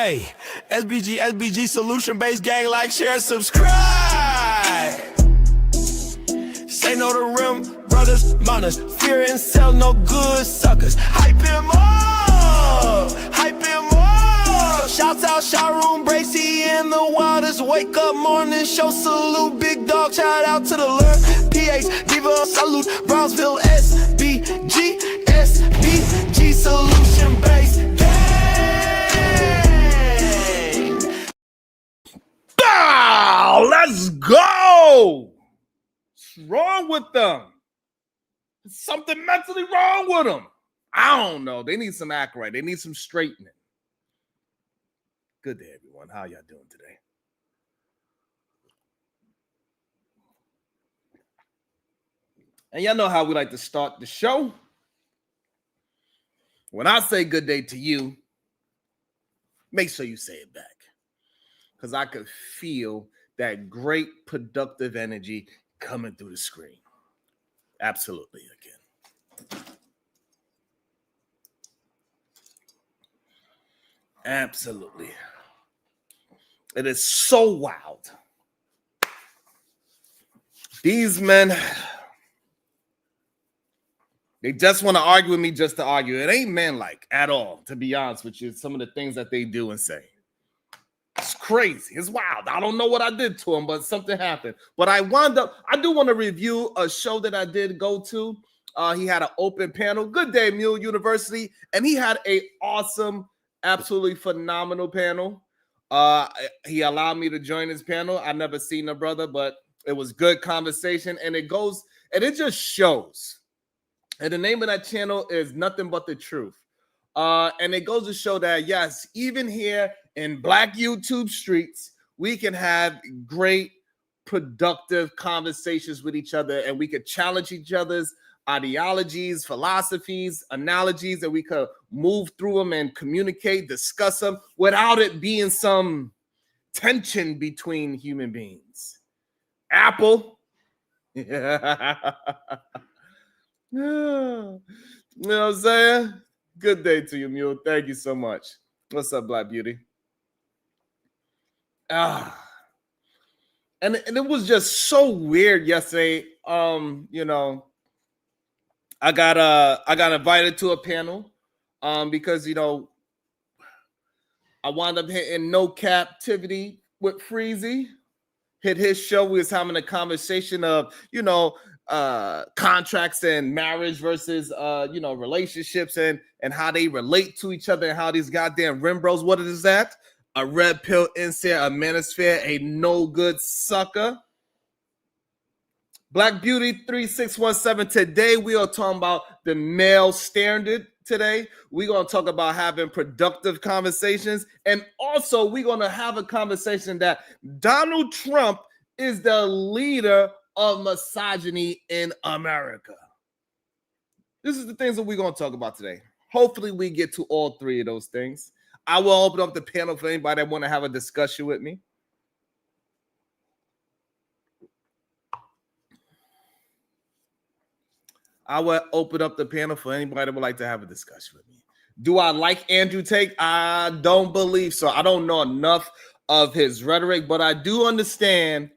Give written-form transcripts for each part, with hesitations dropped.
Hey, SBG solution based gang, like, share, subscribe. Say no to rim, brothers, mothers, fear and sell no good suckers. Hype him up, hype him up. Shouts out Sharoon Bracy and the wildest wake up morning show salute. Big dog, shout out to the Lure, PH, Diva, salute, Brownsville, SBG solution based gang. Oh, let's go. What's wrong with them? There's something mentally wrong with them. I don't know. They need some act right. They need some straightening. Good day, everyone. How y'all doing today? And y'all know how we like to start the show. When I say good day to you, make sure you say it back. Because I could feel that great productive energy coming through the screen. Absolutely, again. Absolutely. It is so wild. These men, they just want to argue with me just to argue. It ain't man-like at all, to be honest with you. Some of the things that they do and say. It's crazy. It's wild. I don't know what I did to him, but something happened. But I do want to review a show that I did go to. He had an open panel. Good Day Mule University. And he had an awesome, absolutely phenomenal panel. He allowed me to join his panel. I never seen the brother, but it was good conversation. And it just shows. And the name of that channel is Nothing But the Truth. And it goes to show that, yes, even here in Black YouTube streets, we can have great, productive conversations with each other, and we could challenge each other's ideologies, philosophies, analogies, and we could move through them and communicate, discuss them without it being some tension between human beings. Apple. You know what I'm saying? Good day to you, Mule. Thank you so much. What's up, Black Beauty? And it was just so weird yesterday. I got invited to a panel because I wound up hitting No Captivity with Freezy. Hit his show. We was having a conversation of contracts and marriage versus relationships and how they relate to each other and how these goddamn rim bros, what is that? A red pill insert, a manosphere, a no good sucker. Black Beauty 3617. Today we are talking about the male standard. Today we're going to talk about having productive conversations, and also we're going to have a conversation that Donald Trump is the leader of misogyny in America. This is the things that we're going to talk about today. Hopefully we get to all three of those things. I will open up the panel for anybody that want to have a discussion with me. I will open up the panel for anybody that would like to have a discussion with me. Do I like Andrew Tate? I don't believe so. I don't know enough of his rhetoric, but I do understand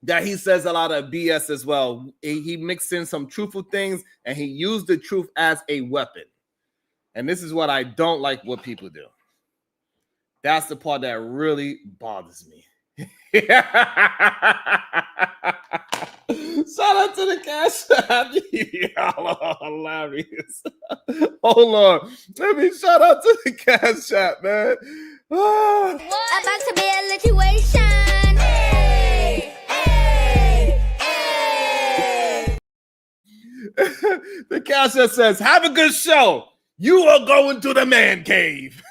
that he says a lot of BS as well. He mixed in some truthful things, and he used the truth as a weapon. And this is what I don't like what people do. That's the part that really bothers me. Shout out to the cash app. Y'all are hilarious. Hold on. Let me shout out to the cash app, man. About to be a situation. Hey, hey, hey. The cash app says, have a good show. You are going to the man cave.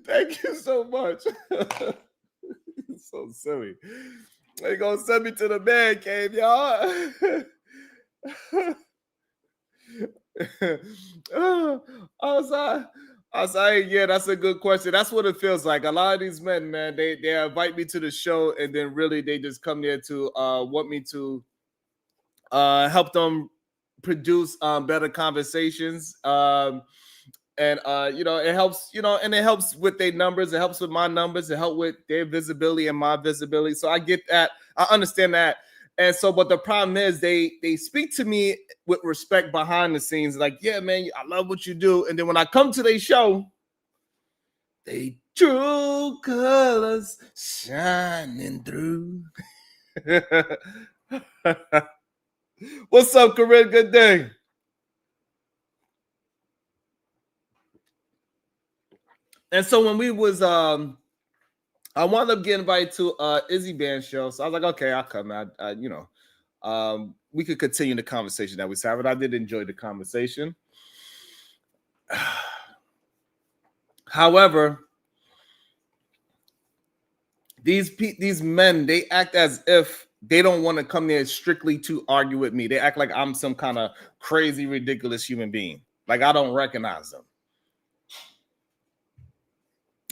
Thank you so much. It's so silly. They gonna send me to the man cave, y'all. I was like, yeah, that's a good question. That's what it feels like. A lot of these men, man, they invite me to the show, and then really they just come there to want me to help them produce better conversations. And it helps, and it helps with their numbers, it helps with my numbers, it helps with their visibility and my visibility. So I get that, I understand that. And so, but the problem is they speak to me with respect behind the scenes, like, yeah, man, I love what you do. And then when I come to their show, they true colors shining through. What's up, Corinne? Good day. And so when we was I wound up getting invited to Izzy Band show. So I was like, okay, I'll come. We could continue the conversation that we was having. I did enjoy the conversation. However, these men, they act as if they don't want to come there strictly to argue with me. They act like I'm some kind of crazy, ridiculous human being. Like I don't recognize them.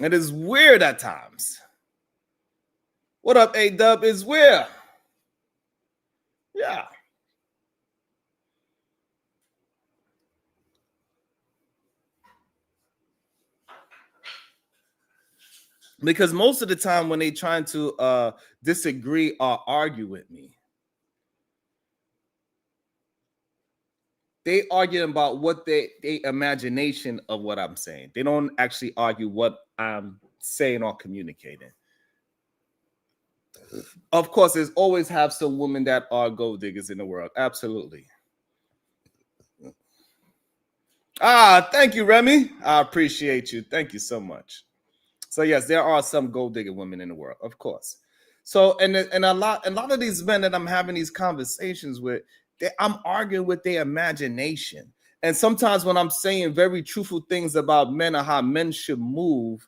It is weird at times. What up, A-Dub? Is weird. Yeah. Because most of the time when they trying to disagree or argue with me, they argue about what they imagination of what I'm saying. They don't actually argue what I'm saying or communicating. Of course, there's always have some women that are gold diggers in the world. Absolutely. Thank you, Remy. I appreciate you. Thank you so much. So yes, there are some gold digger women in the world, of course. So and a lot of these men that I'm having these conversations with, I'm arguing with their imagination. And sometimes when I'm saying very truthful things about men or how men should move,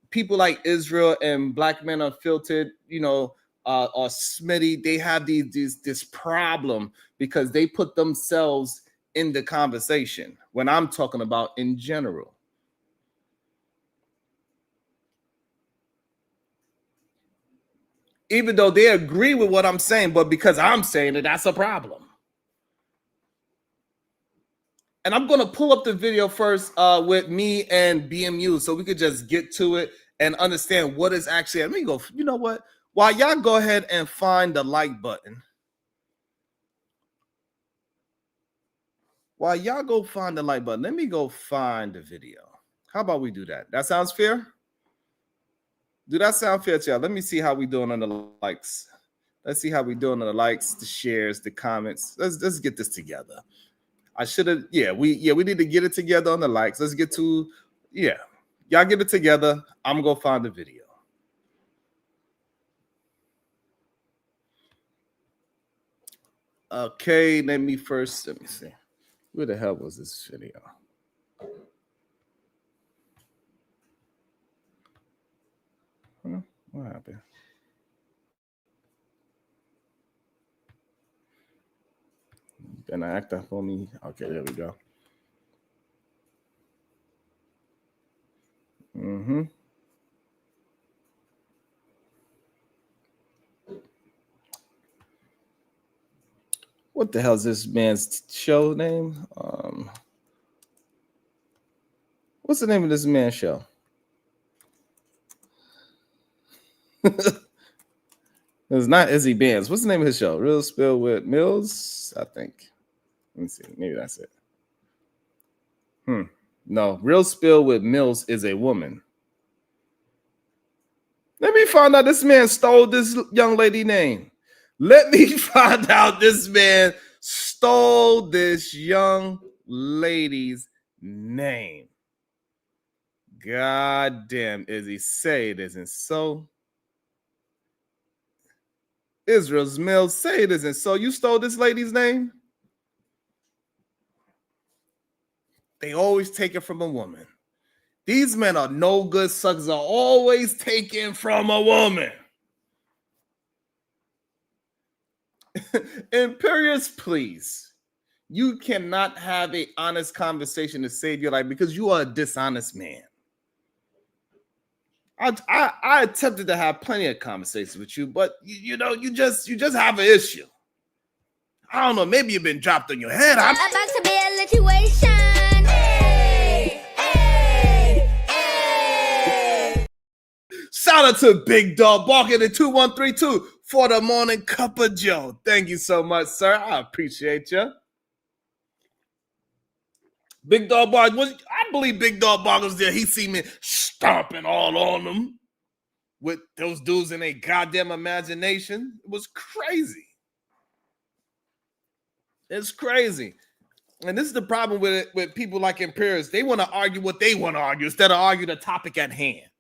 people like Israel and Black Men Unfiltered, or Smitty, they have this problem because they put themselves in the conversation when I'm talking about in general. Even though they agree with what I'm saying, but because I'm saying it, that's a problem. And I'm going to pull up the video first with me and BMU so we could just get to it and understand what is actually. Let me go. You know what? While y'all go ahead and find the like button. While y'all go find the like button, let me go find the video. How about we do that? That sounds fair? Do that sound fair to y'all? Let me see how we doing on the likes. Let's see how we doing on the likes, the shares, the comments. Let's get this together. I should have, we need to get it together on the likes. Let's get to, y'all get it together. I'm gonna go find the video. Okay, let me see. Where the hell was this video? What happened? Can I act up on me? Okay, there we go. What the hell is this man's show name? What's the name of this man's show? It's not Izzy Bands. What's the name of his show? Real Spill with Mills, I think. Let me see. Maybe that's it. No, Real Spill with Mills is a woman. Let me find out this man stole this young lady name. Let me find out this man stole this young lady's name. God damn, Izzy, say it isn't so. Israel's Mills, say it isn't so. You stole this lady's name? They always take it from a woman. These men are no good suckers, are always taken from a woman. Imperious, please. You cannot have an honest conversation to save your life because you are a dishonest man. I attempted to have plenty of conversations with you, but you just have an issue. I don't know, maybe you've been dropped on your head. About to be a situation. Hey, hey, hey. Shout out to Big Dog Barking at 2132 for the morning cup of Joe. Thank you so much, sir. I appreciate you. Big Dog Bark, I believe Big Dog Bark was there. He see me stomping all on them with those dudes in a goddamn imagination. It was crazy. It's crazy. And this is the problem with people like Imperius. They want to argue what they want to argue instead of argue the topic at hand.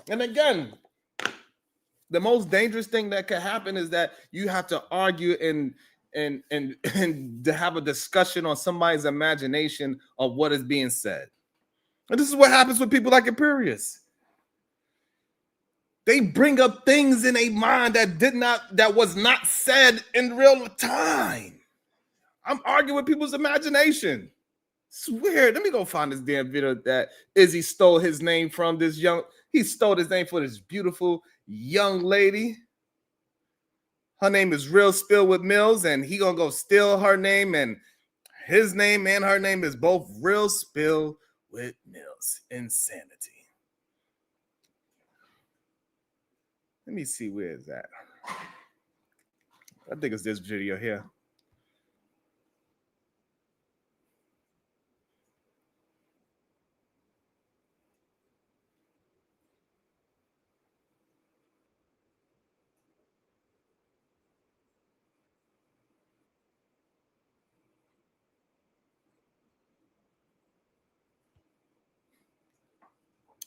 And again, the most dangerous thing that could happen is that you have to argue and to have a discussion on somebody's imagination of what is being said. And this is what happens with people like Imperius. They bring up things in a mind that was not said in real time. I'm arguing with people's imagination. It's weird. Let me go find this damn video that Izzy stole his name from. He stole his name for this beautiful young lady. Her name is Real Spill with Mills, and he gonna go steal her name, and his name and her name is both Real Spill with Mills. Insanity. Let me see, where is that? I think it's this video here.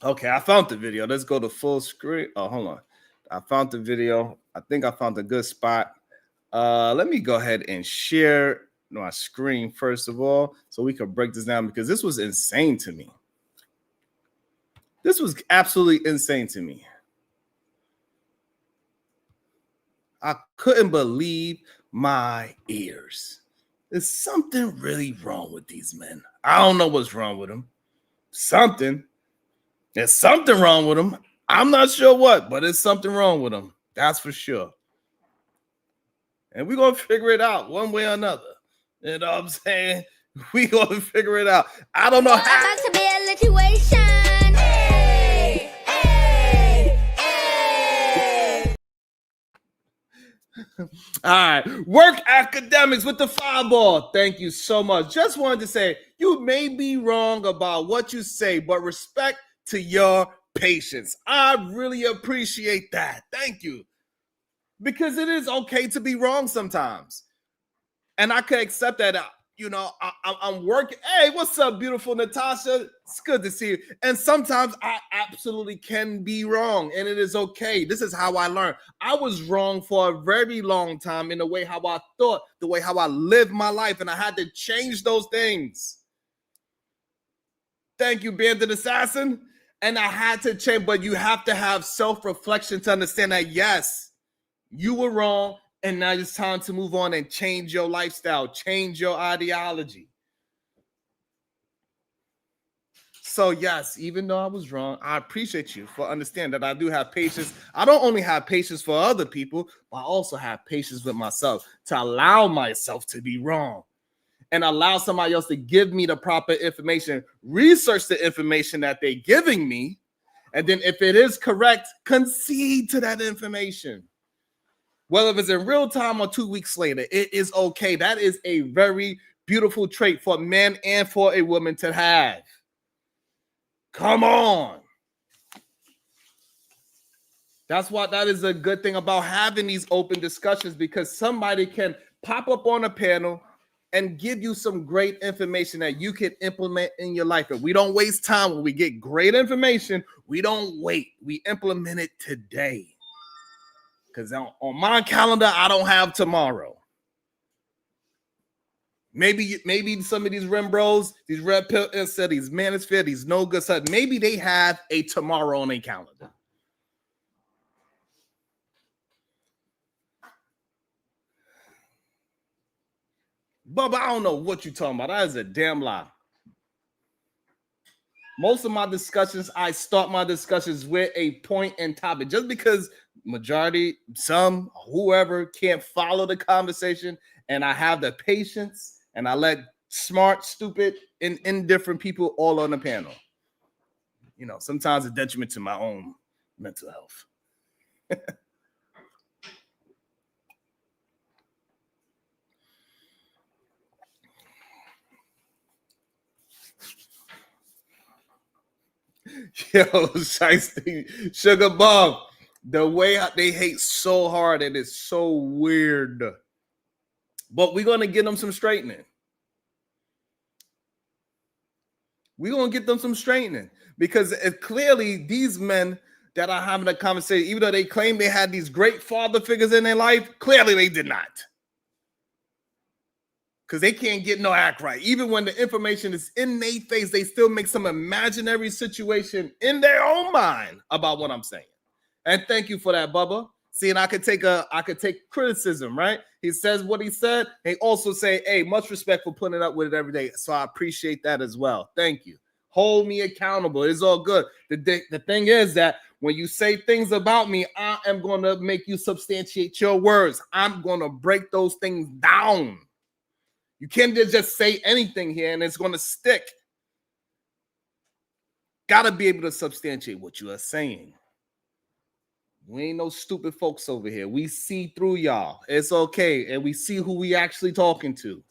Okay, I found the video. Let's go to full screen. Oh, hold on. I found the video. I think I found a good spot. Let me go ahead and share my screen first of all, so we can break this down, because this was insane to me. This was absolutely insane to me. I couldn't believe my ears. There's something really wrong with these men. I don't know what's wrong with them. There's something wrong with them. I'm not sure what, but it's something wrong with them. That's for sure. And we're going to figure it out one way or another. You know what I'm saying? We're going to figure it out. I don't know how. About to be a situation. Hey, hey, hey. All right. Work academics with the fireball. Thank you so much. Just wanted to say, you may be wrong about what you say, but respect to your patience. I really appreciate that. Thank you. Because it is okay to be wrong sometimes. And I can accept that. You know, I'm working. Hey, what's up, beautiful Natasha? It's good to see you. And sometimes I absolutely can be wrong, and it is okay. This is how I learned. I was wrong for a very long time in the way how I thought, the way how I lived my life, and I had to change those things. Thank you, Bandit Assassin. And I had to change, but you have to have self-reflection to understand that, yes, you were wrong, and now it's time to move on and change your lifestyle, change your ideology. So, yes, even though I was wrong, I appreciate you for understanding that I do have patience. I don't only have patience for other people, but I also have patience with myself to allow myself to be wrong. And allow somebody else to give me the proper information, research the information that they're giving me, and then if it is correct, concede to that information. Whether it's in real time or 2 weeks later, it is okay. That is a very beautiful trait for men and for a woman to have. Come on. That is a good thing about having these open discussions, because somebody can pop up on a panel and give you some great information that you can implement in your life. And we don't waste time. When we get great information, we don't wait. We implement it today. Because on my calendar, I don't have tomorrow. Maybe some of these Rim Bros, these Red Pill, these Manosphere, these no good stuff, maybe they have a tomorrow on their calendar. Bubba, I don't know what you're talking about. That is a damn lie. Most of my discussions, I start my discussions with a point and topic. Just because majority, some, whoever can't follow the conversation, and I have the patience, and I let smart, stupid, and indifferent people all on the panel. You know, sometimes a detriment to my own mental health. Yo, Shiesty, Sugar Bob, the way they hate so hard, it is so weird. But we're going to get them some straightening. We're going to get them some straightening because clearly these men that are having a conversation, even though they claim they had these great father figures in their life, clearly they did not. Because they can't get no act right. Even when the information is in their face, they still make some imaginary situation in their own mind about what I'm saying. And thank you for that, Bubba. See, and I could take criticism, right? He says what he said. He also say, hey, much respect for putting up with it every day. So I appreciate that as well. Thank you. Hold me accountable. It's all good. The thing is that when you say things about me, I am going to make you substantiate your words. I'm going to break those things down. You can't just say anything here and it's going to stick. Got to be able to substantiate what you are saying. We ain't no stupid folks over here. We see through y'all. It's okay. And we see who we actually talking to.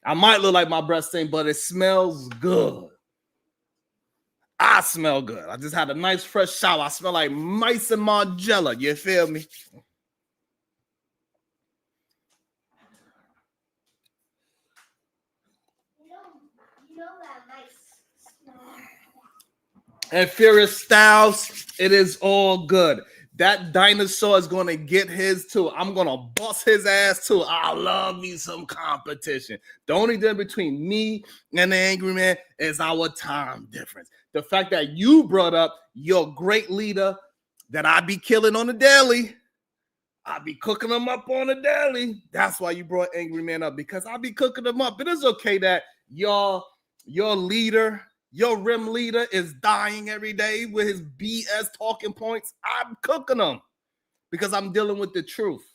I might look like my breath stink, but it smells good. I smell good. I just had a nice fresh shower. I smell like mice and Margiela. You feel me? And Furious Styles, it is all good. That dinosaur is going to get his too. I'm going to bust his ass too. I love me some competition. The only difference between me and the Angry Man is our time difference. The fact that you brought up your great leader that I be killing on the daily. I be cooking them up on the daily. That's why you brought Angry Man up, because I be cooking them up. It is okay that your leader, your rim leader is dying every day with his BS talking points. I'm cooking them because I'm dealing with the truth.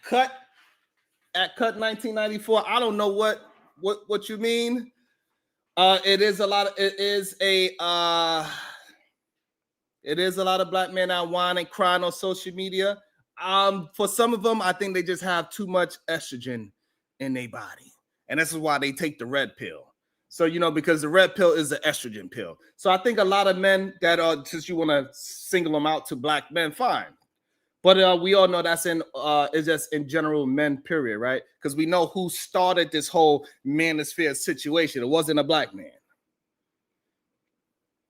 Cut 1994. I don't know what you mean. It is a lot of black men out whining and crying on social media. For some of them, I think they just have too much estrogen in their body. And this is why they take the red pill. So, you know, because the red pill is the estrogen pill. So I think a lot of men that are, since you want to single them out to black men, fine. But we all know that's it's just in general men, period, right? Because we know who started this whole manosphere situation. It wasn't a black man.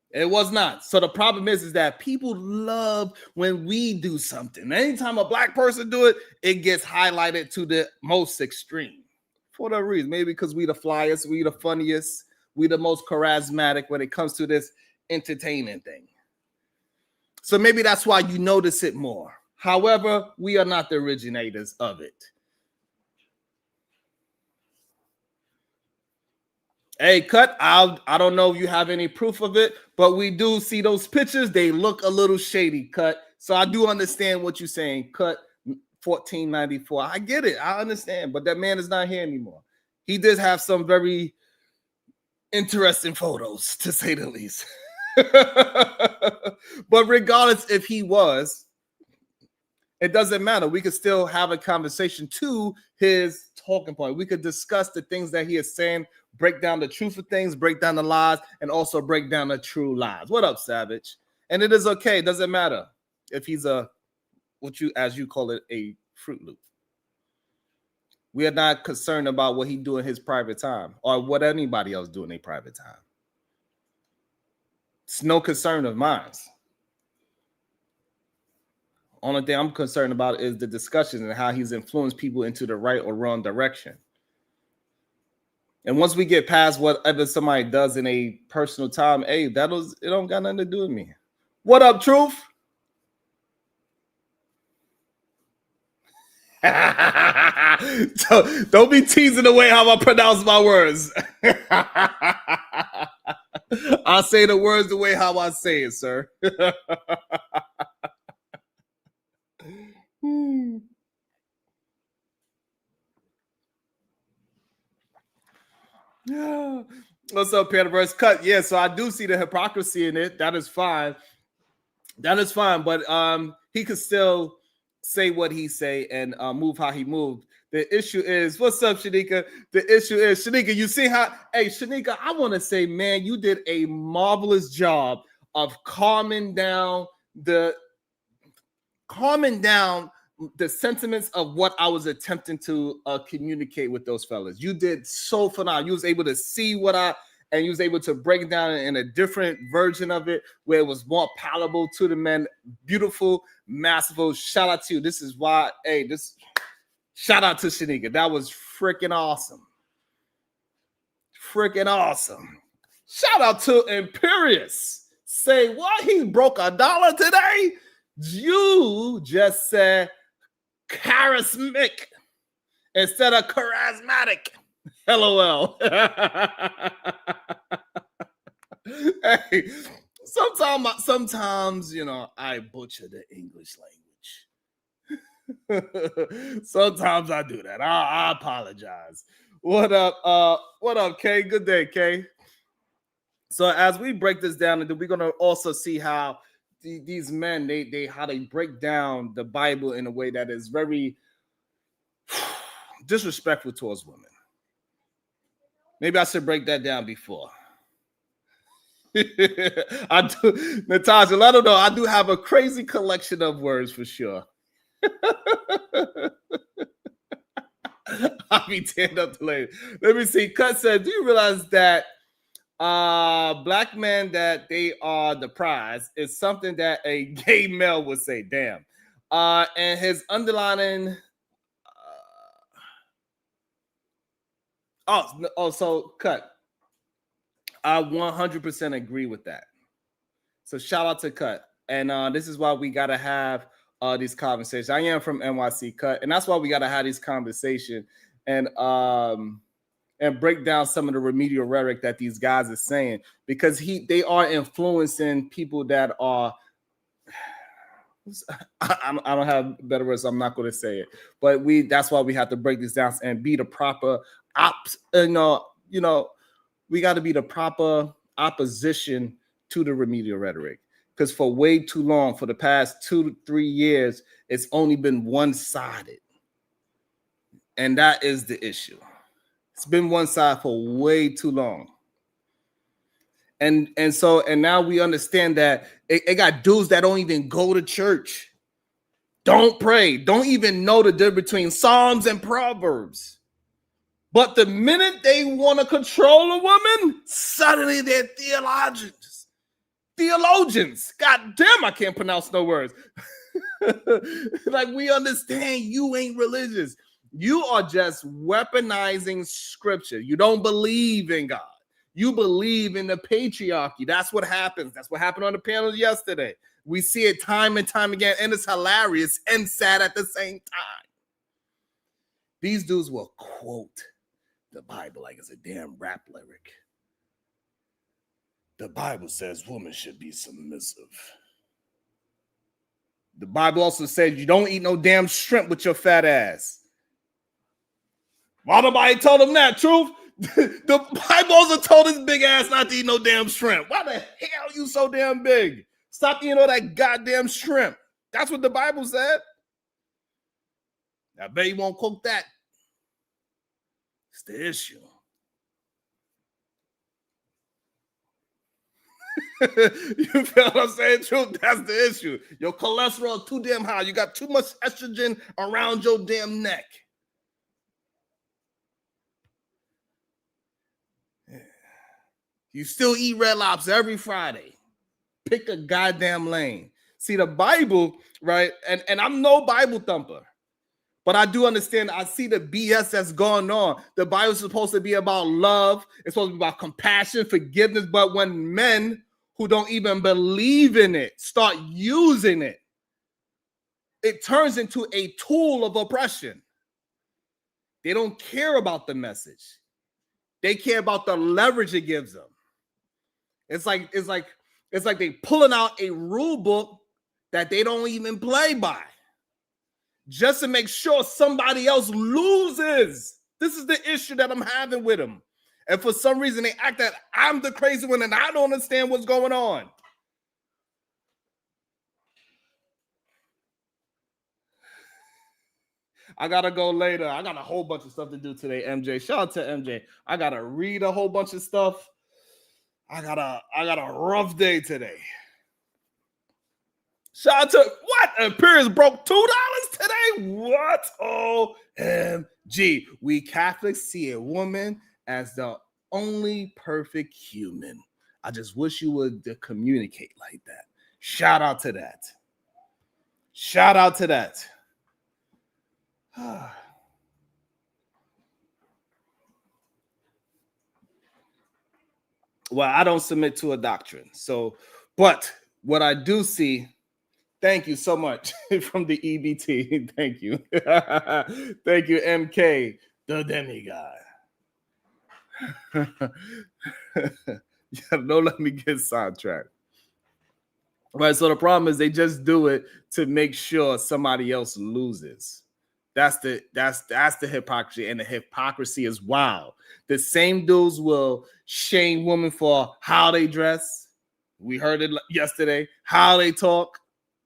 It was not. So the problem is that people love when we do something. Anytime a black person do it, it gets highlighted to the most extreme. For that reason, maybe because we the flyest, we the funniest, we the most charismatic when it comes to this entertaining thing. So maybe that's why you notice it more. However, we are not the originators of it. Hey, Cut, I don't know if you have any proof of it, but we do see those pictures. They look a little shady, Cut. So I do understand what you're saying, Cut 1494. I get it. I understand, but that man is not here anymore. He did have some very interesting photos, to say the least. But regardless if he was, it doesn't matter. We could still have a conversation to his talking point. We could discuss the things that he is saying, break down the truth of things, break down the lies, and also break down the true lies. What up, Savage? And it is okay. It doesn't matter if he's as you call it, a Fruit Loop. We are not concerned about what he do in his private time or what anybody else do in their private time. It's no concern of mine. Only thing I'm concerned about is the discussion and how he's influenced people into the right or wrong direction. And once we get past whatever somebody does in a personal time, hey, it don't got nothing to do with me. What up, Truth? So, don't be teasing the way how I pronounce my words. I say the words the way how I say it, sir. Yeah. What's up, Panaverse? Cut. Yeah, so I do see the hypocrisy in it. That is fine. That is fine, but he could still say what he say and move how he moved. The issue is, what's up, Shanika? The issue is, Shanika, you see how, hey, Shanika, I want to say, man, you did a marvelous job of calming down the sentiments of what I was attempting to communicate with those fellas. You did so phenomenal. You was able to see and you was able to break it down in a different version of it where it was more palatable to the men. Beautiful, masterful. Shout out to you. This is why, shout out to Shanika. That was freaking awesome. Freaking awesome. Shout out to Imperious. Say, what? He broke $1 today? You just said charismatic instead of charismatic. LOL. Hey, sometimes, I butcher the English language. Sometimes I do that. I apologize. What up? What up, Kay? Good day, Kay. So as we break this down, and we're gonna also see how these men how they break down the Bible in a way that is very disrespectful towards women. Maybe I should break that down before. I do, Natasha, let her know I do have a crazy collection of words for sure. I'll be tearing up later. Let me see. Cut said, do you realize that black men that they are the prize is something that a gay male would say? Damn. And his underlining so Cut. I 100% agree with that. So shout out to Cut. And this is why we gotta have these conversations. I am from NYC, Cut, and that's why we gotta have these conversations and break down some of the remedial rhetoric that these guys are saying, because they are influencing people that are. I don't have better words, so I'm not going to say it. But that's why we have to break this down and be the proper we got to be the proper opposition to the remedial rhetoric. Because for way too long, for the past 2 to 3 years, it's only been one-sided. And that is the issue. It's been one side for way too long. And now we understand that it got dudes that don't even go to church, don't pray, don't even know the difference between Psalms and Proverbs. But the minute they want to control a woman, suddenly they're theologians. God damn, I can't pronounce no words. Like, we understand you ain't religious. You are just weaponizing scripture. You don't believe in God. You believe in the patriarchy. That's what happens. That's what happened on the panel yesterday. We see it time and time again, and it's hilarious and sad at the same time. These dudes will quote the Bible like it's a damn rap lyric. The Bible says women should be submissive. The Bible also says you don't eat no damn shrimp with your fat ass. Why nobody told him that, truth? The Bible also told his big ass not to eat no damn shrimp. Why the hell you so damn big? Stop eating all that goddamn shrimp. That's what the Bible said. I bet you won't cook that. It's the issue. You feel what I'm saying? Truth, that's the issue. Your cholesterol is too damn high. You got too much estrogen around your damn neck. You still eat Red Lobster every Friday. Pick a goddamn lane. See, the Bible, right? And I'm no Bible thumper, but I do understand. I see the BS that's going on. The Bible is supposed to be about love. It's supposed to be about compassion, forgiveness. But when men who don't even believe in it start using it, it turns into a tool of oppression. They don't care about the message. They care about the leverage it gives them. It's like they pulling out a rule book that they don't even play by, just to make sure somebody else loses. This is the issue that I'm having with them. And for some reason, they act that I'm the crazy one and I don't understand what's going on. I gotta go later. I got a whole bunch of stuff to do today, MJ. Shout out to MJ. I gotta read a whole bunch of stuff. I got a rough day today. Shout out to what? Imperius broke $2 today? What? OMG. We Catholics see a woman as the only perfect human. I just wish you would communicate like that. Shout out to that. Shout out to that. Well, I don't submit to a doctrine. So, but what I do see, thank you so much from the EBT. Thank you. Thank you, MK, the demigod. Don't let me get sidetracked. Right. So the problem is they just do it to make sure somebody else loses. That's the hypocrisy, and the hypocrisy is wild. The same dudes will shame women for how they dress. We heard it yesterday. How they talk.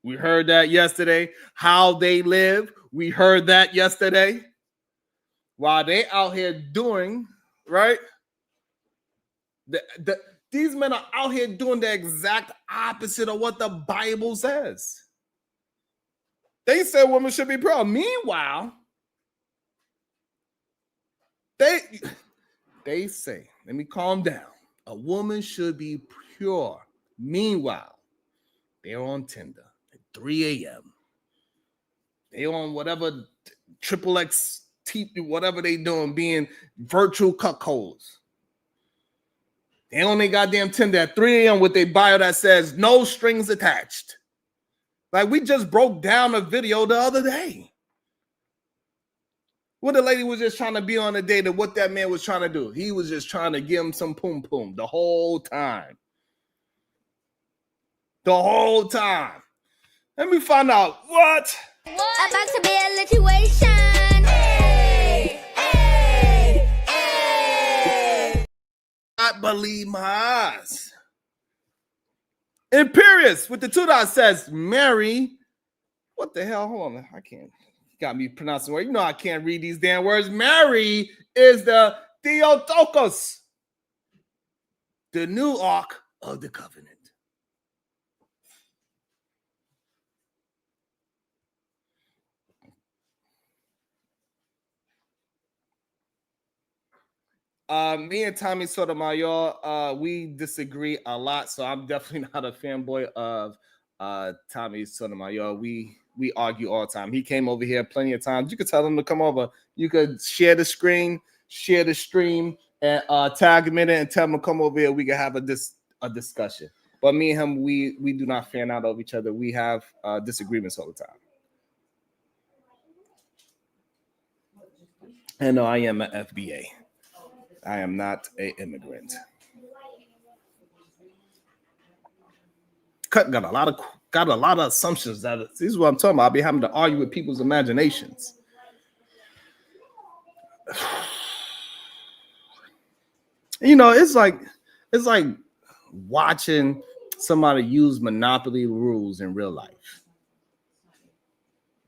We heard that yesterday. How they live. We heard that yesterday. While they out here doing, right? These men are out here doing the exact opposite of what the Bible says. They said women should be proud. Meanwhile, they say, let me calm down. A woman should be pure. Meanwhile, they're on Tinder at 3 a.m. They on whatever XXX, whatever they doing, being virtual cuckolds. They on their goddamn Tinder at 3 a.m. with their bio that says no strings attached. Like we just broke down a video the other day. What the lady was just trying to be on a date, and what that man was trying to do. He was just trying to give him some poom poom the whole time. The whole time. Let me find out what? About to be a situation. Hey, hey, hey. I believe my eyes. Imperius with the $2 says, Mary. What the hell? Hold on. I can't. You got me pronouncing words. You know I can't read these damn words. Mary is the Theotokos, the new Ark of the Covenant. Me and Tommy Sotomayor, we disagree a lot, so I'm definitely not a fanboy of Tommy Sotomayor. We argue all the time. He came over here plenty of times. You could tell him to come over. You could share the screen, share the stream, and tag him in it and tell him to come over here. We can have a discussion. But me and him, we do not fan out of each other. We have disagreements all the time. And no, I am an FBA. I am not an immigrant. Got a lot of assumptions that this is what I'm talking about. I'll be having to argue with people's imaginations. You know, it's like watching somebody use Monopoly rules in real life.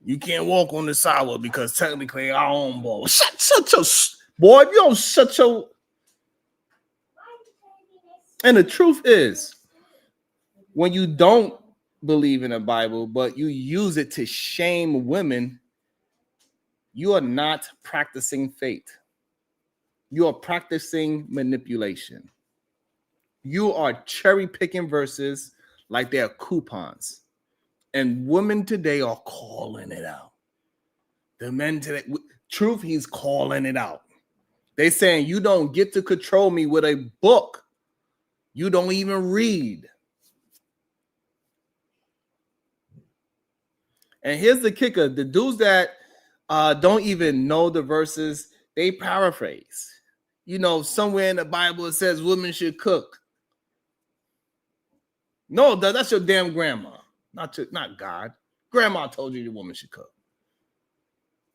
You can't walk on the sidewalk because technically I own ball. Shut your boy, if you don't shut your. And the truth is, when you don't believe in the Bible, but you use it to shame women, you are not practicing faith. You are practicing manipulation. You are cherry picking verses like they're coupons. And women today are calling it out. The men today, truth, he's calling it out. They saying you don't get to control me with a book. You don't even read. And here's the kicker. The dudes that don't even know the verses, They paraphrase. You know, somewhere in the Bible it says women should cook. No, that's your damn grandma, not God. Grandma told you the woman should cook.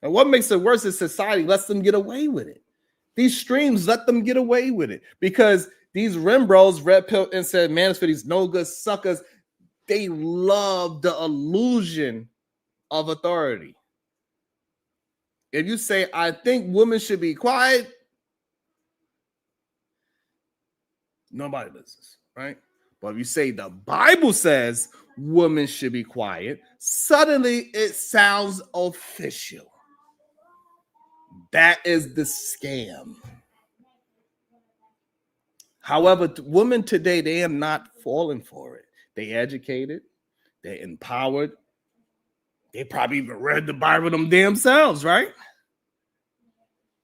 And what makes it worse is society lets them get away with it. These streams let them get away with it because these Rembros red pill and said, man, it's for these no good suckers. They love the illusion of authority. If you say, I think women should be quiet, nobody listens, right? But if you say the Bible says women should be quiet, suddenly it sounds official. That is the scam. However, women today, they are not falling for it. They educated, they're empowered. They probably even read the Bible them damn selves, right?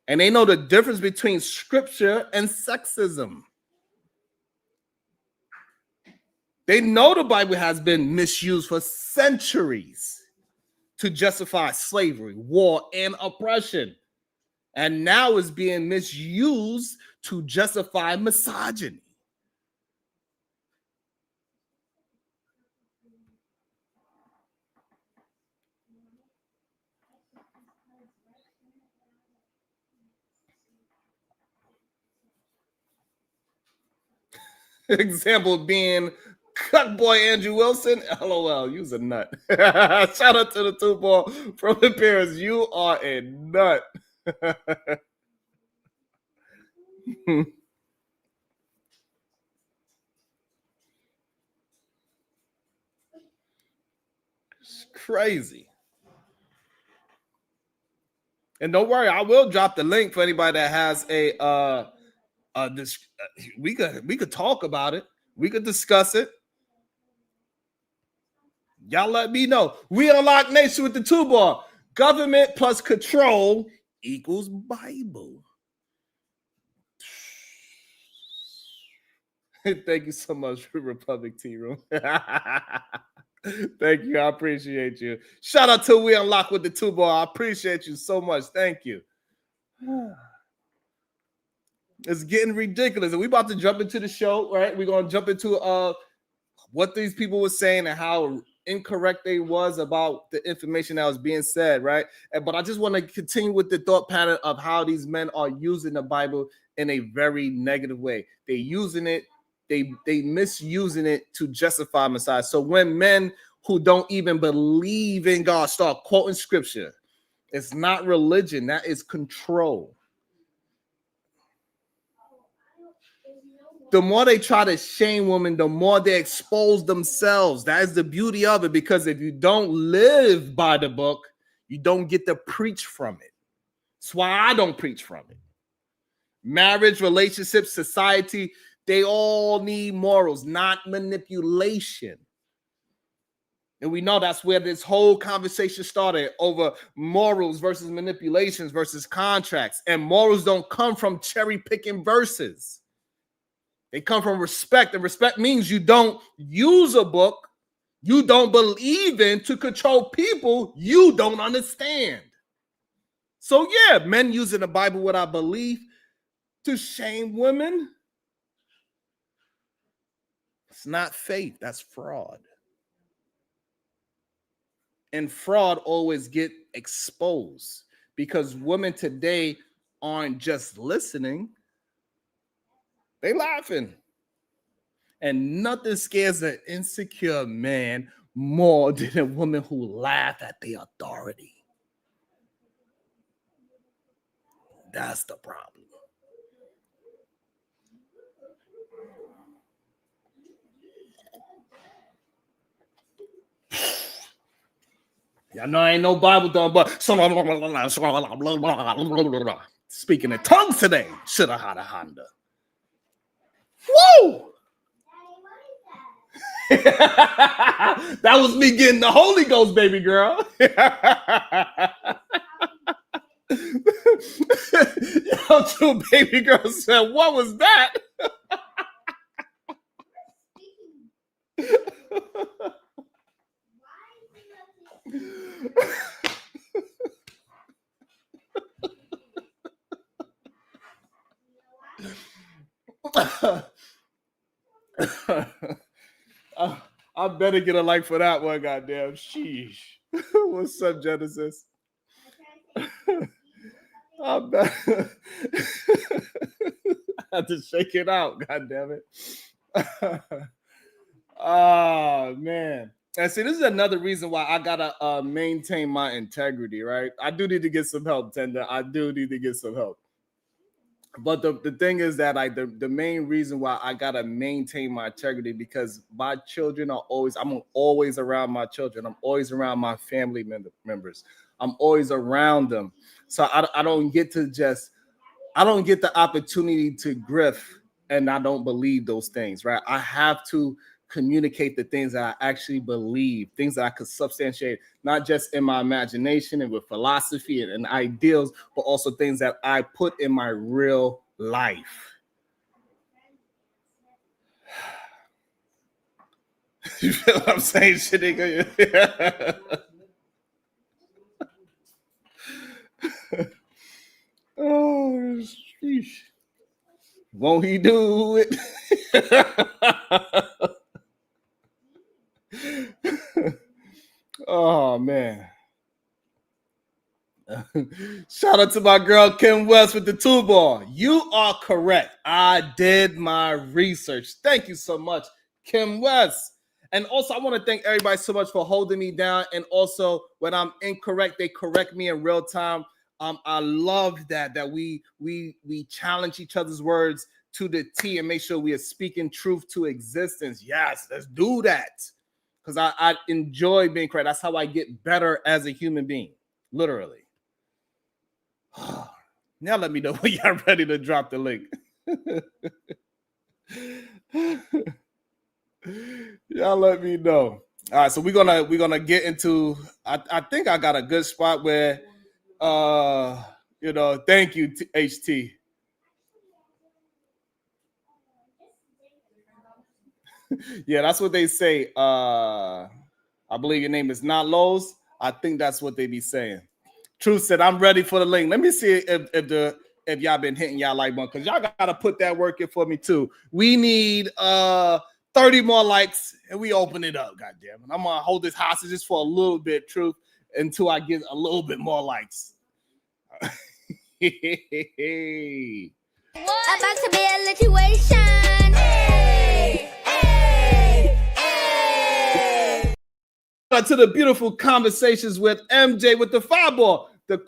And they know the difference between scripture and sexism. They know the Bible has been misused for centuries to justify slavery, war, and oppression. And now is being misused to justify misogyny. Example being Cut Boy Andrew Wilson. LOL, you's a nut. Shout out to the 2 ball from the Paris. You are a nut. It's crazy. And don't worry, I will drop the link for anybody that has we could talk about it. We could discuss it. Y'all let me know. We Unlock Nation with the 2 ball. Government plus control equals Bible. Thank you so much for Republic Tea Room. Thank you. I appreciate you. Shout out to We Unlock with the 2 ball. I appreciate you so much. Thank you. It's getting ridiculous. And we about to jump into the show, right? We're going to jump into what these people were saying and how incorrect they was about the information that was being said, right? But I just want to continue with the thought pattern of how these men are using the Bible in a very negative way. They're using it, they misusing it to justify Messiah. So when men who don't even believe in God start quoting scripture, it's not religion, that is control. The more they try to shame women, the more they expose themselves. That is the beauty of it, because if you don't live by the book, you don't get to preach from it. That's why I don't preach from it. Marriage, relationships, society, they all need morals, not manipulation. And we know that's where this whole conversation started, over morals versus manipulations versus contracts. And morals don't come from cherry picking verses. They come from respect, and respect means you don't use a book you don't believe in to control people you don't understand. So yeah, men using the Bible without belief to shame women, it's not faith, that's fraud. And fraud always get exposed because women today aren't just listening, they laughing. And nothing scares an insecure man more than a woman who laughs at the authority. That's the problem. Y'all know I ain't no Bible dumb, but speaking in tongues today. Should have had a Honda. Woo! That was me getting the Holy Ghost, baby girl. Yo, 2 baby girls said, what was that? I better get a like for that one, goddamn. Sheesh. What's up, Genesis? I bet. I had to shake it out, goddamn it. Oh man. And see, this is another reason why I gotta maintain my integrity, right? I do need to get some help, Tender. I do need to get some help. But the thing is that the main reason why I gotta maintain my integrity, because my children are I'm always around my children. I'm always around my family members. I'm always around them. So I don't get the opportunity to grift and I don't believe those things, right? I have to communicate the things that I actually believe, things that I could substantiate, not just in my imagination and with philosophy and ideals, but also things that I put in my real life. You feel what I'm saying, shit, nigga? Oh, sheesh. Won't he do it? Oh man. Shout out to my girl Kim West with the 2-ball. You are correct. I did my research. Thank you so much, Kim West. And also, I want to thank everybody so much for holding me down. And also, when I'm incorrect, they correct me in real time. I love that we challenge each other's words to the T and make sure we are speaking truth to existence. Yes, let's do that. Because I enjoy being correct. That's how I get better as a human being, literally. Now let me know when y'all ready to drop the link. Y'all let me know. All right, so we're gonna get into. I think I got a good spot where, thank you, HT. Yeah, that's what they say. I believe your name is not Lowe's. I think that's what they be saying. Truth said, I'm ready for the link. Let me see if y'all been hitting y'all like button, because y'all gotta put that work in for me too. We need 30 more likes and we open it up. Goddamn it. I'm gonna hold this hostage just for a little bit, Truth, until I get a little bit more likes. Hey. About to be a situation. Hey, hey, hey. To the beautiful conversations with MJ with the 5-ball. The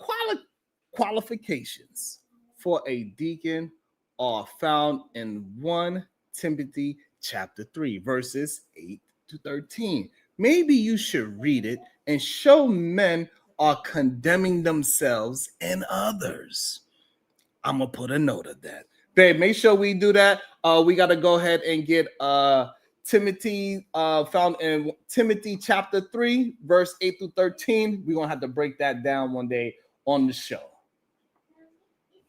qualifications for a deacon are found in 1 Timothy chapter 3, verses 8 to 13. Maybe you should read it and show men are condemning themselves and others. I'm gonna put a note of that. Babe, make sure we do that. We got to go ahead and get Timothy found in Timothy chapter 3, verse 8 through 13. We're gonna have to break that down one day on the show.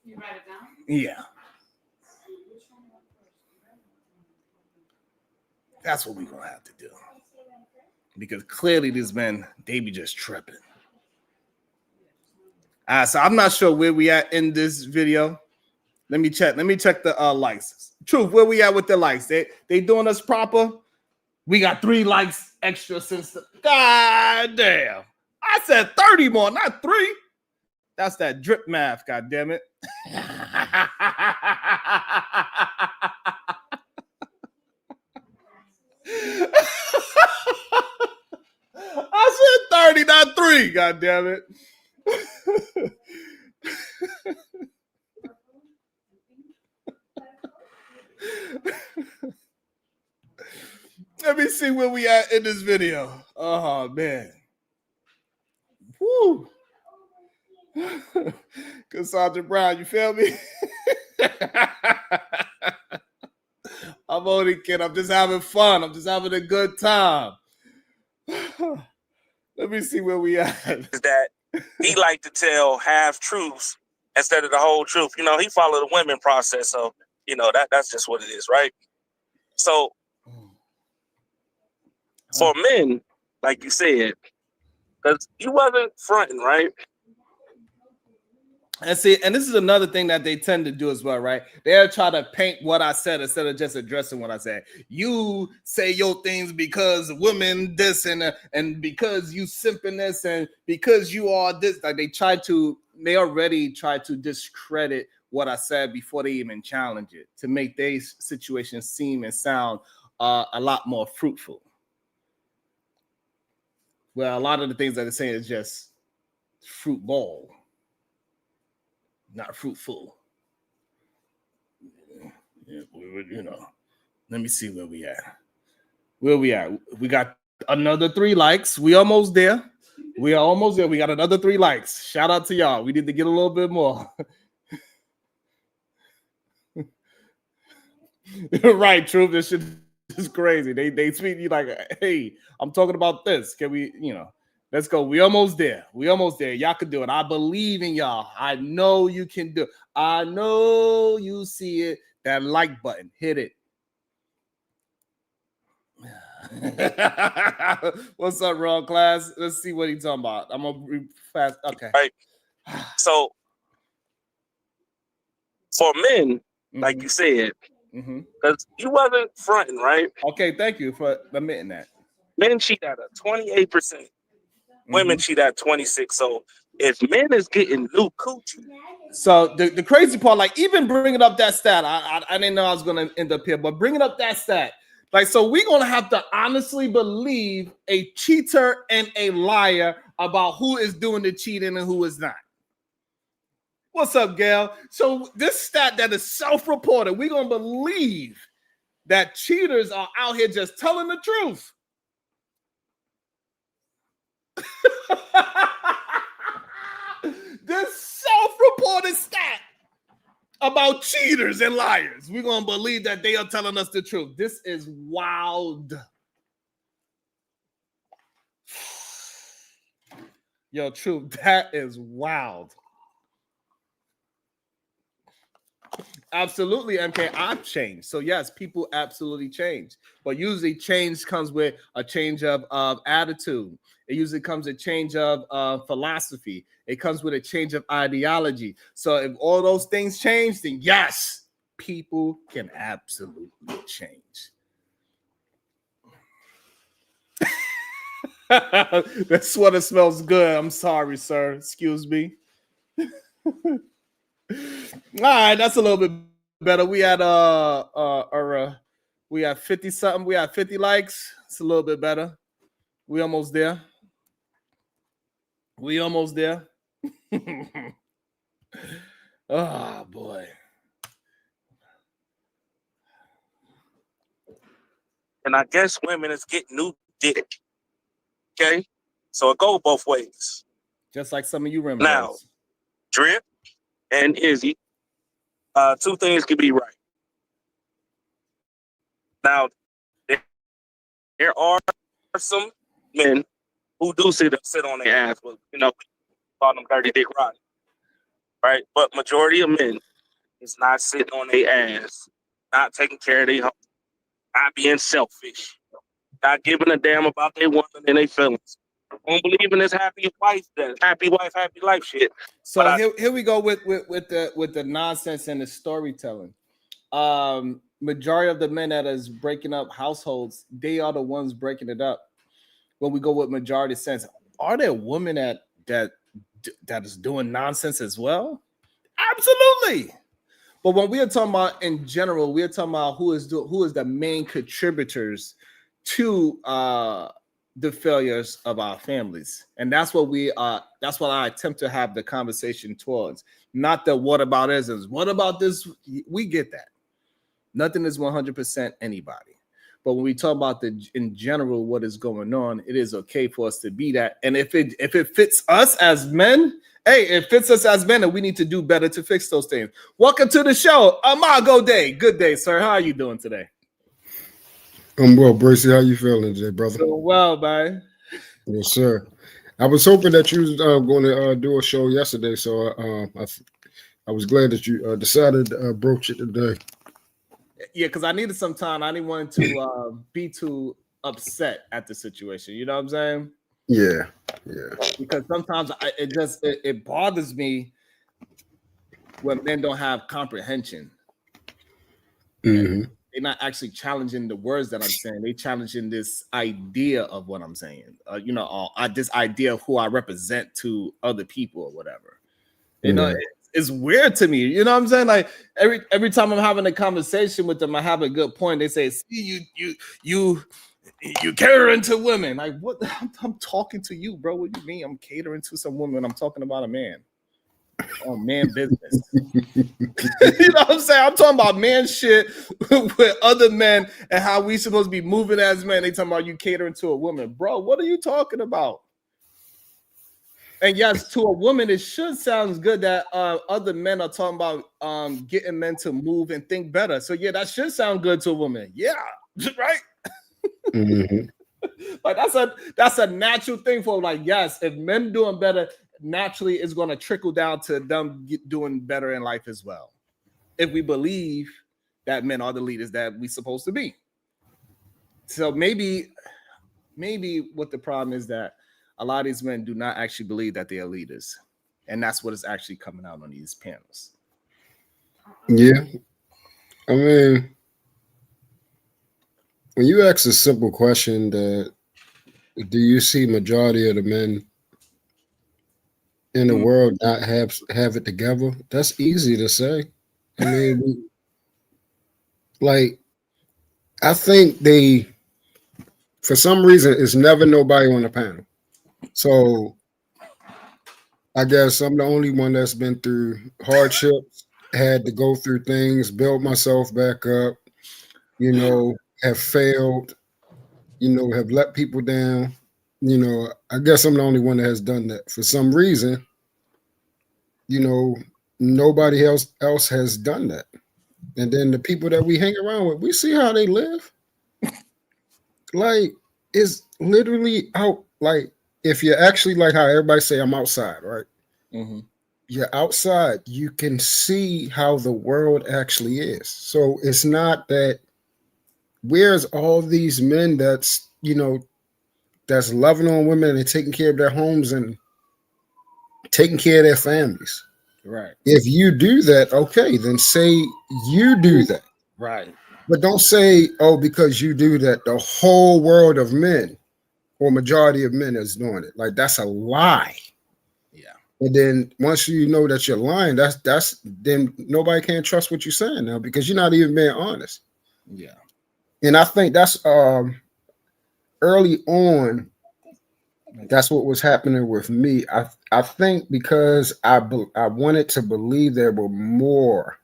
You write it down? Yeah. That's what we're gonna have to do. Because clearly these men, they be just tripping. So I'm not sure where we at in this video. Let me check the likes. Truth, where we at with the likes? They doing us proper? We got 3 likes extra since the God damn. I said 30 more, not 3. That's that drip math, god damn it. I said 30, not 3, god damn it. Let me see where we at in this video. Oh man. Woo. Cassandra Brown, you feel me? I'm only kidding. I'm just having fun. I'm just having a good time. Let me see where we at. Is that he like to tell half truths instead of the whole truth. You know, he followed the women process, so you know that's just what it is, right? So for men, like you said, because you wasn't fronting, right? And see, and this is another thing that they tend to do as well, right? They'll try to paint what I said instead of just addressing what I said. You say your things because women this and because you simping this and because you are this. Like they already try to discredit what I said before they even challenge it to make their situation seem and sound a lot more fruitful. Well, a lot of the things that they're saying is just fruit ball. Not fruitful. Yeah, let me see where we at. We got another 3 likes. We almost there. We are almost there. We got another 3 likes. Shout out to y'all. We need to get a little bit more. Right, Truth. This shit is crazy. They tweet you like, hey, I'm talking about this. Can we, let's go. We almost there. Y'all can do it. I believe in y'all. I know you can do it. I know you see it. That like button. Hit it. What's up, Raw Class? Let's see what he's talking about. I'm gonna read fast. Okay. Right. So for men, like you said, because you wasn't fronting, right? Okay, thank you for admitting that. Men cheat at a 28%. Women cheat at 26%. So if men is getting new coochie. So the crazy part, like even bringing up that stat, I didn't know I was gonna end up here, but bringing up that stat, like so we're gonna have to honestly believe a cheater and a liar about who is doing the cheating and who is not. What's up, Gail? So this stat that is self-reported, we're gonna believe that cheaters are out here just telling the truth. This self-reported stat about cheaters and liars, we're gonna believe that they are telling us the truth. This is wild. Yo, Truth, that is wild. Absolutely, MK. I've changed. So yes, people absolutely change. But usually change comes with a change of attitude. It usually comes a change of philosophy. It comes with a change of ideology. So if all those things change, then yes, people can absolutely change. That sweater smells good. I'm sorry, sir. Excuse me. All right, that's a little bit better. We had 50 something. We had 50 likes. It's a little bit better. We almost there. Oh boy. And I guess women is getting new dick. Okay? So it go both ways. Just like some of you remember. Now, Drip and Izzy, 2 things can be right. Now, there are some men who do sit on their ass, but call them dirty dick riding, right? But majority of men is not sitting on their ass, not taking care of their home, not being selfish, not giving a damn about their woman and their feelings. Don't believe in this happy wife, happy life shit. So here we go with the nonsense and the storytelling. Majority of the men that is breaking up households, they are the ones breaking it up. When we go with majority sense, are there women that is doing nonsense as well? Absolutely. But when we are talking about in general, we are talking about who is the main contributors to the failures of our families, and that's what that's what I attempt to have the conversation towards. Not the what about isms. What about this? We get that. Nothing is 100% anybody. But when we talk about in general what is going on, it is okay for us to be that. And if it fits us as men, hey, it fits us as men, and we need to do better to fix those things. Welcome to the show, Amago Day. Good day, sir. How are you doing today? I'm well, Bracy. How you feeling today, brother? Doing well, man. Yes, sir. I was hoping that you was going to do a show yesterday, so I was glad that you decided to broach it today. Yeah, because I needed some time. I didn't want to be too upset at the situation. You know what I'm saying? Yeah. Because sometimes it bothers me when men don't have comprehension. Mhm. They're not actually challenging the words that I'm saying. They challenging this idea of what I'm saying. This idea of who I represent to other people or whatever. You know, it's weird to me. You know what I'm saying? Like every time I'm having a conversation with them, I have a good point. They say, "See, you catering to women." Like, what? I'm talking to you, bro. What do you mean? I'm catering to some woman. I'm talking about a man. On man business. You know what I'm saying? I'm talking about man shit with other men and how we supposed to be moving as men. They talking about you catering to a woman. Bro, what are you talking about? And yes, to a woman, it should sound good that other men are talking about getting men to move and think better. So yeah, that should sound good to a woman. Yeah, right? Mhm. Like that's a natural thing for like, yes, if men doing better, naturally it's going to trickle down to them doing better in life as well. If we believe that men are the leaders that we supposed to be. So maybe what the problem is that a lot of these men do not actually believe that they are leaders. And that's what is actually coming out on these panels. Yeah. I mean, when you ask a simple question that do you see majority of the men in the world not have it together? That's easy to say. I mean, like, I think for some reason, it's never nobody on the panel. So I guess I'm the only one that's been through hardships, had to go through things, build myself back up, have failed, have let people down. I guess I'm the only one that has done that. For some reason, nobody else has done that. And then the people that we hang around with, we see how they live. Like, it's literally out. Like, if you're actually like how everybody say, I'm outside, right? Mm-hmm. You're outside, you can see how the world actually is. So it's not that where's all these men that's loving on women and taking care of their homes and taking care of their families. Right. If you do that, okay, then say you do that. Right. But don't say, oh, because you do that, the whole world of men or majority of men is doing it. Like, that's a lie. Yeah. And then once you know that you're lying, that's then nobody can trust what you're saying now because you're not even being honest. Yeah. And I think that's early on. That's what was happening with me. I think because I wanted to believe there were more,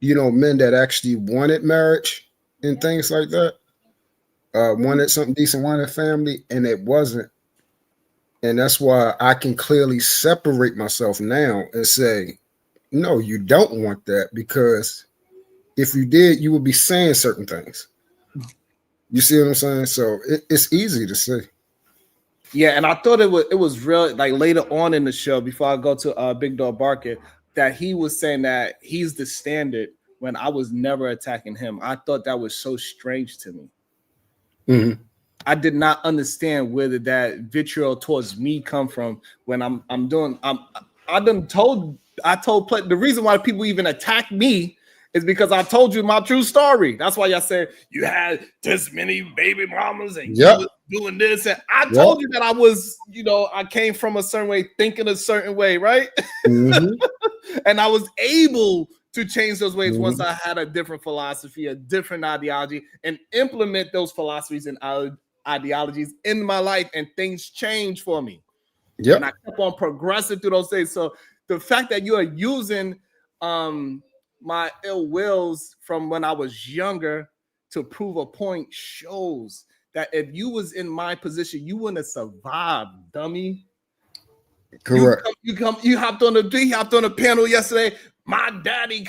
men that actually wanted marriage and things like that, wanted something decent, wanted a family, and it wasn't. And that's why I can clearly separate myself now and say, no, you don't want that, because if you did, you would be saying certain things. You see what I'm saying? So it's easy to say. Yeah, and I thought it was real, like later on in the show, before I go to Big Dog Barker, that he was saying that he's the standard when I was never attacking him. I thought that was so strange to me. Mm-hmm. I did not understand where did that vitriol towards me come from when I told the reason why people even attack me is because I told you my true story. That's why y'all said you had this many baby mamas and you was doing this. And I told you that I was, I came from a certain way, thinking a certain way, right? Mm-hmm. And I was able to change those ways once I had a different philosophy, a different ideology, and implement those philosophies and ideologies in my life, and things changed for me. Yep. And I kept on progressing through those days. So the fact that you are using my ill wills from when I was younger to prove a point shows that if you was in my position, you wouldn't have survived, dummy. Correct. You hopped on the panel yesterday. My daddy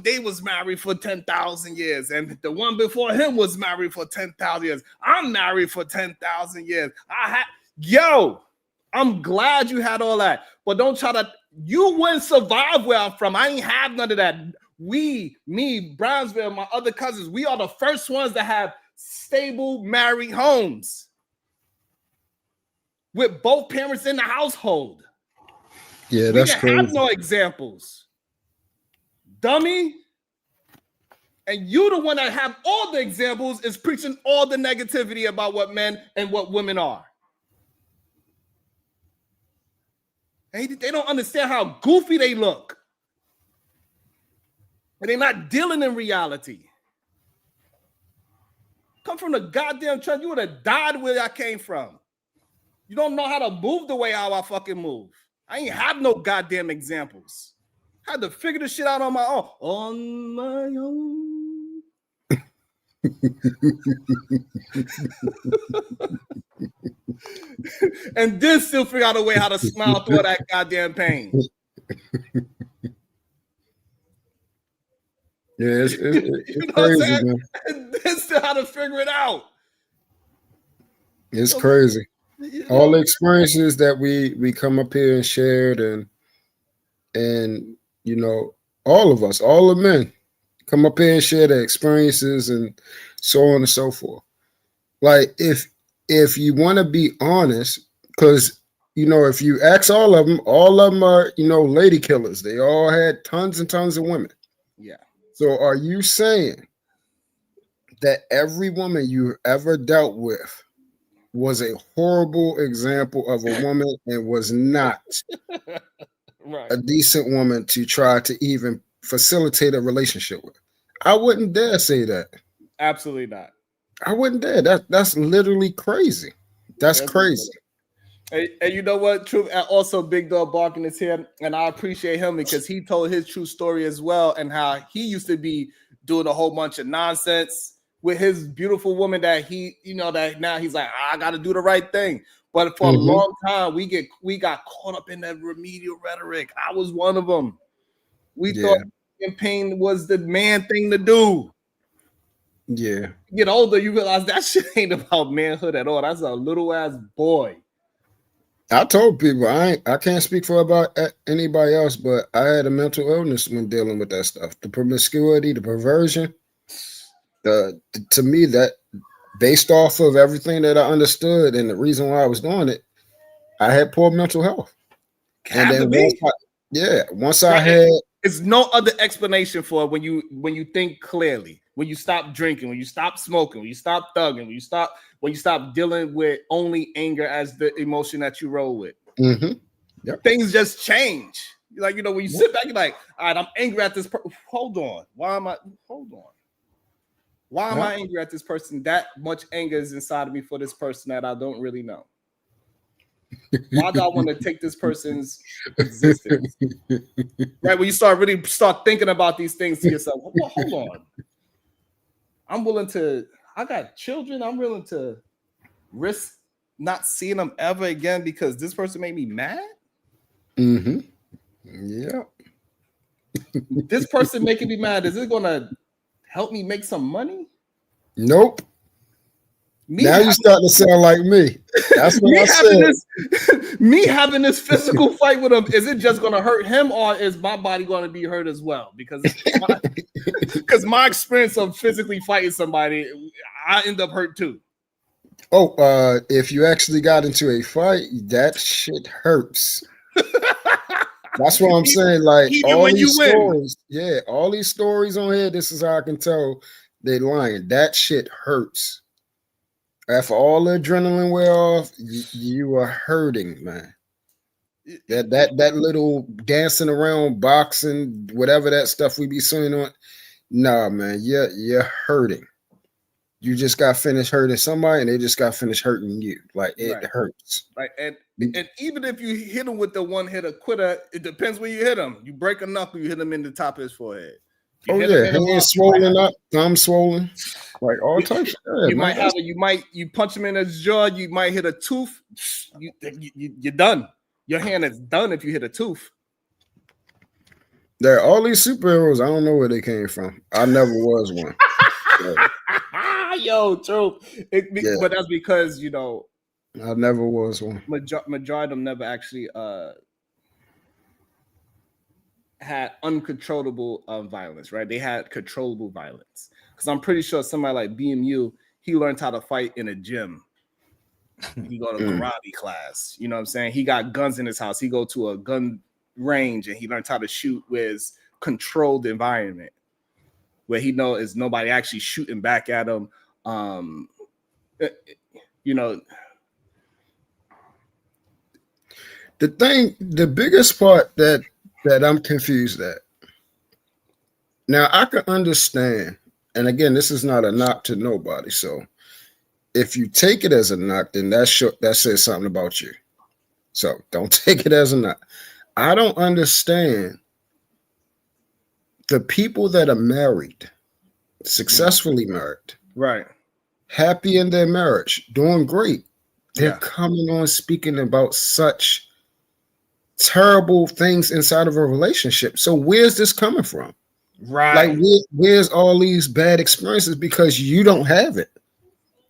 they was married for 10,000 years. And the one before him was married for 10,000 years. I'm married for 10,000 years. I'm glad you had all that. But don't try to, you wouldn't survive where I'm from. I ain't have none of that. Me, Brownsville, my other cousins, we are the first ones that have stable married homes with both parents in the household. Yeah, We that's didn't have crazy. no examples. Dummy. And you, the one that have all the examples, is preaching all the negativity about what men and what women are. And they don't understand how goofy they look. And they're not dealing in reality. Come from the goddamn church. You would have died where I came from. You don't know how to move the way how I fucking move. I ain't have no goddamn examples. I had to figure this shit out on my own. On my own. And then still figure out a way how to smile through that goddamn pain. Yeah, it's You know what I'm crazy, saying? man. And then still how to figure it out. It's crazy. You All know? the experiences that we come up here and shared, and you know, all of us, all the men, come up here and share their experiences and so on and so forth. Like if you want to be honest, because you know, if you ask all of them are, you know, lady killers. They all had tons and tons of women. Yeah. So are you saying that every woman you ever dealt with was a horrible example of a woman and was not Right. a decent woman to try to even facilitate a relationship with? I wouldn't dare say that. Absolutely not. I wouldn't dare. That's literally crazy. That's crazy. And you know what? Truth. And also, Big Dog Barking is here, and I appreciate him because he told his true story as well, and how he used to be doing a whole bunch of nonsense with his beautiful woman that he, you know, that now he's like, I got to do the right thing. But for a long time, we got caught up in that remedial rhetoric. I was one of them. We thought pain was the man thing to do. Yeah. You get older, you realize that shit ain't about manhood at all. That's a little ass boy. I told people I can't speak for about anybody else, but I had a mental illness when dealing with that stuff. The promiscuity, the perversion. To me, that based off of everything that I understood and the reason why I was doing it, I had poor mental health. And then once I had, it's no other explanation for it when you think clearly, when you stop drinking, when you stop smoking, when you stop thugging, when you stop dealing with only anger as the emotion that you roll with. Things just change. Like, you know, when you sit back, you're like, all right, I'm angry at this person. Hold on. Why am I angry at this person? That much anger is inside of me for this person that I don't really know. Why do I want to take this person's existence? Right? When you start thinking about these things to yourself, well, hold on. I got children. I'm willing to risk not seeing them ever again because this person made me mad. Yeah. This person making me mad, is it gonna help me make some money? Nope. Now you start to sound like me. That's what I said. Me having this physical fight with him, is it just going to hurt him or is my body going to be hurt as well? Because my experience of physically fighting somebody, I end up hurt too. Oh, if you actually got into a fight, that shit hurts. That's what I'm saying. Like all these stories, all these stories on here, this is how I can tell they lying. That shit hurts. After all the adrenaline wear off, you are hurting, man. That little dancing around, boxing, whatever that stuff we be seeing on, nah, man, you're hurting. You just got finished hurting somebody, and they just got finished hurting you. Like it hurts. Right, and even if you hit him with the one hitter quitter, it depends where you hit him. You break a knuckle, you hit him in the top of his forehead. Hands swollen up, thumb swollen, like all types. You punch him in his jaw. You might hit a tooth. You're done. Your hand is done if you hit a tooth. There are all these superheroes. I don't know where they came from. I never was one. Yo, true. But that's because you know I never was one. Majority of them never actually had uncontrollable violence, right? They had controllable violence. Because I'm pretty sure somebody like BMU, he learned how to fight in a gym. He go to karate class. You know what I'm saying? He got guns in his house. He go to a gun range and he learns how to shoot with controlled environment where he knows nobody actually shooting back at him. You know, the biggest part that I'm confused at. Now I can understand, and again, this is not a knock to nobody. So if you take it as a knock, then that says something about you. So don't take it as a knock. I don't understand the people that are married, successfully married, right, happy in their marriage, doing great. They're Yeah. coming on speaking about such terrible things inside of a relationship. So where's this coming from? right. Like where's all these bad experiences because you don't have it?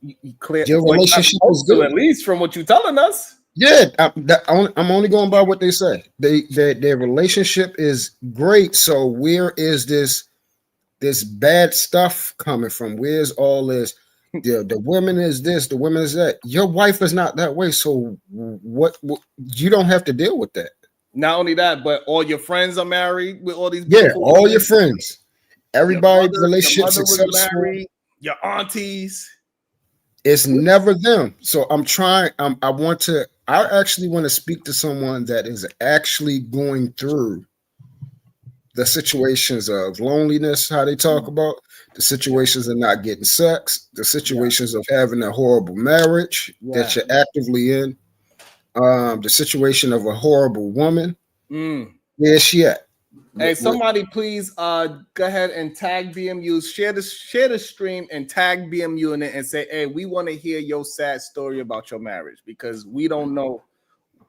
You clear Your well, you're not relationship supposed is to, good. at least from what you're telling us. Yeah, I'm only going by what they say. Their relationship is great. So where is this bad stuff coming from? Where's all this? The women is this, the women is that. Your wife is not that way. So what you don't have to deal with that. Not only that, but all your friends are married with all these Yeah, beautiful all women. your friends, Your everybody, mother relationship was successful. married, your aunties. It's never them. So I actually want to speak to someone that is actually going through the situations of loneliness, how they talk about the situations of not getting sex, the situations of having a horrible marriage that you're actively in, the situation of a horrible woman. Where's she at? Hey, somebody please go ahead and tag BMU, share the stream and tag BMU in it and say, hey, we want to hear your sad story about your marriage because we don't know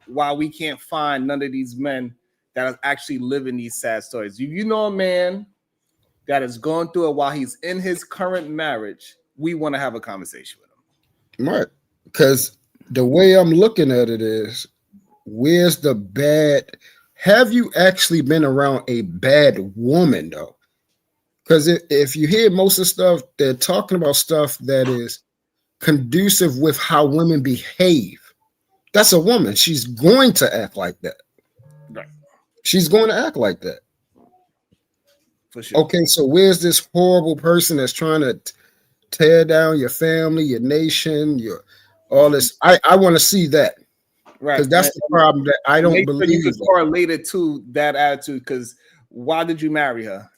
why we can't find none of these men that are actually living these sad stories. If you know a man that is going through it while he's in his current marriage, we want to have a conversation with him. Right. Because the way I'm looking at it is, where's the bad? Have you actually been around a bad woman though? Because if you hear most of the stuff, they're talking about stuff that is conducive with how women behave. That's a woman. She's going to act like that. Right. She's going to act like that. For sure. Okay, so where's this horrible person that's trying to tear down your family, your nation, your all this? I want to see that. Right. Because that's the problem that I don't believe. You could correlate it to that attitude. Because why did you marry her?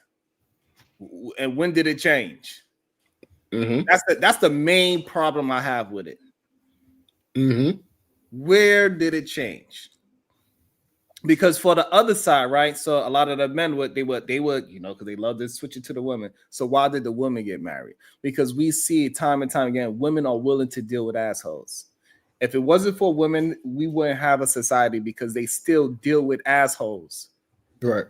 And when did it change? Mm-hmm. That's the main problem I have with it. Mm-hmm. Where did it change? Because for the other side, right? So a lot of the men would because they love to switch it to the women. So why did the women get married? Because we see time and time again, women are willing to deal with assholes. If it wasn't for women, we wouldn't have a society because they still deal with assholes. Right.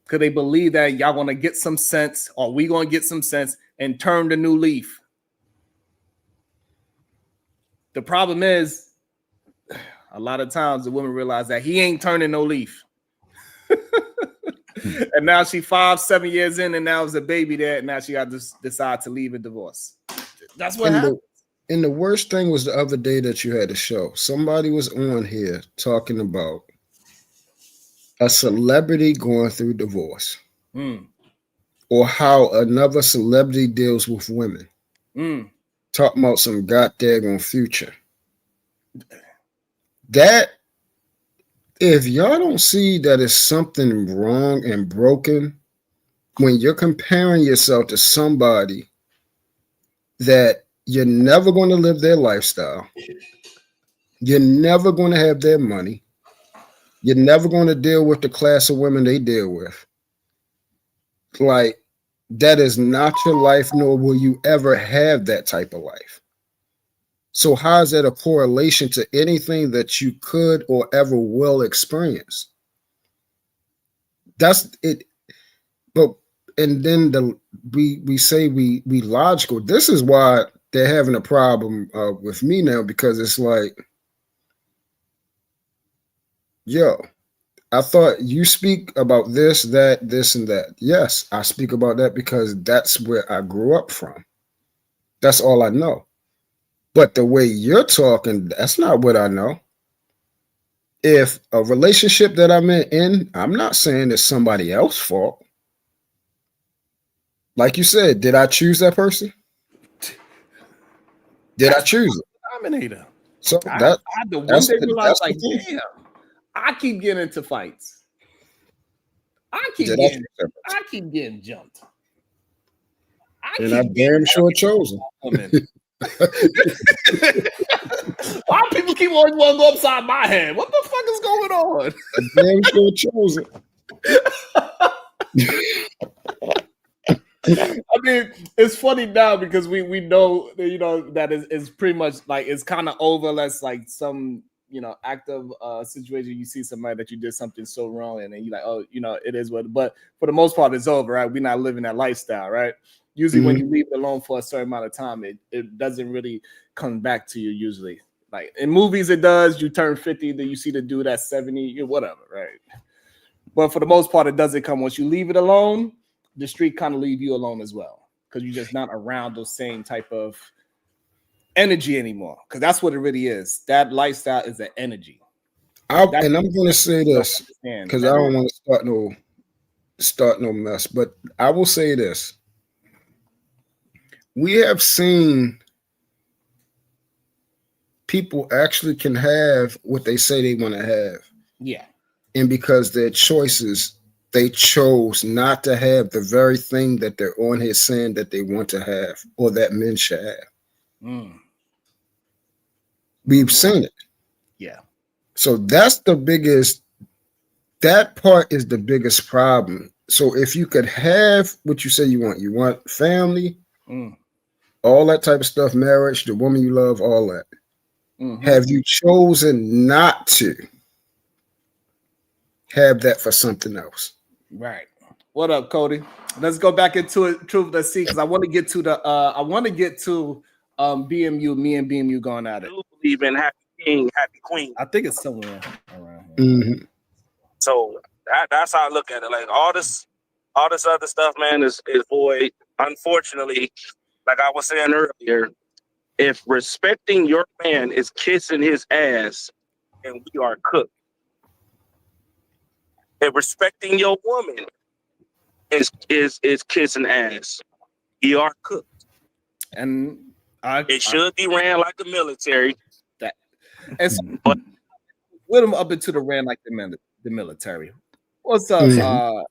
Because they believe that y'all gonna get some sense, or we gonna get some sense and turn the new leaf. The problem is, a lot of times the women realize that he ain't turning no leaf. And now she 5-7 years in, and now there's a baby there, and now she got to decide to leave and divorce. That's what happened. And the worst thing was the other day that you had a show. Somebody was on here talking about a celebrity going through divorce, or how another celebrity deals with women. Talking about some goddamn Future. That if y'all don't see that it's something wrong and broken when you're comparing yourself to somebody that you're never going to live their lifestyle, you're never going to have their money, you're never going to deal with the class of women they deal with. Like, that is not your life, nor will you ever have that type of life. So how is that a correlation to anything that you could or ever will experience? That's it. But and then we say we logical. This is why they're having a problem with me now, because it's like, yo, I thought you speak about this, that, this, and that. Yes, I speak about that because that's where I grew up from. That's all I know. But the way you're talking, that's not what I know. if a relationship that I'm in, I'm not saying it's somebody else's fault. Like you said, did I choose that person? Did I choose it? Dominator. So I that had to one that's day the- realize, that's the like, thing. damn, I keep getting into fights. I keep did I getting, choose that person? I keep getting jumped. And I damn sure chose women. Why people keep always want to go upside my head? What the fuck is going on? I damn sure chose it. I mean, it's funny now because we know that, you know, that is pretty much like it's kind of over unless like some, you know, active situation you see somebody that you did something so wrong and then you're like, oh, you know, it is what, but for the most part it's over, right? We're not living that lifestyle, right? Usually when you leave it alone for a certain amount of time, it doesn't really come back to you usually. Like in movies it does, you turn 50, then you see the dude at 70, whatever, right? But for the most part it doesn't come. Once you leave it alone, the street kind of leave you alone as well because you're just not around those same type of energy anymore, because that's what it really is. That lifestyle is an energy. And I'm going to say this Understand because that I don't want to start no mess, but I will say this. We have seen people actually can have what they say they want to have. Yeah. And because their choices, they chose not to have the very thing that they're on here saying that they want to have or that men should have. We've seen it. Yeah. So that's the biggest, that part is the biggest problem. So if you could have what you say you want family, all that type of stuff, marriage, the woman you love, all that. Have you chosen not to have that for something else? Right. What up, Cody? Let's go back into it. Truth. Let's see, because I want to get to the BMU, me and BMU going at I it. do believe in happy king, happy queen. I think it's somewhere around here. So that's how I look at it. Like all this other stuff, man, is void. Unfortunately, like I was saying earlier, if respecting your man is kissing his ass, then we are cooked. If respecting your woman is kissing ass, we are cooked. And it should be ran like the military. And so, with him up into the ran like the military. What's up?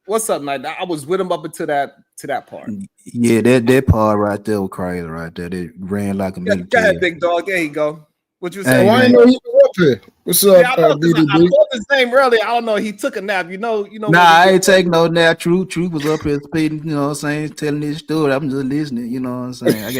What's up, Knight? I was with him up into that part. Yeah, that part right there was crazy right there. It ran like a military. Go ahead, big dog. There you go. What you say? Hey, I didn't know he was up here. What's up, Yeah, I know, 'cause I BDB? called his name earlier. I don't know. He took a nap. You know. Nah, I ain't taking no nap. Truth was up here speaking, you know what I'm saying, telling this story. I'm just listening, you know what I'm saying. I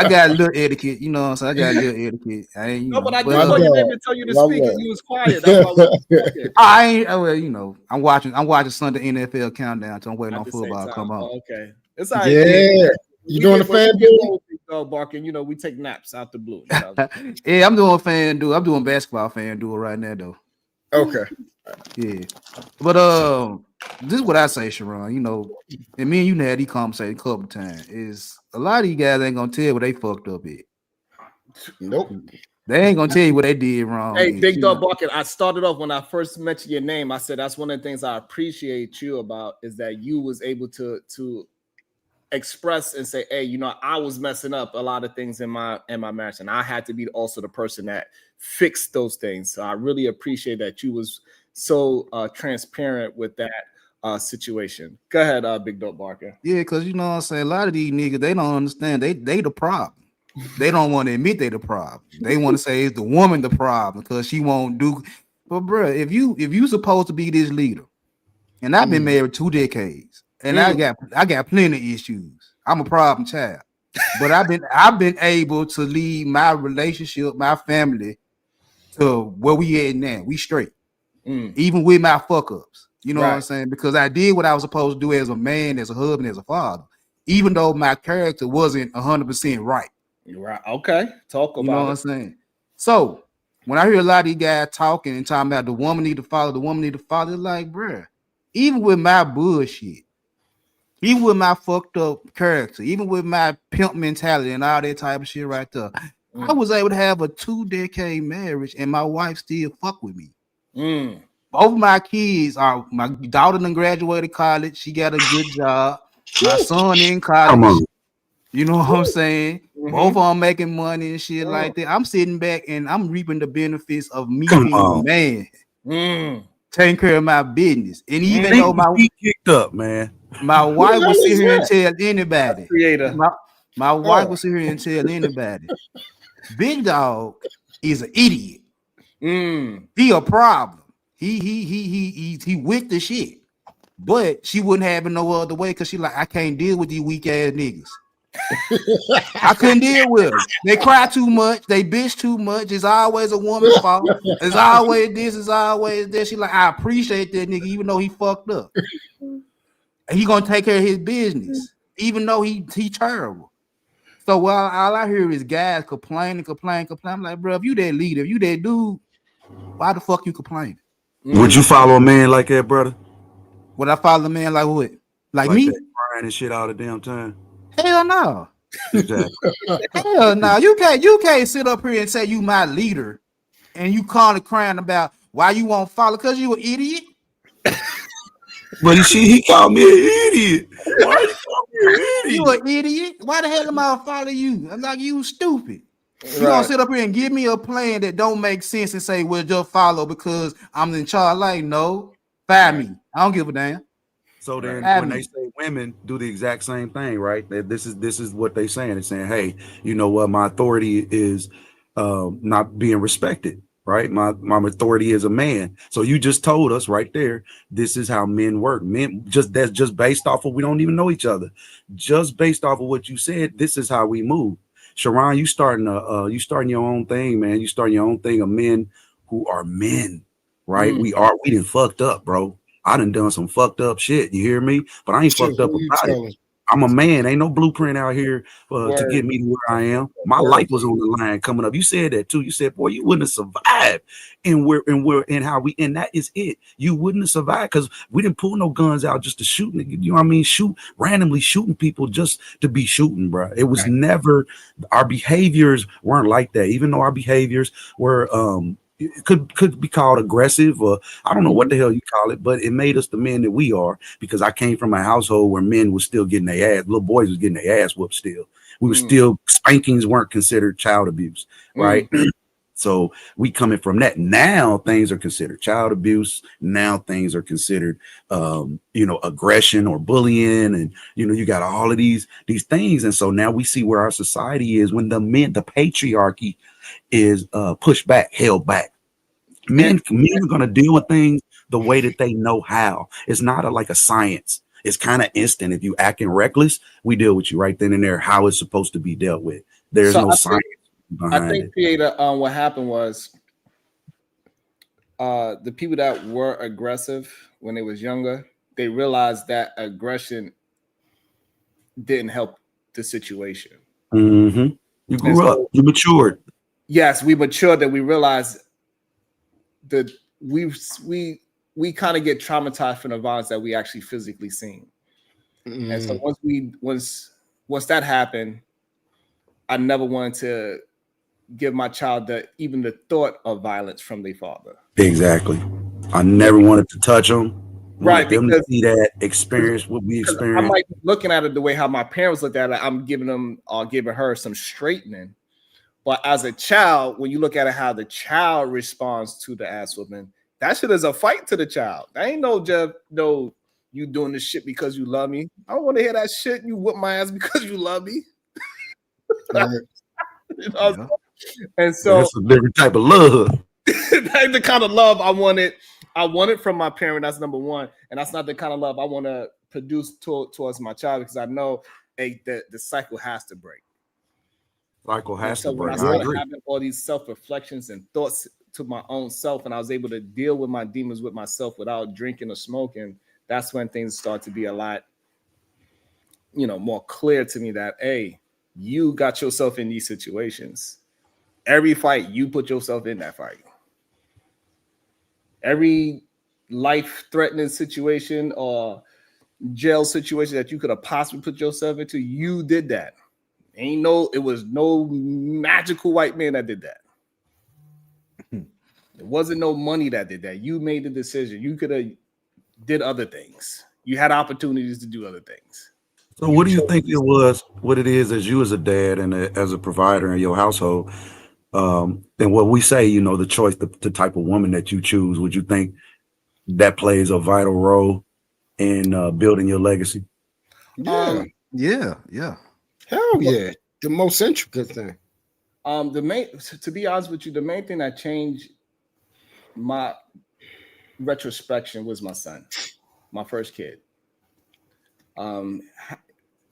got a little etiquette, you know what I'm saying. I got a little etiquette. I ain't, No, but I did but, call your name and tell you to speak, and you was quiet. That's why I was talking. I ain't. Well, you know, I'm watching Sunday NFL countdown. So I'm waiting At on the same football to time. come on. Oh, okay, it's all right. Yeah. You doing a fan duel? Barking, you know, we take naps out the blue. Yeah, I'm doing fan duel. I'm doing basketball fan duel right now, though. Okay. Yeah, but this is what I say, Sharon. You know, and me and you had these conversations a couple of times. Is a lot of you guys ain't gonna tell you what they fucked up at. Nope. They ain't gonna tell you what they did wrong. Hey, Big Dog Barking, I started off when I first mentioned your name. I said that's one of the things I appreciate you about is that you was able to express and say, hey, you know, I was messing up a lot of things in my marriage, and I had to be also the person that fixed those things. So I really appreciate that you was so transparent with that situation. Go ahead, Big Dope Barker. Yeah, because you know what I'm saying, a lot of these niggas, they don't understand they the problem. They don't want to admit they the problem. They want to say it's the woman the problem because she won't do. But bro, if you supposed to be this leader, and I've been married 2 decades. And I got plenty of issues. I'm a problem child, but I've been able to lead my relationship, my family, to where we at now. We straight, even with my fuck ups. You know what I'm saying? Because I did what I was supposed to do as a man, as a husband, as a father, even though my character wasn't 100% right. Right? Okay, talk about. You know what I'm saying? So when I hear a lot of these guys talking and talking about the woman need to follow, it's like, bruh, even with my bullshit. Even with my fucked up character, even with my pimp mentality and all that type of shit right there, I was able to have a 2-decade marriage, and my wife still fuck with me. Both of my kids are, my daughter done graduated college. She got a good job. My son in Come college. on. You know what I'm saying? Both of them making money and shit like that. I'm sitting back and I'm reaping the benefits of me Come being on. a man, taking care of my business. And even They though be kicked up, man. my wife hell will sit is here and that? tell anybody. Creator. My wife will sit here and tell anybody. Big Dog is an idiot. He a problem. He with the shit. But she wouldn't have it no other way because she like, I can't deal with these weak ass niggas. I couldn't deal with them. They cry too much. They bitch too much. It's always a woman's fault. It's always this. It's always this. She like, I appreciate that nigga, even though he fucked up. And he gonna take care of his business, even though he terrible. So while all I hear is guys complaining. I'm like, bro, if you that leader, if you that dude, why the fuck you complaining? Would you follow a man like that, brother? Would I follow a man like what? Like me? That, crying and shit all the damn time. Hell no. Exactly. Hell no. You can't sit up here and say you my leader and you calling crying about why you won't follow because you an idiot. But he called me an idiot. Why you call me an idiot? You an idiot. Why the hell am I follow you? I'm like, you stupid. You gonna sit up here and give me a plan that don't make sense and say, well, just follow because I'm in charge. Like, no, fire me. I don't give a damn. So then when they say women do the exact same thing, right? This is what they saying. They're saying, hey, you know what? My authority is not being respected, right? My authority is a man. So you just told us right there, this is how men work. Men that's just based off of, we don't even know each other. Just based off of what you said, this is how we move. Sharon, you starting your own thing, man. You starting your own thing of men who are men, right? We done fucked up, bro. I done some fucked up shit. You hear me? But I ain't fucked up about it. I'm a man. Ain't no blueprint out here to get me to where I am. My life was on the line coming up. You said that too. You said, boy, you wouldn't have survived. And that is it. You wouldn't have survived because we didn't pull no guns out just to shoot. You know what I mean? Randomly shooting people just to be shooting, bro. It was never, our behaviors weren't like that. Even though our behaviors were it could be called aggressive, or I don't know what the hell you call it, but it made us the men that we are, because I came from a household where men was still getting their ass, little boys was getting their ass whooped still. We were still, spankings weren't considered child abuse, right? So we coming from that. Now things are considered child abuse. Now things are considered, aggression or bullying. And, you got all of these things. And so now we see where our society is when the patriarchy is pushed back, held back. Men are going to deal with things the way that they know how. It's not like a science. It's kind of instant. If you acting reckless, we deal with you right then and there, how it's supposed to be dealt with. There's no science behind I think, it. Creator, what happened was the people that were aggressive when they was younger, they realized that aggression didn't help the situation. Mm-hmm. You grew up. You matured. Yes, we matured, that we realized that we kind of get traumatized from the violence that we actually physically seen. And so once that happened, I never wanted to give my child even the thought of violence from their father. Exactly. I never wanted to touch them. Right, them to see that experience what we experienced. I might be looking at it the way how my parents looked at it. I'm giving her some straightening. But as a child, when you look at it, how the child responds to the ass whooping, that shit is a fight to the child. I ain't no you doing this shit because you love me. I don't want to hear that shit. You whoop my ass because you love me. And so that's a different type of love. That's the kind of love I wanted from my parent. That's number one. And that's not the kind of love I want to produce towards my child, because I know the cycle has to break. Cycle has to break. I started having all these self-reflections and thoughts to my own self, and I was able to deal with my demons with myself without drinking or smoking. That's when things start to be a lot, more clear to me that, hey, you got yourself in these situations. Every fight, you put yourself in that fight. Every life-threatening situation or jail situation that you could have possibly put yourself into, you did that. It was no magical white man that did that. It wasn't no money that did that. You made the decision. You could have did other things. You had opportunities to do other things. So what do you think it was, what it is as you as a dad and as a provider in your household, and what we say, you know, the choice, the type of woman that you choose, would you think that plays a vital role in building your legacy? Yeah. Yeah. Hell yeah. The most intricate thing. To be honest with you, the main thing that changed my retrospection was my son, my first kid.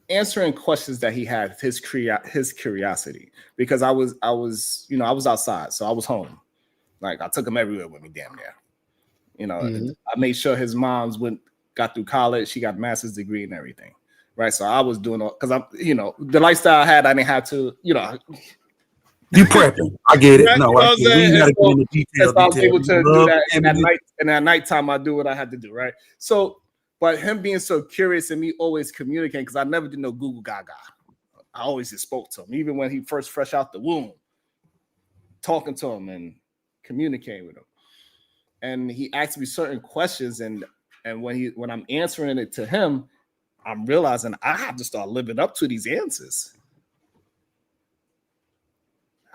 Answering questions that he had, his curiosity, because I was outside, so I was home. Like I took him everywhere with me, damn near. You know, I made sure his mom's got through college. She got a master's degree and everything, right? So I was doing all, because I'm, the lifestyle I had, I didn't have to, You prepping. I get it. No, I get it. We gotta get in the details. I was able to do that, and at nighttime I do what I had to do, right? So, but him being so curious and me always communicating, because I never did no Google Gaga. I always just spoke to him, even when he fresh out the womb, talking to him and communicating with him. And he asked me certain questions, and when I'm answering it to him, I'm realizing I have to start living up to these answers.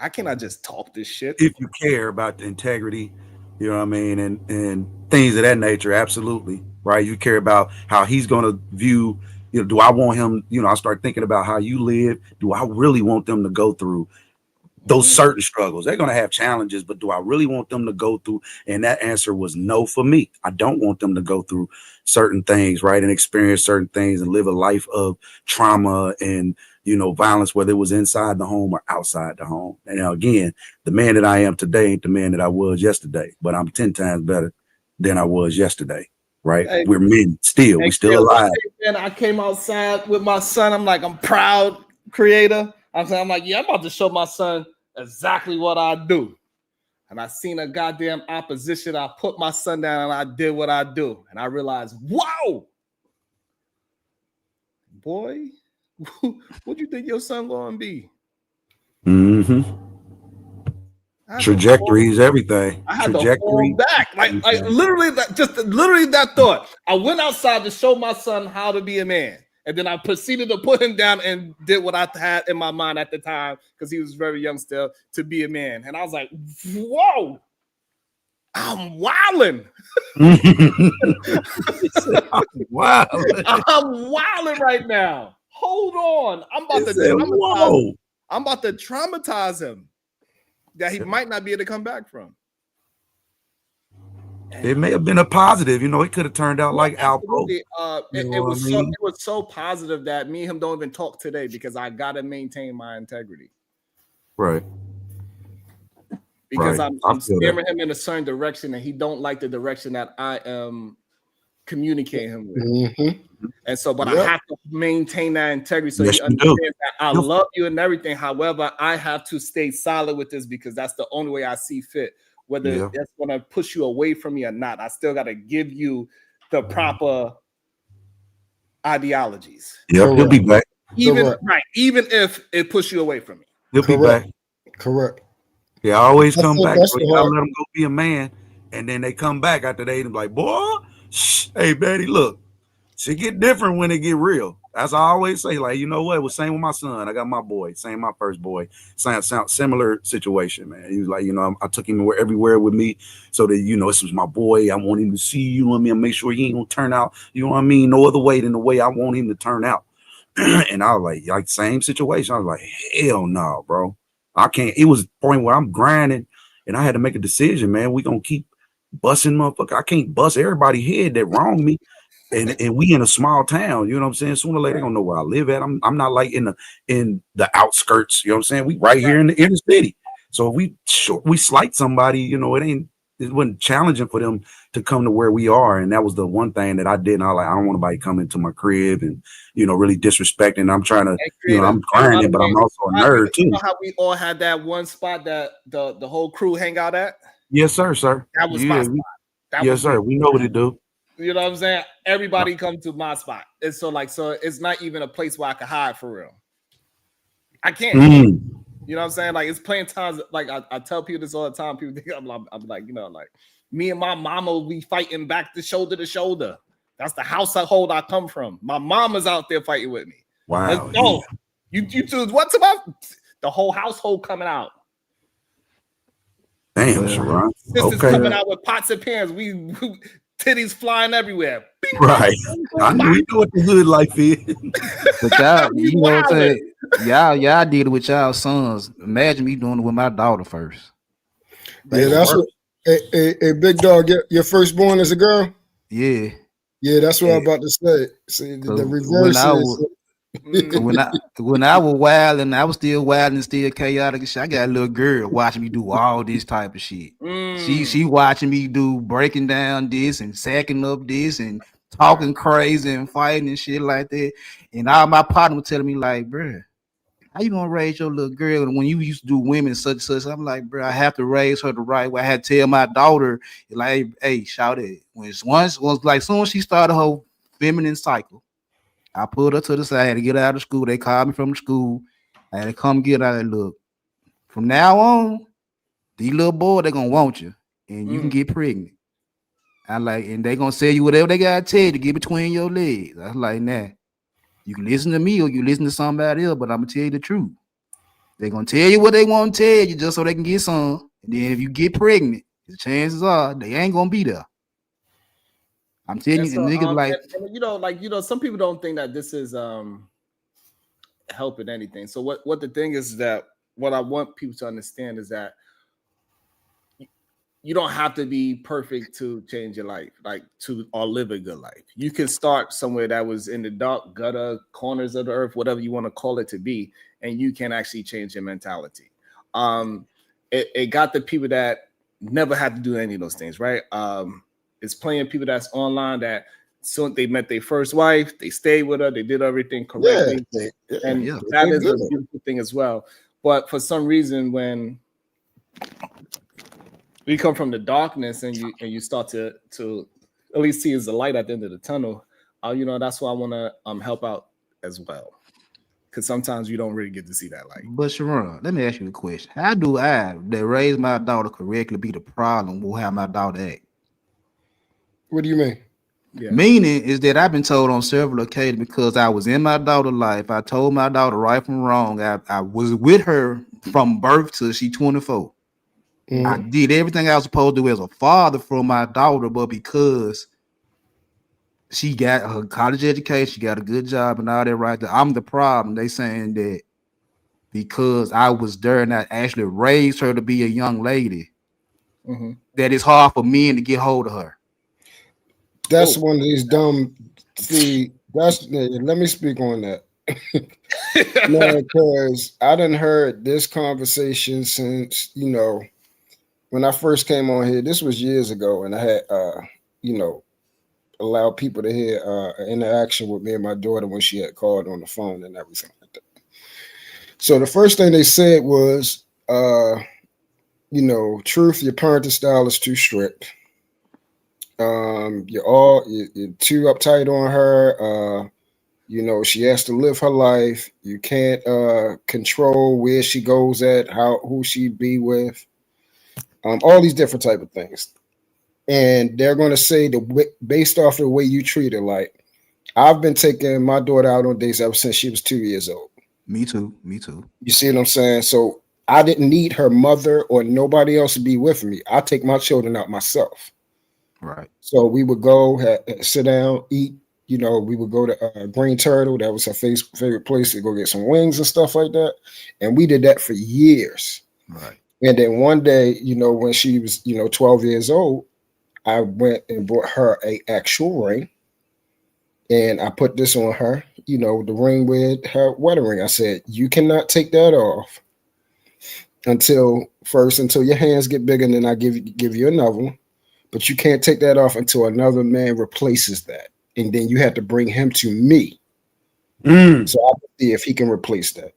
I cannot just talk this shit. If you care about the integrity, you know what I mean, and things of that nature, absolutely, right? You care about how he's going to view, do I want him, I start thinking about how you live. Do I really want them to go through those certain struggles? They're going to have challenges, but do I really want them to go through? And that answer was no for me. I don't want them to go through certain things, right? And experience certain things and live a life of trauma and, violence, whether it was inside the home or outside the home. And now, again, the man that I am today ain't the man that I was yesterday, but I'm 10 times better than I was yesterday, right? Hey, we're men still. We still alive. And I came outside with my son. I'm like, I'm proud, creator. I'm like, yeah, I'm about to show my son exactly what I do. And I seen a goddamn opposition. I put my son down and I did what I do. And I realized, wow, boy, what do you think your son gonna be? Trajectory is everything. I had to fall back, like literally that thought. I went outside to show my son how to be a man, and then I proceeded to put him down and did what I had in my mind at the time, because he was very young still, to be a man. And I was like, whoa, I'm wilding. I'm wilding right now. Hold on. I'm about to traumatize him that he might not be able to come back from. It may have been a positive, it could have turned out like Alpo. It was so positive that me and him don't even talk today, because I gotta maintain my integrity. Right. Because I'm steering him in a certain direction, and he don't like the direction that I am communicating him with. And so, but I have to maintain that integrity, so he understands that I love you and everything. However, I have to stay solid with this, because that's the only way I see fit. Whether that's going to push you away from me or not, I still got to give you the proper ideologies. Yeah, he'll be back. Even if it pushes you away from me, he'll be back. Correct. Yeah, I always come back. So you gotta let them go be a man, and then they come back after they like, boy, hey, Betty, look, shit get different when it get real. As I always say, like, you know what? It was same with my son. I got my boy, same my first boy. Sound similar situation, man. He was like, I took him everywhere with me, so that this was my boy. I want him to see you and me and make sure he ain't gonna turn out, no other way than the way I want him to turn out. And I was like same situation. I was like, hell no, bro. I can't. It was a point where I'm grinding, and I had to make a decision, man. We gonna keep busting, motherfucker. I can't bust everybody's head that wronged me. And we in a small town, you know what I'm saying? Sooner or later, they're gonna know where I live at. I'm not like in the outskirts, you know what I'm saying? We right here in the inner city. So if we slight somebody, it wasn't challenging for them to come to where we are. And that was the one thing that I did. And I don't want nobody coming to my crib and really disrespecting. I'm trying to, I'm grinding, but I'm also a nerd too. You know how we all had that one spot that the whole crew hang out at? Yes, sir. That was my spot. Yes, sir. We know what it do. You know what I'm saying? Everybody come to my spot. It's so it's not even a place where I can hide for real. I can't. Mm. You know what I'm saying? Like, it's plenty of times, like I tell people this all the time. People think I'm like, you know, like me and my mama will be fighting back to shoulder. That's the household I come from. My mama's out there fighting with me. Wow. Let's go. You two, what's about the whole household coming out? Damn, Sharon. Sisters Okay. coming out with pots and pans. We titties flying everywhere. Bing, Right. I know you know what the hood life is. But y'all, You you know what I'm wildin'. saying? Y'all did it with y'all sons. Imagine me doing it with my daughter first. Yeah, that's what. Hey, big dog, your firstborn is a girl. Yeah. Yeah, that's what I'm about to say. See, the reverse When I was wild and I was still wild and still chaotic, I got a little girl watching me do all this type of shit. She watching me do breaking down this and sacking up this and talking crazy and fighting and shit like that. And all my partner was telling me like, bruh, how you gonna raise your little girl? And when you used to do women such and such, I'm like, bro, I have to raise her the right way. I had to tell my daughter, like, hey, shout it. Once soon as she started her feminine cycle, I pulled her to the side, I had to get her out of school. They called me from the school. I had to come get her. Look, from now on, these little boys, they're gonna want you, and you can get pregnant. I like, and they gonna say you whatever they gotta tell you to get between your legs. I was like, nah. You can listen to me or you listen to somebody else, but I'm gonna tell you the truth. They're gonna tell you what they want to tell you just so they can get some. And then if you get pregnant, the chances are they ain't gonna be there. I'm telling you, the niggas like some people don't think that this is helping anything. So what the thing is that what I want people to understand is that you don't have to be perfect to change your life, or live a good life. You can start somewhere that was in the dark gutter corners of the earth, whatever you want to call it to be, and you can actually change your mentality. It got the people that never had to do any of those things, right? It's plenty of people that's online that soon they met their first wife, they stayed with her, they did everything correctly, that is a beautiful thing as well. But for some reason, when you come from the darkness and you start to at least see as the light at the end of the tunnel, that's why I want to help out as well, because sometimes you don't really get to see that light. But Sharon, let me ask you a question: how do I, that raise my daughter correctly, be the problem with how my daughter act? What do you mean? Yeah. Meaning is that I've been told on several occasions, because I was in my daughter's life, I told my daughter right from wrong. I was with her from birth till she 24. I did everything I was supposed to do as a father for my daughter, but because she got her college education, she got a good job and all that right there, I'm the problem. They saying that because I was there and I actually raised her to be a young lady, that it's hard for men to get hold of her. That's one of these dumb. See, let me speak on that. No, because I done heard this conversation since, when I first came on here. This was years ago, and I had allowed people to hear an interaction with me and my daughter when she had called on the phone and everything like that. So the first thing they said was, truth, your parenting style is too strict. You're too uptight on her. She has to live her life. You can't control where she goes at, who she be with. All these different type of things. And they're going to say based off the way you treat her, like, I've been taking my daughter out on dates ever since she was 2 years old. Me too. You see what I'm saying? So I didn't need her mother or nobody else to be with me. I take my children out myself. Right. So we would go sit down, eat. We would go to Green Turtle. That was her favorite place to go get some wings and stuff like that. And we did that for years. Right. And then one day, when she was, 12 years old, I went and bought her an actual ring. And I put this on her, the ring with her wedding ring. I said, you cannot take that off until your hands get bigger, and then I give you another one. But you can't take that off until another man replaces that. And then you have to bring him to me. So I can see if he can replace that.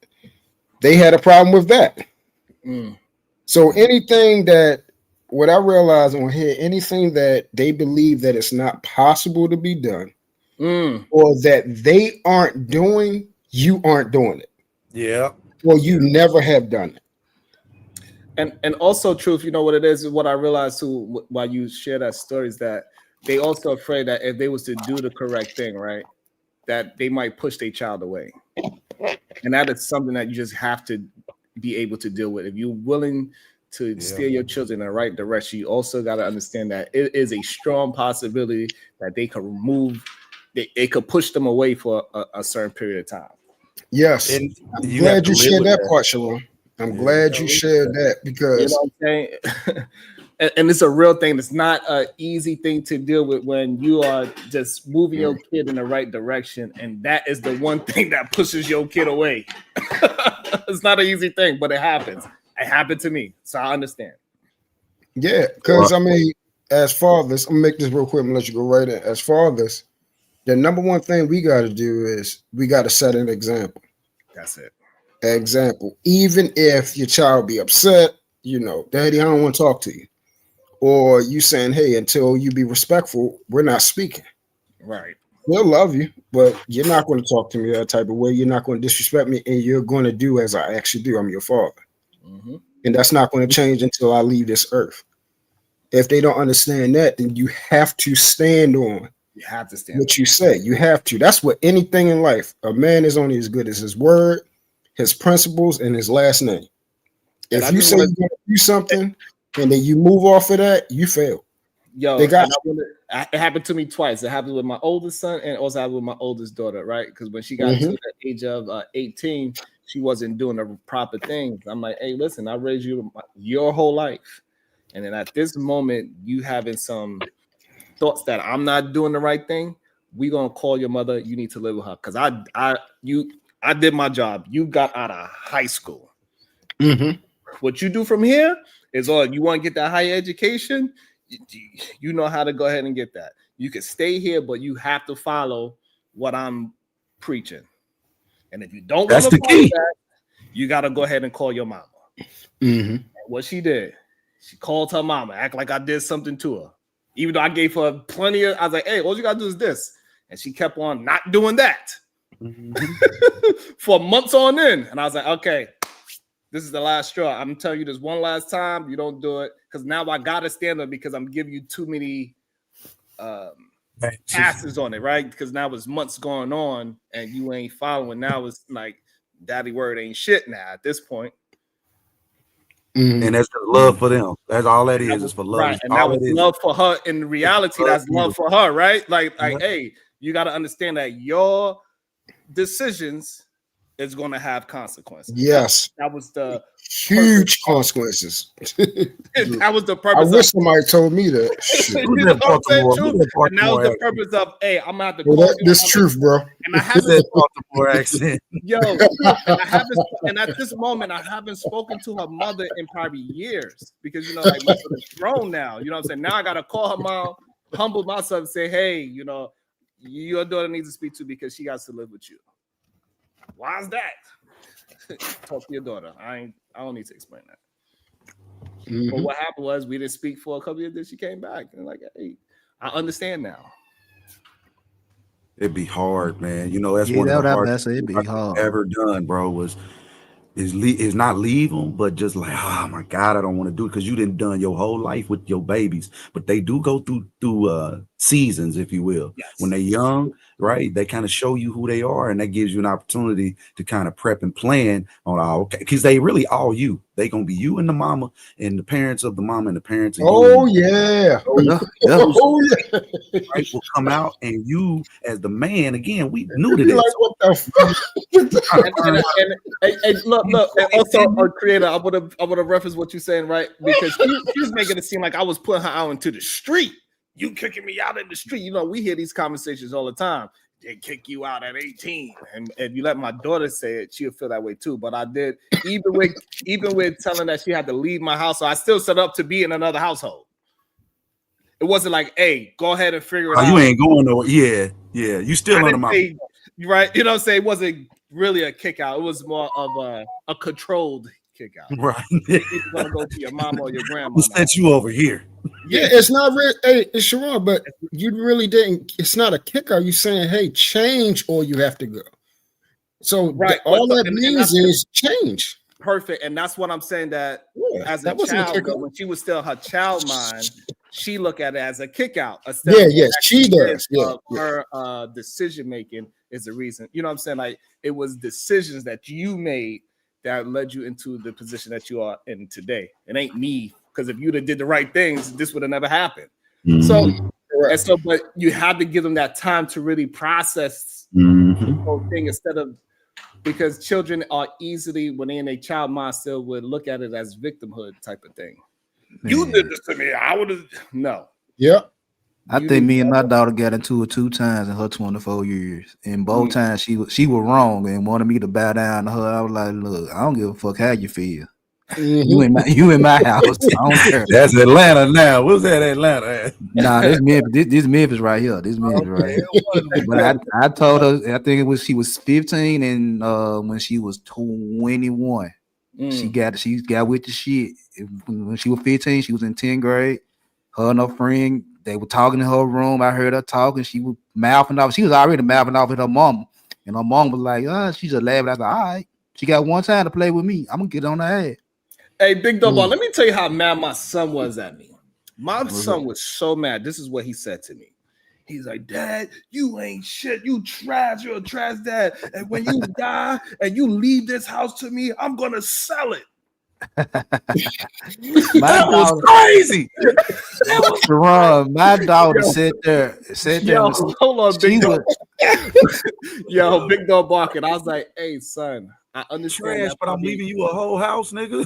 They had a problem with that. So anything what I realized on here, anything that they believe that it's not possible to be done, or that they aren't doing, you aren't doing it. Yeah. or you never have done it. And also, truth, you know what it is? What I realized too while you share that story is that they also afraid that if they was to do the correct thing, right, that they might push their child away. And that is something that you just have to be able to deal with. If you're willing to steer your children in the right direction, you also got to understand that it is a strong possibility that they could remove, it could push them away for a certain period of time. Yes. And I'm you glad have to you live shared with that that. part, Sharon. I'm glad you shared that You because know what I'm saying? And it's a real thing. It's not an easy thing to deal with when you are just moving your kid in the right direction. And that is the one thing that pushes your kid away. It's not an easy thing, but it happens. It happened to me. So I understand. yeah, because I mean, as fathers, I'm gonna make this real quick and let you go right in. As fathers, the number one thing we got to do is we got to set an example. That's it. Example, even if your child be upset, you know, Daddy, I don't want to talk to you, or you saying, hey, until you be respectful, we're not speaking. Right. We'll love you, but you're not going to talk to me that type of way. You're not going to disrespect me, and you're going to do as I actually do. I'm your father. Mm-hmm. And that's not going to change until I leave this earth. If they don't understand that, then you have to stand on You have to stand. what you say. You have to. That's what anything in life. A man is only as good as his word, his principles, and his last name. And If I you just say wanna- you're going to do something and then you move off of that, you fail. Yo, They got it happened to me twice. It happened with my oldest son and also happened with my oldest daughter, right? Because when she got to the age of 18, she wasn't doing the proper things. I'm like, hey, listen, I raised you your whole life. And then at this moment, you having some thoughts that I'm not doing the right thing, we're gonna call your mother. You need to live with her. Because I did my job. You got out of high school. What you do from here is all you want to get that higher education. You know how to go ahead and get that. You can stay here, but you have to follow what I'm preaching. And if you don't That's want the to follow key. that, you got to go ahead and call your mama. And what she did, she called her mama, act like I did something to her. Even though I gave her plenty of, I was like, hey, all you got to do is this. And she kept on not doing that for months on end. And I was like, okay, this is the last straw. I'm telling you this one last time. You don't do it because now I got to stand up because I'm giving you too many passes on it, right? Because now it's months going on and you ain't following. Now it's like daddy word ain't shit now at this point. And that's just love for them. That's all that is for love. Right. And that was love for her. In reality, that's love for her, right? Like, hey, you got to understand that your decisions is going to have consequences. Yes. That was the huge consequences. That was the I purpose. wish somebody told me that. Shit. You know what I'm saying? True. And that was the purpose of, hey, I'm gonna have to call This truth, bro. And I haven't Baltimore accent. Yo, and at this moment, I haven't spoken to her mother in probably years because you know, like my mother's grown now. You know what I'm saying? Now I gotta call her mom, humble myself, and say, hey, you know, your daughter needs to speak to because she got to live with you. Why is that? Talk to your daughter. I don't need to explain that. But what happened was we didn't speak for a couple years. Then she came back and like, hey, I understand now. It'd be hard, man. You know, that's Yeah, one of the that hardest it'd be things hard. I've ever done, bro. Is not leave them, but just like, oh my God, I don't want to do it because you didn't done your whole life with your babies. But they do go through seasons, if you will. Yes. When they're young, right? They kind of show you who they are, and that gives you an opportunity to kind of prep and plan on okay, because they really all you. They gonna be you and the mama and the parents of the mama and the parents. And Oh yeah. Oh yeah. Right, will come out, and you as the man again. We knew that. Like, what the fuck? And look. And also, creator, I would have referenced what you're saying, right? Because she was making it seem like I was putting her out into the street. You kicking me out in the street. You know, we hear these conversations all the time. They kick you out at 18, and if you let my daughter say it, she'll feel that way too. But I did, even with telling that she had to leave my house, so I still set up to be in another household. It wasn't like, hey, go ahead and figure it out. You ain't going nowhere. Yeah. You still under my right. You know what I'm saying? It wasn't really a kick out. It was more of a controlled kick out. right. You want to go to your mom or your grandma. Who sent you over here? Yeah, it's not really. Hey, it's Sharon, but you really didn't. It's not a kick out. You saying, hey, change or you have to go. So Right, all but- that and means that's- is change. Perfect, and that's what I'm saying. That Yeah, as a that wasn't a child, kick though, out. when she was still her child mind, she looked at it as a kick out. Yeah, yes, she does. Yeah, her decision making is the reason. You know what I'm saying? Like it was decisions that you made that led you into the position that you are in today. It ain't me, because if you'd have did the right things, this would have never happened. So, and so, but you have to give them that time to really process the whole thing instead of, because children are easily, when they're in a child mind, still would look at it as victimhood type of thing. You did this to me. I would have no. Yep. I think me and my daughter got into it 2 times in her 24 years. And both times she was wrong and wanted me to bow down to her. I was like, look, I don't give a fuck how you feel. You in my house. I don't care. That's Atlanta now. What's that Atlanta at? Nah, this Memphis right here. This Memphis right here. But I told her, I think it was, she was 15, and when she was 21, she got with the shit. When she was 15, she was in 10th grade. Her and her friend, they were talking in her room. I heard her talking. She was mouthing off. She was already mouthing off with her mom. And her mom was like, she's just laughing. I was like, all right. She got one time to play with me. I'm going to get on her ass. Hey, Big Dog Ball, let me tell you how mad my son was at me. My son was so mad. This is what he said to me. He's like, Dad, you ain't shit. You trash. You're a trash dad. And when you die and you leave this house to me, I'm going to sell it. That was crazy. That was wrong. My daughter sat there. Yo, hold on, Big Dog. Yo, Big Dog barking. I was like, hey, son, I understand trash, that, but I'm leaving you a whole house, nigga.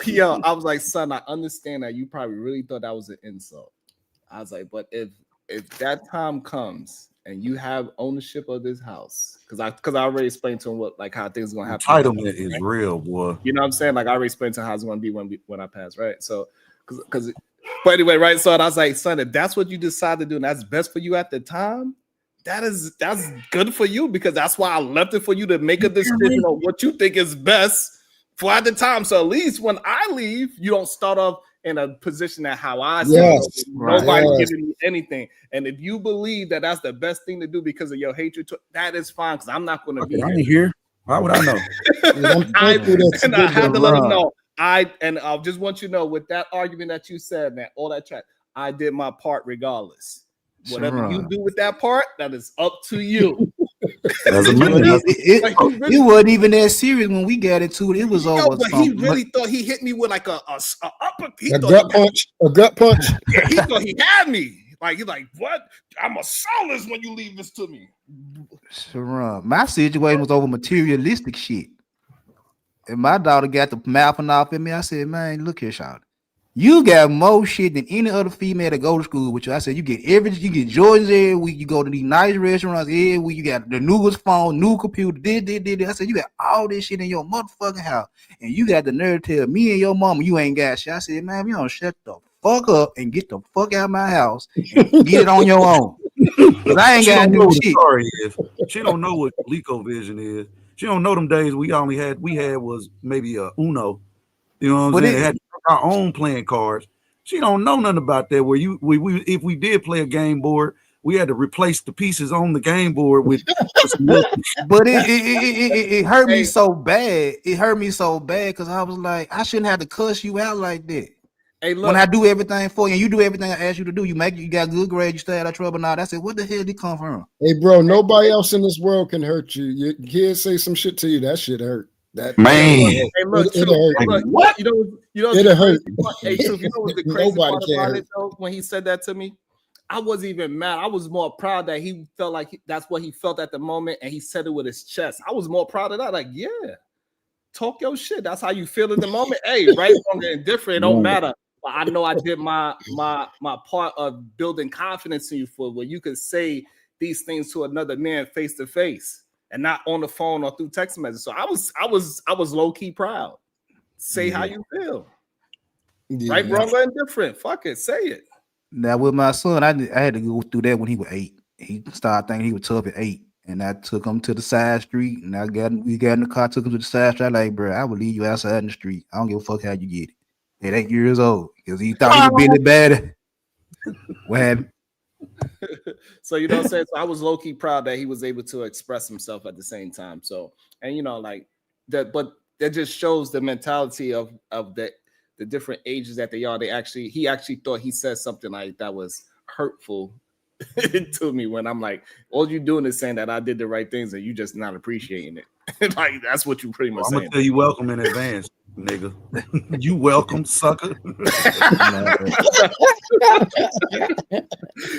Yo, I was like, son, I understand that you probably really thought that was an insult. I was like, but if that time comes and you have ownership of this house, because I already explained to him how things are gonna happen. Entitlement is real, boy. You know what I'm saying? Like I already explained to him how it's gonna be when I pass, right? So, but anyway, right? So I was like, son, if that's what you decide to do and that's best for you at the time, that's good for you, because that's why I left it for you to make a decision on what you think is best for at the time. So at least when I leave, you don't start off in a position that how I see it. Nobody giving me anything. And if you believe that that's the best thing to do because of your hatred, that is fine, because I'm not going to be I ain't here. Why would I know? I had to let him know. I just want you to know, with that argument that you said, man, all that chat, I did my part regardless. Whatever you do with that part, that is up to you. It wasn't even that serious when we got into it. It was over. But he really thought he hit me with like a gut punch. A gut punch. Yeah, he thought he had me. Like he's like, what? I'm a soulless when you leave this to me. Sharon, my situation was over materialistic shit. And my daughter got the mouthing off at me. I said, man, look here, Charlotte. You got more shit than any other female that go to school with you. I said, you get everything. You get Jordans every week. You go to these nice restaurants every week. You got the newest phone, new computer. I said, you got all this shit in your motherfucking house. And you got the nerve to tell me and your mama you ain't got shit. I said, man, you don't shut the fuck up and get the fuck out of my house and get it on your own. Because I ain't got no shit. She don't know what ColecoVision is. She don't know them days we had was maybe a Uno. You know what I'm saying? They had our own playing cards. She don't know nothing about that. Where we if we did play a game board, we had to replace the pieces on the game board with. But it hurt me so bad. It hurt me so bad because I was like, I shouldn't have to cuss you out like that. Hey, look, when I do everything for you and you do everything I ask you to do, you got good grades, you stay out of trouble. Now I said, what the hell did it come from? Hey, bro, nobody else in this world can hurt you. Your kids say some shit to you, that shit hurt. That man, hey, look, what? You know, it hurt. Hey, Truth, you know what's the crazy part about it though? When he said that to me, I wasn't even mad. I was more proud that he felt like that's what he felt at the moment, and he said it with his chest. I was more proud of that. Like, yeah, talk your shit. That's how you feel in the moment. Hey, right, wrong, and different. It don't matter. But I know I did my part of building confidence in you for where you could say these things to another man face to face and not on the phone or through text message. So I was low key proud. Say how you feel. Yeah. Right, wrong, or indifferent. Fuck it, say it. Now with my son, I had to go through that when he was 8. He started thinking he was tough at 8, and I took him to the side street, and we got in the car, took him to the side street. I'm like, bro, I will leave you outside in the street. I don't give a fuck how you get it. At 8 years old, because he thought he was really bad. What happened? So you know what I'm saying? So I was low-key proud that he was able to express himself at the same time. So, and you know, like that, but that just shows the mentality of the different ages that they are. He actually thought he said something like that was hurtful to me, when I'm like, all you doing is saying that I did the right things and you just not appreciating it. Like that's what you pretty much I'm saying. gonna tell you welcome in advance, nigga. You welcome, sucker.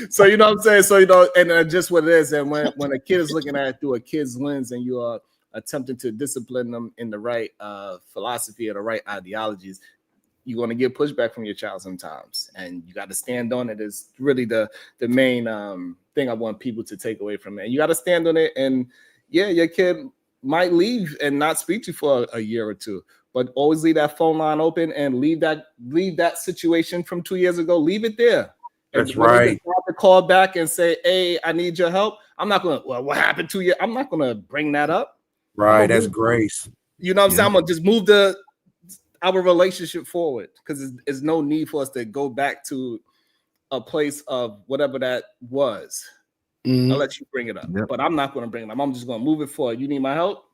So you know what I'm saying? So you know, and just what it is, and when a kid is looking at it through a kid's lens, and you are attempting to discipline them in the right philosophy or the right ideologies, you're going to get pushback from your child sometimes, and you got to stand on it. Is really the main thing I want people to take away from it. And you got to stand on it, and yeah, your kid might leave and not speak to you for a year or two, but always leave that phone line open and leave that situation from 2 years ago. Leave it there. That's right. To call back and say, "Hey, I need your help." I'm not gonna. Well, what happened to you? I'm not gonna bring that up. Right. That's grace. You know what I'm saying? I'm gonna just move our relationship forward, because there's no need for us to go back to a place of whatever that was. I'll let you bring it up, but I'm not going to bring it up. I'm just going to move it forward. You need my help?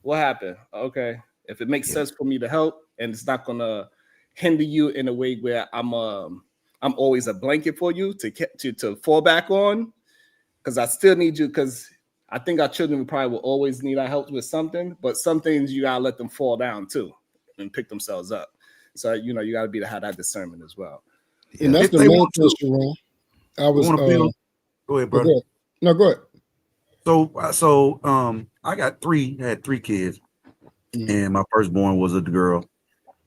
What happened? Okay. If it makes sense for me to help, and it's not going to hinder you in a way where I'm always a blanket for you to fall back on, because I still need you, because I think our children probably will always need our help with something, but some things you got to let them fall down too and pick themselves up. So, you know, you got to have that discernment as well. And that's the main question, Ron. I was go ahead, brother. No, go ahead. So I had three kids, and my firstborn was a girl,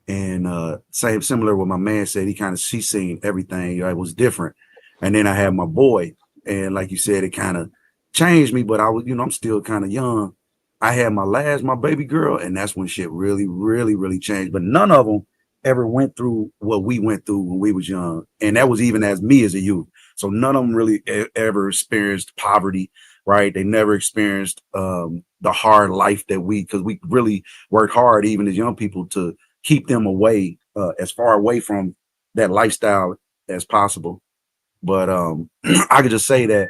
and similar what my man said. She seen everything. It was different, and then I had my boy, and like you said, it kind of changed me. But I was, I'm still kind of young. I had my baby girl, and that's when shit really, really, really changed. But none of them ever went through what we went through when we was young, and that was even as me as a youth. So none of them really ever experienced poverty, right? They never experienced the hard life because we really worked hard, even as young people, to keep them away, as far away from that lifestyle as possible. But I could just say that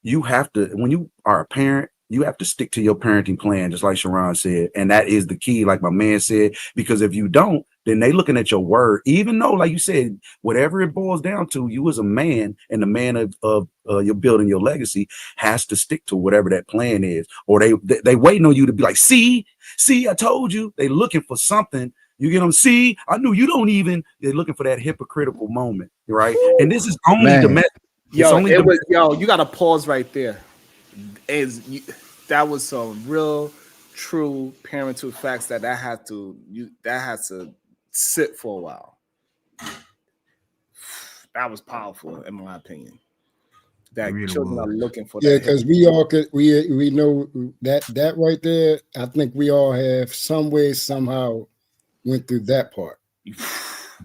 you have to, when you are a parent, you have to stick to your parenting plan, just like Sharon said. And that is the key, like my man said, because if you don't, then they looking at your word, even though, like you said, whatever it boils down to, you as a man and the man of you're building your legacy has to stick to whatever that plan is, or they waiting on you to be like, see, I told you. They looking for something. You get them. See, I knew you don't even. They're looking for that hypocritical moment, right? And this is only domestic. You got to pause right there. That was some real, true parental facts that has to sit for a while. That was powerful, in my opinion. That really children are looking for. Yeah, because we all we know that right there. I think we all have some way, somehow went through that part.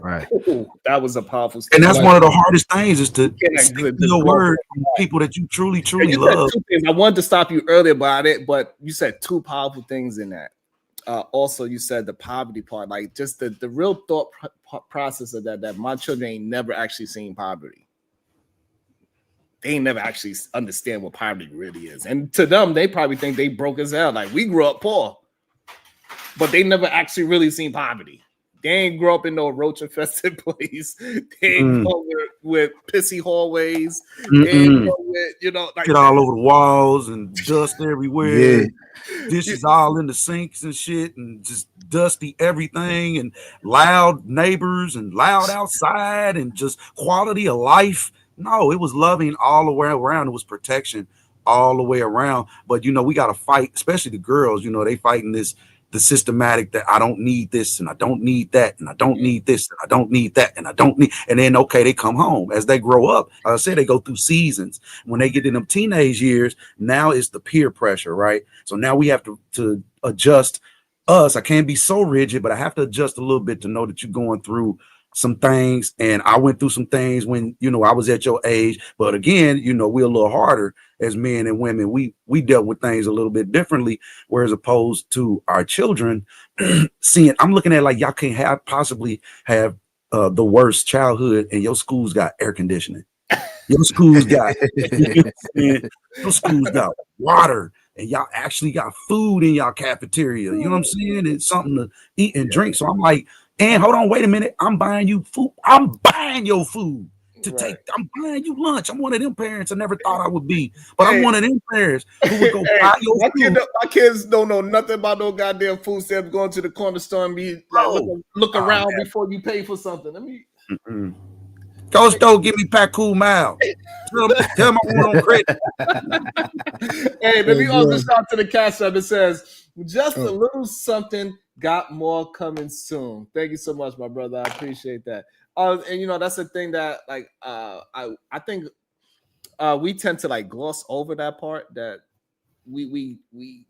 Right. Ooh, that was a powerful statement. And that's one of the hardest things, is to stick to your word from people that you truly love. I wanted to stop you earlier about it, but you said two powerful things in that. Also, you said the poverty part, like just the real thought process of that my children ain't never actually seen poverty. They ain't never actually understand what poverty really is. And to them, they probably think they broke as hell. Like, we grew up poor, but they never actually really seen poverty. They ain't grow up in no roach-infested place. They ain't grow with pissy hallways. They ain't grow with, like shit all over the walls and dust everywhere. Yeah. Dishes all in the sinks and shit, and just dusty everything, and loud neighbors and loud outside, and just quality of life. No, it was loving all the way around. It was protection all the way around. But we got to fight, especially the girls. They fighting the systematic that I don't need this and I don't need that and I don't need this and I don't need that and I don't need, and then they come home as they grow up. I said they go through seasons. When they get in them teenage years, now it's the peer pressure, right? So now we have to adjust us. I can't be so rigid, but I have to adjust a little bit to know that you're going through some things, and I went through some things when I was at your age. But again, we're a little harder as men and women. We dealt with things a little bit differently, whereas opposed to our children, I'm looking at like, y'all can't possibly have the worst childhood, and your school's got air conditioning. Your schools got, you know what I'm saying? Your schools got water, and y'all actually got food in y'all cafeteria. You know what I'm saying? It's something to eat and drink. So I'm like, and hold on, wait a minute. I'm buying you food. I'm buying your food to take. I'm buying you lunch. I'm one of them parents I never thought I would be, but I'm one of them parents who would go buy your food. My kids don't know nothing about no goddamn food stamps. Going to the corner store and be like, look around before you pay for something. Let me. Go store, give me pack cool mile. Tell my one on credit. Hey, let me also shout to the cash app. It says just a little something. Got more coming soon. Thank you so much, my brother. I appreciate that. And you know that's the thing that like I think we tend to like gloss over that part that we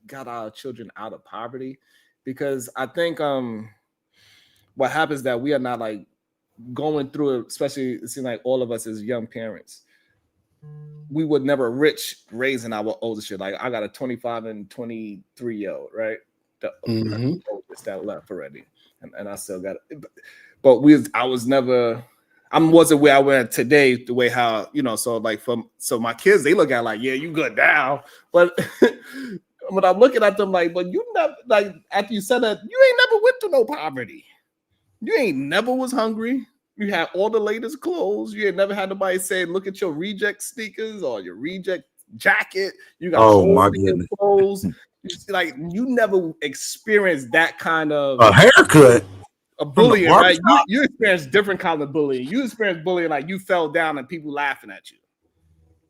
got our children out of poverty because I think what happens that we are not like going through it, especially it seems like all of us as young parents, we were never rich raising our oldest shit. Like I got a 25 and 23-year-old, right? The oldest that left already, and I still got it. But I wasn't where I went today, the way how, you know, so like so my kids, they look at like, yeah, you good now. But when I'm looking at them like, but you never, like after you said that, you ain't never went through no poverty. You ain't never was hungry. You had all the latest clothes. You ain't never had nobody say, look at your reject sneakers or your reject jacket. You got my goodness. clothes. Like you never experienced that kind of a haircut. A bullying, right? You experience different kind of bullying. You experience bullying like you fell down and people laughing at you.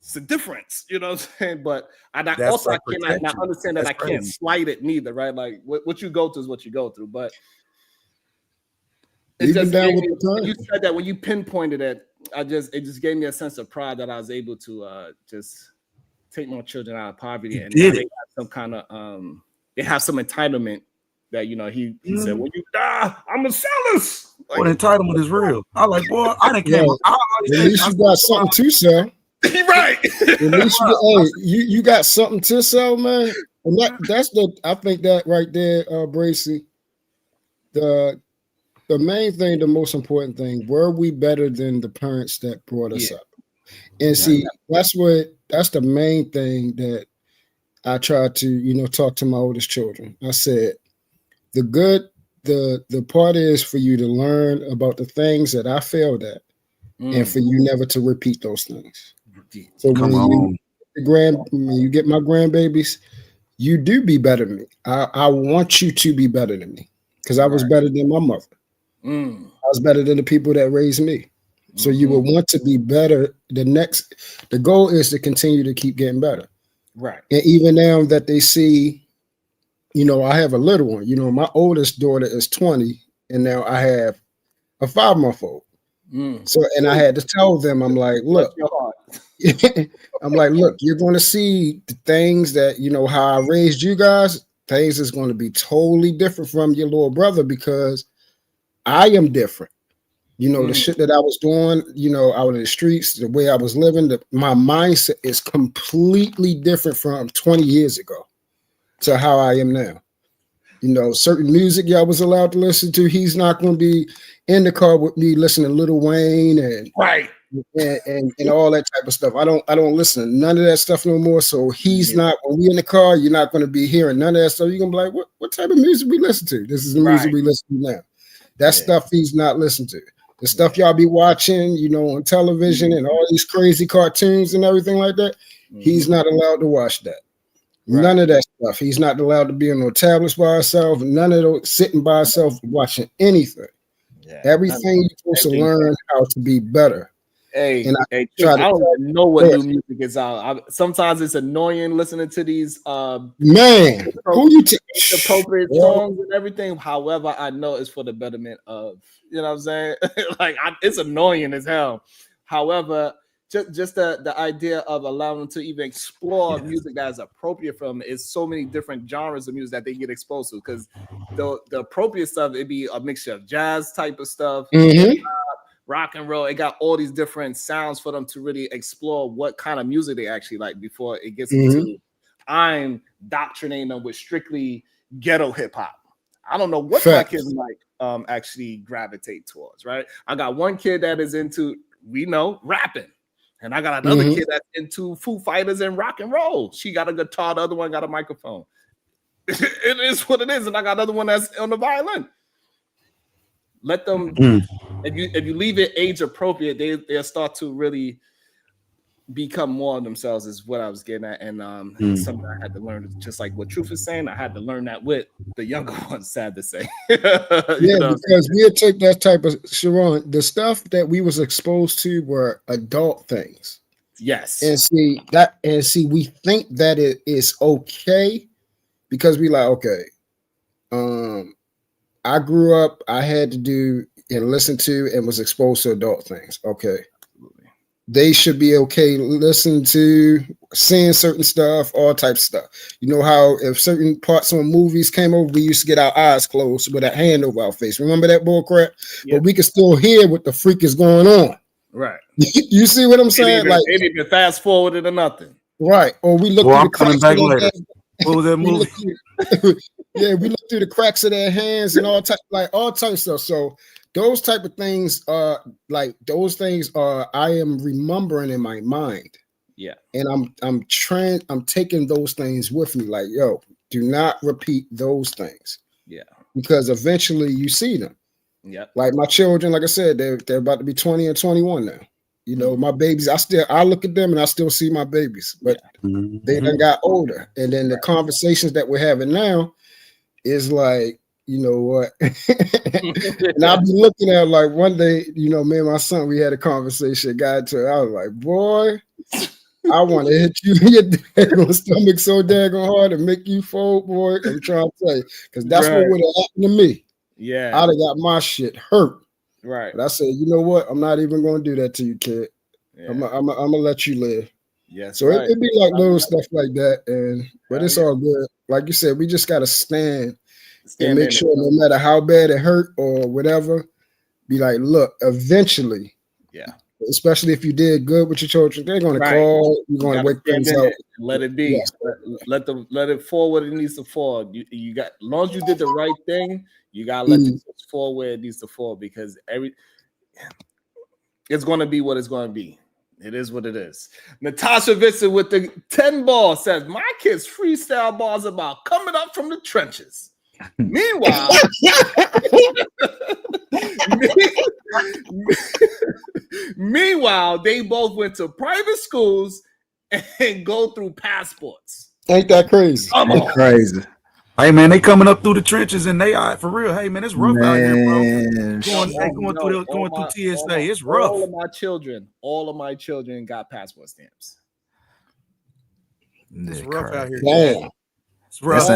It's a difference, you know what I'm saying? But I cannot understand that I can't slight it neither, right? Like what you go through is what you go through. But it just gave me, you said that when you pinpointed it, it just gave me a sense of pride that I was able to just take my children out of poverty and they have some kind of they have some entitlement that, you know, he said, when you die, I'm gonna sell this. Like, what entitlement is real? I like, boy, I didn't care. At least you got something to sell. Right. At least you got something to sell, man. And I think that right there, Bracy, the main thing, the most important thing, were we better than the parents that brought us up? And see, that's the main thing that I tried to, you know, talk to my oldest children. I said, the part is for you to learn about the things that I failed at and for you never to repeat those things. So when you get my grandbabies, you do be better than me. I want you to be better than me because I was better than my mother. I was better than the people that raised me. So you will want to be better. The goal is to continue to keep getting better. Right. And even now that they see, you know, I have a little one, you know, my oldest daughter is 20 and now I have a 5-month-old. So, and I had to tell them, I'm like, look, I'm like, look, you're going to see the things that, you know, how I raised you guys, things is going to be totally different from your little brother because I am different. You know, the shit that I was doing, you know, out in the streets, the way I was living, my mindset is completely different from 20 years ago to how I am now. You know, certain music y'all was allowed to listen to, he's not going to be in the car with me listening to Lil Wayne and all that type of stuff. I don't listen to none of that stuff no more. So he's not, when we in the car, you're not going to be hearing none of that stuff. You're going to be like, what type of music we listen to? This is the music we listen to now. That stuff he's not listening to. The stuff y'all be watching, you know, on television and all these crazy cartoons and everything like that, he's not allowed to watch that. None of that stuff. He's not allowed to be on no tablets by himself. None of those sitting by himself watching anything. Everything you're supposed to learn how to be better. Hey, I don't know what new music is out. Sometimes it's annoying listening to these man, appropriate songs and everything. However, I know it's for the betterment of, you know what I'm saying? Like it's annoying as hell. However, just the idea of allowing them to even explore music that is appropriate for them is so many different genres of music that they get exposed to. Because the appropriate stuff, it'd be a mixture of jazz type of stuff, rock and roll. It got all these different sounds for them to really explore what kind of music they actually like before it gets into I'm doctrinating them with strictly ghetto hip hop. I don't know what my kids like actually gravitate towards, right? I got one kid that is into, we know, rapping. And I got another kid that's into Foo Fighters and rock and roll. She got a guitar, the other one got a microphone. It is what it is. And I got another one that's on the violin. Let them, if you leave it age appropriate, they'll start to really become more of themselves, is what I was getting at. And something I had to learn, just like what Truth is saying, I had to learn that with the younger ones, sad to say. Because we'll take that type of, Sharon, the stuff that we was exposed to were adult things. Yes. And see, we think that it is okay because we like, okay, I grew up, I had to do and listen to and was exposed to adult things. Okay. Absolutely. They should be okay listening to, seeing certain stuff, all types of stuff. You know how if certain parts on movies came over, we used to get our eyes closed with a hand over our face. Remember that bull crap? Yep. But we can still hear what the freak is going on. Right. You see what I'm saying? Like they didn't fast forward it or nothing. Right. Or we look I'm coming back later. What was that movie? We look through the cracks of their hands and all types of stuff. So those type of things are I am remembering in my mind. Yeah. And I'm taking those things with me. Like, yo, do not repeat those things. Yeah. Because eventually you see them. Yeah. Like my children, like I said, they're about to be 20 and 21 now. You know, my babies, I look at them and I still see my babies, but they done got older. And then the conversations that we're having now is like, you know what? And I'll be looking at like one day, you know, me and my son, we had a conversation, I was like, boy, I want to hit you in your daggone stomach so daggone hard and make you fold, boy. I'm trying to tell you, because that's what would have happened to me. Yeah. I'd have got my shit hurt. Right. But I said, you know what? I'm not even going to do that to you, kid. Yeah. I'm gonna let you live. Yes. So it'd be like little stuff like that, but it's all good. Like you said, we just gotta stand and make sure, no matter how bad it hurt or whatever, be like, look, eventually, especially if you did good with your children, they're gonna call. You're gonna wake things up. Let it be. Yes. Let it fall where it needs to fall. You got, as long as you did the right thing, you gotta let it fall where it needs to fall, because it's gonna be what it's gonna be. It is what it is. Natasha Vincent with the 10 ball says, my kids freestyle bars about coming up from the trenches. Meanwhile, they both went to private schools and go through passports. Ain't that crazy? That's crazy. Hey man, they coming up through the trenches and they are for real. Hey man, it's rough out here, bro. Going through TSA, it's rough. All of my children got passport stamps. It's rough out here. Damn. It's rough.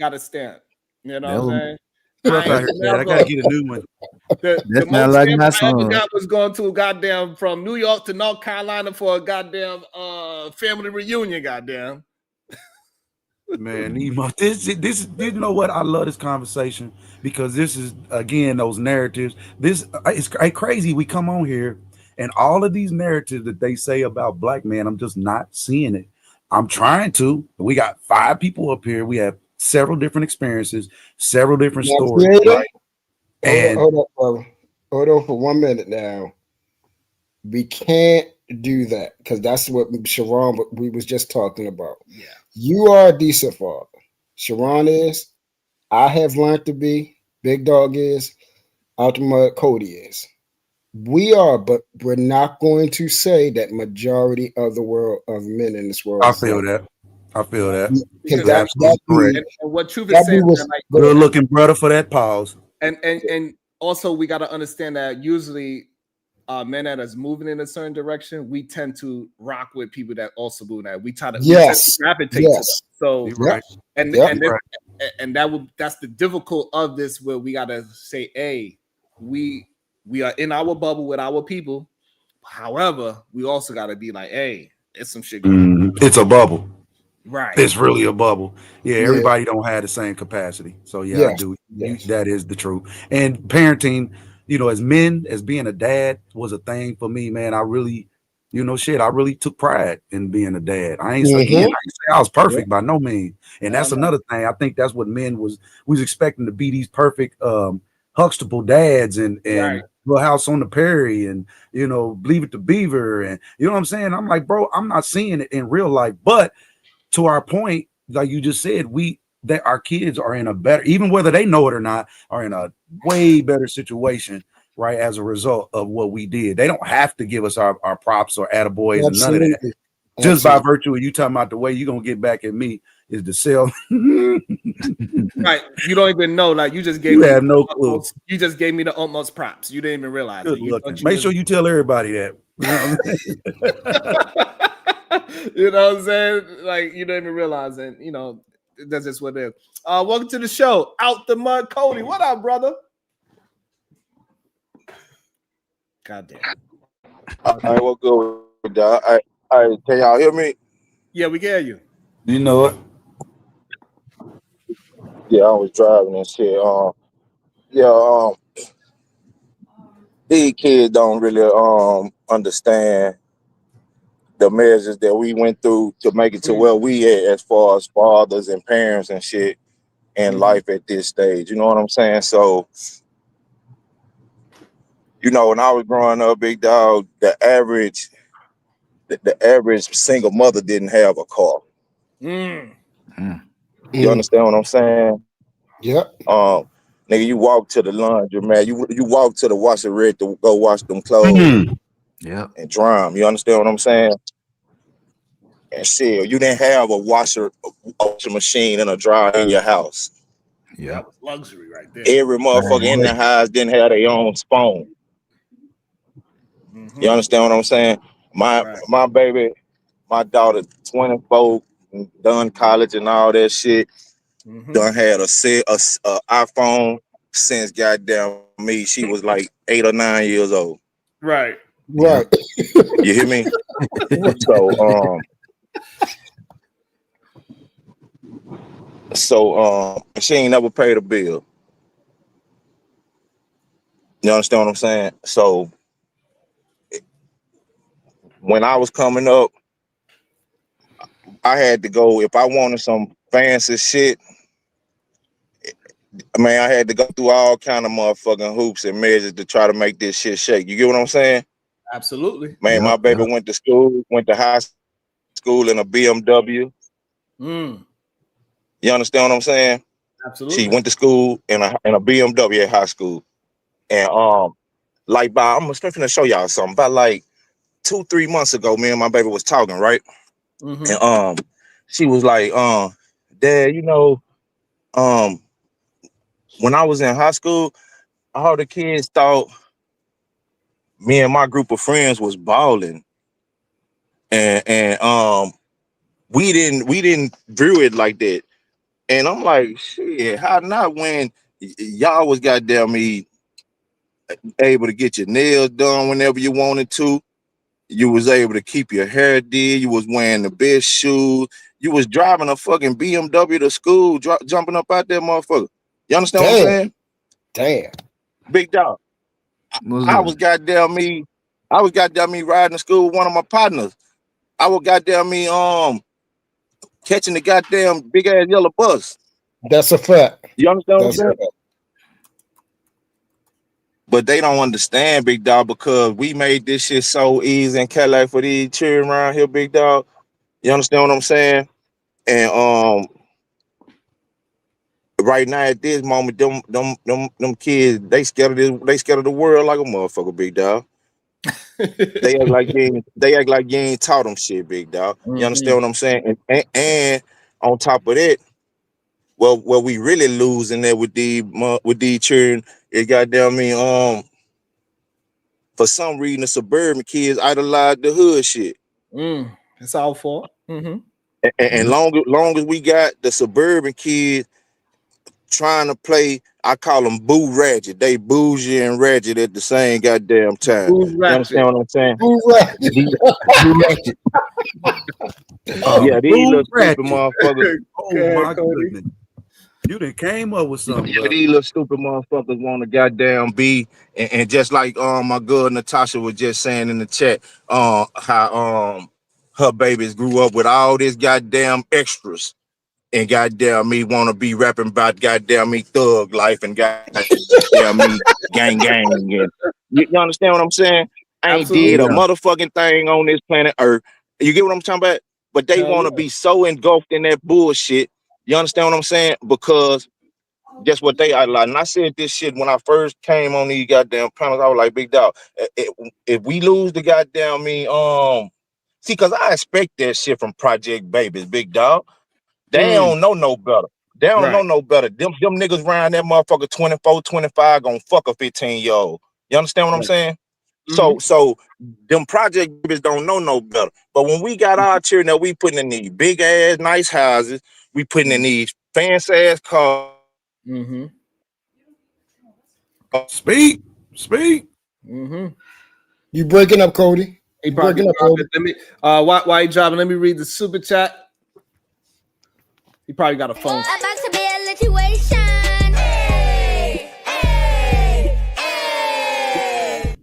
Got a stamp. You know what I'm saying? Rough out here, man. I gotta get a new one. The most like my son. I ever got was going to goddamn from New York to North Carolina for a goddamn family reunion. Goddamn. Man, this you know what? I love this conversation because this is again those narratives. This it's crazy. We come on here and all of these narratives that they say about black men, I'm just not seeing it. I'm trying to. We got 5 people up here. We have several different experiences, several different stories. And hold on for 1 minute now. We can't do that because that's what Sharon we was just talking about. Yeah. You are a decent father. Sharon is. I have learned to be. Big Dog is. Ultimate Cody is. We are, but we're not going to say that majority of the world of men in this world. I feel that. Because that's correct. And what Truth is saying, good looking brother for that pause. And also we got to understand that usually men that is moving in a certain direction, we tend to rock with people that also move that. We try to gravitate to them. So right. And that's the difficult of this, where we gotta say, hey, we are in our bubble with our people. However, we also gotta be like, hey, it's some shit going on. It's a bubble. Right. It's really a bubble. Yeah, everybody don't have the same capacity. So I do. That is the truth. And parenting, you know, as men, as being a dad was a thing for me, man. I really, I really took pride in being a dad. I ain't say I was perfect by no means. And that's another thing. I think that's what men was expecting to be, these perfect Huxtable dads and Little House on the Prairie and, you know, Leave It to Beaver. And you know what I'm saying? I'm like, bro, I'm not seeing it in real life. But to our point, like you just said, that our kids are in a better, even whether they know it or not, are in a way better situation, right? As a result of what we did. They don't have to give us our props or attaboys and none of that. Just by virtue of you talking about the way you're gonna get back at me is to sell. Right. You don't even know. Like you just gave You me have no clue. You just gave me the utmost props. You didn't even realize Good it. You looking. thought you Make was- sure you tell everybody that. You know what I'm saying? You know what I'm saying? Like you don't even realize it. You know, that's just what it is. Welcome to the show. Out the Mud, Cody. What up, brother? God damn. All right, well, good with that. Can y'all hear me? Yeah, we get you. You know it. Yeah, I was driving and shit. These kids don't really understand the measures that we went through to make it to where we at as far as fathers and parents and shit in life at this stage. You know what I'm saying? So, you know, when I was growing up, big dog, the average single mother didn't have a car. Mm. You understand what I'm saying? Yep. Nigga, you walk to the laundry, man. You walk to the washer rig to go wash them clothes Yep. and dry 'em. You understand what I'm saying? And shit, you didn't have a washing machine and a dryer in your house. Yep. Luxury right there. Every motherfucker in the house didn't have their own spoon. You understand what I'm saying? My baby, my daughter, 24, done college and all that shit. Done had a iPhone since goddamn me. She was like 8 or 9 years old. Right. Right. You hear me? So she ain't never paid a bill. You understand what I'm saying? So when I was coming up, I had to go, if I wanted some fancy shit, man, I had to go through all kind of motherfucking hoops and measures to try to make this shit shake. You get what I'm saying? Absolutely. Man, my baby went to school, went to high school in a BMW. You understand what I'm saying? Absolutely. She went to school in a BMW at high school. And like I'm gonna show y'all something. About like 2-3 months ago, me and my baby was talking, right? And she was like, Dad, you know, when I was in high school, all the kids thought me and my group of friends was balling. And we didn't view it like that. And I'm like, shit, how not when y'all was goddamn me able to get your nails done whenever you wanted to. You was able to keep your hair did. You was wearing the best shoes. You was driving a fucking BMW to school, jumping up out there, motherfucker. You understand what I'm saying? Damn. Big dog. I was goddamn me riding to school with one of my partners. I was goddamn me catching the goddamn big ass yellow bus. That's a fact. You understand what I'm That's a saying? fact. But they don't understand, big dog, because we made this shit so easy in Cali for these children around here, big dog. You understand what I'm saying? And right now at this moment, them kids, they scared of the world like a motherfucker, big dog. They act like you ain't taught them shit, big dog. You understand what I'm saying? And on top of that, well, what we really losing there with these children is goddamn me. For some reason, the suburban kids idolize the hood shit. It's all for. And long as we got the suburban kids trying to play, I call them boo ratchet. They bougie and ratchet at the same goddamn time. You understand what I'm saying? Boo ratchet. Yeah, these little stupid motherfuckers. Oh my goodness. You done came up with something. Yeah, these little stupid motherfuckers want to goddamn be, and just like my girl Natasha was just saying in the chat, how her babies grew up with all this goddamn extras, and goddamn me want to be rapping about goddamn me thug life and goddamn me gang and You understand what I'm saying? Ain't did a Absolutely. motherfucking thing on this planet Earth. You get what I'm talking about? But they Hell want to yeah. be so engulfed in that bullshit. You understand what I'm saying? Because guess what they idolize. And I said this shit when I first came on these goddamn panels. I was like, big dog, if we lose the goddamn see, because I expect that shit from Project Babies, big dog. They don't know no better. They don't know Right. no better. Them niggas around that motherfucker 24, 25 gonna fuck a 15-year-old. You understand what I'm Right. saying? So them Project Babies don't know no better. But when we got our children that we putting in these big ass nice houses, we putting in these fancy ass cars. Mm-hmm. Speak. Mm-hmm. You breaking up, Cody? He You probably breaking up, Cody? let me while you driving, let me read the super chat. He probably got a phone. About to be a situation. Hey, hey, hey.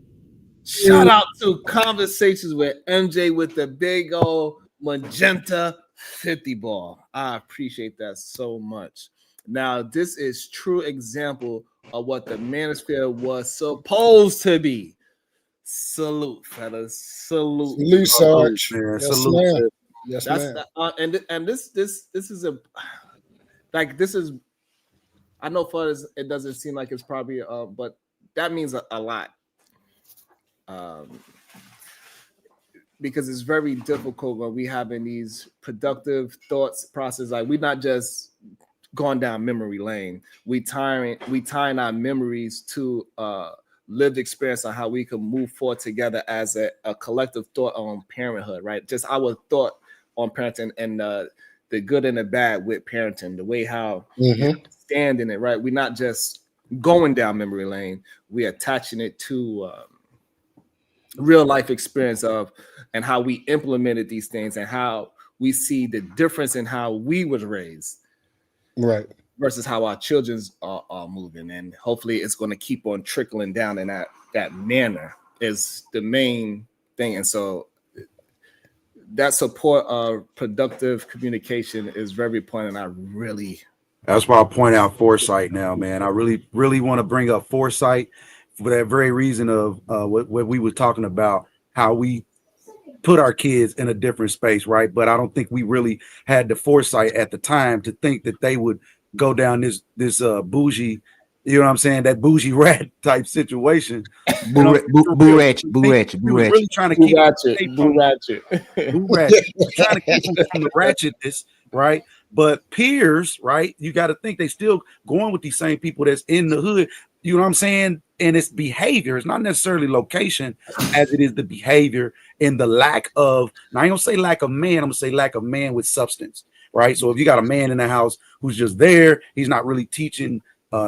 Shout out to Conversations with MJ with the big old magenta 50 ball. I appreciate that so much. Now, this is true example of what the manosphere was supposed to be. Salute, fellas. Salute. Salute, Sarge. Man, Yes, salute. ma'am. Yes, That's ma'am. and this is a like this is. I know for us it doesn't seem like it's probably but that means a lot. Because it's very difficult when we having these productive thoughts process. Like we're not just going down memory lane. We tying our memories to lived experience on how we can move forward together as a collective thought on parenthood, right? Just our thought on parenting and the good and the bad with parenting, the way how you stand in it, right? We're not just going down memory lane. We're attaching it to real life experience of and how we implemented these things and how we see the difference in how we was raised, right, versus how our children's are moving, and hopefully it's going to keep on trickling down in that manner is the main thing. And so that support of productive communication is very important. And I really That's why I point out foresight now, man. I really, really want to bring up foresight for that very reason of what we were talking about, how we put our kids in a different space, right? But I don't think we really had the foresight at the time to think that they would go down this bougie, you know what I'm saying, that bougie rat type situation. Boo ratchet. Really trying to keep boo ratchet. trying to keep them from the ratchetness, right? But peers, right? You got to think they still going with these same people that's in the hood. You know what I'm saying? And it's behavior. It's not necessarily location as it is the behavior and the lack of, now I ain't gonna say lack of man, I'm gonna say lack of man with substance, right? So if you got a man in the house who's just there, he's not really teaching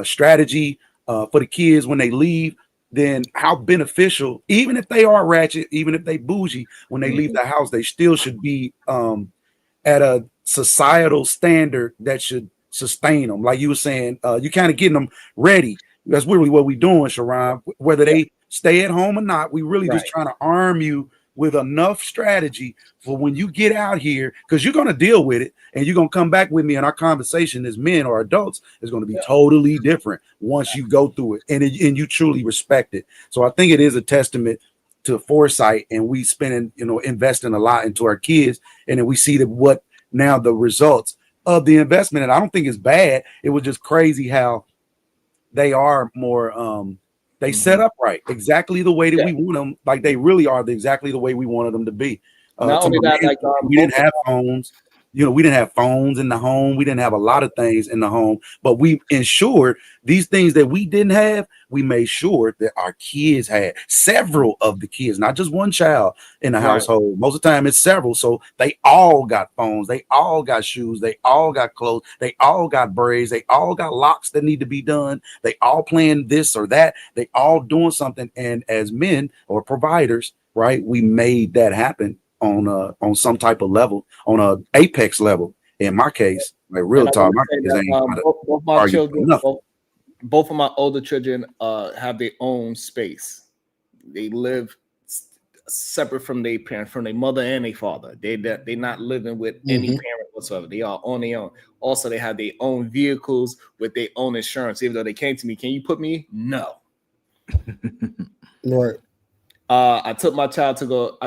strategy for the kids when they leave, then how beneficial, even if they are ratchet, even if they bougie, when they leave the house, they still should be at a societal standard that should sustain them. Like you were saying, you kind of getting them ready. That's really what we're doing, Sharon. Whether they stay at home or not, we really just trying to arm you with enough strategy for when you get out here, because you're going to deal with it and you're going to come back with me, and our conversation as men or adults is going to be totally different once you go through it and you truly respect it. So I think it is a testament to foresight, and we spending, investing a lot into our kids, and then we see that what now the results of the investment. And I don't think it's bad. It was just crazy how they are more they set up right exactly the way that we want them, like they really are exactly the way we wanted them to be. Not only that, like we didn't have phones, we didn't have phones in the home, we didn't have a lot of things in the home, but we ensured these things that we didn't have, we made sure that our kids had. Several of the kids, not just one child in the household. Most of the time it's several, so they all got phones, they all got shoes, they all got clothes, they all got braids, they all got locks that need to be done, they all playing this or that, they all doing something. And as men or providers, right, we made that happen on some type of level, on a apex level. In my case, like real talk, both of my older children have their own space. They live separate from their parent, from their mother and their father. They're not living with any parent whatsoever. They are on their own. Also, they have their own vehicles with their own insurance. Even though they came to me, can you put me? No. Right. I took my child to go.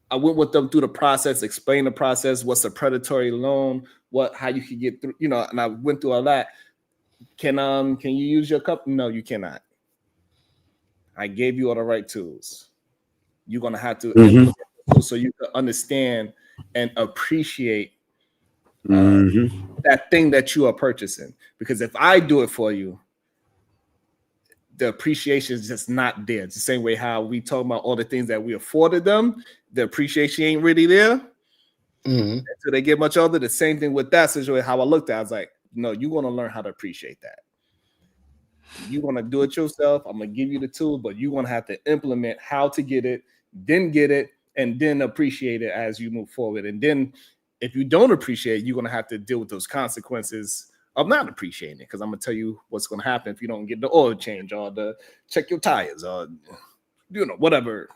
I went with them through the process, explained the process, what's a predatory loan, how you can get through, and I went through all that. Can you use your cup? No, you cannot. I gave you all the right tools. You're gonna have to implement so you can understand and appreciate that thing that you are purchasing. Because if I do it for you, the appreciation is just not there. It's the same way how we talk about all the things that we afforded them. The appreciation ain't really there until they get much older. The same thing with that situation. How I looked at it, I was like, no, you're going to learn how to appreciate that. You're going to do it yourself. I'm going to give you the tool, but you're going to have to implement how to get it, and then appreciate it as you move forward. And then if you don't appreciate it, you're going to have to deal with those consequences of not appreciating it, because I'm gonna tell you what's gonna happen if you don't get the oil change or check your tires or whatever.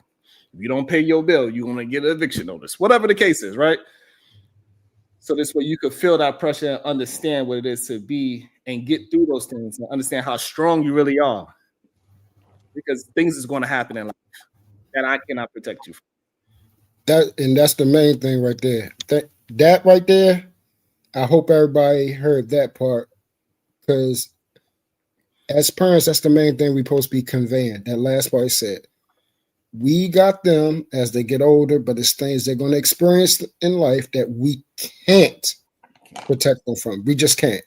If you don't pay your bill, you're gonna get an eviction notice, whatever the case is, right? So this way you could feel that pressure and understand what it is to be and get through those things and understand how strong you really are, because things is going to happen in life that I cannot protect you from. That's the main thing right there. That right there. I hope everybody heard that part, because as parents, that's the main thing we're supposed to be conveying. That last part said, we got them as they get older, but it's things they're going to experience in life that we can't protect them from. We just can't.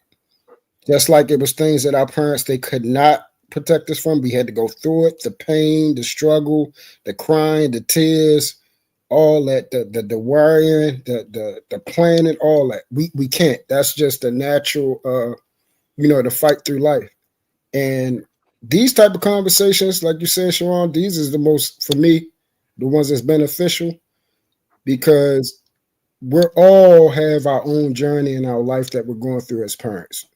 Just like it was things that our parents, they could not protect us from. We had to go through it, the pain, the struggle, the crying, the tears, all that, the worrying, the planning, all that. We can't. That's just the natural, to fight through life. And these type of conversations, like you said, Sharon, these is the most, for me, the ones that's beneficial, because we're all have our own journey in our life that we're going through as parents.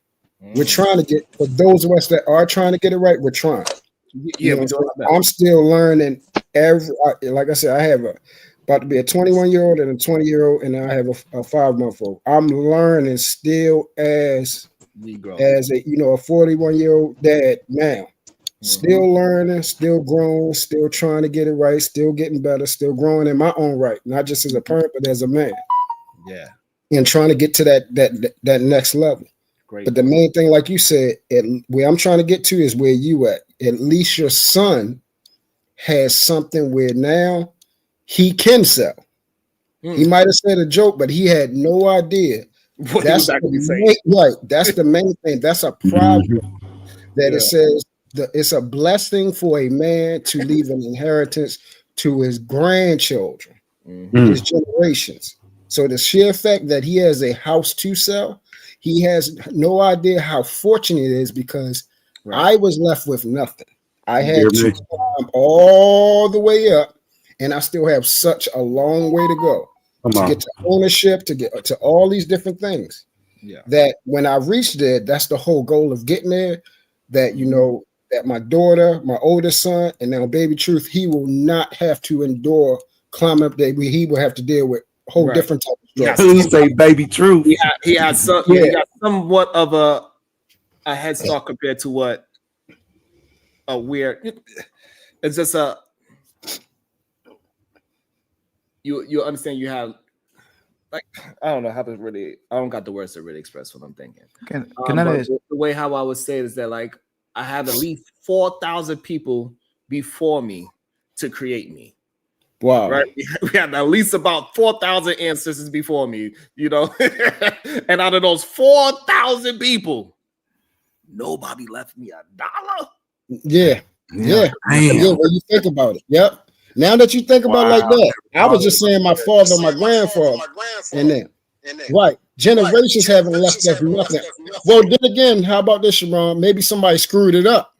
We're trying to get, for those of us that are trying to get it right, we're trying. Yeah, I'm still learning like I said, I have about to be a 21-year-old and a 20-year-old, and I have a 5-month-old. I'm learning still as a 41-year-old dad now. Still learning, still growing, still trying to get it right, still getting better, still growing in my own right, not just as a parent, but as a man. Yeah. And trying to get to that next level. Great. But the main thing, like you said, where I'm trying to get to is where you at. At least your son has something where now he can sell. He might have said a joke, but he had no idea. That's the main thing. That's a problem that it says it's a blessing for a man to leave an inheritance to his grandchildren, his generations. So the sheer fact that he has a house to sell, he has no idea how fortunate it is, because I was left with nothing. I had to climb all the way up, and I still have such a long way to go to get to ownership, to get to all these different things. Yeah. That when I reached there, that's the whole goal of getting there. That that my daughter, my oldest son, and now baby Truth, he will not have to endure climbing up there. He will have to deal with a whole different type of stuff. You say baby Truth. He had somewhat of a head start compared to what a weird. It's just you understand. You have, like, I don't know how to really. I don't got the words to really express what I'm thinking. Can I ask? The way how I would say it is that, like, I have at least 4,000 people before me to create me. Wow. Right. We had at least about 4,000 ancestors before me, and out of those 4,000 people, nobody left me $1. Yeah. Yeah. When you think about it. Yep. Now that you think about it like that, I was just saying my father, my grandfather, and then right. Generations haven't left us nothing. Well, then again, how about this, Sharon? Maybe somebody screwed it up.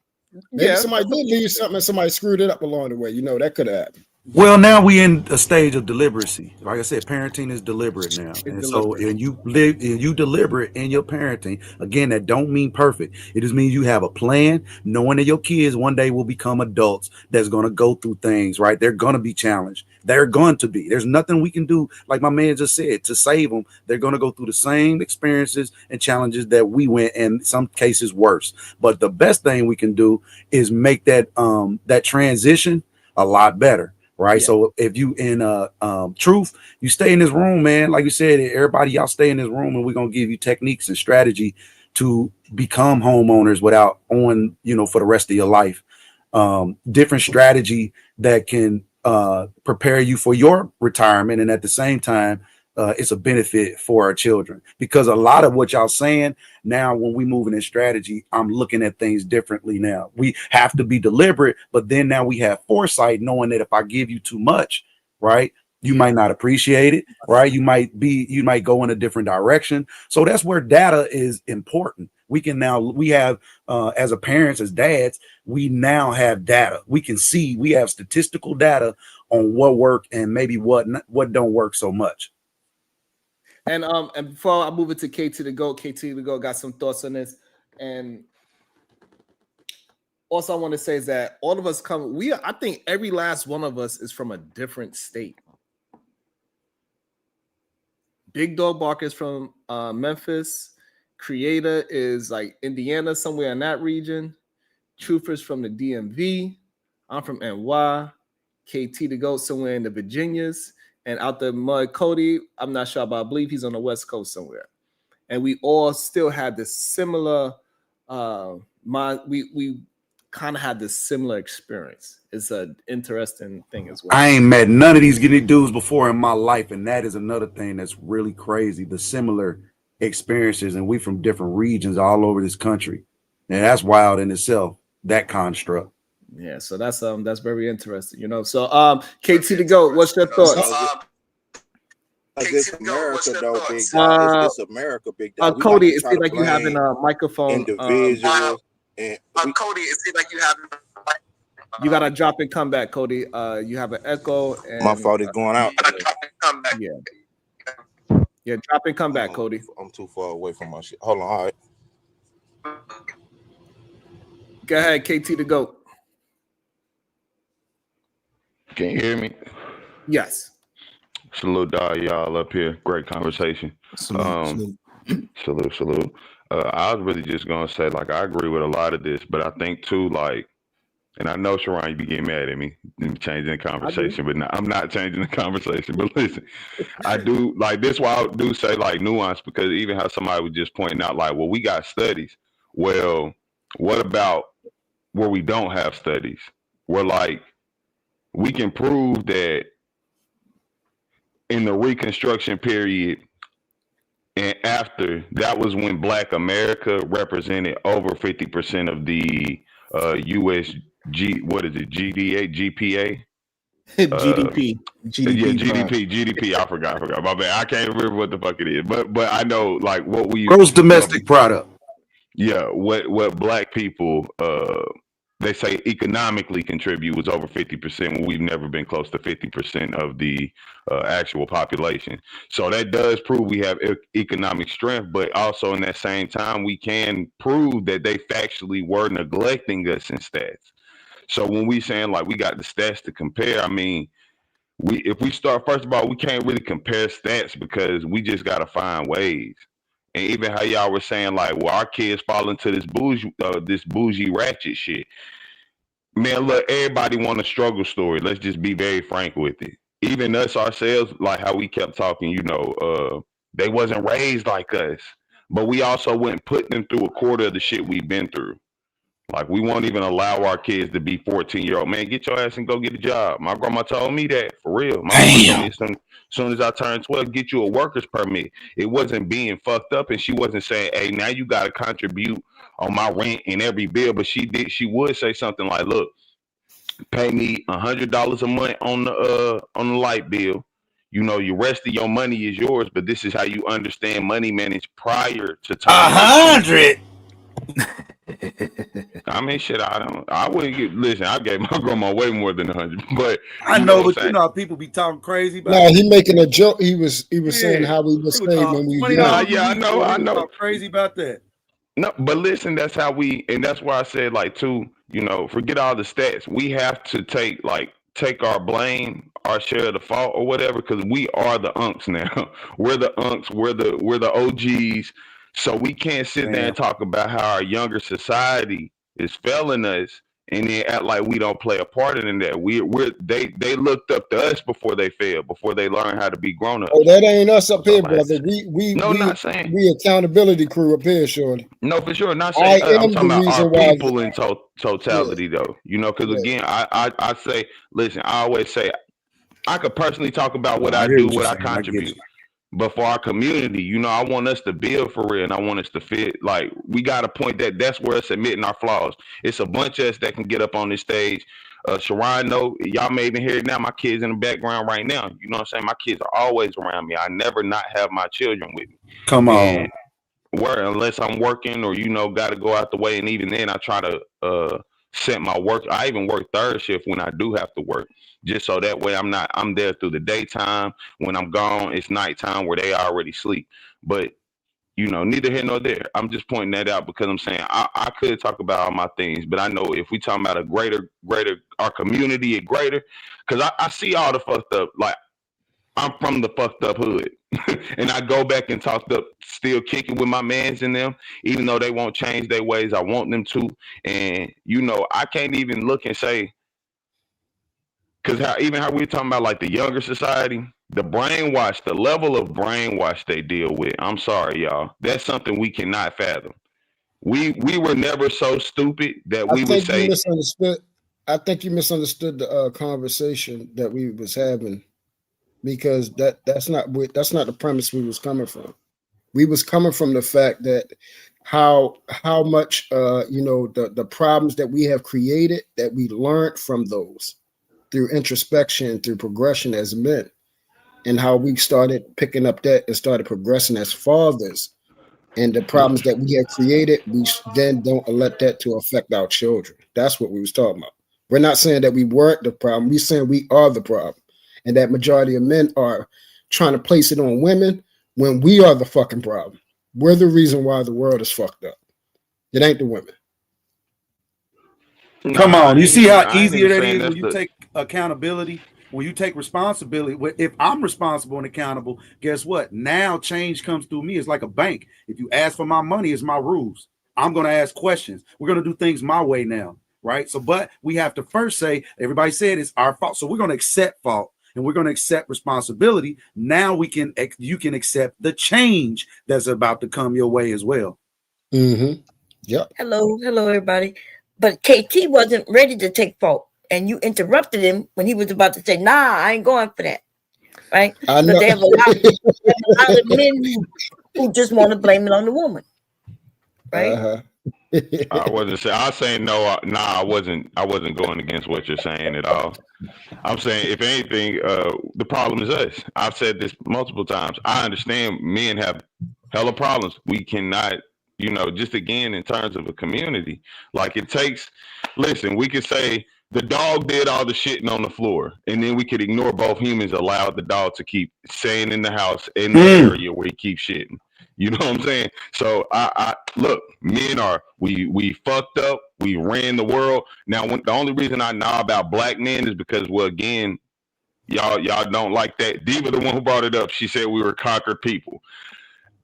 Maybe somebody did leave something and somebody screwed it up along the way. That could have happened. Well, now we in a stage of deliberacy. Like I said, parenting is deliberate now, and so and you live and you deliberate in your parenting. Again, that don't mean perfect. It just means you have a plan, knowing that your kids one day will become adults that's going to go through things. Right? They're going to be challenged. They're going to be. There's nothing we can do, like my man just said, to save them. They're going to go through the same experiences and challenges that we went, and in some cases worse. But the best thing we can do is make that that transition a lot better. Right. Yeah. So if you in truth, you stay in this room, man. Like you said, everybody, y'all stay in this room, and we're gonna give you techniques and strategy to become homeowners without on, for the rest of your life. Different strategy that can prepare you for your retirement, and at the same time, it's a benefit for our children, because a lot of what y'all saying now, when we moving in strategy, I'm looking at things differently now. We have to be deliberate, but then now we have foresight, knowing that if I give you too much, right, you might not appreciate it, right? You might go in a different direction. So that's where data is important. We have as a parents, as dads, we now have data. We can see, we have statistical data on what work and maybe what don't work so much. And before I move it to KT the GOAT, got some thoughts on this. And also I want to say is that all of us I think every last one of us is from a different state. Big Dog Barker is from Memphis. Creator is like Indiana, somewhere in that region. Truthers from the DMV. I'm from NY. KT the GOAT somewhere in the Virginias. And out the mud, Cody, I'm not sure, but I believe he's on the West Coast somewhere. And we all still had this similar we kind of had this similar experience. It's an interesting thing as well. I ain't met none of these skinny dudes before in my life, and that is another thing that's really crazy. The similar experiences, and we from different regions all over this country, and that's wild in itself. That construct. Yeah, so that's very interesting, So KT the GOAT, what's your thoughts? It's America, though, big dog. It's America, big dog. Cody, it seems like you having a microphone. Individuals. Cody, it seems like you have. You gotta drop and come back, Cody. You have an echo. And, my fault is going out. Yeah, drop and come back, Cody. I'm too far away from my shit. Hold on, all right. Go ahead, KT the GOAT. Can you hear me? Yes. Salute y'all up here. Great conversation. Salute. I was really just gonna say, like, I agree with a lot of this, but I think too, like, and I know Sharon, you be getting mad at me changing the conversation, but I'm not changing the conversation. But listen, I do like this. Why I do say like nuance, because even how somebody was just pointing out, like, well, we got studies. Well, what about where we don't have studies? Where like we can prove that in the Reconstruction period and after, that was when Black America represented over 50% of the U.S. GPA? GDP. GDP. I forgot. My bad. I can't remember what the fuck it is. But I know like what we gross domestic product. Yeah, what Black people they say economically contribute was over 50% when we've never been close to 50% of the actual population. So that does prove we have economic strength, but also in that same time, we can prove that they factually were neglecting us in stats. So when we saying like we got the stats to compare, I mean, if we start, first of all, we can't really compare stats because we just got to find ways. And even how y'all were saying, like, well, our kids fall into this bougie ratchet shit. Man, look, everybody want a struggle story. Let's just be very frank with it. Even us ourselves, like how we kept talking, they wasn't raised like us. But we also wouldn't put them through a quarter of the shit we've been through. Like, we won't even allow our kids to be 14-year-old. Man, get your ass and go get a job. My grandma told me that, for real. My mama told me as soon as I turned 12, get you a worker's permit. It wasn't being fucked up, and she wasn't saying, hey, now you got to contribute on my rent and every bill. But she would say something like, look, pay me $100 a month on the light bill. Your rest of your money is yours, but this is how you understand money managed prior to time. 100. I mean, shit, I wouldn't get, listen, I gave my grandma way more than 100, but I you know, what but I'm you know how people be talking crazy about No, it. he making a joke. He was saying Yeah. how we would They say would talk when we $20 Nah, young. yeah, I a week, know, boy. I They would know. talk crazy about that. No, but listen, that's how we, and that's why I said, like, too, you know, forget all the stats. We have to take our blame, our share of the fault or whatever, because we are the unks now. We're the unks, we're the OGs. So we can't sit there Man, and talk about how our younger society is failing us and then act like we don't play a part in that. They looked up to us before they failed, before they learned how to be grown Oh, ups. that ain't us up So here, I had to brother. say, no, not saying. We accountability crew up here, shorty. No, for sure. Not I saying I'm am the talking about our reason why. people in Yeah, totality, though. You know, because yeah. again, I say, listen, I always say, I could personally talk about what I I hear do, what you're what I saying. I get contribute. you. But for our community, you know, I want us to build for real, and I want us to fit. Like, we got to point that's where it's admitting our flaws. It's a bunch of us that can get up on this stage. Sharon, no, y'all may even hear it now. My kids in the background right now. You know what I'm saying? My kids are always around me. I never not have my children with me. Come on. And unless I'm working or, you know, got to go out the way. And even then I try to set my work. I even work third shift when I do have to work, just so that way I'm there through the daytime. When I'm gone, it's nighttime where they already sleep. But, you know, neither here nor there. I'm just pointing that out because I'm saying I could talk about all my things, but I know if we talking about a greater, our community, a greater, because I see all the fucked up, like, I'm from the fucked up hood. And I go back and talked up, still kicking with my mans in them, even though they won't change their ways. I want them to. And, you know, I can't even look and say, because how we were talking about like the younger society, the brainwash, the level of brainwash they deal with. I'm sorry, y'all. That's something we cannot fathom. We were never so stupid that I we would think you say, misunderstood. I think you misunderstood the conversation that we was having, because that's not the premise we was coming from. We was coming from the fact that how much you know, the problems that we have created, that we learned from those through introspection, through progression as men, and how we started picking up that and started progressing as fathers, and the problems that we have created, we then don't let that to affect our children. That's what we was talking about. We're not saying that we weren't the problem. We're saying we are the problem, and that majority of men are trying to place it on women when we are the fucking problem. We're the reason why the world is fucked up. It ain't the women. Come nah, on. You see how I ain't easier even that saying is that's when you take accountability, when you take responsibility. If I'm responsible and accountable, guess what? Now change comes through me. It's like a bank. If you ask for my money, it's my rules. I'm going to ask questions. We're going to do things my way now, right? So, but we have to first say, everybody said it's our fault. So we're going to accept fault and we're going to accept responsibility. Now you can accept the change that's about to come your way as well. Mm-hmm. Yep. Hello, everybody. But KT wasn't ready to take fault, and you interrupted him when he was about to say, "Nah, I ain't going for that." Right? I know. But they have a lot of men who just want to blame it on the woman. Right? Uh-huh. I wasn't saying. I was saying no. I wasn't going against what you're saying at all. I'm saying, if anything, the problem is us. I've said this multiple times. I understand men have hella problems. We cannot, you know, just again in terms of a community, like it takes. Listen, we could say the dog did all the shitting on the floor, and then we could ignore both humans, allowed the dog to keep staying in the house in the area where he keeps shitting. You know what I'm saying? So I look, men are we fucked up. We ran the world. Now, the only reason I know about black men is because, well, again, y'all don't like that. Diva, the one who brought it up, she said we were conquered people.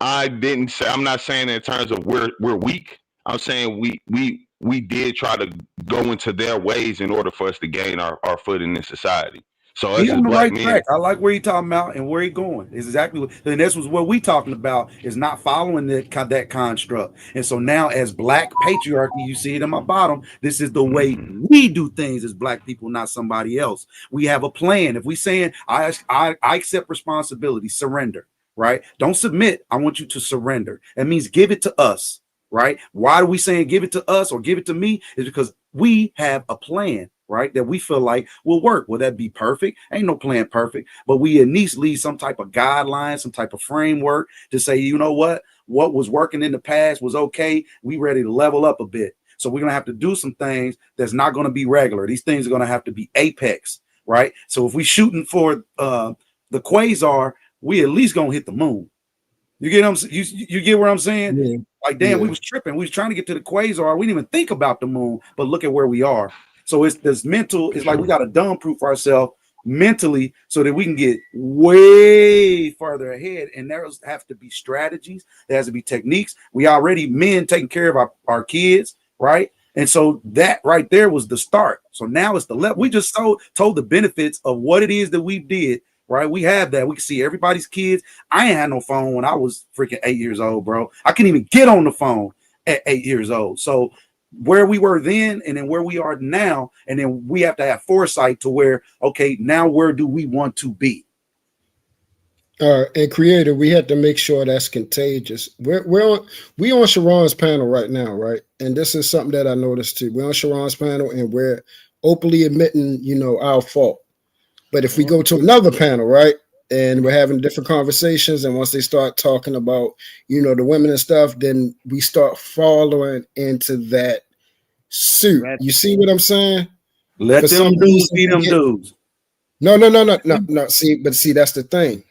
I didn't say. I'm not saying in terms of we're weak. I'm saying we did try to go into their ways in order for us to gain our footing in society. So He us as on the black right men, track. I like where he talking about and where he going. Is exactly what, and this was what we talking about, is not following that construct. And so now, as black patriarchy, you see it in my bottom. This is the way we do things as black people, not somebody else. We have a plan. If we saying I accept responsibility, surrender, right? Don't submit. I want you to surrender. That means give it to us, right? Why are we saying give it to us or give it to me? Is because we have a plan, right, that we feel like will work. Will that be perfect? Ain't no plan perfect, but we at least leave some type of guideline, some type of framework to say, you know what, what was working in the past was okay. We ready to level up a bit. So we're going to have to do some things that's not going to be regular. These things are going to have to be apex, right? So if we shooting for the quasar, we at least going to hit the moon. You get what you get what I'm saying? Yeah. Like, damn, we was tripping. We was trying to get to the quasar. We didn't even think about the moon, but look at where we are. So it's this mental, it's like we got to dumb proof ourselves mentally so that we can get way farther ahead. And there have to be strategies. There has to be techniques. We already men taking care of our kids, right? And so that right there was the start. So now it's the level. We just told the benefits of what it is that we did, right? We have that. We can see everybody's kids. I ain't had no phone when I was freaking 8 years old, bro. I couldn't even get on the phone at 8 years old. So where we were then and then where we are now, and then we have to have foresight to where, okay, now where do we want to be? And creator, we had to make sure that's contagious. We on Sharon's panel right now, right? And this is something that I noticed too. We're on Sharon's panel and we're openly admitting, our fault. But if we go to another panel, right, and we're having different conversations, and once they start talking about, the women and stuff, then we start following into that suit. You see what I'm saying? Let them dudes be them dudes. No. See, that's the thing.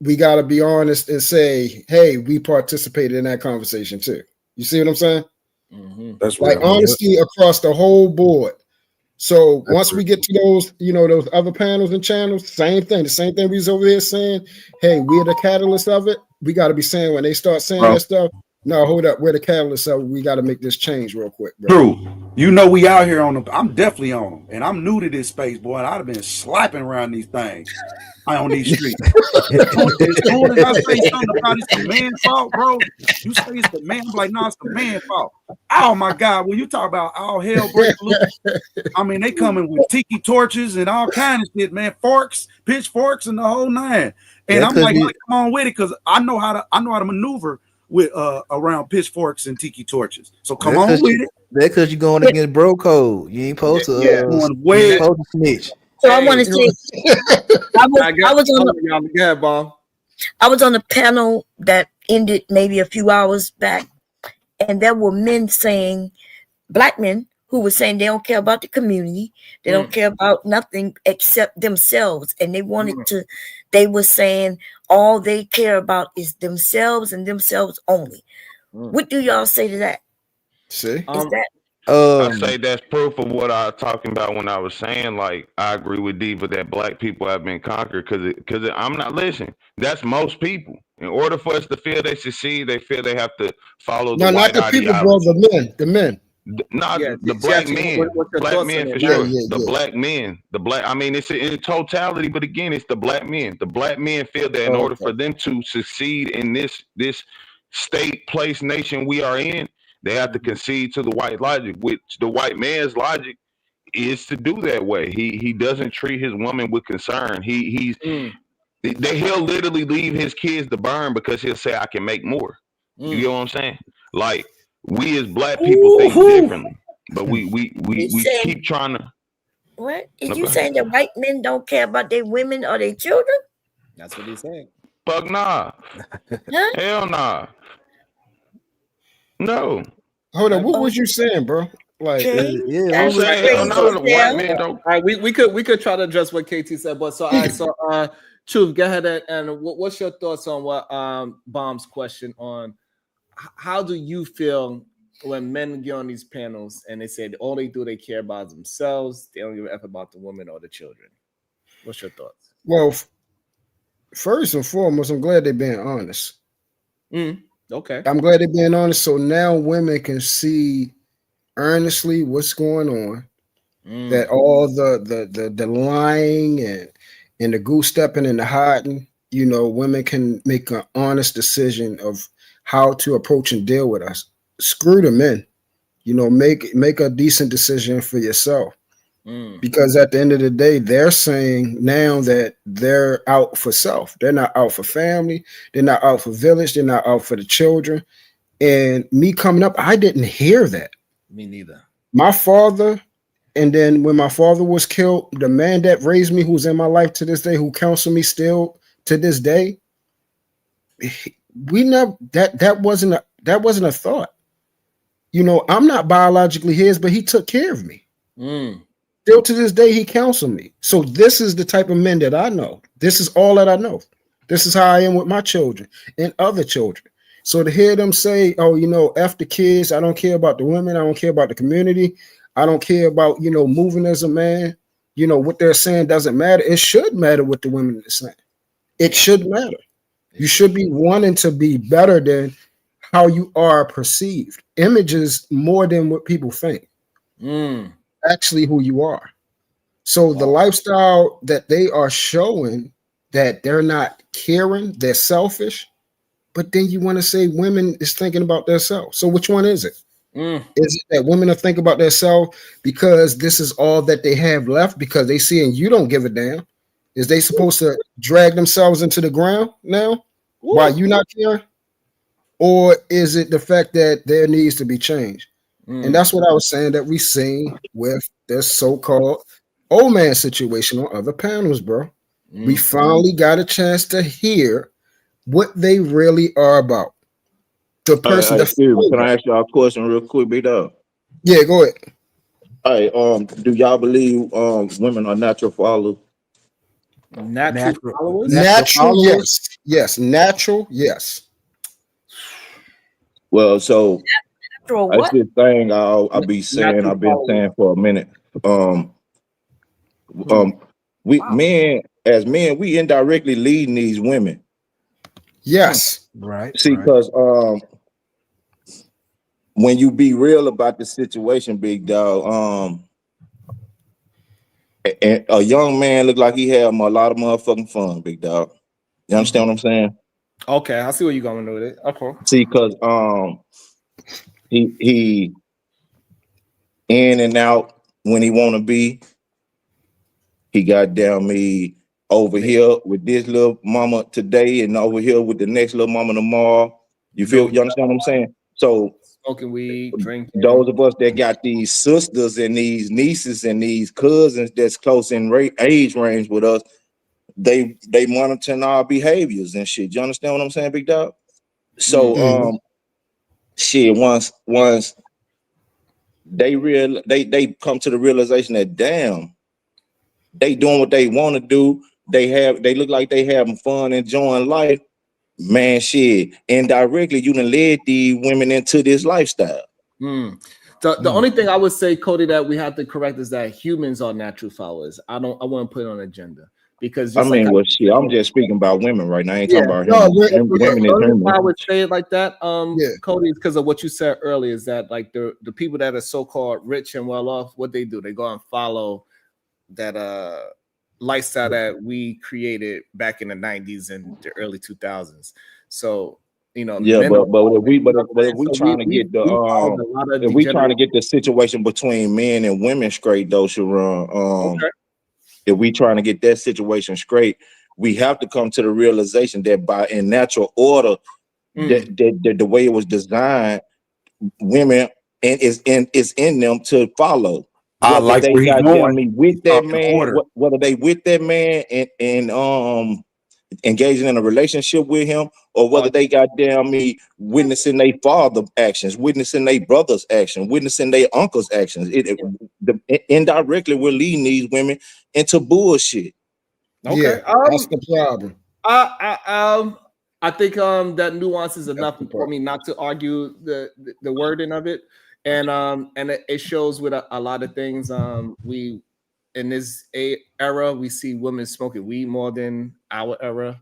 We got to be honest and say, hey, we participated in that conversation too. You see what I'm saying? Mm-hmm. That's like honesty across the whole board. So once we get to those, those other panels and channels, same thing. The same thing we was over there saying, hey, we're the catalyst of it. We got to be saying when they start saying that stuff, no, hold up, we're the catalyst of it. We got to make this change real quick, bro. True. We out here on them. I'm definitely on them. And I'm new to this space, boy. And I'd have been slapping around these things on these streets. As soon as I say something about it's the man's fault, bro, you say it's the man, I'm like, no, it's the man's fault. Oh my God, when you talk about all hell break loose, I mean, they coming with tiki torches and all kinds of shit, man, forks, pitchforks, and the whole nine. And I'm like, come on with it, because I know how to maneuver with around pitchforks and tiki torches. So come on with it. That's because you're going against bro code. You ain't supposed to snitch. So I want to say, I was on a panel that ended maybe a few hours back, and there were men saying, black men who were saying they don't care about the community, they don't care about nothing except themselves, and they wanted to. They were saying all they care about is themselves and themselves only. What do y'all say to that? See, is that? I say that's proof of what I was talking about when I was saying, like, I agree with Diva that black people have been conquered because I'm not listening. That's most people. In order for us to feel they succeed, they feel they have to follow the white not the people, bro. The men. The black men, black men for sure. The black men, I mean, it's in totality, but again, it's the black men. The black men feel that in order for them to succeed in this state, place, nation we are in, they have to concede to the white logic, which the white man's logic is to do that way. He doesn't treat his woman with concern. He'll literally leave his kids to burn because he'll say, I can make more. You get what I'm saying? Like, we as black people think differently, but we keep trying to. What? Is you saying that white men don't care about their women or their children? That's what he's saying. Fuck nah. Hell nah. No. Hold on. What was you saying, bro? Like, I'm saying hell no. The white men don't. All right, we could try to address what KT said, but Truth, go ahead and what's your thoughts on what Bomb's question on? How do you feel when men get on these panels and they say all they do, they care about themselves, they don't give a F about the women or the children? What's your thoughts? Well, first and foremost, I'm glad they're being honest. Okay. I'm glad they're being honest. So now women can see earnestly what's going on. That all the lying and the goose stepping and the hiding, women can make an honest decision of how to approach and deal with us. Screw the men, make a decent decision for yourself. Because at the end of the day, they're saying now that they're out for self. They're not out for family. They're not out for village. They're not out for the children. And me coming up, I didn't hear that. Me neither. My father, and then when my father was killed, the man that raised me, who's in my life to this day, who counseled me still to this day, we never that wasn't a thought. You know, I'm not biologically his, but he took care of me. Still to this day, he counseled me. So this is the type of men that I know. This is all that I know. This is how I am with my children and other children. So to hear them say, oh, you know, F the kids, I don't care about the women, I don't care about the community, I don't care about, you know, moving as a man, you know, what they're saying doesn't matter. It should matter what the women are saying. It should matter. You should be wanting to be better than how you are perceived. Images more than what people think. Actually who you are. So the lifestyle that they are showing, that they're not caring, they're selfish, but then you want to say women is thinking about themselves. So which one is it? Is it that women are thinking about themselves because this is all that they have left because they see and you don't give a damn? Is they supposed to drag themselves into the ground now while you not caring? Or is it the fact that there needs to be change? And that's what I was saying that we seen with this so-called old man situation on other panels, bro. We finally got a chance to hear what they really are about. The person Can I ask y'all a question real quick, big dog? Yeah, go ahead. All right, do y'all believe women are natural followers? Natural followers? Natural, yes. Yes, natural, yes. Well, so Natural that's what? this thing I've been saying for a minute. As men, we indirectly leading these women. Yes. Right. See, because when you be real about the situation, big dog, and a young man look like he had a lot of motherfucking fun, big dog. You understand what I'm saying? Okay, I see where you're going with it. Okay. See, because he in and out when he want to be. He got down me over here with this little mama today and over here with the next little mama tomorrow. You understand what I'm saying? So smoking weed, drinking. Those of us that got these sisters and these nieces and these cousins that's close in age range with us, they monitoring our behaviors and shit. You understand what I'm saying, big dog? So shit, once they come to the realization that damn, they doing what they want to do. They look like they having fun, enjoying life. Man, shit, indirectly, you done led these women into this lifestyle. The only thing I would say, Cody, that we have to correct is that humans are natural followers. I want to put it on agenda because I'm just speaking about women right now. I ain't talking about women. I would say it like that, Cody, is because of what you said earlier. Is that like the people that are so-called rich and well off? What they do, they go and follow that lifestyle that we created back in the 90s and the early 2000s. So, you know, but if we trying to get the situation between men and women straight, though, Sharon, if we trying to get that situation straight, we have to come to the realization that in natural order, that the way it was designed, women is in them to follow. I like where he's going. With that man, whether they with that man and engaging in a relationship with him, or whether they witnessing their father actions, witnessing their brother's actions, witnessing their uncle's actions. Indirectly, we're leading these women into bullshit. Okay, that's the problem. I think that nuance is enough for me not to argue the wording of it. And it shows with a lot of things. We in this era we see women smoking weed more than our era.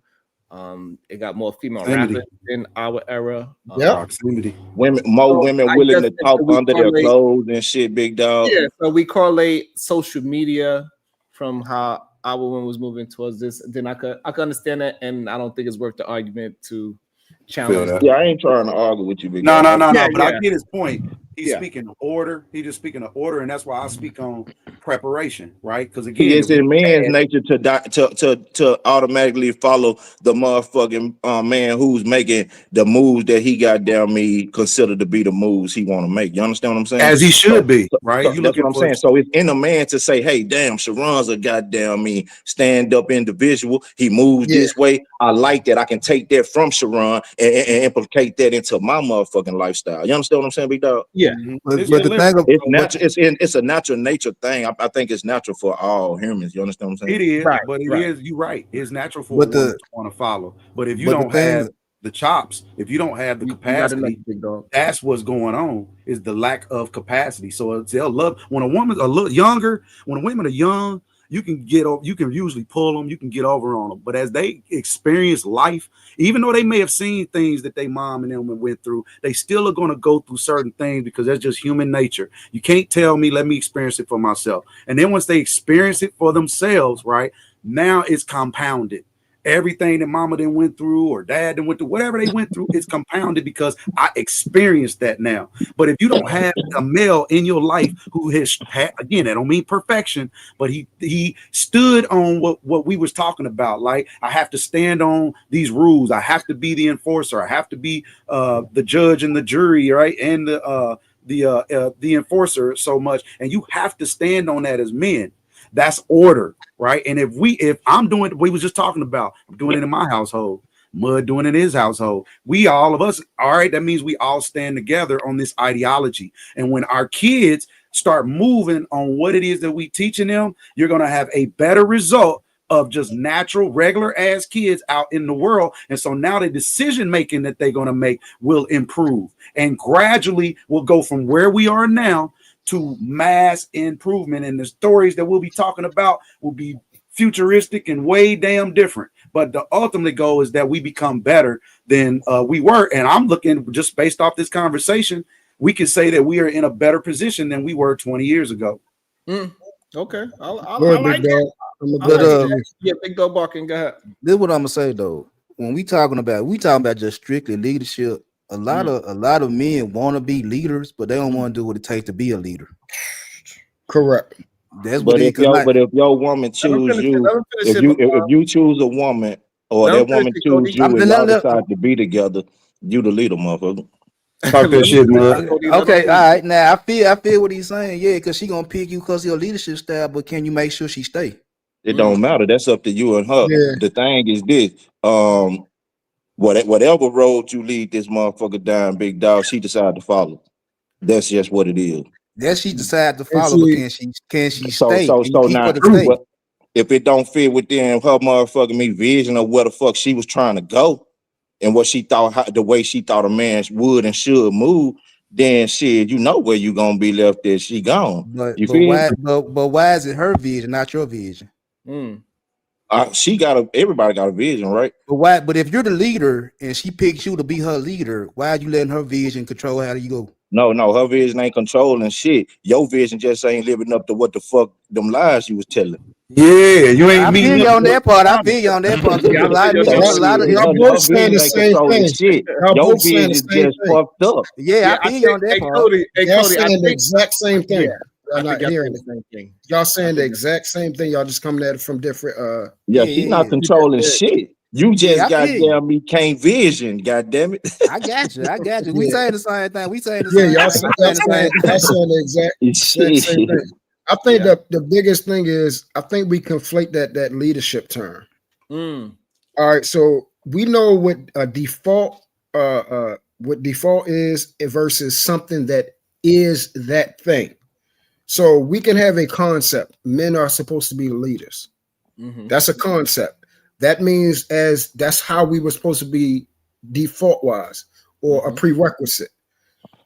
It got more female rappers in our era. Proximity. More women willing to talk under their clothes and shit, big dog. Yeah, so we correlate social media from how our woman was moving towards this. Then I could understand that, and I don't think it's worth the argument to challenge that. Yeah, I ain't trying to argue with you, big No. dog. But I get his point. He's speaking of order. He's just speaking of order, and that's why I speak on preparation, right? Because He again, is in man's nature to automatically follow the motherfucking man who's making the moves that he goddamn me consider to be the moves he want to make. You understand what I'm saying? as he should be, right? You That's looking what I'm for saying. So it's in a man to say, "Hey, damn, Sharon's a goddamn me stand up individual. He moves this way. I like that. I can take that from Sharon and implicate that into my motherfucking lifestyle." You understand what I'm saying, big dog? Yeah. But the thing of, It's natural. It's a natural nature thing. I think it's natural for all humans. You understand what I'm saying? It is, Right, but it right. is. You're right. It's natural for But a woman the- to want to follow. But if you but the don't thing- have the chops, if you don't have the You got capacity, enough, big dog. that's what's going on. Is the lack of capacity. So they'll love when a woman's a little younger. When women are young, you can get over. You can usually pull them. You can get over on them. But as they experience life, even though they may have seen things that they mom and them went through, they still are going to go through certain things because that's just human nature. You can't tell me, let me experience it for myself. And then once they experience it for themselves, right, now it's compounded. Everything that mama then went through or dad then went through, whatever they went through, it's compounded because I experienced that now. But if you don't have a male in your life who has had, again, I don't mean perfection, but he stood on what we was talking about. Like, I have to stand on these rules. I have to be the enforcer. I have to be the judge and the jury, right? And the enforcer so much. And you have to stand on that as men. That's order, right? And if I'm doing what we was just talking about, I'm doing it in my household, Mud doing it in his household, we all of us, all right, that means we all stand together on this ideology. And when our kids start moving on what it is that we teaching them, you're going to have a better result of just natural, regular ass kids out in the world. And so now the decision making that they're going to make will improve and gradually will go from where we are now to mass improvement. And the stories that we'll be talking about will be futuristic and way damn different. But the ultimate goal is that we become better than we were. And I'm looking, just based off this conversation, we can say that we are in a better position than we were 20 years ago. Okay. I Good, like big it. dog. I'm a I good like it. Yeah, big dog barking. Go ahead. This is what I'm gonna say though. When we talking about just strictly leadership, a lot of men want to be leaders, but they don't want to do what it takes to be a leader. Correct. That's what But if your woman choose you, if you choose a woman or that woman choose you and y'all decide to be together, you the leader, motherfucker. Talk that shit, man. Okay, all right. Now I feel what he's saying. Yeah, because she gonna pick you because of your leadership style, but can you make sure she stay? It don't matter. That's up to you and her. Yeah. The thing is this: whatever road you lead this motherfucker down, big dog, she decided to follow. That's just what it is. That she decide to follow, but can she stay? So Can you keep now, her to stay? if it don't fit within her motherfucking me vision of where the fuck she was trying to go, and what she thought, the way she thought a man would and should move, then shit, you know where you gonna be left if she gone. But why is it her vision, not your vision? Everybody got a vision, right? But why? But if you're the leader and she picks you to be her leader, why are you letting her vision control how you go? No, her vision ain't controlling shit. Your vision just ain't living up to what the fuck them lies you was telling. Yeah, you ain't I feel you on that part. I feel you on that part. Y'all both saying the same thing. Y'all Your both saying the vision same just thing. fucked up. Yeah, I feel you on that part. Y'all saying the exact same thing. I'm not hearing the it. same thing. Y'all saying the exact same thing. Y'all just coming at it from different. She's not controlling shit. You just goddamn me can't vision. Goddamn it. I got you. We saying the same thing. We saying the Yeah, same y'all thing. saying the exact same thing. I think the biggest thing is I think we conflate that leadership term. All right, so we know what a default is versus something that is that thing. So we can have a concept. Men are supposed to be the leaders. That's a concept. That means that's how we were supposed to be default wise or a prerequisite.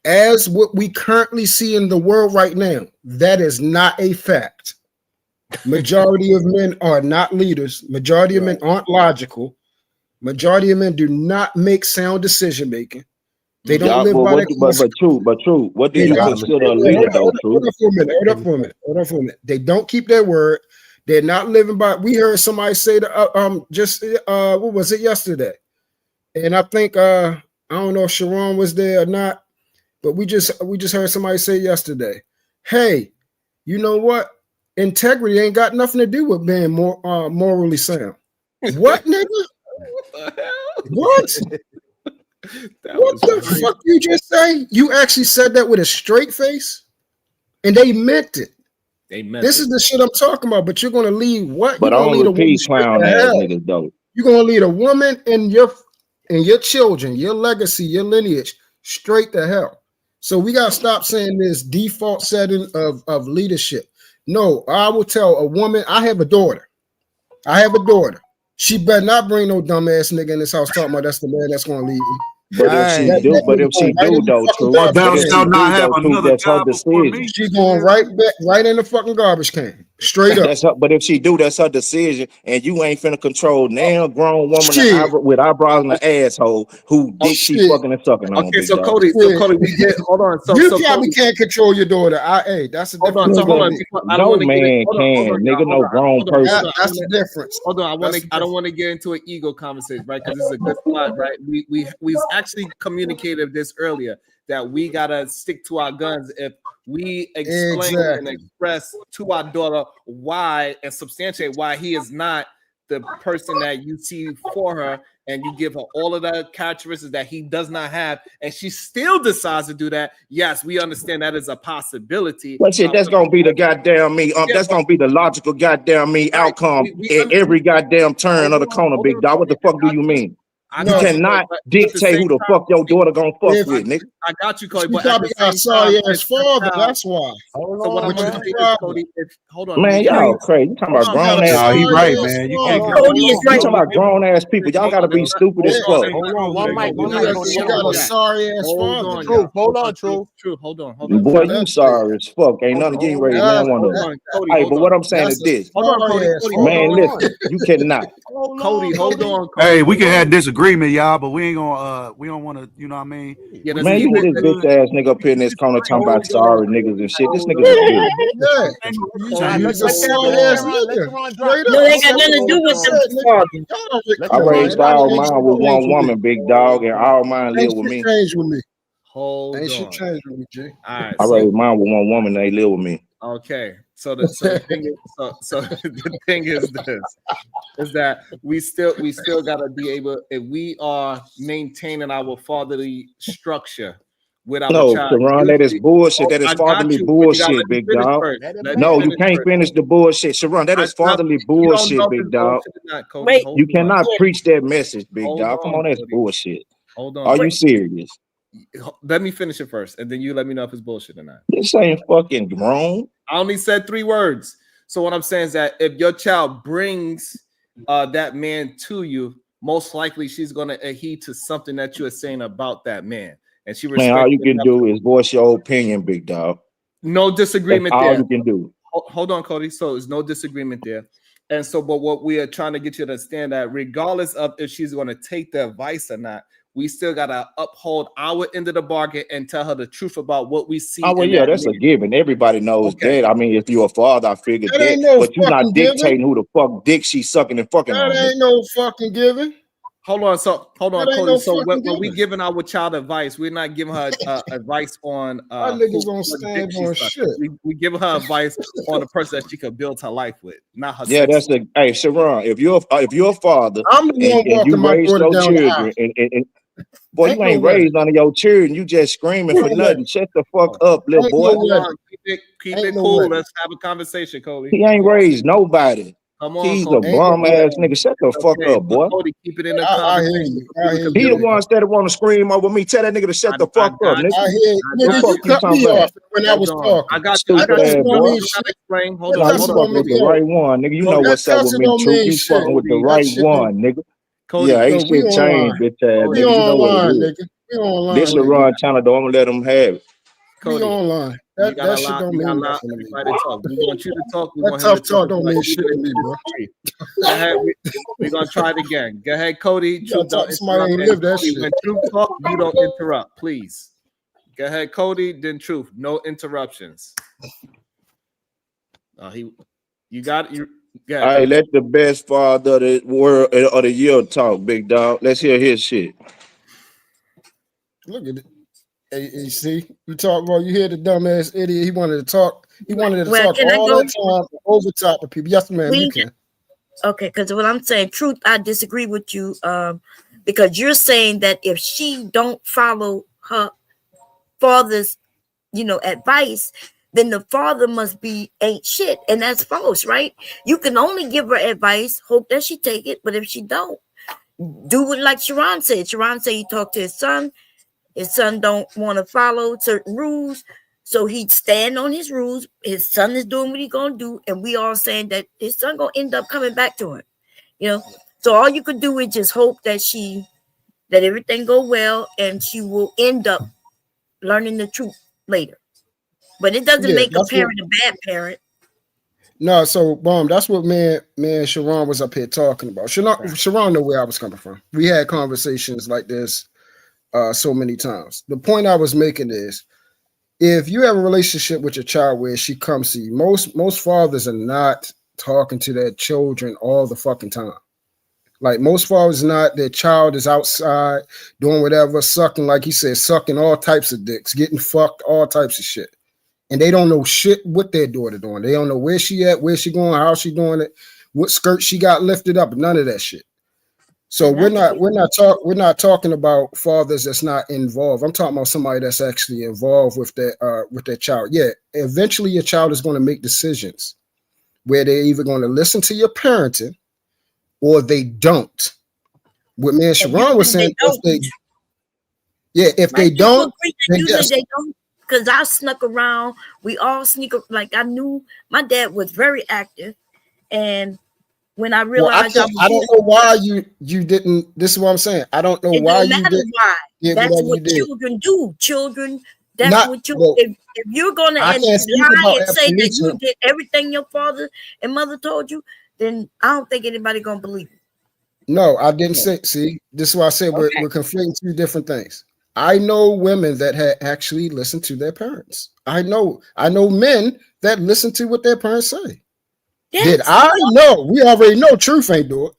As what we currently see in the world right now, that is not a fact. Majority of men are not leaders. Majority of men aren't logical. Majority of men do not make sound decision making. They don't live by that. But true. What do you consider a leader though? Hold up for a minute. They don't keep their word. They're not living by. We heard somebody say what was it yesterday? And I think I don't know if Sharon was there or not. But we just heard somebody say yesterday, hey, you know what? Integrity ain't got nothing to do with being more morally sound. What, nigga? What the hell? What? What the fuck you just say? You actually said that with a straight face? And they meant it. They meant This it. is the shit I'm talking about, but you're gonna leave what? But You're gonna only lead a woman repeat straight clown to ass hell. niggas though. You're gonna lead a woman and your children, your legacy, your lineage straight to hell. So we gotta stop saying this default setting of leadership. No, I will tell a woman, I have a daughter. She better not bring no dumbass nigga in this house talking about that's the man that's gonna lead me. But if she Right. do, but if she do though, Truth, Well, but thou if she shalt do not have though, Truth, another that's her child before decision. me. She going right in the fucking garbage can. Straight up. That's her, but if she do, that's her decision, and you ain't finna control now grown woman Shit. with eyebrows and an asshole who dick she shit. fucking and sucking on. Okay, big so dog. Cody, we get. Hold on. So You so probably Cody, can't control your daughter. Hey, that's a hold on. difference. So hold on. Nigga, Before, I don't no want to get man in. Hold can, on, nigga, y'all, no grown person. That's the difference. Hold on, That's I don't want to get into an ego conversation, right? Because this is a good spot, right? We actually communicated this earlier that we gotta stick to our guns if we explain and Exactly. express to our daughter why and substantiate why he is not the person that you see for her, and you give her all of the characteristics that he does not have, and she still decides to do that. Yes, we understand that is a possibility. But shit, that's gonna be the goddamn me. Yeah, That's but- gonna be the logical goddamn me Right, outcome we at every goddamn turn of the Hold on, corner, hold big on, dog. What the Cody. fuck do you mean? I You got you, cannot but at the dictate same who the time, fuck your daughter gonna fuck If- with, nigga. I got you, Cody. She But at probably the got a same sorry time, ass if your father. child- That's why. So what I'm Which is gonna the say is, problem. Cody, hold on, Man, let me y'all finish. crazy. You talking about She got grown a ass Nah, he people? right, sorry man. ass You father. can't Cody is You right. talking about grown ass people? Y'all gotta be stupid as fuck. Hold on, one mic, She got a sorry ass Hold father. on, Truth, y'all. hold on, Truth. True. Hold on. Boy, you That's sorry as fuck. Ain't nothing getting ready to land one of Hold them. on, Cody. Hey, Hold but on. what I'm saying is That's a this. Hold on, Cody. sorry-ass Cody, father. Man, Hold on. listen, you cannot. Hold Cody, on, hold Cody. on. Cody. Hey, we can have disagreement, y'all, but we ain't gonna we don't want to, you know what I mean? Yeah, We let's Man, can you keep hear it. this bitch ass nigga up here in this corner talking about sorry niggas and shit. This nigga's a bitch. Yeah. Cody, He's a Let sorry ass Sharon nigga. drop. Straight No, up. they got nothing to do with Shit, the nigga. father. Y'all don't Let I come on, raised man. all Ain't mine shit with one changed with woman, me. big dog, and all mine Ain't live with shit me. changed with me. Hold Ain't shit on. changed with me, G. All right. I So raised mine with one woman, they live with me. okay. So the thing is, so the thing is this is that we still gotta be able, if we are maintaining our fatherly structure with our No, child. Sharon, that is bullshit. That is I got fatherly you, but you gotta bullshit, let me big finish dog. first. Let him Let me No, you finish can't first. finish the bullshit. Sharon, that is fatherly You don't know bullshit, if big it's dog. bullshit or not, Cody. Wait. Hold You on. cannot preach that message, big Hold dog. Come on, on, that's Cody. bullshit. Hold Are on. you serious? Let me finish it first, and then you let me know if it's bullshit or not. This ain't fucking grown. I only said 3 words. So what I'm saying is that if your child brings that man to you, most likely she's gonna adhere to something that you are saying about that man, and she Man, all respects you it can enough. do is voice your opinion, big dog. No That's disagreement all there. you can do. Hold on, Cody. So there's no disagreement there. And so, but what we are trying to get you to understand that regardless of if she's going to take the advice or not, we still got to uphold our end of the bargain and tell her the truth about what we see. Oh, well, in yeah, that that's a man. given. Everybody knows Okay. that. I mean, if you're a father, I figured That that. ain't no But you're not fucking given. dictating who the fuck dick she's sucking and fucking on. That nigga. ain't no fucking given. Hold on, That ain't Cody. no So when fucking we given. giving our child advice, we're not giving her advice on My niggas gonna what stand dick she's on sucking. shit. We giving her advice on the person that she could build her life with, not her. Yeah, sex. that's the hey, Sharon. If you're a father I'm the one and you walking my raise daughter your down the aisle. children, and boy, Ain't you no ain't way. raised none of your children. You just screaming for Ain't no way. nothing. Shut the fuck up, little Ain't boy. no way. Keep Ain't it no cool. way. Let's have a conversation, Cody. He ain't raised nobody. Come on, He's a Cody. Ain't no bum way. ass nigga. Shut the fuck Okay, up, but boy. Cody, keep it in a I hear conversation. you. So I people hear can He you. the build. ones that want to scream over me. Tell that nigga to shut the I fuck up, got nigga. you. I hear you. I Nigga, got fuck you you. you cut talking me about? off when I was Hold on. talking. I got you. Stupid That ass don't boy. mean I shit. gotta explain. Hold That on. Nah, you cussing Hold on. don't fucking with mean the yo. right one, nigga. You know That what's up with cussing me, don't truth. mean You shit. fucking with the Cody. That right shit don't. one, nigga. Cody. Yeah, Yo, ain't we shit changed, online. bitch ass We nigga. You know what it online, is. nigga. We online, This Cody. nigga. Sharon channel, don't wanna let them have it. We Cody. online. You That gotta shit allow. don't You gotta mean allow nothing to me, everybody bro. to talk. We want you to talk. We That want him to tough talk talk. don't Like mean you shit did to me, in bro. the street. Go ahead. We're gonna try it again. Go ahead, Cody. You gotta Truth, talk don't to somebody interrupt. who And lived that Cody, shit. when Truth talk, you don't interrupt, please. Go ahead, Cody. Then Truth. No interruptions. You got you. Yeah, All right, let the best father of the world of the year talk, big dog. Let's hear his shit. Look at it. Hey, you see, you talk about you hear the dumbass idiot. He wanted to talk. He wanted to Well, talk can I all go? that time over top of people. Yes, ma'am, you can. Okay, because what I'm saying, truth, I disagree with you. Because you're saying that if she don't follow her father's, advice, then the father must be ain't shit, and that's false, right? You can only give her advice, hope that she take it, but if she don't, do it like Sharon said. Sharon said he talked to his son. His son don't want to follow certain rules, so he'd stand on his rules. His son is doing what he's gonna do, and we all saying that his son gonna end up coming back to him. So all you could do is just hope that everything go well, and she will end up learning the truth later. But it doesn't Yeah, make a that's what. parent a bad parent. No, so that's what me and Sharon was up here talking about. Sharon know where I was coming from. We had conversations like this so many times. The point I was making is, if you have a relationship with your child where she comes to you, most fathers are not talking to their children all the fucking time. Like most fathers, not their child is outside doing whatever, sucking, like he said, sucking all types of dicks, getting fucked, all types of shit. And they don't know shit what their daughter doing. They don't know where she at, where she going, how she doing it, what skirt she got lifted up, none of that shit. So we're not talking about fathers that's not involved. I'm talking about somebody that's actually involved with their child. Yeah, eventually your child is going to make decisions where they're either going to listen to your parenting or they don't. What me and Sharon was saying, if they don't, then Usually yes. they don't. Because I snuck around. We all sneak. Like I knew my dad was very active, and when I Well, realized I don't know why you didn't. This is what I'm saying. I don't know it why don't you matter did. why. Did That's whatever you what did. children do. Children. That's Not what you. well, If you're gonna I can't speak lie about and say that Ebenezer. you did everything your father and mother told you, then I don't think anybody gonna believe it. No, I didn't say. See, this is why I said we're conflating two different things. I know women that had actually listened to their parents. I know men that listen to what their parents say. Did I know? We already know truth ain't do it.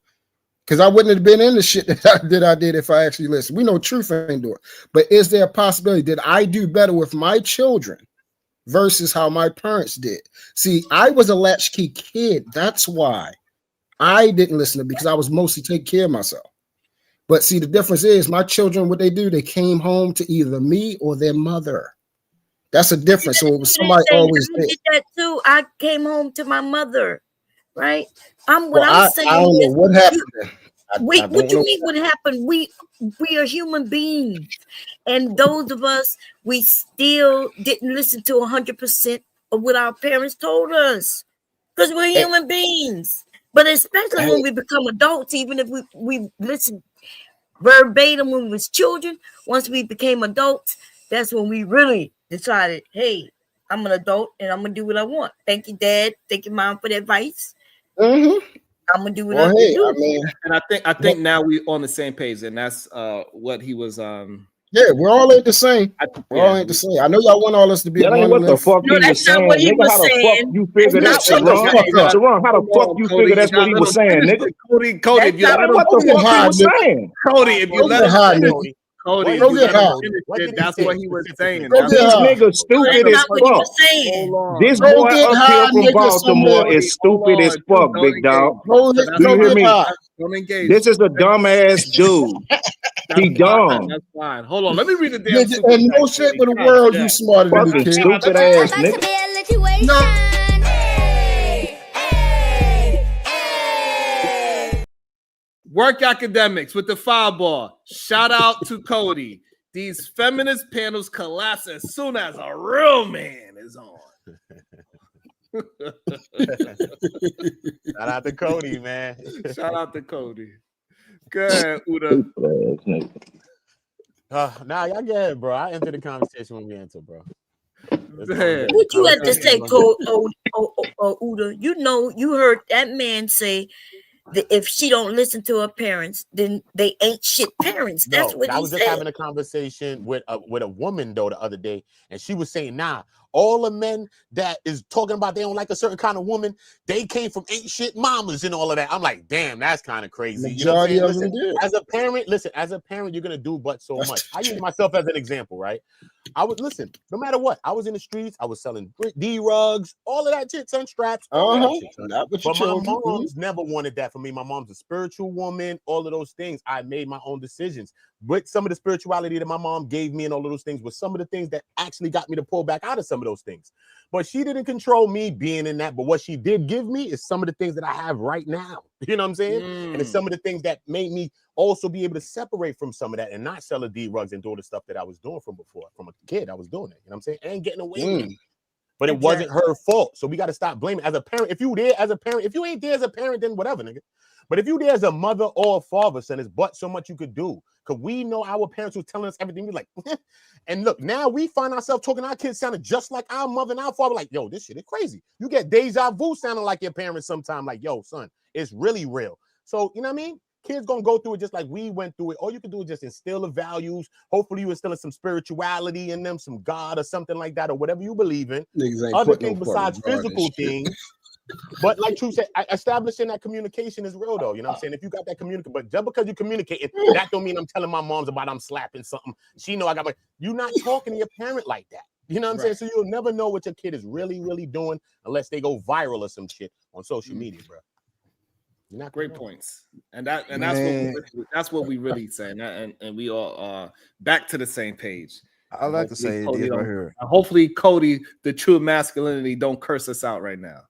Because I wouldn't have been in the shit that I did if I actually listened. We know truth ain't do it. But is there a possibility? Did I do better with my children versus how my parents did? See, I was a latchkey kid. That's why I didn't listen to it, because I was mostly taking care of myself. But see, the difference is my children, what they do, they came home to either me or their mother. That's a difference. So it was somebody always I there. did that too. I came home to my mother, right? I don't know what happened there. What you mean? What happened? We are human beings, and those of us we still didn't listen to 100% of what our parents told us, because we're human beings. But especially when we become adults, even if we listen verbatim when we was children, once we became adults, that's when we really decided, hey, I'm an adult and I'm gonna do what I want. Thank you, Dad. Thank you, Mom, for the advice. Mm-hmm. I'm gonna do what I do. And I think now we on the same page, and that's what he was. Yeah, we're all ain't the same. We're all ain't the same. I know y'all want all us to be That ain't what the fuck he was saying, nigga. How the fuck you figure that, Sharon? Sharon, how the fuck you figure that's what he was saying, nigga? Cody, if you that ain't what the fuck he was saying. Cody, if you let him finish, Cody, if Go you get let him high. finish it, that's what he was saying. Go get This high. nigga stupid as fuck. This Go boy get up high, here from nigga, Baltimore somewhere. is stupid as fuck, big dog. Go Do you hear get me? high. This is a dumbass dude. He dumb. That's fine. Hold on, let me read the damn Nigga, super in no chat, shape Cody. of the world you God, smarter than me, Fucking kid. stupid ass nigga. Hey, hey, hey. Work academics with the foul ball. Shout out to Cody. These feminist panels collapse as soon as a real man is on. Shout out to Cody, man. Shout out to Cody. Good, Uda. Nah, y'all get it, bro. I enter the conversation when we enter, bro. What you have to say, Uda? You know, you heard that man say if she don't listen to her parents, then they ain't shit parents. That's No, what I he was just said. having a conversation with a woman though the other day, and she was saying, nah, all the men that is talking about they don't like a certain kind of woman, they came from ain't shit mamas and all of that. I'm like, damn, that's kind of crazy. You know what I'm Majority saying? of them Listen, as a parent, you're gonna do but so much. I use myself as an example, right? I would listen, no matter what. I was in the streets, I was selling D-rugs, all of that shit, son, straps, all of that shit, son. Not with your But my children. mom's never wanted that for me. My mom's a spiritual woman, all of those things. I made my own decisions. But some of the spirituality that my mom gave me and all of those things was some of the things that actually got me to pull back out of some of those things. But she didn't control me being in that. But what she did give me is some of the things that I have right now. You know what I'm saying? And it's some of the things that made me also be able to separate from some of that and not sell the D-rugs and do all the stuff that I was doing from before. From a kid, I was doing it. You know what I'm saying? And getting away with it. But it wasn't her fault. So we got to stop blaming. As a parent, if you there as a parent, if you ain't there as a parent, then whatever, nigga. But if you there as a mother or a father, son, it's but so much you could do. Because we know our parents were telling us everything. We're like, and look, now we find ourselves talking to our kids sounding just like our mother and our father. Like, yo, this shit is crazy. You get deja vu sounding like your parents sometime. Like, yo, son, it's really real. So, you know what I mean? Kids gonna go through it just like we went through it. All you can do is just instill the values. Hopefully you instill some spirituality in them, some God or something like that, or whatever you believe in. Other things besides physical things. But like True said, establishing that communication is real though. You know what I'm saying? If you got that communication, but just because you communicate, that don't mean I'm telling my moms about I'm slapping something. She know I got my. You're not talking to your parent like that. You know what I'm saying? So you'll never know what your kid is really, really doing unless they go viral or some shit on social media, bro. Not great points, and that's what we really say, and we all are back to the same page. I like to say this right here. Hopefully, Cody, the true masculinity, don't curse us out right now.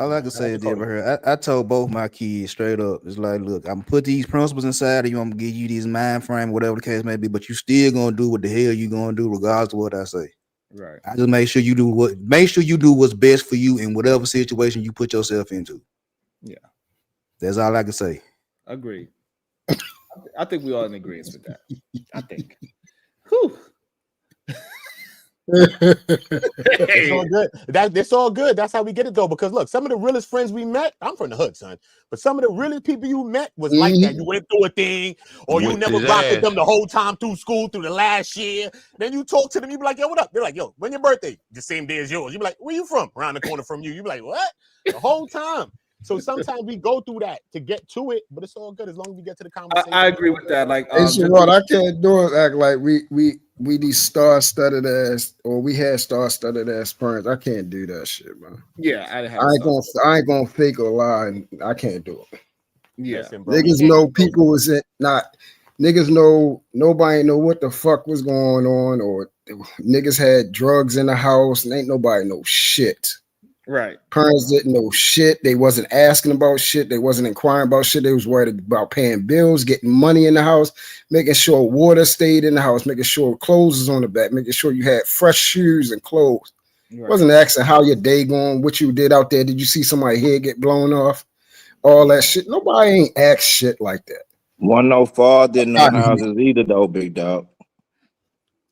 I like to say it right here. I told both my kids straight up. It's like, look, I'm gonna put these principles inside of you. I'm gonna give you these mind frame, whatever the case may be, but you still gonna do what the hell you gonna do, regardless of what I say. Right. I just make sure you do what's best for you in whatever situation you put yourself into. Yeah. That's all I can say. Agreed. I think we all in agreement with that. I think. Whew. It's all good. That's all good. That's how we get it though. Because look, some of the realest friends we met, I'm from the hood, son. But some of the realest people you met was like that. You went through a thing, or you never rocked with them the whole time through school, through the last year. Then you talk to them, you be like, yo, what up? They're like, yo, when your birthday? The same day as yours. You be like, where you from? Around the corner from you. You be like, what? The whole time. So sometimes we go through that to get to it, but it's all good as long as we get to the conversation. I agree with that. Like, hey, Sherrod, I can't do it. Act like we these star-studded ass, or we had star-studded ass parents. I can't do that shit, man. Yeah, I ain't gonna fake or lie. I can't do it. Yeah, listen, bro, niggas know people was not. Niggas know nobody know what the fuck was going on, or niggas had drugs in the house, and ain't nobody know shit. Right. Parents didn't know shit. They wasn't asking about shit. They wasn't inquiring about shit. They was worried about paying bills, getting money in the house, making sure water stayed in the house, making sure clothes was on the back, making sure you had fresh shoes and clothes. Right. Wasn't asking how your day going, what you did out there. Did you see somebody's head get blown off? All that shit. Nobody ain't asked shit like that. One no father in no houses either, though, big dog.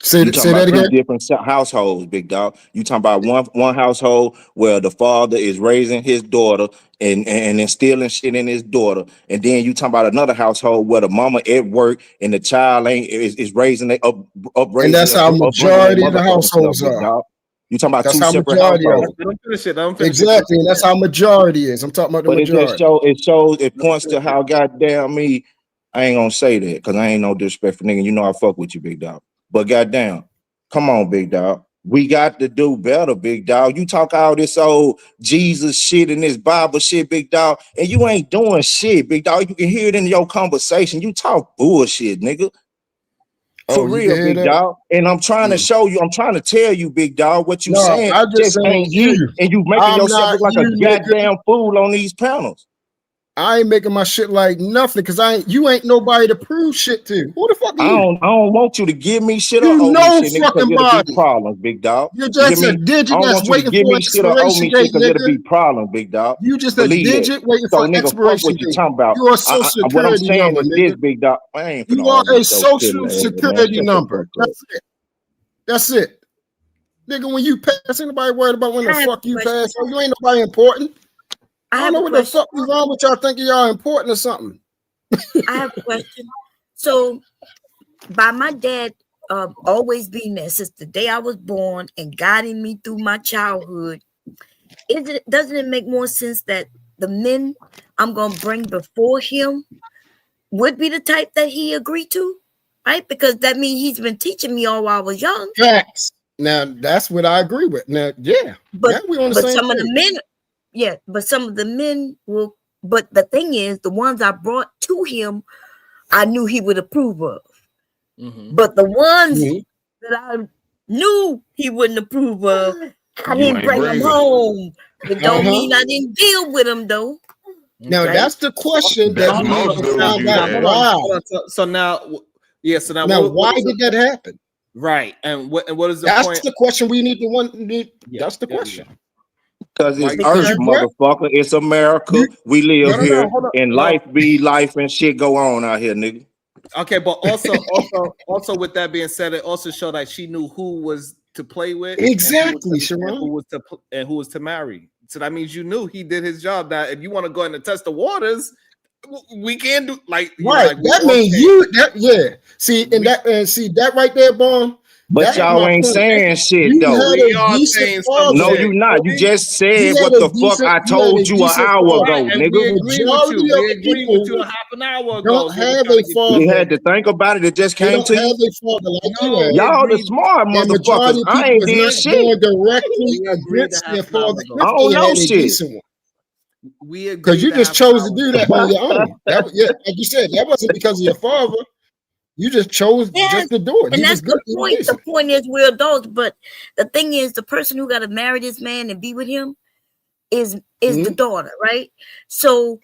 Say that again. Different households, big dog. You talking about one household where the father is raising his daughter and instilling shit in his daughter, and then you talking about another household where the mama at work and the child is raising up. And that's how majority of the households are. You talking about that's two how separate majority households. Exactly, and that's how majority is. I'm talking about the majority. It points to how goddamn me. I ain't gonna say that because I ain't no disrespect for nigga. You know I fuck with you, big dog. But goddamn, come on, big dog. We got to do better, big dog. You talk all this old Jesus shit and this Bible shit, big dog, and you ain't doing shit, big dog. You can hear it in your conversation. You talk bullshit, nigga. For real, big dog. And I'm trying to show you, I'm trying to tell you, big dog, what you saying. I just ain't you, and you making yourself look like a goddamn fool on these panels. I ain't making my shit like nothing because you ain't nobody to prove shit to. Who the fuck are you? I don't want you to give me shit you or know me shit, fucking body. Problems, big dog. You're just a digit that's waiting for expiration date, nigga. It'll be problems, big dog. You just a digit waiting for expiration date. You're a social security what I'm saying number, is nigga. this, big dog. You are a social security number. That's it. That's it. Nigga, when you pass, ain't nobody worried about when the fuck you pass. You ain't nobody important. I don't know what the fuck is wrong with y'all thinking y'all important or something. I have a question. So, by my dad always being there since the day I was born and guiding me through my childhood, doesn't it make more sense that the men I'm gonna bring before him would be the type that he agreed to, right? Because that means he's been teaching me all while I was young. Facts. Now that's what I agree with. Now, yeah, But now we on the same some of page. the men, yeah, but some of the men will. But the thing is, the ones I brought to him, I knew he would approve of. But the ones that I knew he wouldn't approve of, I You didn't ain't bring them bring 'em. home. It don't Uh-huh. mean I didn't deal with them though. Now Right? that's the question That's that we most need to dudes find do out that. why. So now, so now, Now, what why is did that happen? right? And what is the That's point? the question we need to that's the yeah, question. Because it's Because Earth, you got motherfucker. It's America. you We live No, here, hold on. and No. life be life, and shit go on out here, nigga. Okay, but also with that being said, it also showed that she knew who was to play with, exactly, and Sharon. who was to marry. So that means you knew he did his job. That if you want to go in and test the waters, we can do like you know, Right. like we That all means can. you that yeah. See, and see that right there, Bone. But That's y'all my ain't point. saying shit You though. had We a are decent saying father. No, something. you not. You just said You what had a the fuck I decent. You had told a you an decent hour father. ago, Right, and we nigga. agree with you. Majority of We the agree with you people a half an hour ago. don't Is what we're have trying a to get father. You had to think about it. It just They came don't to have you. a father like No, you have. we Y'all the agreed. smart And motherfuckers. majority of I people ain't is did not shit. going directly We agreed against a their half an hour father ago. I if don't they know had a shit. decent one. We agreed Because you a just half an chose to hour do ago. that on your own. That yeah, like you said, that wasn't because of your father. You just chose Yes, just to do it. and He was that's good. the He was point. The decent. point is we're adults, but the thing is, the person who got to marry this man and be with him is the daughter, right? So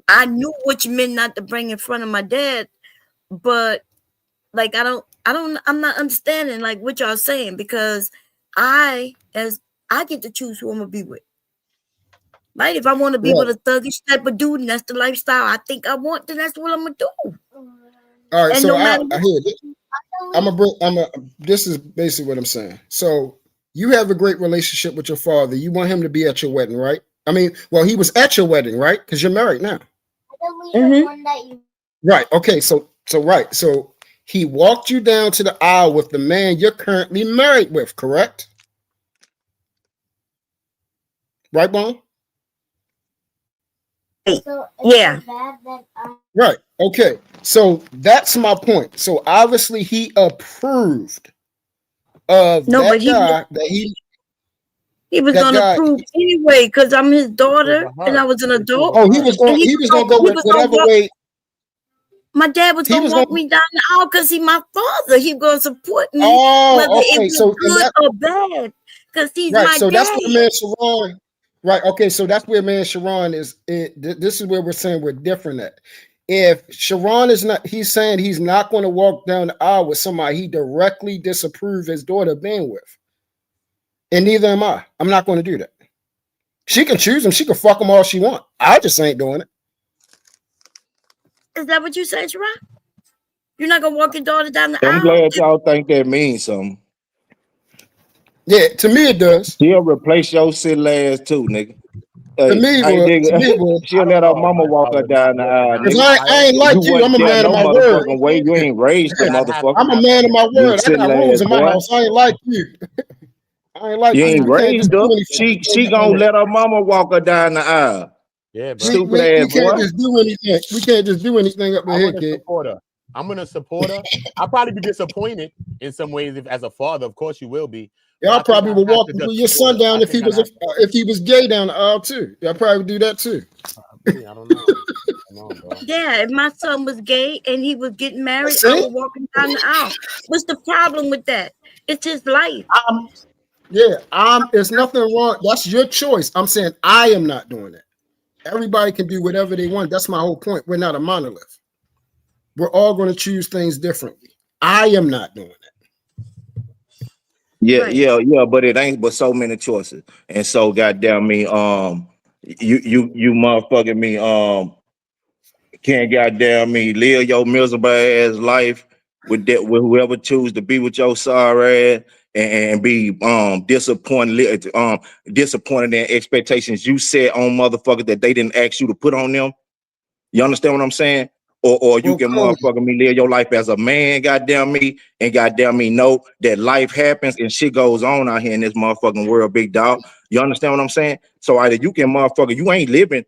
I knew which men not to bring in front of my dad, but like I'm not understanding like what y'all saying because I get to choose who I'm gonna be with. Right? If I want to be Right. with a thuggish type of dude and that's the lifestyle I think I want, then that's what I'm gonna do. All right, And so no I matter hear this. This is basically what I'm saying. So you have a great relationship with your father. You want him to be at your wedding, right? I mean, well, he was at your wedding, right? Because you're married now. Right. Okay. So right. So he walked you down to the aisle with the man you're currently married with, correct? Right, Bon? yeah. Right. Okay. So that's my point. So obviously he approved of No, that but guy that he was that gonna guy. approve anyway because I'm his daughter and I was an adult. Oh, he was And going. He was going to go he with was gonna whatever walk. way. My dad was He gonna was walk going. me down the aisle because he's my father. He gonna support me whether Oh, it okay. was So and good that or bad because he's right. my So that's dad. where man Sharon. Right. Okay. So that's where man Sharon is. This is where we're saying we're different at. If Sharon is not, he's saying he's not going to walk down the aisle with somebody he directly disapproves his daughter being with, and neither am I. I'm not going to do that. She can choose him. She can fuck him all she want. I just ain't doing it. Is that what you said, Sharon? You're not gonna walk your daughter down the I'm aisle? glad y'all think that means something. Yeah, to me it does. She'll replace your silly ass too, nigga. To Hey, me, hey, to me, nigga. She'll let her mama walk her down the aisle, because nigga. I ain't like You you. I'm wasn't a there man of no my word. motherfucking way. You ain't raised the motherfucker. I'm a man of my You word. I got silly rules ass in my boy. house. I ain't like you. I ain't like You you. ain't We can't just raised do her. anything. She gonna let her mama walk her down the aisle. Yeah, bro. Stupid ass We can't boy. just do anything. We can't just do anything up in I'm here, gonna kid. support her. I'm gonna support her. I'll probably be disappointed in some ways if, as a father, of course you will be. But I Y'all think probably I'd would have walk to with just your support son her. down I if he think I'd was have to. if he was gay down the aisle too. Y'all probably do that too. I don't know. I don't know, bro. Yeah, if my son was gay and he was getting married, See? I would walk him down the aisle. What's the problem with that? It's his life. There's nothing wrong. That's your choice. I'm saying I am not doing it. Everybody can do whatever they want. That's my whole point. We're not a monolith. We're all going to choose things differently. I am not doing it. Yeah, yeah, but it ain't but so many choices. And so goddamn me, you motherfucking me, can't goddamn me live your miserable ass life with whoever choose to be with your sorry ass. and be disappointed in expectations you set on motherfuckers that they didn't ask you to put on them. You understand what I'm saying? Or you can motherfucking me live your life as a man, goddamn me, and goddamn me know that life happens and shit goes on out here in this motherfucking world, big dog. You understand what I'm saying? So either you can motherfucker, you ain't living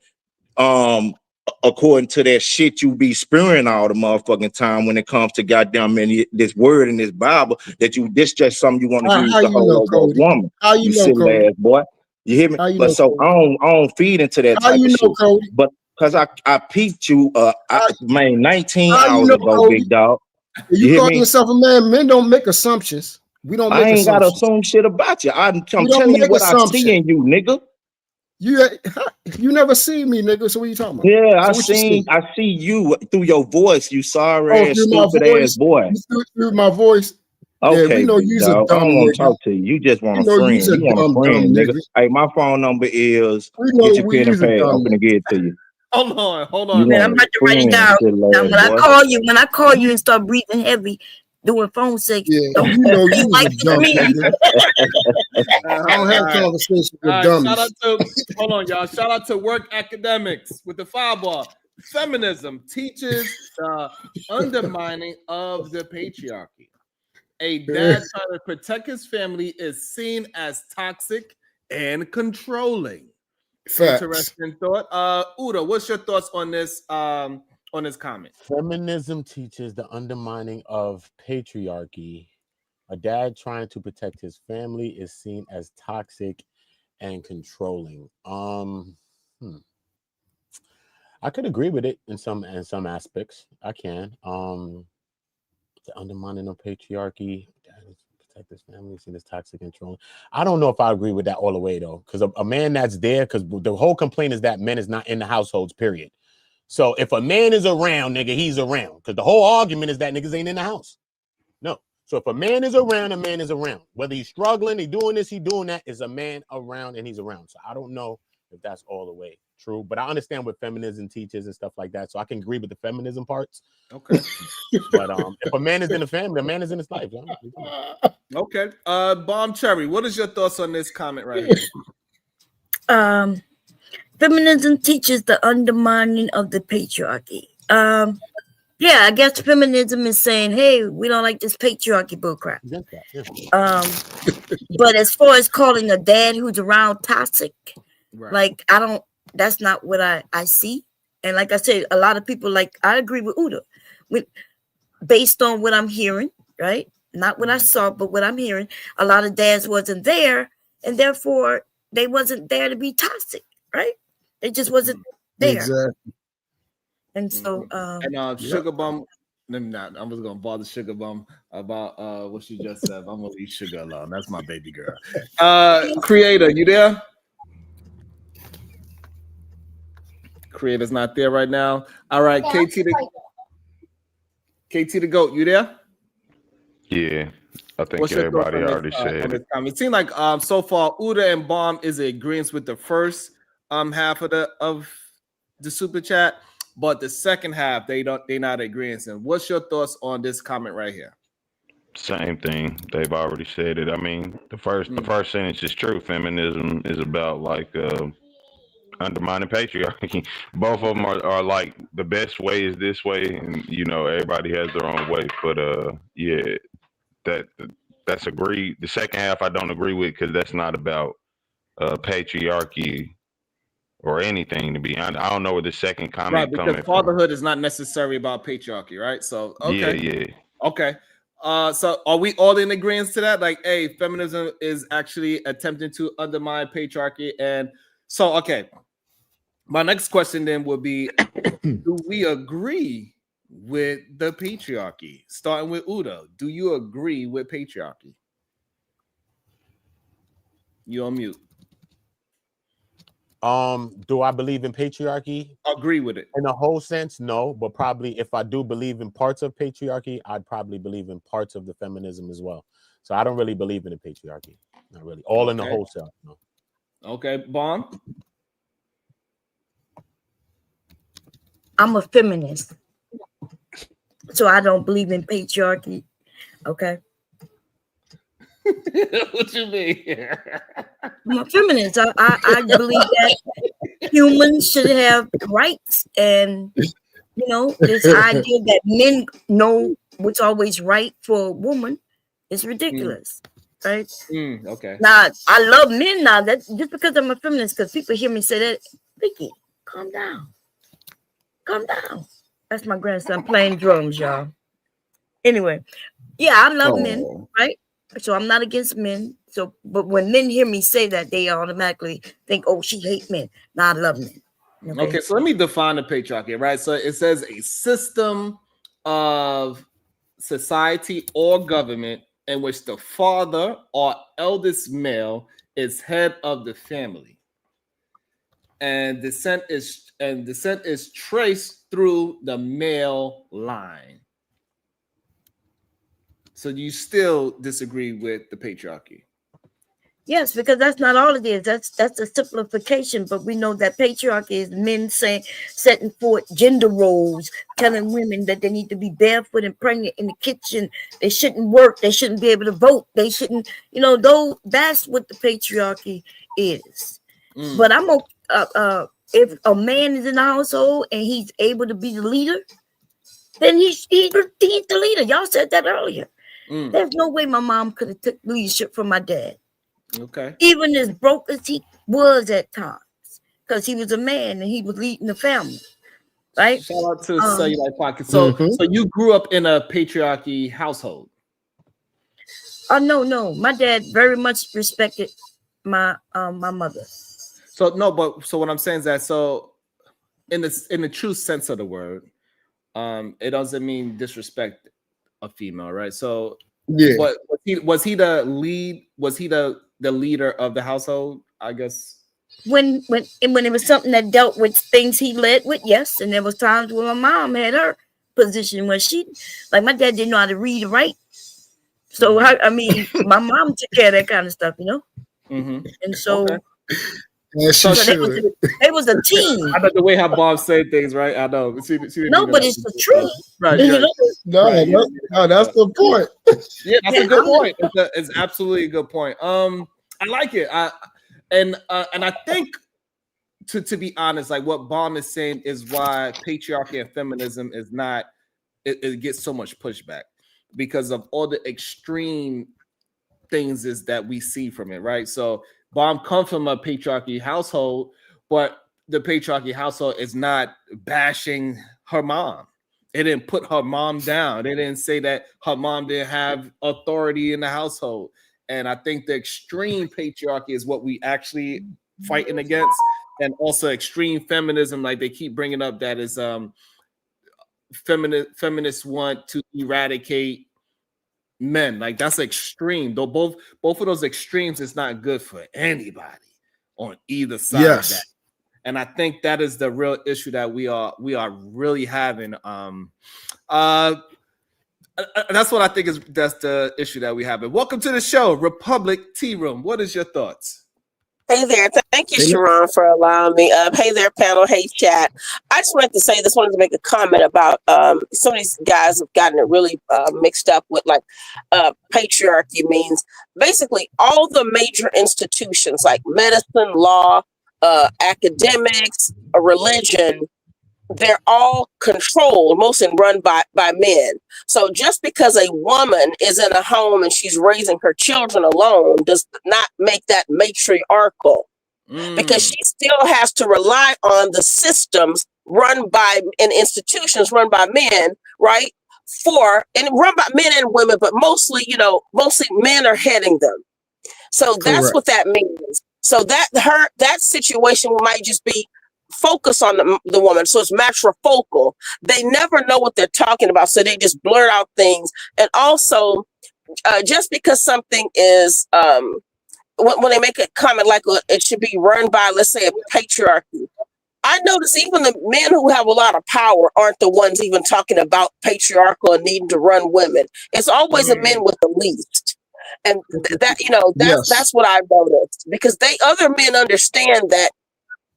according to that shit you be spewing all the motherfucking time when it comes to goddamn this word in this Bible that you this just something you want to use to hold over a woman. How you know, silly Cody? ass boy. You hear me? How you But know, so Cody? I don't feed into that How type you of know, shit. Cody? But because I peeped you man 19 How you hours know, ago, Cody? big dog. You hear call me? yourself a man. Men don't make assumptions. We don't I make ain't gotta assumptions. assume shit about you. I'm We don't telling you make what I see assumptions. in you, nigga. You never see me, nigga. So what you talking about? Yeah, So what you see? I see you through your voice, you sorry Oh, ass, through my stupid ass voice. boy. Through my voice. Yeah, we Okay, know big you's a dog. I dumb don't want to nigga. talk to you. You just want We a know friend. you's a You want a dumb friend, nigga. nigga. Hey, my phone number is We know get your pen and you's a pad. I'm dumb gonna nigga. get it to you. Hold on, You Man, I'm want about to a write it friend, down. little Now, ass when I boy. call you and start breathing heavy, doing phone sex, Yeah, don't you know be you's like a this dumb me. nigga. I don't have conversations All with right, dummies. shout out to hold on, y'all. Shout out to Work Academics with the fireball. Feminism teaches the undermining of the patriarchy. A dad trying to protect his family is seen as toxic and controlling. Facts. Interesting thought. Uda, what's your thoughts on this comment? Feminism teaches the undermining of patriarchy. A dad trying to protect his family is seen as toxic and controlling. I could agree with it in some aspects. I can. The undermining of patriarchy, dad protect his family, seen as toxic and controlling. I don't know if I agree with that all the way though, because a man that's there, because the whole complaint is that men is not in the households, period. So if a man is around, nigga, he's around. Because the whole argument is that niggas ain't in the house. No. So if a man is around, a man is around. Whether he's struggling, he doing this, he doing that, is a man around and he's around. So I don't know if that's all the way true. But I understand what feminism teaches and stuff like that. So I can agree with the feminism parts. Okay. But if a man is in the family, a man is in his life. Okay. Bomb Cherry, what is your thoughts on this comment right here? Feminism teaches the undermining of the patriarchy. Yeah, I guess feminism is saying, hey, we don't like this patriarchy bullcrap. But as far as calling a dad who's around toxic, like that's not what I see. And like I said, a lot of people, like, I agree with Uda, based on what I'm hearing, right? Not what I saw, but what I'm hearing. A lot of dads wasn't there, and therefore they wasn't there to be toxic, right? They just wasn't there. Exactly. And so Sugar Bum, let me not. I was gonna bother Sugar Bum about what she just said. I'm gonna leave Sugar alone. That's my baby girl. Creator, you there? Creator's not there right now. All right, KT the GOAT, you there? Yeah, I think What's your thoughts everybody on already this, said it. comment? It seemed like so far Uda and Bomb is in agreement with the first half of the super chat, but the second half they're not agreeing. And what's your thoughts on this comment right here? Same thing. They've already said it. I mean, the first sentence is true. Feminism is about like undermining patriarchy. Both of them are like the best way is this way, and you know everybody has their own way. But yeah, that's agreed. The second half I don't agree with because that's not about patriarchy or anything. To be honest, I don't know where the second comment Right, coming because from. fatherhood is not necessarily about patriarchy, right? So okay, Yeah. Okay. So are we all in agreement to that? Like, hey, feminism is actually attempting to undermine patriarchy. And so, okay. My next question then would be, do we agree with the patriarchy? Starting with Uda, do you agree with patriarchy? You on mute. Do I believe in patriarchy? Agree with it. In a whole sense, no. But probably if I do believe in parts of patriarchy, I'd probably believe in parts of the feminism as well. So I don't really believe in the patriarchy. Not really. All in the wholesale. No. Okay, Bomb. I'm a feminist, so I don't believe in patriarchy. Okay. What you mean? I'm a feminist. I believe that humans should have rights, and you know, this idea that men know what's always right for a woman is ridiculous, right? Okay. Now, I love men now. That's just because I'm a feminist, because people hear me say that. Vicky, calm down. Calm down. That's my grandson playing drums, y'all. Anyway, yeah, I love men, right? So I'm not against men. So, but when men hear me say that, they automatically think, "Oh, she hates men." Now I love men. Okay, so let me define the patriarchy, right? So it says a system of society or government in which the father or eldest male is head of the family, and descent is traced through the male line. So you still disagree with the patriarchy? Yes, because that's not all it is. That's a simplification, but we know that patriarchy is men setting forth gender roles, telling women that they need to be barefoot and pregnant in the kitchen. They shouldn't work. They shouldn't be able to vote. They shouldn't, though that's what the patriarchy is. But I'm if a man is in the household and he's able to be the leader, then he's the leader. Y'all said that earlier. There's no way my mom could have took leadership from my dad. Okay. Even as broke as he was at times, because he was a man and he was leading the family, right? Shout out to Cellulite Pocket. So you grew up in a patriarchy household? No. My dad very much respected my mother. So what I'm saying is that in the true sense of the word, it doesn't mean disrespect a female, right? So yeah, but was he the lead? Was he the leader of the household? I guess when it was something that dealt with things he led with, yes. And there was times when my mom had her position where she, like, my dad didn't know how to read or write, so my mom took care of that kind of stuff, And so. Okay. Yes, it was a team. I know the way how Bob said things, right? I know. She no, but it's the truth. Right. No, that's the point. Yeah, that's a good point. It's absolutely a good point. I like it. And I think to be honest, like what Bob is saying is why patriarchy and feminism is not. It gets so much pushback because of all the extreme things is that we see from it, right? So. Bob comes from a patriarchy household, but the patriarchy household is not bashing her mom. It didn't put her mom down. They didn't say that her mom didn't have authority in the household. And I think the extreme patriarchy is what we actually fighting against, and also extreme feminism, like they keep bringing up, that is feminists want to eradicate men. Like that's extreme. Though both of those extremes is not good for anybody on either side of that. And I think that is the real issue that we are really having. That's what I think that's the issue that we have. And welcome to the show, Republic Tea Room. What is your thoughts? Hey there. Thank you, Sharon, for allowing me up. Hey there, panel. Hey, chat. I just wanted to say this, wanted to make a comment about some of these guys have gotten it really mixed up with patriarchy means basically all the major institutions like medicine, law, academics, religion, they're all controlled, mostly run by men. So just because a woman is in a home and she's raising her children alone does not make that matriarchal, because she still has to rely on the systems run by and institutions run by men, right? And run by men and women, but mostly men are heading them. So that's what that means. So that situation might just be focus on the woman, so it's matrifocal. They never know what they're talking about, so they just blurt out things. And also, just because something is when they make a comment like it should be run by, let's say, a patriarchy, I notice even the men who have a lot of power aren't the ones even talking about patriarchal and needing to run women. It's always the men with the least. And that's what I've noticed, because other men understand that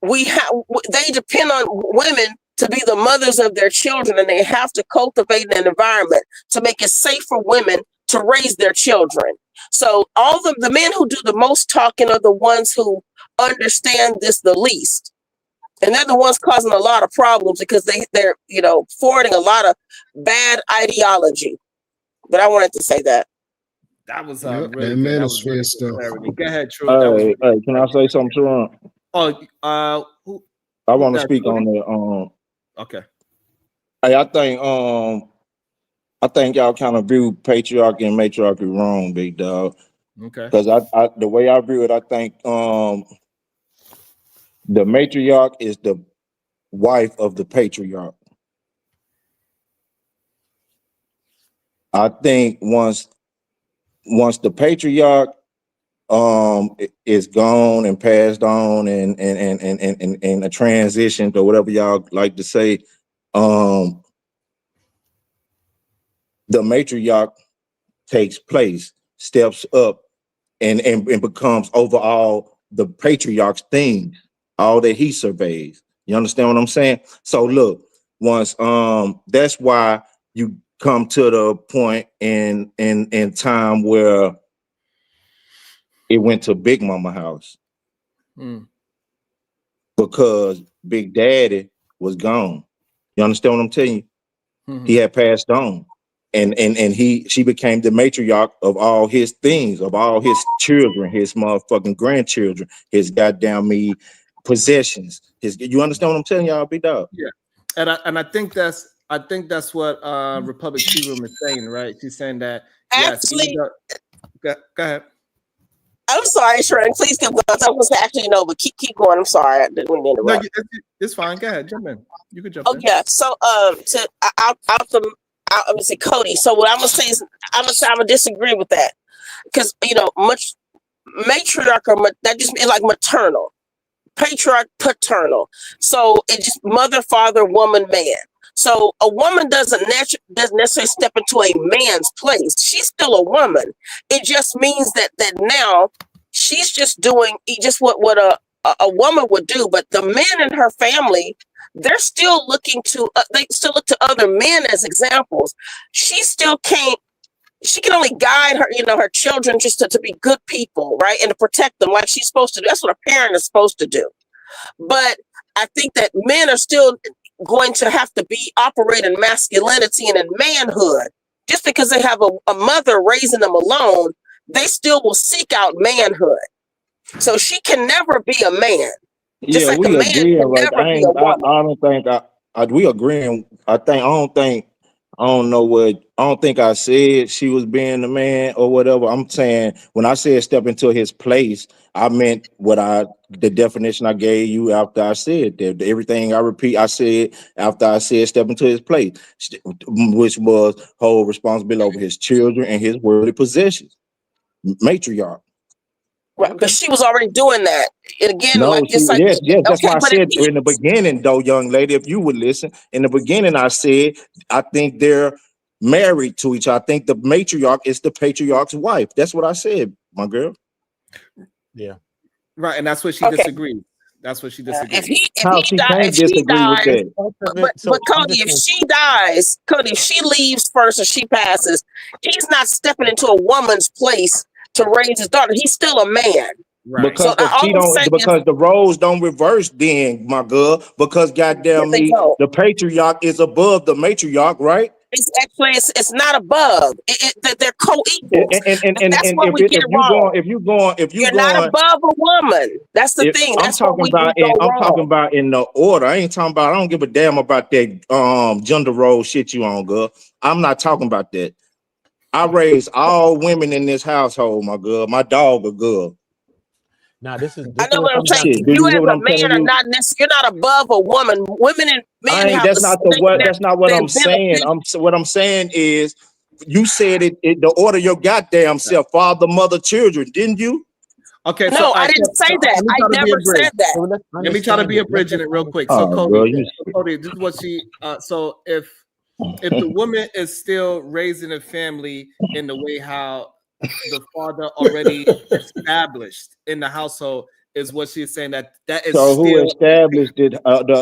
they depend on women to be the mothers of their children, and they have to cultivate an environment to make it safe for women to raise their children. So all the men who do the most talking are the ones who understand this the least. And they're the ones causing a lot of problems because they're forwarding a lot of bad ideology. But I wanted to say that. That was Yep, really that good. That manosphere was really good stuff. clarity. Go ahead, True. That was really Can I say something, Sharon? who I want to that, speak on Cody? the Okay. Hey, I think y'all kind of view patriarchy and matriarchy wrong, big dog. Okay. Because I the way I view it, I think the matriarch is the wife of the patriarch. I think once the patriarch is gone and passed on and a transition or whatever y'all like to say, the matriarch takes place, steps up, and becomes overall the patriarch's thing, all that he surveys. You understand what I'm saying? So look, once that's why you come to the point in time where it went to Big Mama house because Big Daddy was gone. You understand what I'm telling you? He had passed on. And she became the matriarch of all his things, of all his children, his motherfucking grandchildren, his goddamn possessions. You understand what I'm telling y'all, big dog? Yeah. And I think that's what Republic Tea Room is saying, right? She's saying that Actually, go ahead. I'm sorry, Sharon. Please keep going. I was actually but keep going. I'm sorry. I didn't mean to interrupt. No, it's fine. Go ahead, jump in. You can jump in. Yeah. So I'm gonna say Cody. So what I'm gonna say is I'm gonna disagree with that because much matriarch or that just means like maternal, patriarch, paternal. So it just mother, father, woman, man. So a woman doesn't necessarily step into a man's place. She's still a woman. It just means that now she's just doing just what a woman would do. But the men in her family, they're still looking to they still look to other men as examples. She still can't. She can only guide her, her children just to be good people, right, and to protect them like she's supposed to do. That's what a parent is supposed to do. But I think that men are still going to have to operate in masculinity and in manhood. Just because they have a mother raising them alone, they still will seek out manhood. So she can never be a man. Just like we a man agree, can right? never be a woman. I don't think we agreeing. I don't think I said she was being the man or whatever. I'm saying when I said step into his place, I meant the definition I gave you after I said that. Everything I said after I said step into his place, which was hold responsibility over his children and his worldly possessions. Matriarch. Right, but she was already doing that. And again, Yes, that's why I said in the beginning, though, young lady, if you would listen, in the beginning, I said, I think they're married to each other. I think the matriarch is the patriarch's wife. That's what I said, my girl. Yeah. Right, and that's what she disagreed. That's what she disagreed. If she dies, but Cody, if she dies, Cody, if she leaves first or she passes, he's not stepping into a woman's place to raise his daughter. He's still a man. Right. Because because the roles don't reverse then, my girl. Because goddamn me, the patriarch is above the matriarch, right? It's actually it's not above. They're co-equals. And that's what we get wrong. You're not above a woman. That's the thing. That's I'm talking about in the order. I don't give a damn about that gender role shit you on, girl. I'm not talking about that. I raise all women in this household, my girl. My dog a girl. Now this is. I know what I'm saying. You as a man are not necessarily. You're not above a woman. Women and men have. That's not what I'm saying. What I'm saying is, you said it the order your goddamn self, father, mother, children, didn't you? Okay. No, I didn't say that. I never said that. Let me try to be a bridge in it real quick. So Cody, this is what she. So if the woman is still raising a family in the way how the father already established in the household is what she's saying that is. So who established it?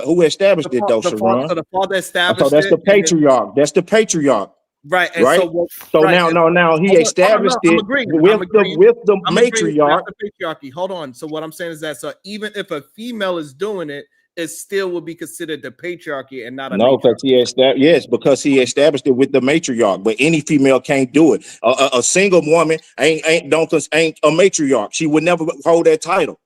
Who established it though, Sharon? So the father established. So that's the patriarch. That's the patriarch. Right. And right? So right. now he Hold on, established I'm it agreeing. with the I'm agreeing matriarch. with the patriarchy. Hold on. So what I'm saying is that so even if a female is doing it, it still would be considered the patriarchy and not a No, matriarchy. because he established it with the matriarch. But any female can't do it. A single woman ain't a matriarch. She would never hold that title.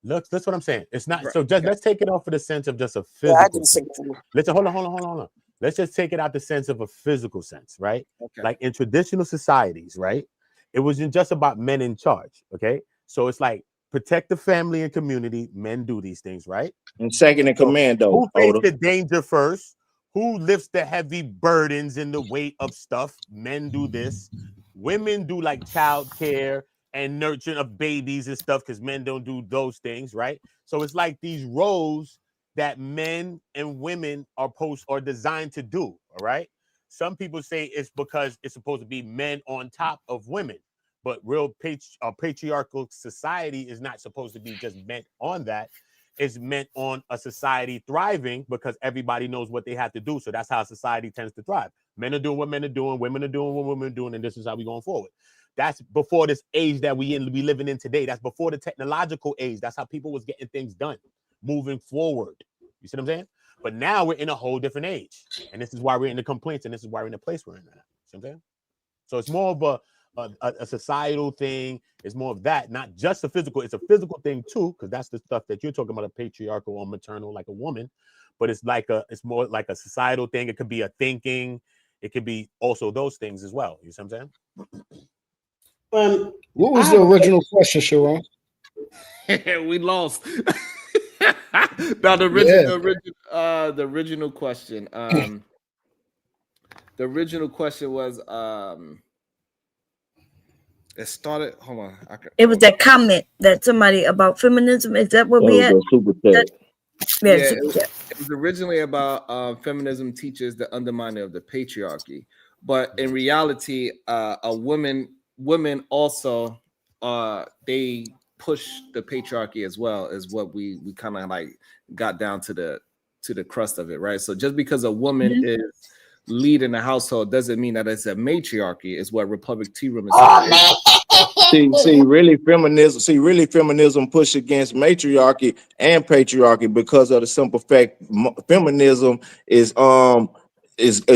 Look, that's what I'm saying. It's not Right. so. Just let's take it off of the sense of just a Yeah, I physical. disagree. Let's hold on. Let's just take it out the sense of a physical sense, right? Okay. Like in traditional societies, right? It wasn't just about men in charge. Okay, so it's like protect the family and community. Men do these things, right? And second in command, though. Who takes Oda. the danger first? Who lifts the heavy burdens and the weight of stuff? Men do this. Women do like child care and nurturing of babies and stuff because men don't do those things, right? So it's like these roles that men and women are designed to do. All right. Some people say it's because it's supposed to be men on top of women, but real patriarchal society is not supposed to be just meant on that. It's meant on a society thriving because everybody knows what they have to do. So that's how society tends to thrive. Men are doing what men are doing, women are doing what women are doing, and this is how we're going forward. That's before this age that we living in today. That's before the technological age. That's how people was getting things done, moving forward. You see what I'm saying? But now we're in a whole different age, and this is why we're in the complaints, and this is why we're in the place we're in now. See what I'm saying? So it's more of a societal thing. It's more of that, not just a physical. It's a physical thing too, because that's the stuff that you're talking about, a patriarchal or maternal, like a woman. But it's more like a societal thing. It could be a thinking. It could be also those things as well. You see what I'm saying? What was the original question, Sharon? We lost. Now the original question. The original question was it started. Hold on. It was that comment that somebody about feminism. Is that what we had? Yeah, It was originally about feminism teaches the undermining of the patriarchy, but in reality, women also they push the patriarchy as well, is what we kind of like got down to the crust of it, right? So just because a woman is leading the household doesn't mean that it's a matriarchy, is what Republic Tea Room is saying. See, really feminism push against matriarchy and patriarchy because of the simple fact feminism is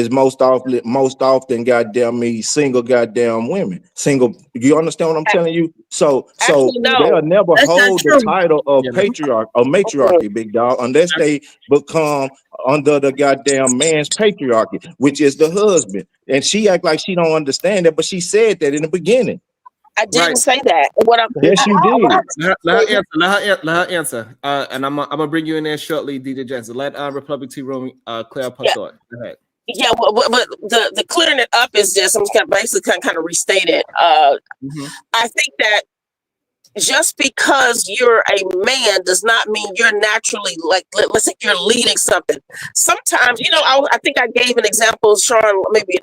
most often goddamn me single goddamn women. Single, you understand what I'm telling you? So they'll never hold the title of patriarch or matriarchy, big dog, unless they become under the goddamn man's patriarchy, which is the husband. And she act like she don't understand that, but she said that in the beginning. I didn't say that. Yes, you did. Let her answer. And I'm gonna bring you in there shortly, DJ Jensen. Let Republic Tea Room clear up her thought. Go ahead. Yeah, but the clearing it up is just, I'm just gonna basically kind of restate it. I think that just because you're a man does not mean you're naturally, like, let's say you're leading something. Sometimes, I think I gave an example, Sean, maybe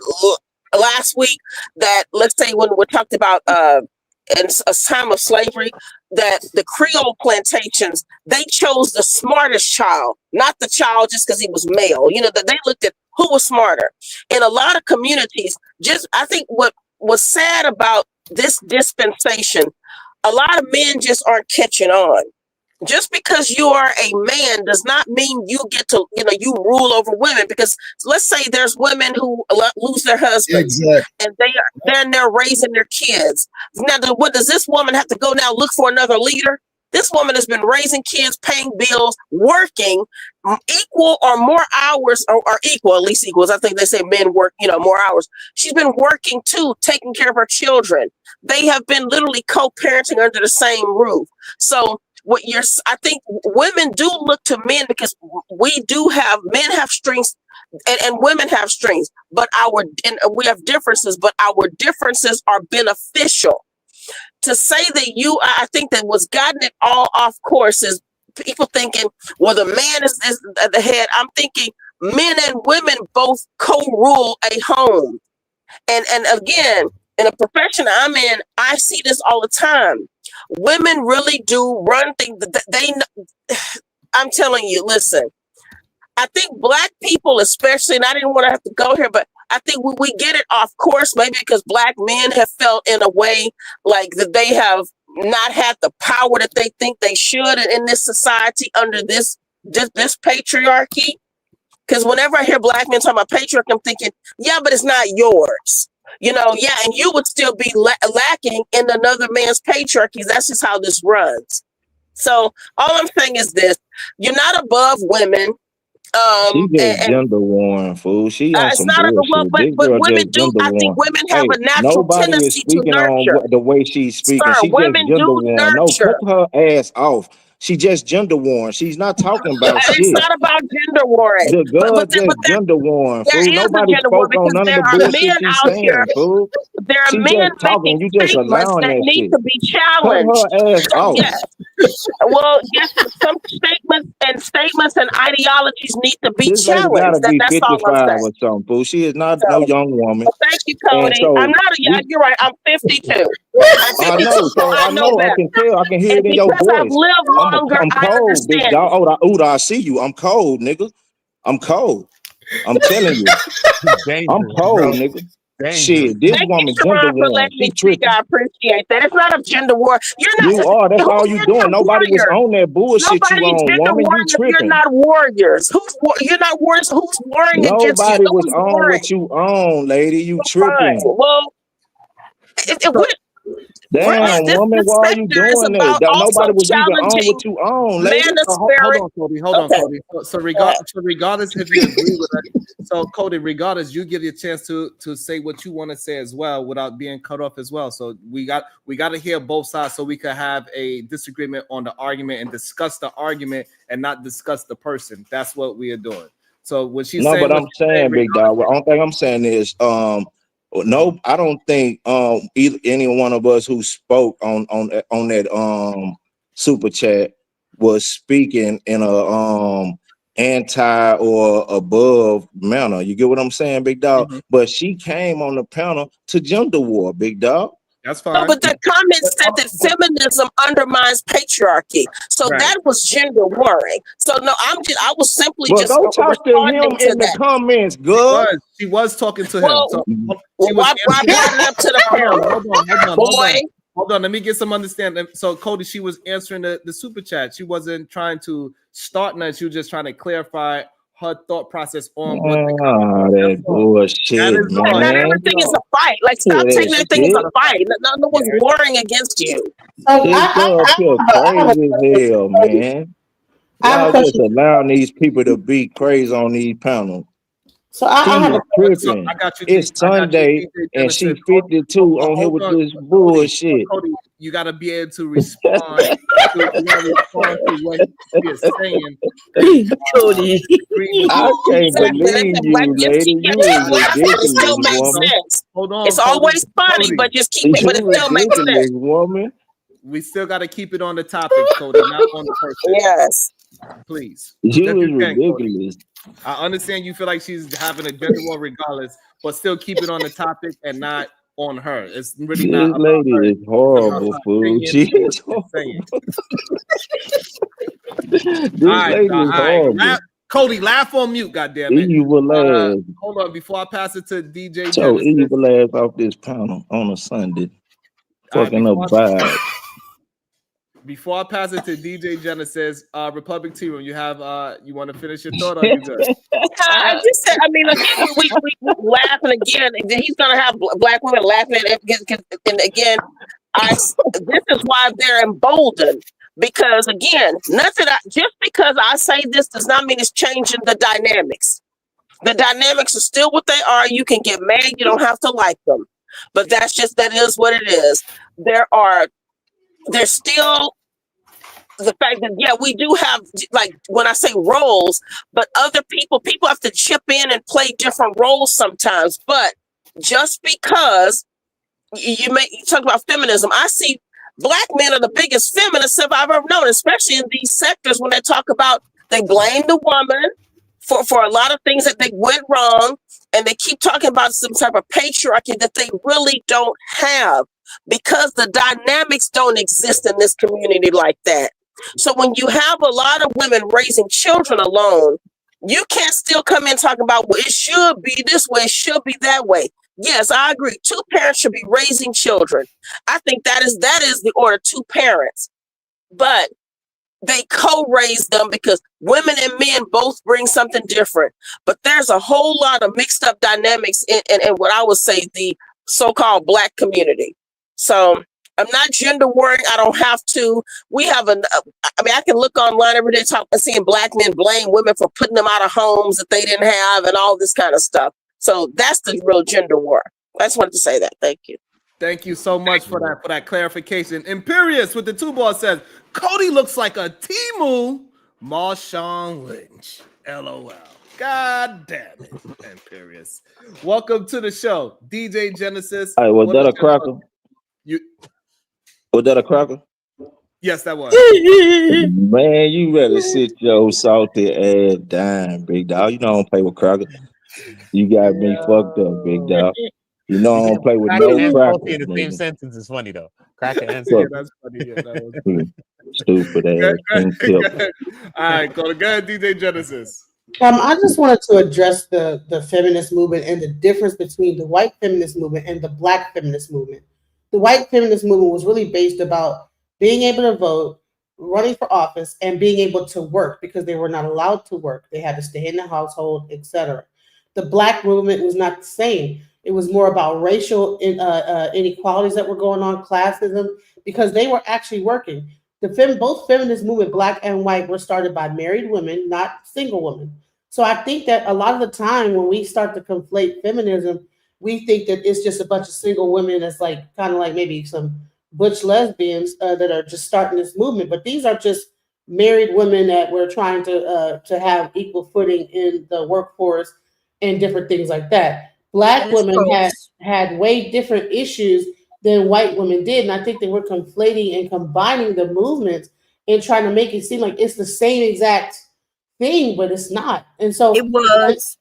last week, that let's say when we talked about in a time of slavery, that the Creole plantations, they chose the smartest child, not the child just because he was male. That they looked at who was smarter. In a lot of communities, I think what was sad about this dispensation, a lot of men just aren't catching on. Just because you are a man does not mean you get to, you rule over women. Because let's say there's women who lose their husbands, and they're raising their kids. Now, what does this woman have to go now look for another leader? This woman has been raising kids, paying bills, working equal or more hours, or equal, at least equals. I think they say men work, more hours. She's been working too, taking care of her children. They have been literally co-parenting under the same roof. So I think women do look to men because men have strengths and women have strengths, and we have differences, but our differences are beneficial. To say that I think that what's gotten it all off course is people thinking, well, the man is at the head. I'm thinking men and women both co-rule a home. And again, in a profession I'm in, I see this all the time. Women really do run things. I'm telling you, listen, I think Black people especially, and I didn't want to have to go here, but I think we get it off course, maybe because Black men have felt in a way like that they have not had the power that they think they should in this society under this patriarchy. Because whenever I hear Black men talking about patriarchy, I'm thinking, yeah, but it's not yours. You know, yeah, and you would still be lacking in another man's patriarchy. That's just how this runs. So all I'm saying is this: you're not above women. She just gender worn, fool. She on it's some not bullshit. but This girl women just do. gender I think worn. women have Hey, a natural nobody is tendency to speaking on nurture. the way she's speaking. Sir, She just women gender do worn. No, nurture. cut her ass off. She just gender worn. She's not talking about It's shit. not about gender warring. The girl But just gender worn, there fool. is a Nobody gender war spoke on because none of there the are bullshit men she's out here. saying, fool. There are She men just talking. making You just statements allowing that that need shit. to be Cut challenged. her ass So off. yes, well, yes, some statements and ideologies need to be This lady challenged. gotta be That's all I'm 55 saying. or something, fool. She is not no So, young woman. well, thank you, And Cody. so I'm not a young. You're right. I'm 52. I'm 52, so I know I better. can tell. I can hear And it in your because I've voice. lived longer, I'm I cold, big understand. dog. Oh, I see you. I'm cold, nigga. I'm cold. I'm telling you. I'm cold, nigga. Shit, this Thank you, woman gender Sharon, for worn. letting She me speak. tripping. I appreciate that. It's not a gender war. You're not. You are. That's all you Who's doing. gender Nobody was warrior? on that bullshit you Nobody's on, gender woman. You warring if you're tripping. not warriors. You're not warriors? Who's warring against you? Nobody was Who's on warring? what you on, lady. You Fine. tripping. Well, Damn, this woman, why are you sector is doing that? about also Nobody was even on challenging what you on, lady. Hold manosphere. on, Cody. Hold on, Okay. Cody. So regardless if you agree with that, so Cody, regardless, you get a chance to say what you want to say as well without being cut off as well. So we got to hear both sides so we could have a disagreement on the argument and discuss the argument and not discuss the person. That's what we are doing. So what she's No, saying, but I'm saying, big dog. The only thing I'm saying is, no, I don't think either any one of us who spoke on that super chat was speaking in a anti or above manner. You get what I'm saying, big dog? Mm-hmm. But she came on the panel to gender war, big dog. That's No, fine. but the comment said that feminism undermines patriarchy. So Right. that was gender warring. So no, I was simply Well, just go talk to him responding to in the that. comments, good. She was talking to him. Well, So why brought it up to the panel? Boy. Hold on, let me get some understanding. So, Cody, she was answering the super chat. She wasn't trying to start nothing. She was just trying to clarify her thought process on what that bullshit, is all. And not man. everything is a fight. Like, stop Yeah, taking everything as a shit. fight. No one's warring against you. This girl feel crazy as hell, man. Y'all just allowing these people to be crazy on these panels. So I have a tripping. It's Sunday and she 52 on here with this bullshit. Cody, you gotta be able to respond. To what he is saying. Cody, I can't believe you, lady. You is ridiculous, Still makes woman. sense. Hold on. It's always funny, but just keep it. But it still makes sense. Ridiculous, woman. We still got to keep it on the topic, Cody, not on the person. Yes. Please. You If is you can, Cody. ridiculous. I understand you feel like she's having a gender war regardless, but still keep it on the topic and not on her. It's really This not about lady her. is horrible, fool. She is horrible. This lady is horrible. Cody, laugh on mute, goddammit. Evil ass. Hold on, before I pass it to DJ So Genesis. evil ass off this panel on a Sunday. Fucking up vibe. Before I pass it to DJ Genesis, Republic Tea Room, you have you want to finish your thought? Or you good? I just said, I mean, again, we laughing again. He's gonna have black women laughing at it. And again, this is why they're emboldened. Because again, just because I say this does not mean it's changing the dynamics. The dynamics are still what they are. You can get mad, you don't have to like them. But that is what it is. There's still the fact that, yeah, we do have, like, when I say roles, but other people have to chip in and play different roles sometimes. But just because you talk about feminism, I see black men are the biggest feminists I've ever known, especially in these sectors when they blame the woman for a lot of things that they went wrong, and they keep talking about some type of patriarchy that they really don't have because the dynamics don't exist in this community like that. So when you have a lot of women raising children alone, You can't still come in and talk about, well, it should be this way, it should be that way. Yes, I agree. Two parents should be raising children. I think that is the order, two parents. But they co-raise them because women and men both bring something different. But there's a whole lot of mixed up dynamics in what I would say the so-called Black community. So I'm not gender warring. I don't have to. We have I can look online every day seeing Black men blame women for putting them out of homes that they didn't have and all this kind of stuff. So that's the real gender war. I just wanted to say that. Thank you. Thank you so much for that clarification. Imperious with the 2 ball says Cody looks like a Temu Marshawn Lynch. LOL. God damn it, Imperious. Welcome to the show, DJ Genesis. All right, was that a cracker? Was that a cracker? Yes, that was. Man, you better sit your salty ass down, big dog. You know I don't play with crackers. You got me fucked up, big dog. You know I don't play with Cracker no and crackers. salty in the same sentence is funny though. Cracker and Yeah, salty. that's funny. Yeah, that was funny. Stupid ass. All right, go ahead, DJ Genesis. I just wanted to address the feminist movement and the difference between the white feminist movement and the Black feminist movement. The white feminist movement was really based about being able to vote, running for office, and being able to work because they were not allowed to work. They had to stay in the household, etc. The Black movement was not the same. It was more about racial inequalities that were going on, classism, because they were actually working. Both feminist movement, Black and white, were started by married women, not single women. So I think that a lot of the time when we start to conflate feminism, we think that it's just a bunch of single women that's like kind of like maybe some butch lesbians that are just starting this movement. But these are just married women that were trying to have equal footing in the workforce and different things like that. Black women had way different issues than white women did. And I think that we're conflating and combining the movements and trying to make it seem like it's the same exact thing, but it's not. And so it was.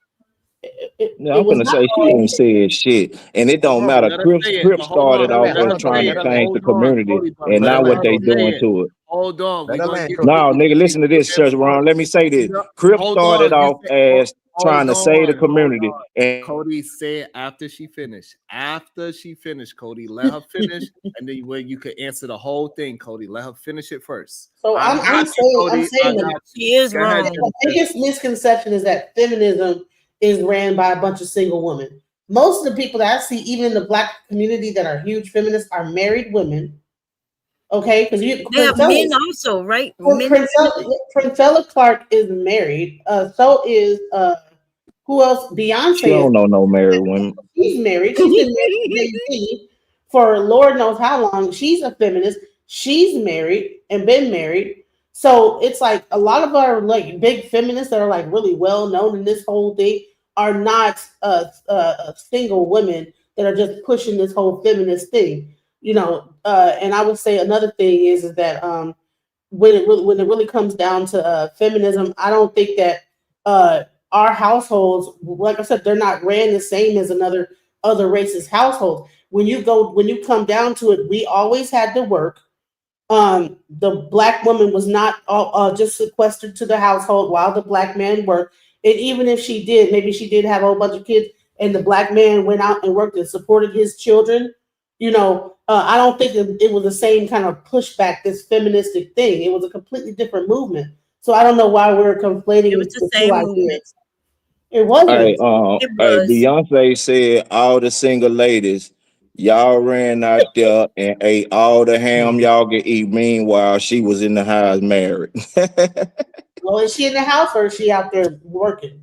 I'm gonna say she ain't said shit, and it don't matter. Crip started off as trying to change the community, and now what they doing to it. Hold on. No, nigga, listen to this, Church Ron. Let me say this. Crip started off as trying to save the community. And Cody said after she finished, Cody, let her finish, and then when you could answer the whole thing, Cody, let her finish it first. So I'm saying that she is wrong. The biggest misconception is that feminism is ran by a bunch of single women. Most of the people that I see, even in the Black community that are huge feminists, are married women. Okay, because you have men also, right? Princella Clark is married. So is who else? Beyonce. She don't know no married women. She's married. She's been married to Jay-Z for Lord knows how long. She's a feminist. She's married and been married. So it's like a lot of our like big feminists that are like really well known in this whole thing are not single women that are just pushing this whole feminist thing, you know. And I would say another thing is that when it really comes down to feminism, I don't think that our households, like I said, they're not ran the same as other races' households. When you come down to it, we always had to work. The Black woman was not just sequestered to the household while the Black man worked. And even if she did, maybe she did have a whole bunch of kids and the Black man went out and worked and supported his children, you know, I don't think it was the same kind of pushback, this feministic thing. It was a completely different movement. So I don't know why we're conflating. It was the same movement. It wasn't. Hey, Beyonce said all the single ladies, y'all ran out there and ate all the ham y'all could eat. Meanwhile, she was in the house married. Well, is she in the house or is she out there working?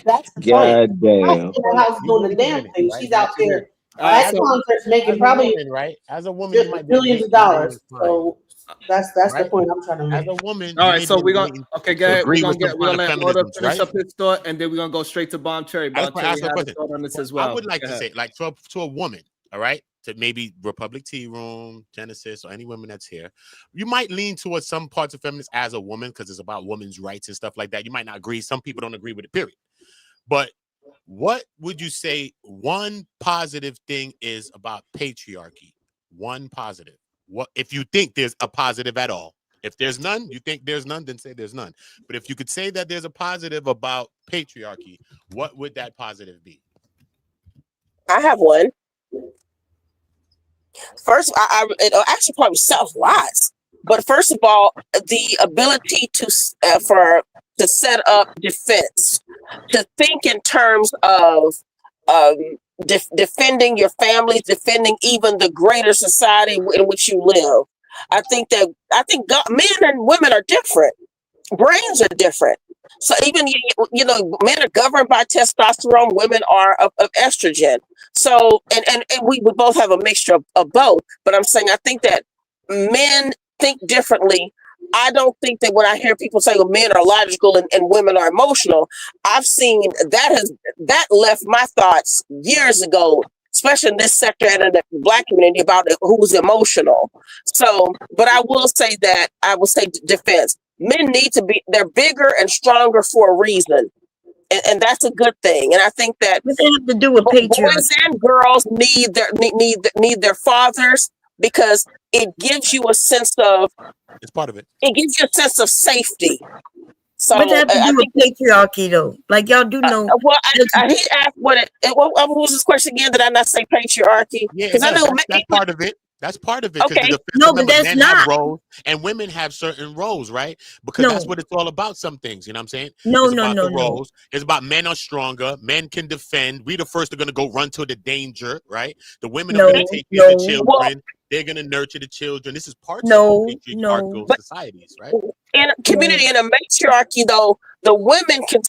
That's the God point. damn. She's in the house doing the damn thing. She's out there As at concerts making probably woman, right? As a woman, you might be billions of dollars. So that's the point I'm trying to make. As a woman, All right, so we're gonna go ahead. We're gonna let Order finish right? up his thought, and then we're gonna go straight to Bomb Cherry. I Bomb just wanna Cherry ask a has a question. thought on this as well. I would like Go to ahead. say, like, to a woman, all right, to maybe Republic Tea Room, Genesis, or any women that's here, you might lean towards some parts of feminists as a woman because it's about women's rights and stuff like that. You might not agree. Some people don't agree with it, period. But what would you say one positive thing is about patriarchy? One positive. What if you think there's a positive at all? If there's none, you think there's none, then say there's none. But if you could say that there's a positive about patriarchy, what would that positive be? I have one. First, it'll actually probably self-wise. But first of all, the ability to set up defense, to think in terms of defending your families, defending even the greater society in which you live. I think men and women are different. Brains are different. So even men are governed by testosterone, women are of estrogen. So and we would both have a mixture of both. But I'm saying I think that men think differently. I don't think that when I hear people say, well, men are logical and women are emotional, I've seen that left my thoughts years ago, especially in this sector and in the Black community, about who's emotional. So, but I will say defense. Men need to they're bigger and stronger for a reason. And that's a good thing. And I think that what they have to do with patriarchy. Boys and girls need their fathers, because it gives you a sense of, it's part of it. It gives you a sense of safety. So what that have to do with patriarchy, though? Like y'all do know. Well, he asked what was his question again? Did I not say patriarchy? Because I know that's part of it. That's part of it. Okay. No, but that's men not. have roles and women have certain roles, right? Because that's what it's all about. Some things, you know what I'm saying? No. Roles. It's about men are stronger. Men can defend. We the first are going to go run to the danger, right? The women are going to take care of the children. Well, they're going to nurture the children. This is part of patriarchal societies, right? In a community, in a matriarchy, though, the women can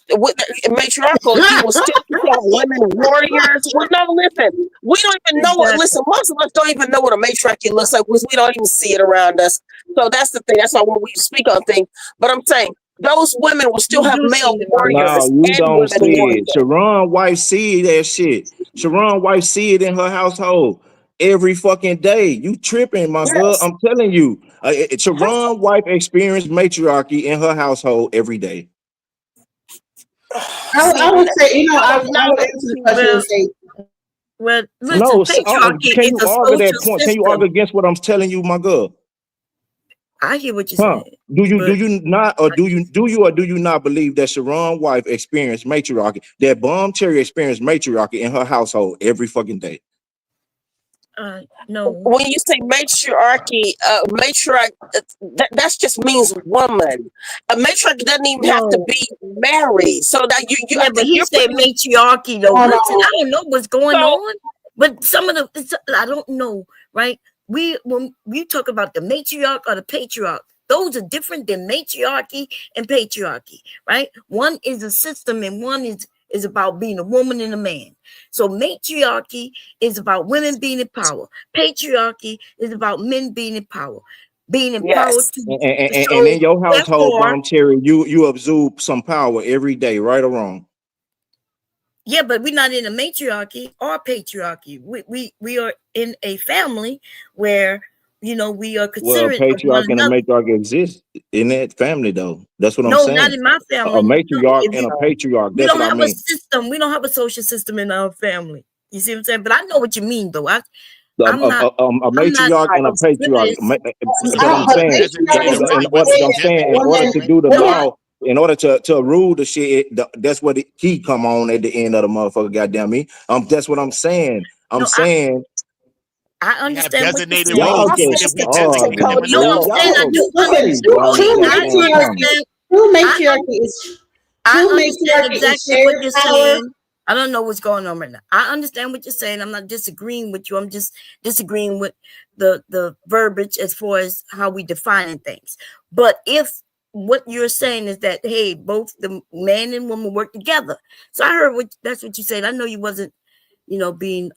matriarchal. You will still have women warriors. Well, no, listen, we don't even know what. Listen, most of us don't even know what a matriarchy looks like because we don't even see it around us. So that's the thing. That's why when we speak on things. But I'm saying those women will still have male warriors. No, you don't see it. Sharon wife see that shit. Sharon wife see it in her household every fucking day. You tripping, my girl. I'm telling you. Sharon wife experienced matriarchy in her household every day. I would say, I would answer the question and say, well, listen, No, patriarchy can you is a argue that social point? Can you system. argue against what I'm telling you, my girl? I hear what you're saying. Do you not, or do you not believe that Sharon wife experienced matriarchy, that Bomb Cherry experienced matriarchy in her household every fucking day? No. When you say matriarchy, matriarch, that just means woman. A matriarch doesn't even have to be married. So that you yeah, but he said matriarchy though. Listen, I don't know what's going on, but some of the I don't know, right? When we talk about the matriarch or the patriarch, those are different than matriarchy and patriarchy, right? One is a system and one is about being a woman and a man. So matriarchy is about women being in power. Patriarchy is about men being in power. Being empowered to and in your household, Bomb Cherry, you absorb some power every day, right or wrong? Yeah, but we're not in a matriarchy or patriarchy. We are in a family where we are considering patriarch and a matriarch exist in that family, though. That's what I'm saying. No, not in my family. A matriarch and a patriarch. We That's don't what I have mean. a system. We don't have a social system in our family. You see what I'm saying? But I know what you mean, though. I'm not a matriarch and a patriarch. In order to do the law, in order to rule the shit, that's what he come on at the end of the motherfucker. Goddamn me. That's what I'm saying. I'm saying. I understand what you're saying. Y'all I understand exactly what you're saying. I don't know what's going on right now. I understand what you're saying. I'm not disagreeing with you. I'm just disagreeing with the verbiage as far as how we define things. But if what you're saying is that, hey, both the man and woman work together. So I heard that's what you said. I know you wasn't, being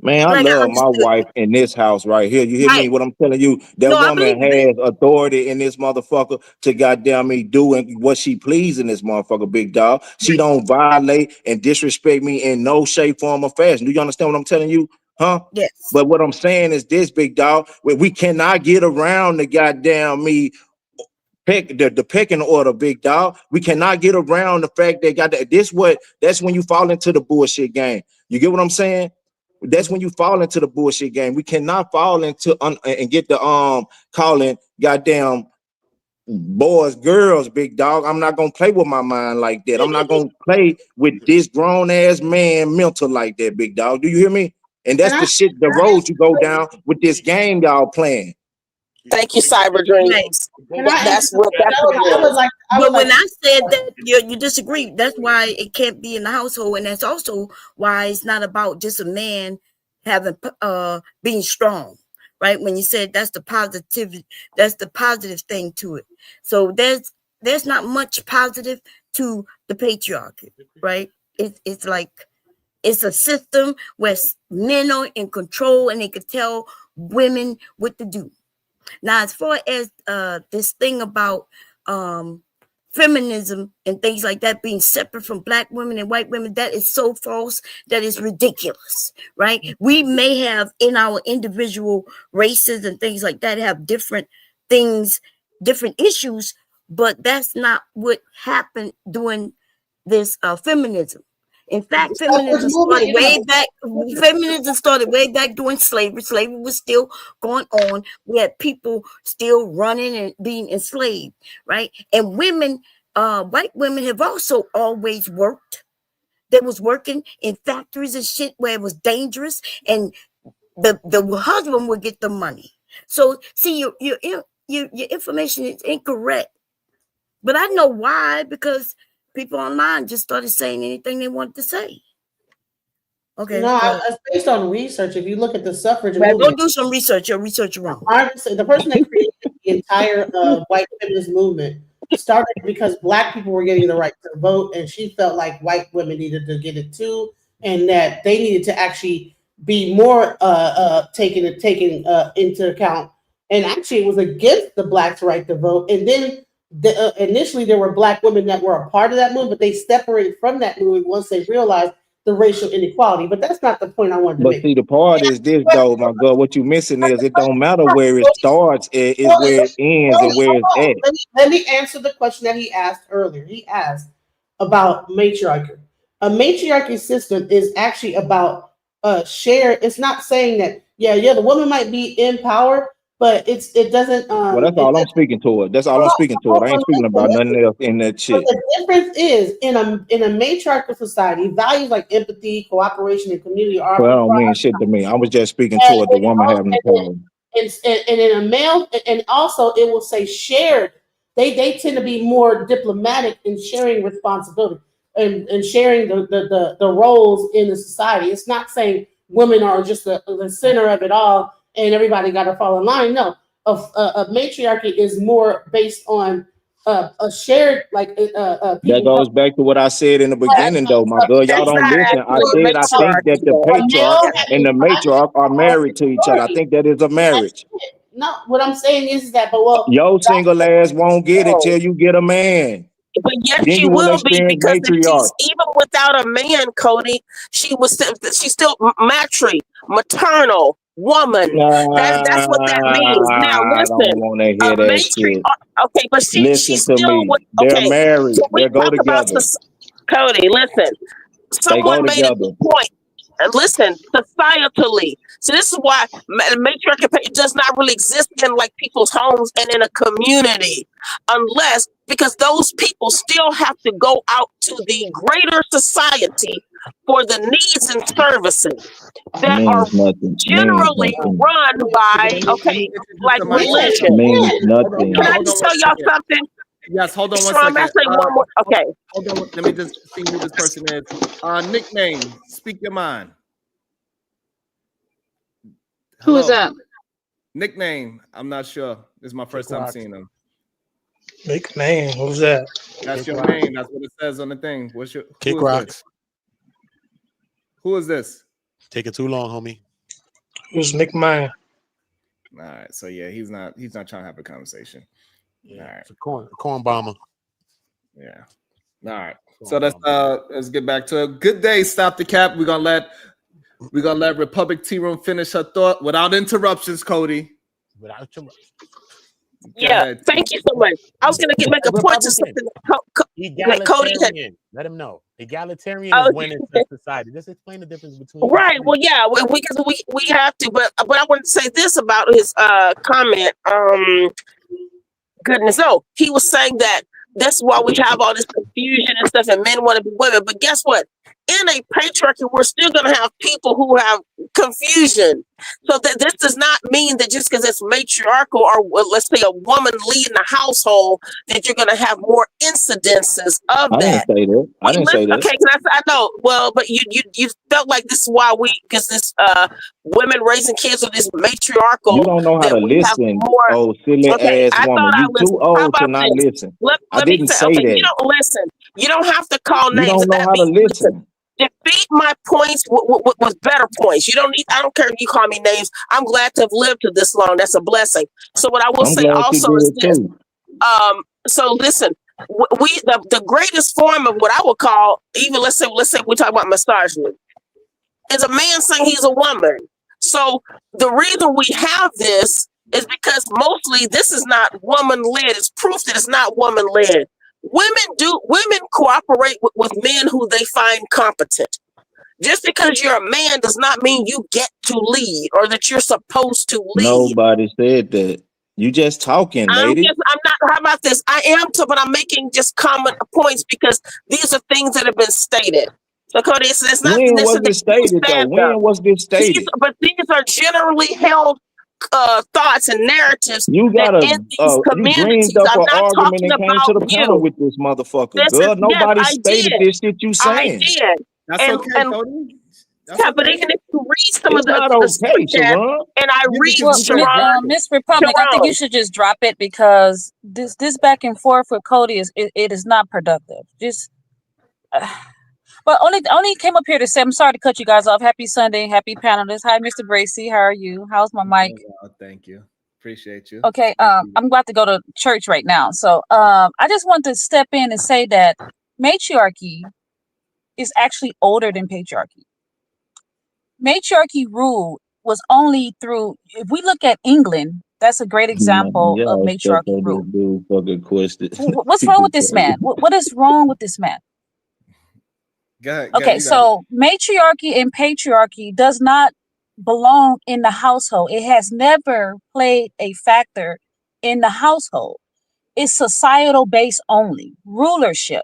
Man, I love my wife in this house right here. You hear me? What I'm telling you, that woman has authority in this motherfucker to goddamn me doing what she please in this motherfucker, big dog. She don't violate and disrespect me in no shape, form, or fashion. Do you understand what I'm telling you? Huh? Yes. But what I'm saying is this, big dog, we cannot get around the goddamn me the pecking order, big dog. We cannot get around the fact they got that. That's when you fall into the bullshit game. You get what I'm saying? That's when you fall into the bullshit game. We cannot fall into and get the calling goddamn boys, girls, big dog. I'm not gonna play with my mind like that. I'm not gonna play with this grown ass man mental like that, big dog. Do you hear me? And that's the shit, the road you go down with this game y'all playing. Thank you, Cyber Dreams. That's what But when I said that you disagree, that's why it can't be in the household, and that's also why it's not about just a man having being strong, right? When you said that's the positive thing to it. So there's not much positive to the patriarchy, right? It's like it's a system where men are in control and they can tell women what to do. Now, as far as this thing about feminism and things like that being separate from black women and white women, that is so false, that is ridiculous, right? We may have in our individual races and things like that have different things, different issues, but that's not what happened during this feminism. In fact, feminism started way back. Feminism started way back during slavery. Slavery was still going on. We had people still running and being enslaved, right? And women, white women have also always worked. They was working in factories and shit where it was dangerous, and the husband would get the money. So see, your information is incorrect. But I know why, because people online just started saying anything they wanted to say. Okay. No, it's based on research. If you look at the suffrage Right, go movement, do some research. Your research wrong. the person that created the entire white feminist movement started because black people were getting the right to vote, and she felt like white women needed to get it too, and that they needed to actually be more taken into account. And actually, it was against the blacks' right to vote. And then initially, there were black women that were a part of that movement, but they separated from that movement once they realized the racial inequality. But that's not the point I wanted to But make. see, the part is this though, my God. What you missing is it don't matter where it starts, it's where it ends and where it's at. Let me answer the question that he asked earlier. He asked about matriarchy. A matriarchy system is actually about share. It's not saying that the woman might be in power, but it doesn't. Well, that's all I'm speaking to it. That's all I'm speaking to it. I ain't speaking about nothing else in that shit. But the difference is in a matriarchal society, values like empathy, cooperation, and community are. Well, I don't mean shit to me. I was just speaking to it. The woman having the power. And in a male, and also it will say shared. They tend to be more diplomatic in sharing responsibility and sharing the roles in the society. It's not saying women are just the center of it all and everybody got to fall in line. No, a matriarchy is more based on a shared That goes back to what I said in the beginning, though, my God. Y'all don't listen. I said I think that the patriarch and the matriarch are married to each other. I think that is a marriage. No, what I'm saying is that, Your single ass won't get it till you get a man. But yes, Then she you will will be, experience because if matriarch. even without a man, Cody, she's still maternal woman. That's what that means. Now I listen, don't want to hear that shit. okay, but she's Listen to still me. They're married. So we They go talk about together. Cody, listen. They go Someone made a together. good point. And listen, societally. So this is why matriarchy does not really exist in like people's homes and in a community, unless because those people still have to go out to the greater society for the needs and services that are generally run by like religion. Means nothing. Can I just tell y'all something? Yes, hold on one Sean, may I second. say one more? Okay. Hold on. Let me just see who this person is. Nickname. Speak your mind. Who is Hello. that? Nickname. I'm not sure. This is my first time seeing him. Nickname. Who's that? That's Kick your Rocks. name. That's what it says on the thing. What's your Kick who is Rocks. this? Who is this? Taking too long, homie. Who's Nick Meyer? All right. So yeah, he's not trying to have a conversation. Yeah, all right. it's a corn bomber. Yeah. All right. So let's get back to it. Good day. Stop the cap. We're gonna let Republic Tea Room finish her thought without interruptions, Cody. Without interruptions. Yeah, thank you so much. I was gonna make a point to something that Cody had. Let him know. Egalitarian Oh, is when it's a society. Just explain the difference between right. Well, yeah, we have to, but I wanted to say this about his comment. Goodness, no, he was saying that that's why we have all this confusion and stuff, and men want to be women. But guess what? In a patriarchy, we're still going to have people who have confusion. So that this does not mean that just because it's matriarchal or well, let's say a woman leading the household, that you're going to have more incidences of I didn't that. say that. I didn't say that. Okay, I know. Well, but you felt like this is why because this women raising kids with this matriarchal You don't know how that to we have listen, more. oh silly Okay, ass I woman. thought I You listened. too How old to about not this? listen. Let I me didn't say, say okay, you that. don't listen. You don't have to call You names. don't And know that how to means listen. listen. Defeat my points with better points. You don't need. I don't care if you call me names. I'm glad to have lived to this long. That's a blessing. So what I will I'm say glad you also did is it this. too. So listen, the greatest form of what I would call, even let's say we talk about misogyny, is a man saying he's a woman. So the reason we have this is because mostly this is not woman led. It's proof that it's not woman led. Women cooperate with men who they find competent. Just because you're a man does not mean you get to lead or that you're supposed to lead. Nobody said that. You just talking, lady. I'm not. How about this? I am too, but I'm making just common points because these are things that have been stated. So, Cody, it's not When was necessarily this stated though? stand When up. was this stated? But these are generally held thoughts and narratives You that got in these you communities. dreamed up I'm an not argument talking and came to about the panel you. with this motherfucker. This is Girl, yes, nobody I stated did. this shit you I saying. did. That's okay, Cody. That's Yeah, but okay. even if you read some It's of not the okay, super chat, Sharon. and I Yeah, read because you said Sharon, Miss Republic, I think you Sharon. should just drop it because this back and forth with Cody it is not productive. Just, but only came up here to say I'm sorry to cut you guys off. Happy Sunday, happy panelists. Hi, Mr. Bracy, how are you? How's my mic? Oh, thank you. Appreciate you. Okay, I'm about to go to church right now, so I just want to step in and say that matriarchy is actually older than patriarchy. Matriarchy rule was only through, if we look at England, that's a great example of Y'all stuck matriarchy on rule. this dude fucking question. What's wrong with this man? What is wrong with this man? Go ahead, Okay, you got it. so matriarchy and patriarchy does not belong in the household. It has never played a factor in the household. It's societal based only. Rulership.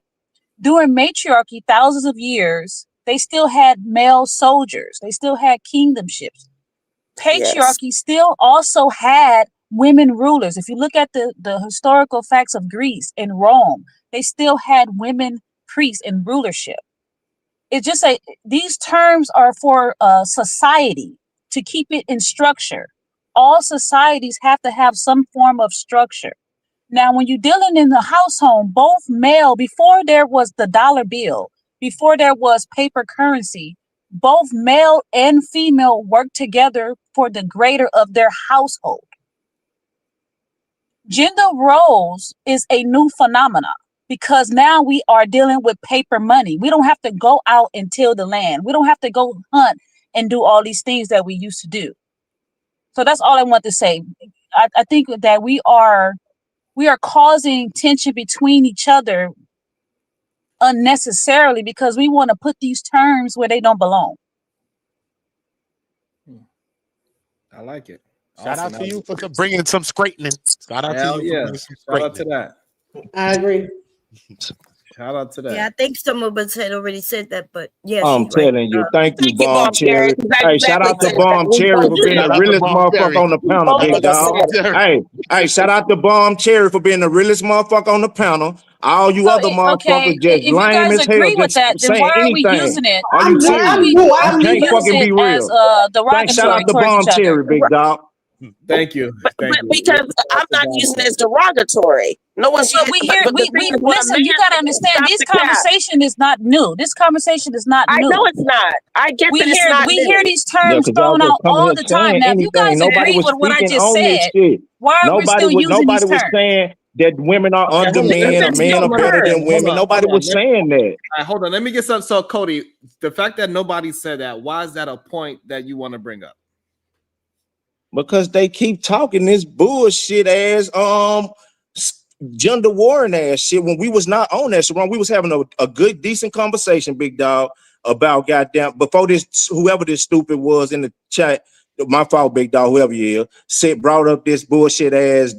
During matriarchy, thousands of years, they still had male soldiers. They still had kingdomships. Patriarchy still also had women rulers. If you look at the historical facts of Greece and Rome, they still had women priests and rulership. It's just these terms are for society to keep it in structure. All societies have to have some form of structure. Now, when you're dealing in the household, both male, before there was the dollar bill, before there was paper currency, both male and female worked together for the greater of their household. Gender roles is a new phenomenon because now we are dealing with paper money. We don't have to go out and till the land. We don't have to go hunt and do all these things that we used to do. So that's all I want to say. I think that we are causing tension between each other unnecessarily because we want to put these terms where they don't belong. I like it. Shout Awesome. out to you for bringing some straightening. Shout out Hell to you for yeah. bringing some Shout out to straightening. that. I agree. Shout out to that. Yeah, I think some of us had already said that, but yes, I'm she's right. telling you, thank you, Thank you, Bomb Bomb Cherry. Cherry. That's Hey, shout out exactly to it. Bomb We Cherry both for being did the that. realest motherfucker on the We panel, both big dog. said. Hey, shout out to Bomb Cherry for being the realest motherfucker on the panel. All you So, other okay, motherfuckers just if you lame guys as hell, agree with just that, then saying why are we anything. using it? Are you Why are we, serious? why You do we can't use fucking be it as real. Thanks. Shout derogatory out to towards Bomb each other? Cherry, big dog. Thank you. Thank you. Because I'm not using it as derogatory. No one's But we hear, but the thing is, when a listen, you man got to understand, stop this the cap, conversation is not new. This conversation is not I new. know it's not. I get that it's not We new. hear these Yeah, terms because y'all thrown just out coming all here the time. saying Now, if you anything. guys Nobody agree was with what I speaking just on this said, shit. why are we still using Nobody these was terms? saying that women are Okay, under hold on. men or There's men no are better than term. women. Nobody was saying that. All right, hold on. Let me get some. So, Cody, the fact that nobody said that, why is that a point that you want to bring up? Because they keep talking this bullshit ass gender warring ass shit when we was not on that, Sharon. We was having a good, decent conversation, big dog, about goddamn before this, whoever this stupid was in the chat, my fault, big dog, whoever you is, brought up this bullshit ass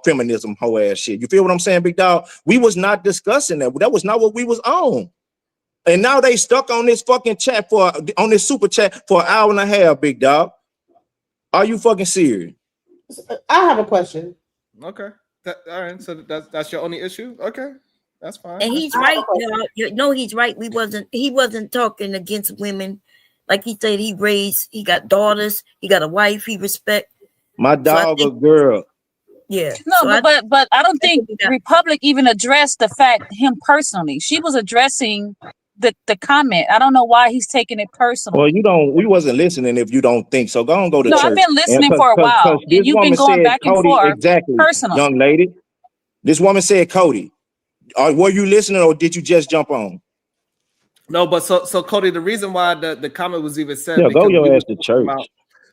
feminism whole ass shit. You feel what I'm saying, big dog? We was not discussing that. That was not what we was on. And now they stuck on this fucking chat on this super chat for an hour and a half, big dog. Are you fucking serious? I have a question. Okay. All right. So that's your only issue? Okay. That's fine. And he's right. He's right. He wasn't talking against women. Like he said, he got daughters, he got a wife, he respect. My dog a girl. Yeah. No, So but I don't think Republic even addressed the fact him personally. She was addressing the comment. I don't know why he's taking it personal. Well, we wasn't listening if you don't think so. Go on, go to No, church. I've been listening for a while, and this you've been woman going said, back and Cody, forth exactly, personally. young lady. This woman said, Cody, were you listening or did you just jump on? No, but so Cody, the reason why the comment was even said, Yeah, go because your we ass was to church.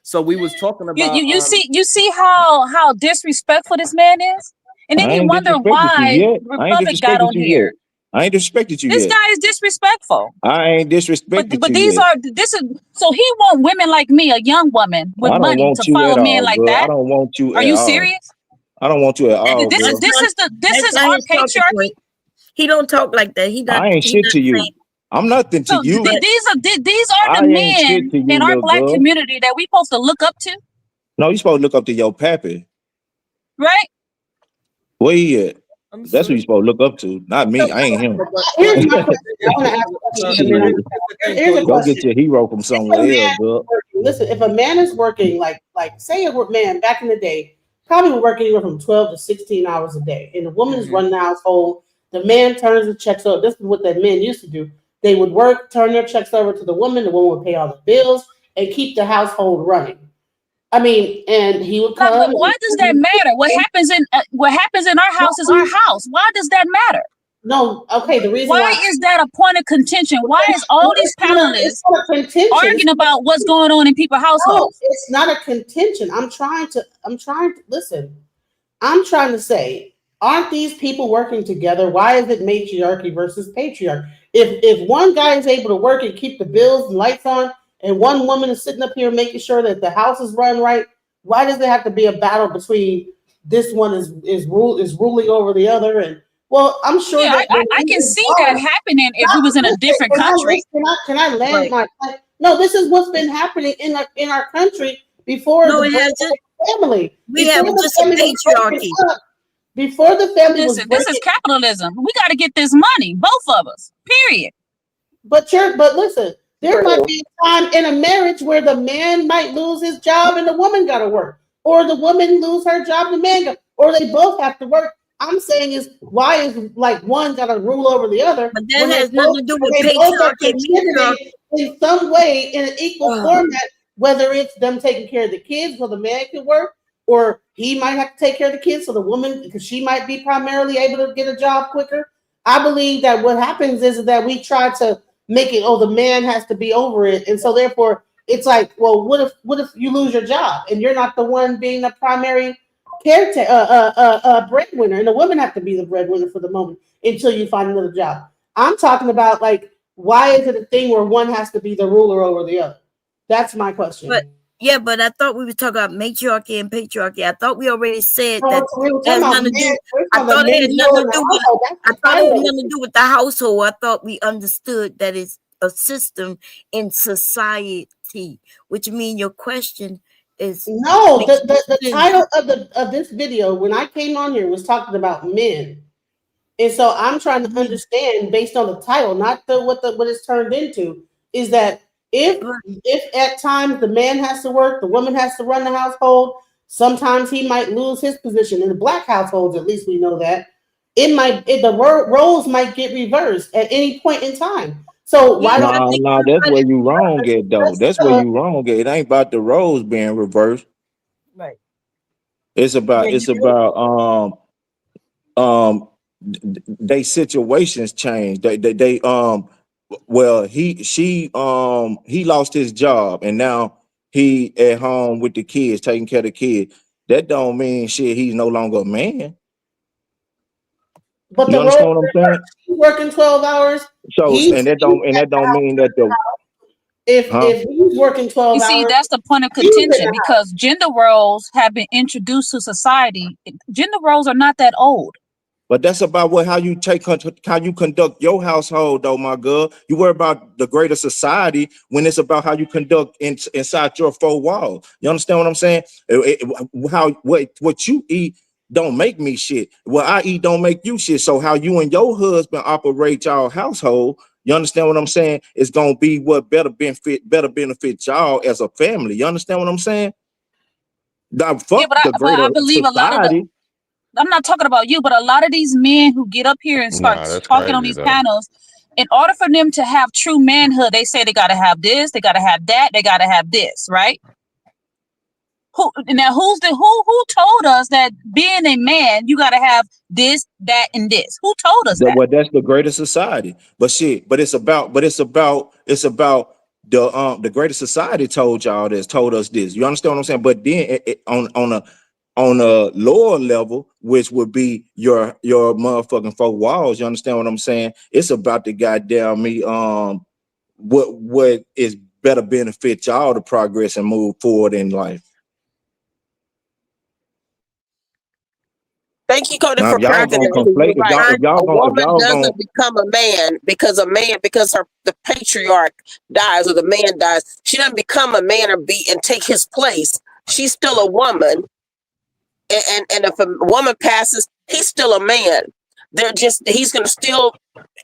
so we was talking about You see how disrespectful this man is, and then I you ain't wonder disrespected why you yet. I ain't Republic got disrespected on you here. yet. I ain't disrespected you This yet. guy is disrespectful. I ain't disrespected But you these yet. this is so he want women like me, a young woman with I don't money, want to you follow at men all, like girl. that. I don't want you Are at you all. serious? I don't want you at all, This girl. is our patriarchy. He don't talk like that. I ain't shit to you. I'm nothing to So you. these are I the ain't shit men to you, in our little black girl. community that we supposed to look up to, No, you supposed to look up to your pappy. right? Where he at? That's who you supposed to look up to, not me. I ain't him. Here's my question. I want to ask a question. And then here's a Go question. get your hero from If a somewhere man else, girl. is working, listen, if a man is working, like say a man back in the day, probably would work anywhere from 12 to 16 hours a day, and the woman is running the household, the man turns the checks over. This is what that men used to do. They would work, turn their checks over to the woman would pay all the bills and keep the household running. I mean, and he would come. But why does that matter? What happens in our house is our house. Why does that matter? No, okay. The reason why is that a point of contention? Why is all these panelists arguing about what's going on in people's households? No, it's not a contention. I'm trying to listen. I'm trying to say, aren't these people working together? Why is it matriarchy versus patriarchy? If one guy is able to work and keep the bills and lights on, and one woman is sitting up here making sure that the house is run right, why does there have to be a battle between this one is ruling over the other? And well, I'm sure Yeah, I can see that happening if we was in a different country. Can I land my plane? No, this is what's been happening in our country before No, the it hasn't. family. We have Before the just a family was breaking patriarchy. up, before the family was Listen, this is breaking- capitalism. We got to get this money, both of us. Period. But listen, there might be a time in a marriage where the man might lose his job and the woman got to work, or the woman lose her job and the man got, or they both have to work. I'm saying is why is like one got to rule over the other? But that when they has nothing to do with they both are patriarchy. contributing in some way in an equal format, whether it's them taking care of the kids so the man can work, or he might have to take care of the kids so the woman, because she might be primarily able to get a job quicker. I believe that what happens is that we try to make it, the man has to be over it. And so therefore it's like, well, what if you lose your job and you're not the one being the primary caretaker, breadwinner, and the women have to be the breadwinner for the moment until you find another job. I'm talking about like, why is it a thing where one has to be the ruler over the other? That's my question. But I thought we were talking about matriarchy and patriarchy. I thought we already said that we were it has talking nothing to do. about I thought it had nothing to do with. I thought it had title. nothing to do with the household. I thought we understood that it's a system in society, which means your question is No, the title of this video when I came on here was talking about men, and so I'm trying to understand based on the title, not what it's turned into, is that if at times the man has to work, the woman has to run the household. Sometimes he might lose his position in the black households. At least we know that the roles might get reversed at any point in time. So why don't No, that's where you wrong at though. That's where you wrong at. It ain't about the roles being reversed. Right. It's about they situations change. They well he lost his job and now he at home with the kids taking care of the kids. That don't mean shit he's no longer a man. But You the understand role what I'm saying? he's working 12 hours. So He's and that don't mean that the if he's working 12 You see, hours, that's the point of he's in contention the because gender roles have been introduced to society. Gender roles are not that old. But that's about how you how you conduct your household, though, my girl. You worry about the greater society when it's about how you conduct inside your four walls. You understand what I'm saying? What you eat don't make me shit. What I eat don't make you shit. So how you and your husband operate y'all household, you understand what I'm saying? It's gonna be what better benefit y'all as a family. You understand what I'm saying? Fuck But the greater I believe society. a lot of the. I'm not talking about you, but a lot of these men who get up here and start Nah, that's talking on crazy these though. panels, in order for them to have true manhood, they say they got to have this, they got to have that, they got to have this, right? Who told us that being a man, you got to have this, that, and this? Who told us that? Well, that's the greater society. But it's about the greater society told us this. You understand what I'm saying? But then on a lower level, which would be your motherfucking four walls, you understand what I'm saying? It's about the goddamn what is better benefit y'all to progress and move forward in life. Thank you, Cody, Now, for if y'all cracking gonna it. You're conflate, right. if y'all A gonna woman doesn't become a man because the patriarch dies or the man dies. She doesn't become a man and take his place. She's still a woman. And if a woman passes, he's still a man. He's gonna still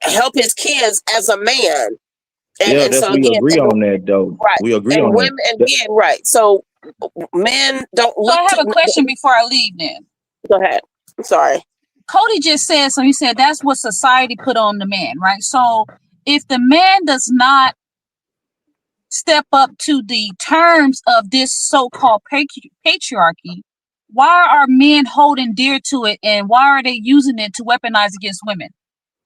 help his kids as a man. And that's so we again, agree on that though. right. We agree And on women that. again, right. So men don't So look I have a question before I leave then. Go ahead. I'm sorry. Cody just said so. He said that's what society put on the man, right? So if the man does not step up to the terms of this so-called patriarchy, why are men holding dear to it, and why are they using it to weaponize against women?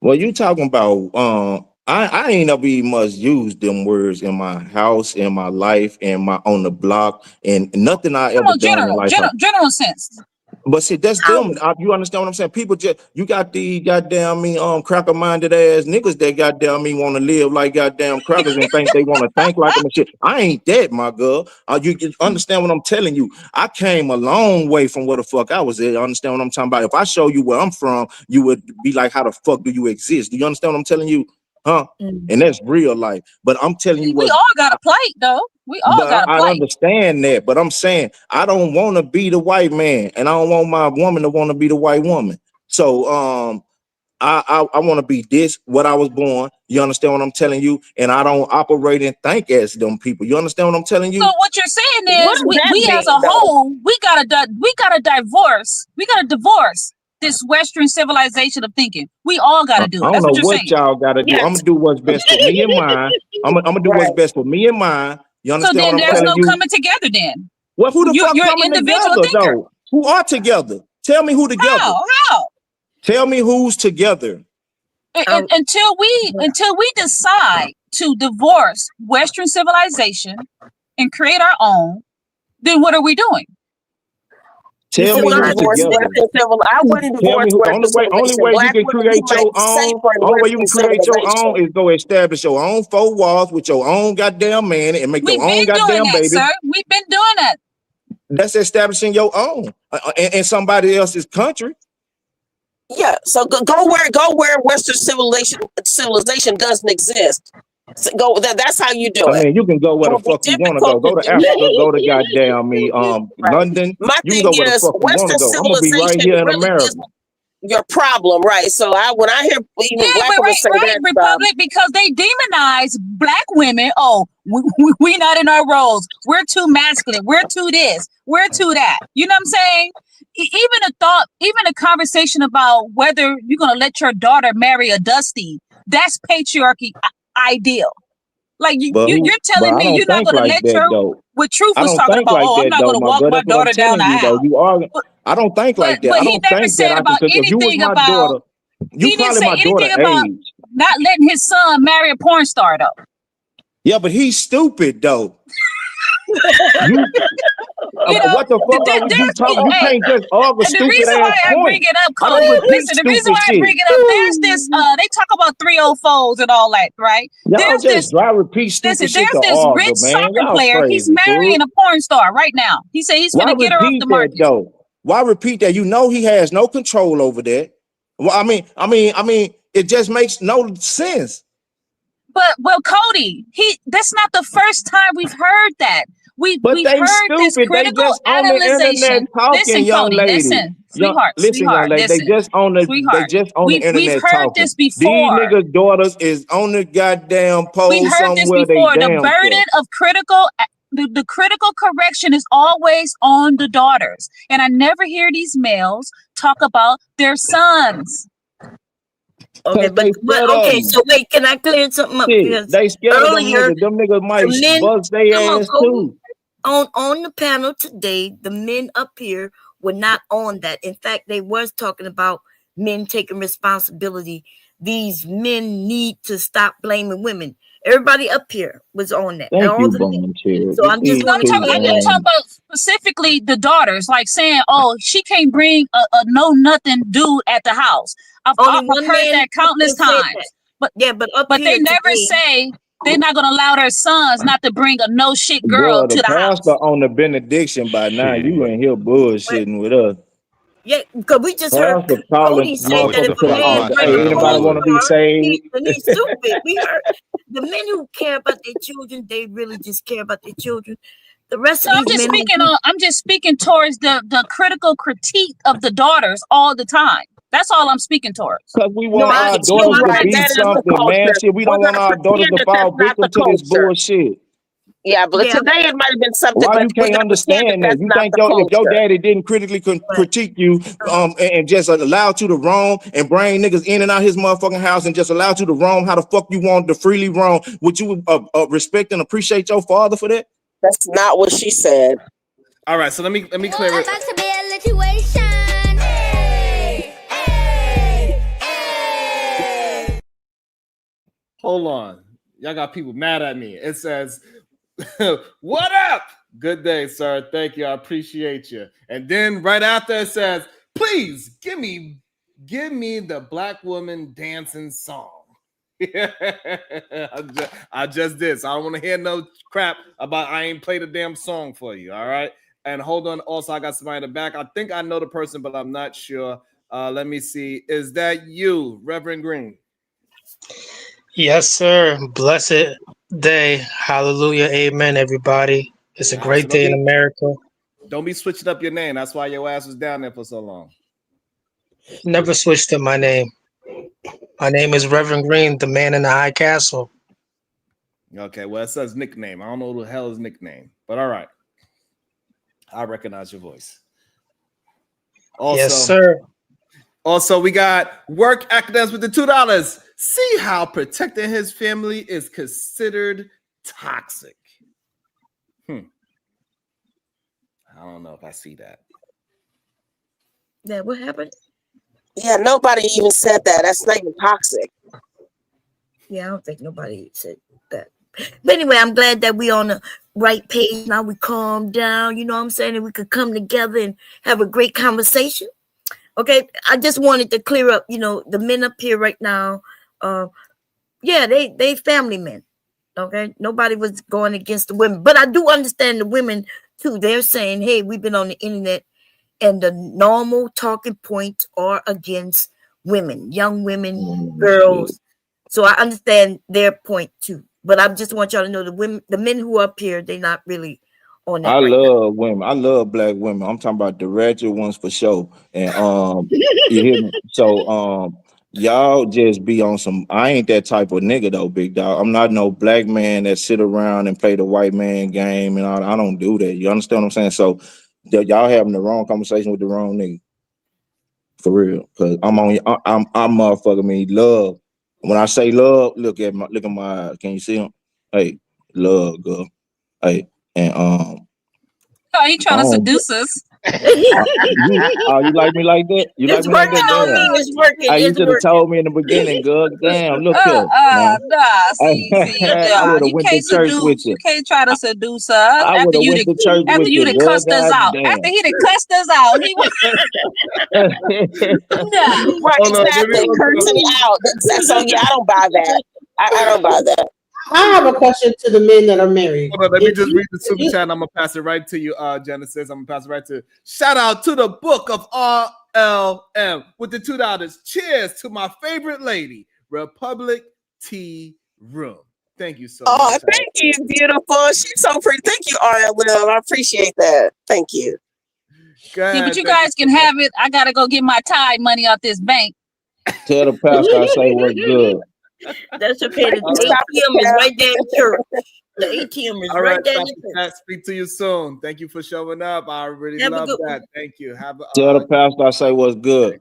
Well, you talking about I ain't never even much used them words in my house, in my life, on the block, and nothing I ever done in life. General sense. But see, that's them. You understand what I'm saying? People you got the goddamn cracker minded ass niggas that goddamn want to live like goddamn crackers and think they want to think like them and shit. I ain't that, my girl. You understand what I'm telling you? I came a long way from where the fuck I was at. Understand what I'm talking about? If I show you where I'm from, you would be like, how the fuck do you exist? Do you understand what I'm telling you? Huh? And that's real life. But I'm telling you we all got a plight though. We all got a I plight. understand that, but I'm saying I don't want to be the white man, and I don't want my woman to want to be the white woman. So I want to be this what I was born. You understand what I'm telling you? And I don't operate and think as them people. You understand what I'm telling you? So what you're saying is we as a whole, we gotta divorce this Western civilization of thinking. We all gotta do it. I That's don't what know you're what saying. y'all gotta do. I'm gonna do what's best for me and mine. I'm gonna do what's best for me and mine. You So understand then what I'm there's telling no you? coming together then. Well, who the fuck You're an coming individual together thinker. though? Who are together? Tell me who together. How? Tell me who's together. Until we decide to divorce Western civilization and create our own, then what are we doing? Tell me who's together. I wouldn't Tell me divorce who. Western Only civilization. way you Black can women, create you might your be safer own. in Only way you can Western create your civilization. own is go establish your own four walls with your own goddamn man and make We've your own been doing goddamn that, baby. sir. We've been doing that. That's establishing your own in somebody else's country. Yeah, so go where Western civilization doesn't exist. So that's how you do I it. mean, you can go where the fuck you want to go. Go to Africa. Go to goddamn London. My You can thing go where the is, fuck you want to Western go. I'm gonna be right civilization here in really America. is your problem, right? So when I hear even black women say that, Republic, because they demonize black women. Oh, we not in our roles. We're too masculine. We're too this. We're too that. You know what I'm saying? Even a conversation about whether you're gonna let your daughter marry a Dusty, that's patriarchy ideal. Like you're telling me you're not gonna let your what Truth was talking about. Oh, I'm not gonna walk my daughter down the aisle. I don't think like that. But I he don't never think said that about if you was anything my about. daughter, you He didn't probably say my daughter anything about age. not letting his son marry a porn star though. Yeah, but he's stupid though. You know, what the fuck are you talking? You hey, can't just argue and the stupid reason ass why I bring points. it up, I don't Cody, repeat listen, the reason stupid why I shit. bring it up, there's this, they talk about 304s and all that, right? Y'all There's just this, dry repeat stupid listen, shit there's to this argue, rich man. soccer Y'all player. He's crazy, marrying fool. a porn star right now. He said he's Why going to get her off repeat the that market. though? Why repeat that? You know he has no control over that. Well, I mean, it just makes no sense. But well, Cody, that's not the first time we've heard that. But We've they heard this stupid. They critical just on the internet analyzation. talking, Listen, young Cody, lady. listen, sweetheart, Listen, young lady. They listen, just on the We've internet heard talking. this These before. niggas' daughters is on the goddamn We've pole heard this somewhere. They before. The damn burden self. of the critical correction is always on the daughters. And I never hear these males talk about their sons. Okay, but okay, so wait, can I clear something up? Shit, Because they scared of them earlier, niggas. Them niggas might the men, bust their come on, ass Cody, too. on the panel today, the men up here were not on that. In fact, they was talking about men taking responsibility. These men need to stop blaming women. Everybody up here was on that. Thank All you, the men. Volunteer. So I'm just No, I'm want to talking, clear I'm that. talking about specifically the daughters, like saying, "Oh, she can't bring a know nothing dude at the house." I've Only one heard man that countless said that. times. But yeah, but up they here never today, say they're not gonna allow their sons not to bring a no shit girl Bro, to the the house. pastor on the benediction by now. You ain't here bullshitting with us. yeah, because we just heard Pastor calling Cody say that if motherfuckers to a the man altar. bring Hey, a anybody porn want to be star, saved? he's stupid. We heard the men who care about their children, they really just care about their children. The rest So of these men, I'm just speaking towards the critical critique of the daughters all the time. That's all I'm speaking towards. Because we No, want our daughters to right. be That is the something, man. culture. Shit, we We're don't want gonna our daughters pretend to that that's fall not victim the to this culture. bullshit. Yeah, but Yeah. today it might have been something, Why but you we're can't gonna pretend that understand that? that's You not think the if your culture. daddy didn't critically critique you, and just allowed you to roam and bring niggas in and out his motherfucking house and just allowed you to roam how the fuck you want to freely roam, would you respect and appreciate your father for that? That's not what she said. All right, so let me clear it. About to be a situation. Hey, hey, hey. Hold on. Y'all got people mad at me. It says, what up? Good day, sir. Thank you. I appreciate you. And then right after it says, please give me the black woman dancing song. I just did. So I don't want to hear no crap about I ain't played a damn song for you. All right. And hold on. Also, I got somebody in the back. I think I know the person, but I'm not sure. Let me see. Is that you, Reverend Green? Yes, sir. Blessed day. Hallelujah. Amen, everybody. It's a great day in America. Don't be switching up your name. That's why your ass was down there for so long. Never switched up my name. My name is Reverend Green, the man in the high castle. Okay, well, it says nickname. I don't know who the hell is nickname, but all right. I recognize your voice. Also, Yes, sir. Also, we got Work Academics with the $2. See how protecting his family is considered toxic. I don't know if I see that. Yeah, what happened? Yeah, nobody even said that. That's not even toxic. Yeah, I don't think nobody said that. But anyway, I'm glad that we on the right page now. We calm down, you know what I'm saying? And we could come together and have a great conversation. Okay, I just wanted to clear up, the men up here right now. Yeah, they family men. Okay, nobody was going against the women, but I do understand the women too. They're saying, hey, we've been on the internet and the normal talking points are against women, young women, girls. So I understand their point too. But I just want y'all to know the men who are up here, they're not really on that. I love women. I love black women. I'm talking about the ratchet ones for sure. And you hear me? So y'all just be on some. I ain't that type of nigga though, big dog. I'm not no black man that sit around and play the white man game, and I don't do that. You understand what I'm saying? So y'all having the wrong conversation with the wrong nigga. For real. Cause I'm motherfucking me love. When I say love, look at my eyes. Can you see them? Hey, love, girl. Hey, and Oh, you trying to seduce us? You like me like that? You like It's me like working that? on me. Damn. It's working. Hey, you It's should have working. told me in the beginning, girl. Damn, look here. Nah. Nah. See, I would have you went to can't church seduce. with You you. can't try to seduce us I would have went to church after with you you, done girl. cussed us God out. damn. After he done cussed us out, he was nah. Right, Hold on, let me exactly. Cursing me out. So yeah, I don't buy that. I don't buy that. I have a question to the men that are married. Hold on, let me If just you- read the super chat. I'm gonna pass it right to you, Genesis. I'm gonna pass it right to shout out to the book of RLM with the $2. Cheers to my favorite lady, Republic Tea Room. Thank you so Oh, much. thank you, beautiful. She's so pretty. Thank you, RLM. I appreciate that. Thank you. Go Yeah, ahead, but you thank guys can have it. I gotta go get my tithe money out this bank. Tell the pastor I say what's good. That's okay. The All right. ATM is right there in church. The ATM is All right right, there in Dr. church. Pat, speak to you soon. Thank you for showing up. I really Have a love good that. one. Thank you. Have a Tell the pastor I say what's good.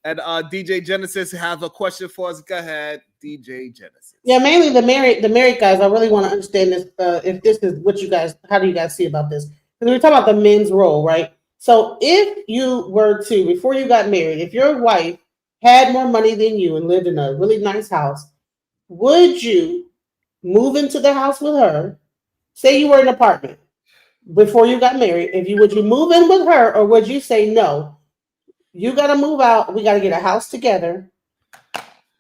and DJ Genesis have a question for us. Go ahead, DJ Genesis. Yeah, mainly the married guys. I really want to understand this. If this is what you guys, how do you guys see about this? Because we're talking about the men's role, right? So if you were to, before you got married, if your wife had more money than you and lived in a really nice house, would you move into the house with her? Say you were in an apartment before you got married. Would you move in with her, or would you say no? You got to move out. We got to get a house together,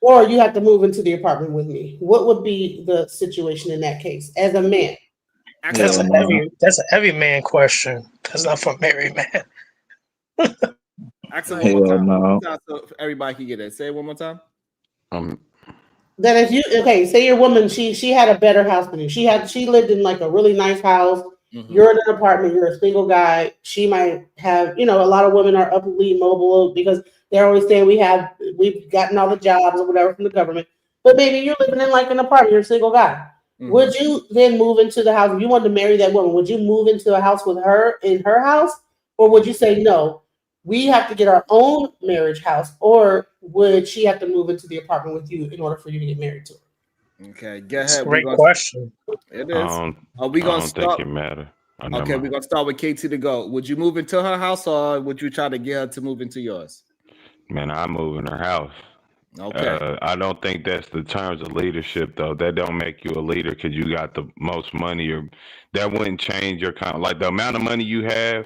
or you have to move into the apartment with me. What would be the situation in that case as a man? That's a heavy man question. That's not for married man. Ask it one more Hell time. no. One more time so everybody can get it. Say it one more time. That if you say your woman, she had a better house than you. She lived in like a really nice house. Mm-hmm. You're in an apartment. You're a single guy. She might have, a lot of women are upwardly mobile because they're always saying we've gotten all the jobs or whatever from the government. But maybe you're living in like an apartment. You're a single guy. Mm-hmm. Would you then move into the house? If you wanted to marry that woman, would you move into a house with her in her house, or would you say no? We have to get our own marriage house, or would she have to move into the apartment with you in order for you to get married to her? Okay, go That's a ahead. great question. It I is. don't, Are we I gonna don't start? think it matter. Never Okay, mind. we're gonna start with KT to go. Would you move into her house, or would you try to get her to move into yours? Man, I move in her house. Okay. I don't think that's the terms of leadership, though. That don't make you a leader because you got the most money, or that wouldn't change your like the amount of money you have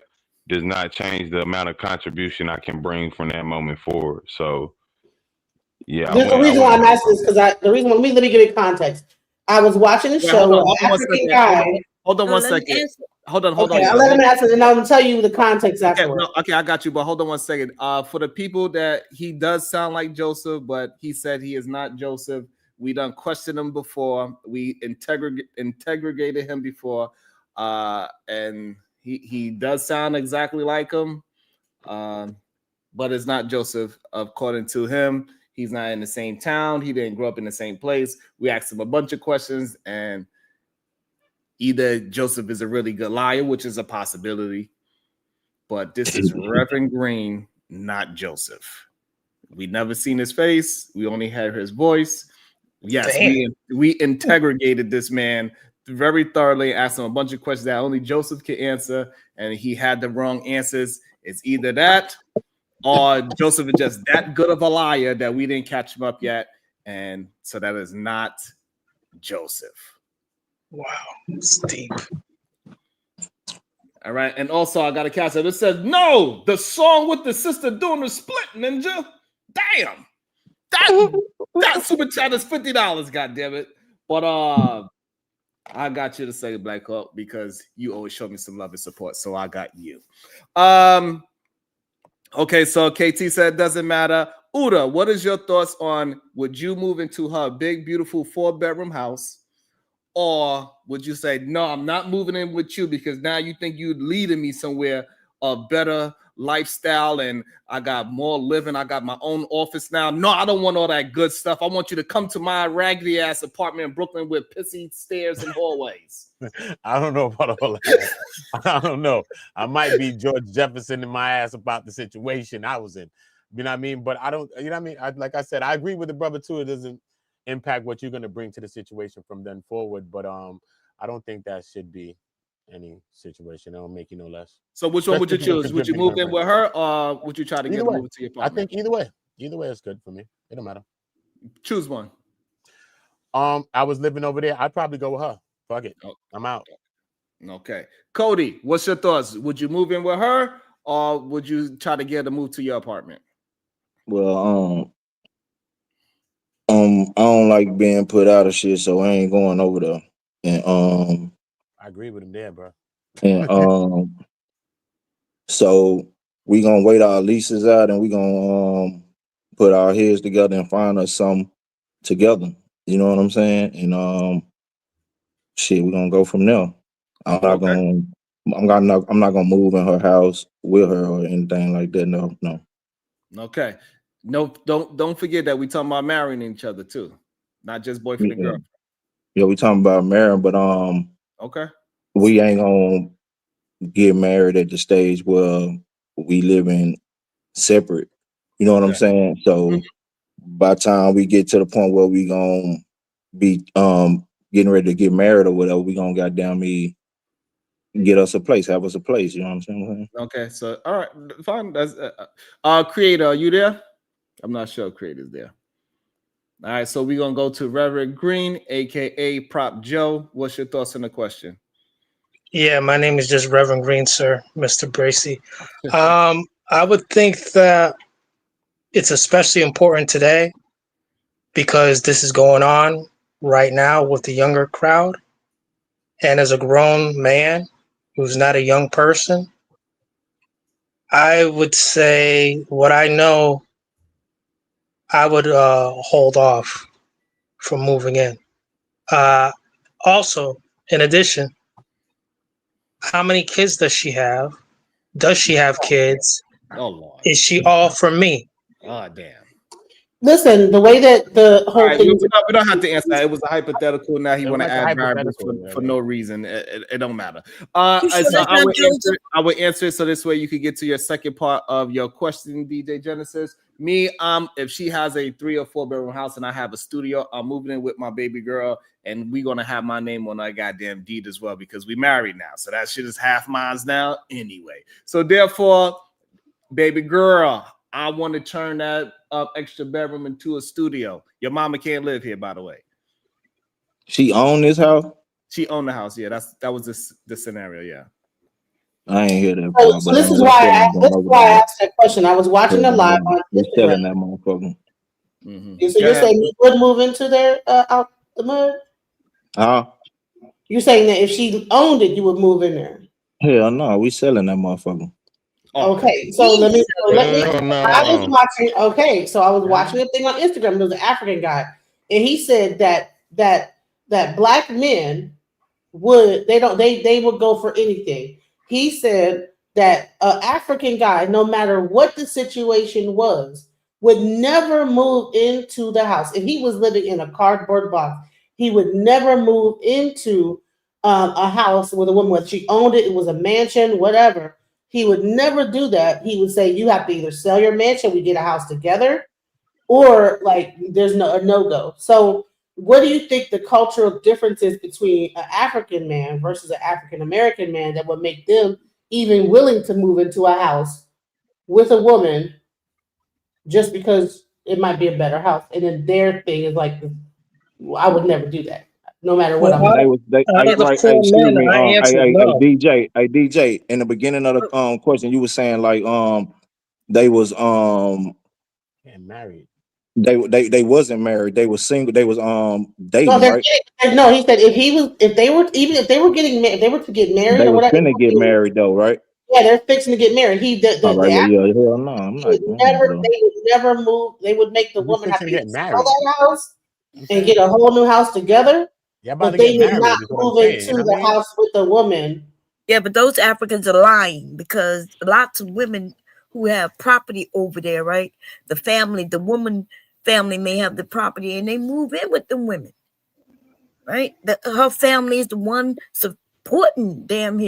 does not change the amount of contribution I can bring from that moment forward. So, yeah, The reason why I'm asking is because let me give you context. I was watching a Wait, show hold where on, an African guy. Hold on one second. Hold on. Okay, I'll let him answer, and I'll tell you the context afterwards. Okay, I got you, but hold on one second. For the people that he does sound like Joseph, but he said he is not Joseph. We done questioned him before. We integrated him before, and he does sound exactly like him, but it's not Joseph. According to him, he's not in the same town. He didn't grow up in the same place. We asked him a bunch of questions, and either Joseph is a really good liar, which is a possibility, but this is Reverend Green, not Joseph. We never seen his face. We only heard his voice. Yes, we interrogated this man very thoroughly, asked him a bunch of questions that only Joseph could answer, and he had the wrong answers. It's either that or Joseph is just that good of a liar that we didn't catch him up yet, and so that is not Joseph. Wow, it's deep. All right, and also I got a catch that says no, the song with the sister doing the split, ninja. Damn, that super chat is $50. God damn it! But I got you to say Black Hawk because you always show me some love and support, so I got you. Okay, so KT said it doesn't matter. Uda, what is your thoughts on would you move into her big, beautiful 4-bedroom house? Or would you say, no, I'm not moving in with you because now you think you're leading me somewhere a better lifestyle and I got more living. I got my own office now. No, I don't want all that good stuff. I want you to come to my raggedy ass apartment in Brooklyn with pissy stairs and hallways. I don't know about all that. I don't know. I might be George Jefferson in my ass about the situation I was in. You know what I mean? But I don't, you know what I mean? Like I said, I agree with the brother too. It doesn't impact what you're going to bring to the situation from then forward. But I don't think that should be any situation. It don't make you no less. So which one would you Especially if choose? Would you contributing move to in the with rent. her, or would you try to get Either her way. moved to your I apartment? think either way. Either way is good for me. It don't matter. Choose one. I was living over there. I'd probably go with her. Fuck it. I'm out. Okay. Cody, what's your thoughts? Would you move in with her, or would you try to get her to move to your apartment? Well, I don't like being put out of shit, so I ain't going over there. And I agree with him there, bro. and so we gonna wait our leases out, and we gonna put our heads together and find us something together. You know what I'm saying? And shit, we gonna go from there. I'm not gonna move in her house with her or anything like that. No. Okay. No, don't forget that we talking about marrying each other too, not just boyfriend and girlfriend. Yeah, we talking about marriage, but Okay. we ain't gonna get married at the stage where we living separate. You know what I'm saying? So by the time we get to the point where we gonna be getting ready to get married or whatever, we gonna goddamn me get us a place, have us a place. You know what I'm saying? Okay. So all right, fine. That's Creator, are you there? I'm not sure if Creator's there. All right, so we're gonna go to Reverend Green, aka Prop Joe. What's your thoughts on the question? Yeah, my name is just Reverend Green, sir, Mr. Bracy. I would think that it's especially important today because this is going on right now with the younger crowd. And as a grown man who's not a young person, I would say what I know, I would hold off from moving in. Also, in addition, how many kids does she have? Does she have kids? Oh Lord. Is she all for me? Oh damn. Listen, the way that the whole All right, thing we don't have to answer that. It was a hypothetical. Now he It want to was a add variables hypothetical, for yeah. no reason. It don't matter. You sure So that's I not would Joseph? answer it so this way you could get to your second part of your question, DJ Genesis. Me, if she has a 3 or 4 bedroom house and I have a studio, I'm moving in with my baby girl, and we're gonna have my name on that goddamn deed as well because we married now. So that shit is half mine now anyway. So therefore, baby girl, I want to turn that extra bedroom into a studio. Your mama can't live here, by the way. She own this house? She owned the house. Yeah, that was the scenario. Yeah. I ain't hear that So, part, so but this is we why I asked that question. I was watching the live on we selling Instagram. that motherfucker. So you're saying you would move into there out the mud? You're saying that if she owned it, you would move in there. Hell no, we selling that motherfucker. Okay, so let me. no. I was watching. Okay, so I was watching a thing on Instagram. There was an African guy, and he said that black men would they would go for anything. He said that an African guy, no matter what the situation was, would never move into the house. If he was living in a cardboard box, he would never move into a house with a woman, whether she owned it, it was a mansion, whatever. He would never do that. He would say, you have to either sell your mansion, we get a house together, or like there's no go. So what do you think the cultural difference is between an African man versus an African American man that would make them even willing to move into a house with a woman just because it might be a better house? And then their thing is like, I would never do that, no matter what I'm doing. DJ, in the beginning of the question, you were saying like they was Getting married. They wasn't married. They was single. They was dating, No, right? no, he said if they were to get married They or was whatever, finna get married though, right? yeah, they're fixing to get married. All right, yeah, hell no, I'm not. They would never move. They would make the woman have to get sell married. that house and get a whole new house together. Yeah, about But to they get would married not is what I'm move saying, into you know the what I mean? house with the woman. Yeah, but those Africans are lying because lots of women who have property over there, right? The woman family may have the property and they move in with the women, right? Her family is the one supporting them.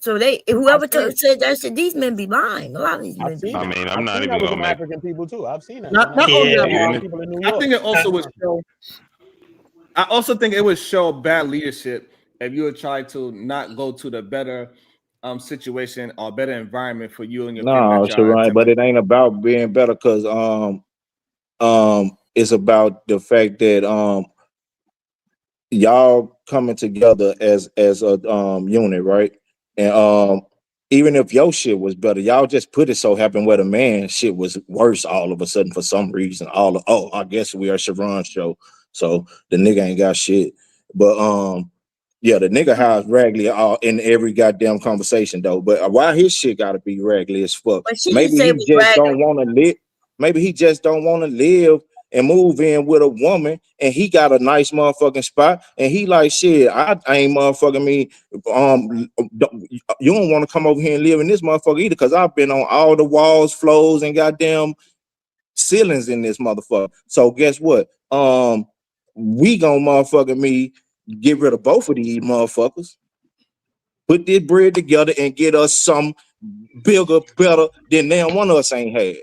So whoever said that, said these men be lying. A lot of these men be I lying. mean, I'm not I've seen even that with gonna some make. African people too. I've seen that. Not only that, Yeah. I think it also was show. I also think it would show bad leadership if you would try to not go to the better situation or better environment for you and your family No, that y'all Sharon, but attempting. it ain't about being better because it's about the fact that y'all coming together as a unit, right? And even if your shit was better, y'all just put it so happened where the man shit was worse all of a sudden for some reason. I guess we are Sharon's show, so the nigga ain't got shit. But yeah, the nigga house raggedy all in every goddamn conversation though. But why his shit gotta be raggedy as fuck? But she didn't Maybe say he it was just don't raggedy. want to live. Maybe he just don't want to live and move in with a woman, and he got a nice motherfucking spot, and he like shit. I ain't motherfucking me. You don't want to come over here and live in this motherfucker either, because I've been on all the walls, floors, and goddamn ceilings in this motherfucker. So guess what? We gonna motherfucking me get rid of both of these motherfuckers, put this bread together, and get us some bigger, better than damn one of us ain't had.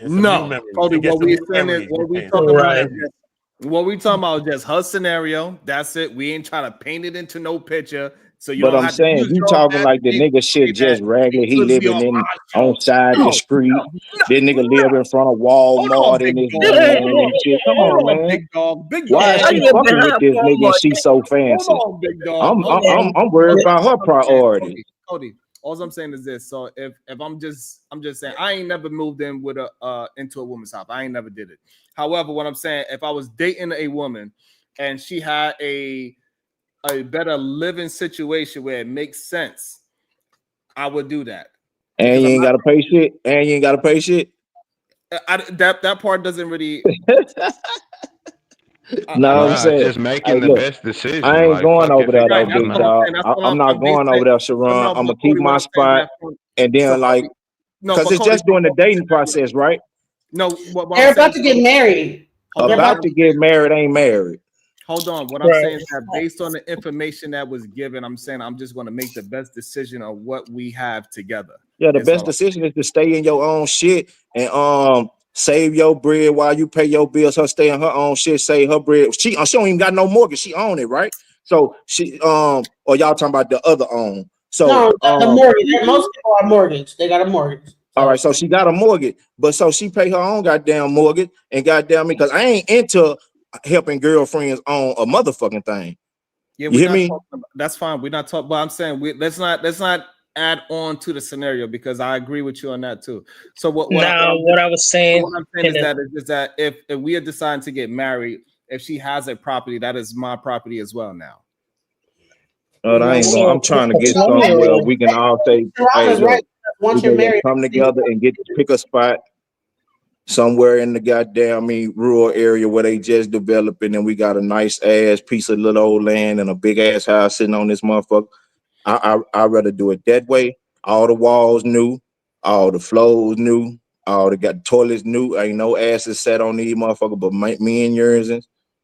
And some new No, memories. Cody, And get what some we new saying is memories. what we Repaying talking some new about is memories. what we talking about is just her scenario. That's it. We ain't trying to paint it into no picture. So you But don't I'm have to saying use you your talking like the imagination nigga to say shit that just regular. it He could be on living in our on show. side the No, street. no, That nigga no. live in front of Hold on, Walmart in big his dog. land Hold on. and shit. Come Hold on, on, man. big dog. Big Why is dog. I she live fucking with behind this nigga and Walmart. she so Hold fancy? on, big dog. Hold Yeah. on. I'm worried Hold about her on. I'm saying, priorities. Cody, all I'm saying is this. So if I'm just saying I ain't never moved in with a into a woman's house. I ain't never did it. However, what I'm saying, if I was dating a woman and she had a better living situation where it makes sense, I would do that. And Because you I'm ain't not gotta pay shit. And you ain't gotta pay shit. that part doesn't really No, I'm Nah, it's saying, just making hey, the look, best decision. I ain't Like, going fuck over if it there though, right. costs That's big what I'm money. dog. saying. That's what I'm not I'm going over basing. there, So Sharon. no, I'm but gonna keep Cody, what my I'm saying is spot, that from, and so then like, Cody, no, cause but it's Cody, just doing the dating process, right? no, what I'm They're saying about is to get married. hold They're on. What about About I'm to saying get married, ain't married. Hold on. What I'm Right. saying is that based on the information that was given, I'm saying I'm just going to make the best decision of what we have together. Yeah, the Is best all. decision is to stay in your own shit and save your bread while you pay your bills. Her stay in her own shit, save her bread. She don't even got no mortgage. She own it, right? So she or y'all talking about the other own. So No, the mortgage. Most people are mortgaged. They got a mortgage. all right, so she got a mortgage, but so she pay her own goddamn mortgage and goddamn me, because I ain't into helping girlfriends on a motherfucking thing. Yeah, You we're hear not me? talking about, that's fine. We're not talking, but I'm saying let's not add on to the scenario because I agree with you on that too. So Now, what I was saying, what I'm saying in is the, that if we are deciding to get married, if she has a property, that is my property as well now. I ain't going. so I'm trying to a get 20 year somewhere old, we can all say, Ron hey, is right. look, we Once you're can married, come together and pick a spot somewhere in the goddamn rural area where they just developing, and we got a nice ass piece of little old land and a big ass house sitting on this motherfucker. I'd rather do it that way. All the walls new, all the floors new, all the got toilets new. Ain't no asses sat on these motherfucker, but me and yours.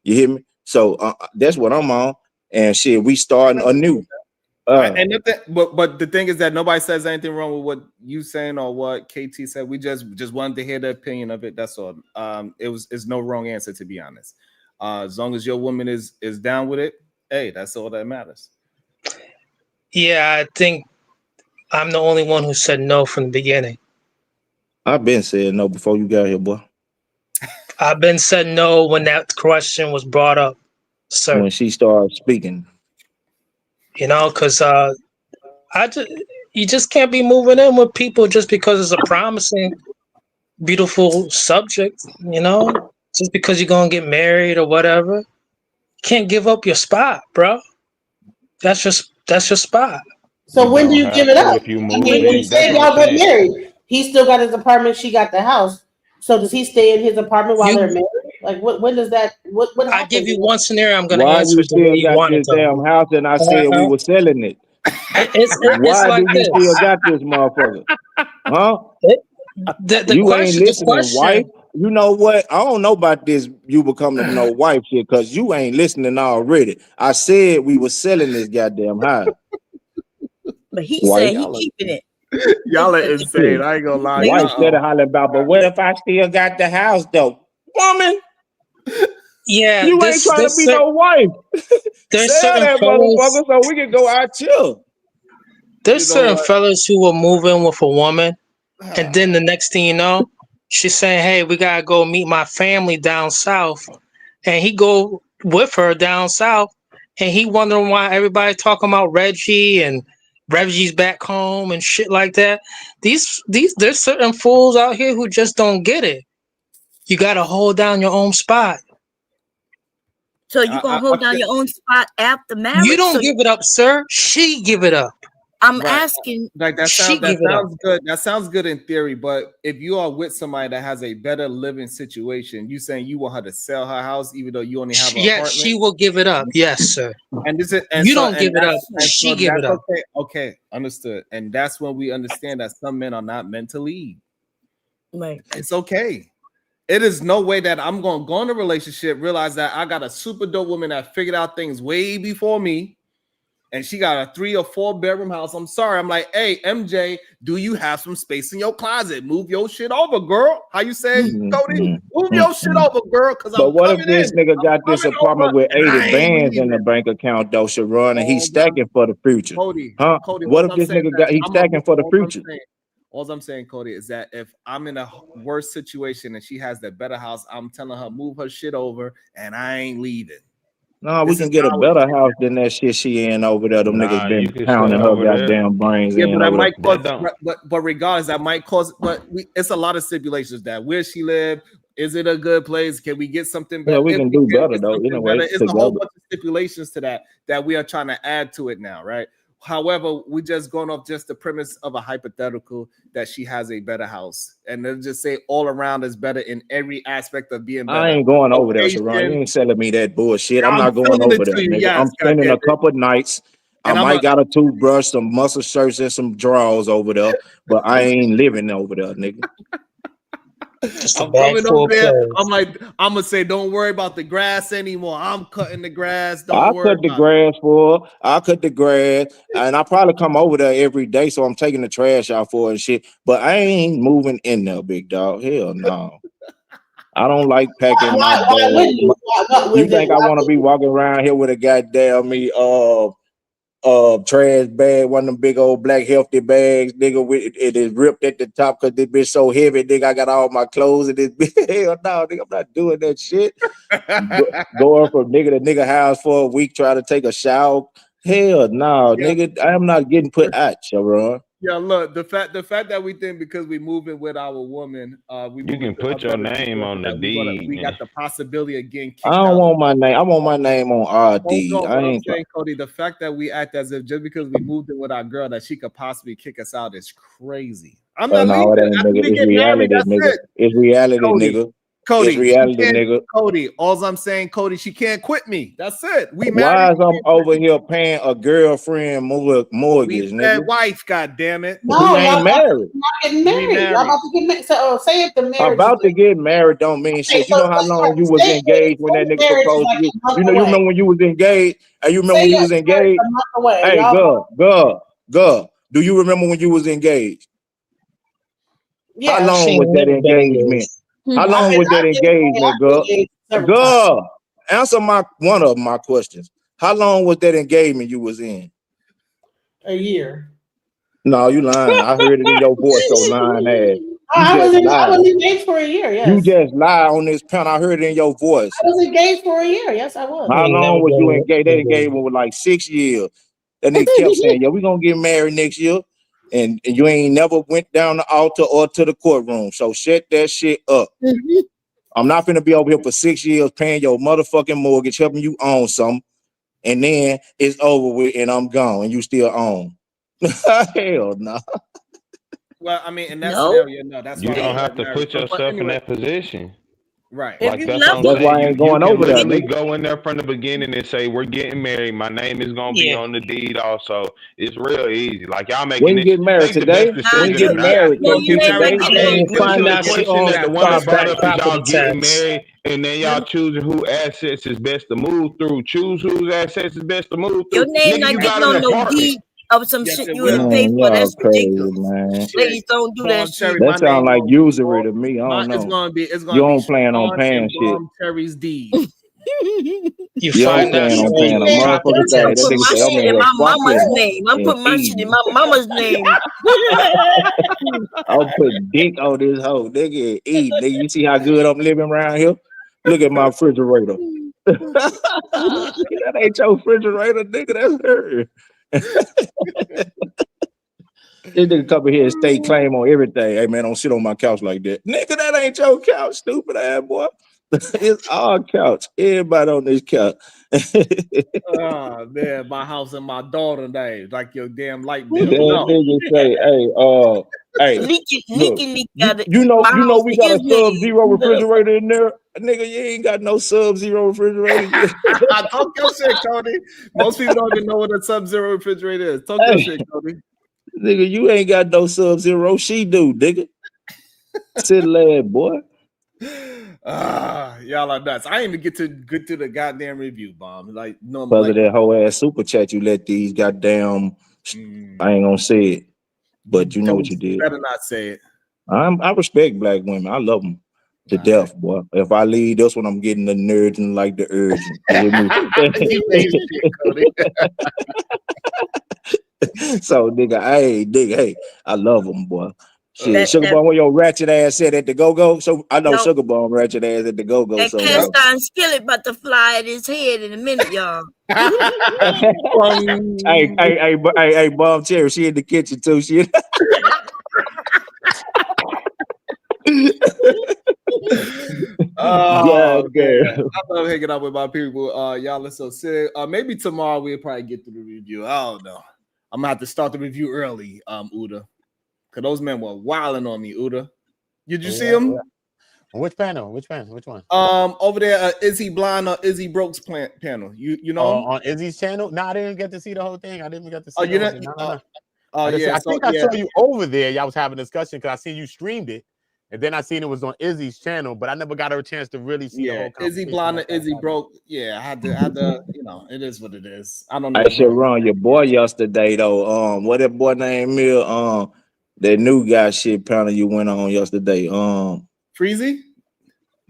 You hear me? So that's what I'm on. And shit, we starting anew. And nothing, but the thing is that nobody says anything wrong with what you saying or what KT said. We just wanted to hear the opinion of it. That's all. It's no wrong answer, to be honest. As long as your woman is down with it, hey, that's all that matters. yeah, I think I'm the only one who said no from the beginning. I've been saying no before you got here, boy. I've been said no when that question was brought up, sir. When she started speaking. You know, because you just can't be moving in with people just because it's a promising, beautiful subject. You know, just because you're gonna get married or whatever, you can't give up your spot, bro. That's your spot. So You when do don't you give have it to up? if you I move mean, when you in. That's say what I'm y'all get saying. married, he still got his apartment. She got the house. So does he stay in his apartment while You, they're married? Like, when does that? What I give happens? you one scenario. I'm gonna Why answer you it the way still you got want it this to. damn house and I said we were selling it? It's Why like do you this. still got this motherfucker? Huh? The You ain't listening, wife. question. You know what? I don't know about this you becoming no wife shit, because you ain't listening already. I said we were selling this goddamn house. But he Wife. said he keeping it. Y'all are insane. I ain't gonna lie. Wife said hollering about, but what if I still got the house though? Woman, Yeah, You ain't trying to be cer- no wife. there's Sell certain that fellas. motherfucker so we can go out chill. There's You know certain what? fellas who will move in with a woman, and then the next thing you know, she's saying, "Hey, we gotta go meet my family down south," and he go with her down south, and he wondering why everybody talking about Reggie and Reggie's back home and shit like that. There's certain fools out here who just don't get it. You gotta hold down your own spot. So you gonna hold down your own spot after marriage? You don't So give it up, sir. She give it up. I'm Right. asking. Like that She sounds give it up. good. That sounds good in theory, but if you are with somebody that has a better living situation, you saying you want her to sell her house even though you only have an Yes, apartment. she will give it up. Yes, sir. And this is and You so don't and give it up. that's- and She so give it that's up. Okay, okay, understood. And that's when we understand that some men are not meant to lead. Right. It's okay. It is no way that I'm gonna go in a relationship, realize that I got a super dope woman that figured out things way before me, and she got a 3 or 4 bedroom house. I'm sorry. I'm like, hey, MJ, do you have some space in your closet? Move your shit over, girl. How you say, Cody? Move your shit over, girl, because But I'm what if coming this in. nigga I'm got this coming apartment over, with and 80 I ain't bands in the leaving. bank account, though, Sharon, and he's All I'm stacking for the future? Cody, Huh? Cody, What all if I'm this saying nigga is got that he's stacking for the future? All I'm saying, Cody, is that if I'm in a worse situation and she has that better house, I'm telling her move her shit over, and I ain't leaving. No, we This can is get a how it better is. house than that shit she in over there. Them Nah, niggas you been can pounding sell her over there. goddamn brains Yeah, in but that over there. might cause, That don't. but regardless, that might cause. But it's a lot of stipulations that where she live. Is it a good place? Can we get something Yeah, better? we If can we do can better get though. something Anyway, better, it's a whole together. bunch of stipulations to that we are trying to add to it now, right? However, we just going off just the premise of a hypothetical that she has a better house, and then just say all around is better in every aspect of being better. I ain't going over there, Sharon. You Location. ain't selling me that bullshit. Yeah, I'm I'm not going feeling over it there, to you. nigga. Yes, I'm spending goddamn a it. couple nights. I And I'm might a got a toothbrush, some muscle shirts, and some drawers over there, but I ain't living over there, nigga. Just a I'm bag coming full over of there. clothes. I'm like, I'm gonna say, don't worry about the grass anymore. I'm cutting the grass. Don't I worry cut the about it. grass for her. I cut the grass, and I probably come over there every day, so I'm taking the trash out for her and shit. But I ain't moving in there, big dog. Hell no. I don't like packing my Why would bag. you? What You was it? think I want to be walking around here with a goddamn me trash bag, one of them big old black healthy bags, nigga, with it is ripped at the top because this bitch so heavy, nigga. I got all my clothes in this bitch. Hell no, nigga, I'm not doing that shit. Going from nigga to nigga house for a week, trying to take a shower. Hell no, Yeah. nigga, I am not getting put out, Sharon. Yeah, look, the fact that we think because we move in with our woman, we You move can into put a your better name situation on the that deed. we got the possibility of getting I kicked don't out. want my name. I want my name on Hold RD. on, I what I'm ain't. saying, Cody, the fact that we act as if just because we moved in with our girl that she could possibly kick us out is crazy. I'm not No, it leaving. ain't, After nigga. we It's get married, reality, that's nigga. it. It's reality, Cody, nigga. It's Cody, she reality, can't, nigga. Cody, all I'm saying, Cody, she can't quit me. That's it. We Why married. is I'm over here paying a girlfriend We mortgage, said nigga? wife, god damn it. We No, ain't married. y'all getting We married. Y'all married. about to get married. So say if the marriage is About to get married don't mean okay, shit. You so know how long you was say engaged when that nigga marriage is proposed like to you? a month You away. remember when you was engaged? And you remember Say when you your was marriage engaged? a month away. Hey, Y'all do you remember when you was engaged? yeah. How I've long seen was that niggas been engagement? engaged. How long was that I've engagement, been girl? engaged several times. Girl, answer one of my questions. How long was that engagement you was in? A year. No, you lying. I heard it in your voice, so lying ass. You I just lied. was engaged for a year. You Yes, just lied on this pen. I heard it in your voice. I was engaged for a year. Yes, I was. How Ain't never long was you been engaged? That engaged. engagement was like 6 years. That nigga kept saying, "Yeah, we gonna get married next year," and you ain't never went down the altar or to the courtroom. So shut that shit up. I'm not gonna be over here for 6 years paying your motherfucking mortgage, helping you own something, and then it's over with and I'm gone and you still own. Hell no. Well, I mean, in that No. scenario, no, that's You why we don't get have to married. put But yourself in anyway, that position. right. If Like you that's what love I'm her, That's why I saying. ain't You going can over there, literally nigga. go in there from the beginning and say we're getting married. My name is gonna be Yeah. on the deed also. It's real easy. Like y'all When making you it get married make the best today? nah, When you decision you get tonight. you married, no, When we you KP, get ain't married, today? making okay. no. And Okay, find to the out she question owns that the a woman far brought back up is y'all property getting tax. married and then y'all choosing who assets is best to move through. Choose whose assets is best to move Your through. name Nigga, not you getting got an on no apartment. deed of some Yes, shit it you ain't will. paid Man, for. y'all That's crazy, ridiculous. man. Shit. Ladies, don't do Vaughn that Cherry, shit. my That sound name like gonna be usury to me. I don't it's know. gonna be You don't plan on Vaughn paying and shit. Vaughn Cherry's deed. You Yeah, I'm find that paying. I'm so paying. A motherfucker say I'm that putting nigga my say I'm shit in in here my mama's squatting name. I'm and putting my shit in eating. my mama's name. I'll put dick on this hoe, nigga, and eat. Nigga, you see how good I'm living around here? Look at my refrigerator. That ain't your refrigerator, nigga. That's her. This nigga come in here and stake claim on everything. Hey man, don't sit on my couch like that. Nigga, that ain't your couch, stupid ass boy. It's our couch. Everybody on this couch. Oh man, my house and my daughter name, like your damn light That bill. No. nigga say, hey, Leaky, look, leaky you, got it. you know, My you know, house we is got a his name. Sub-Zero refrigerator in there. Nigga, you ain't got no Sub-Zero refrigerator. Talk your shit, Cody. Most people don't even know what a Sub-Zero refrigerator is. Talk your Hey, shit, Cody. nigga, you ain't got no Sub-Zero. She do, nigga. Sit lad, boy. Y'all are nuts. I ain't even get to the goddamn review, bomb. Like no, Because like of that whole ass super chat, you let these goddamn. I ain't gonna say it, but you know what you did. better not say it. I respect black women. I love them to death, boy. If I leave, that's when I'm getting the nerds and like the urgent. You hear me? You ain't shit, Cody. So nigga, hey, I love them, boy. Shit, That Sugar that Bomb, where your ratchet ass said at the go-go. So I know no Sugar Bomb ratchet ass at the go-go. that So cast iron skillet about to fly at his head in a minute, y'all. hey, Bomb Cherry, she in the kitchen too. She Oh God man, damn. I love hanging out with my people. Y'all are so sick. Maybe tomorrow we'll probably get to the review. I don't know. I'm gonna have to start the review early, Uda, because those men were wilding on me. Uda, did you see him? Which panel? Which panel? Which one? Over there, Izzy Blind or Izzy Brooks panel. You know him? On Izzy's channel? No, I didn't get to see the whole thing. I didn't get to see. Oh, the you whole didn't? thing. No. Oh I yeah. think I saw you over there. Y'all was having a discussion because I seen you streamed it, and then I seen it was on Izzy's channel, but I never got a chance to really see the whole Izzy conversation. Blind and Izzy Broke. Yeah, I had to. You know, it is what it is. I don't know. I should run your boy yesterday though. What that boy name is? That new guy shit panel you went on yesterday. Freezy?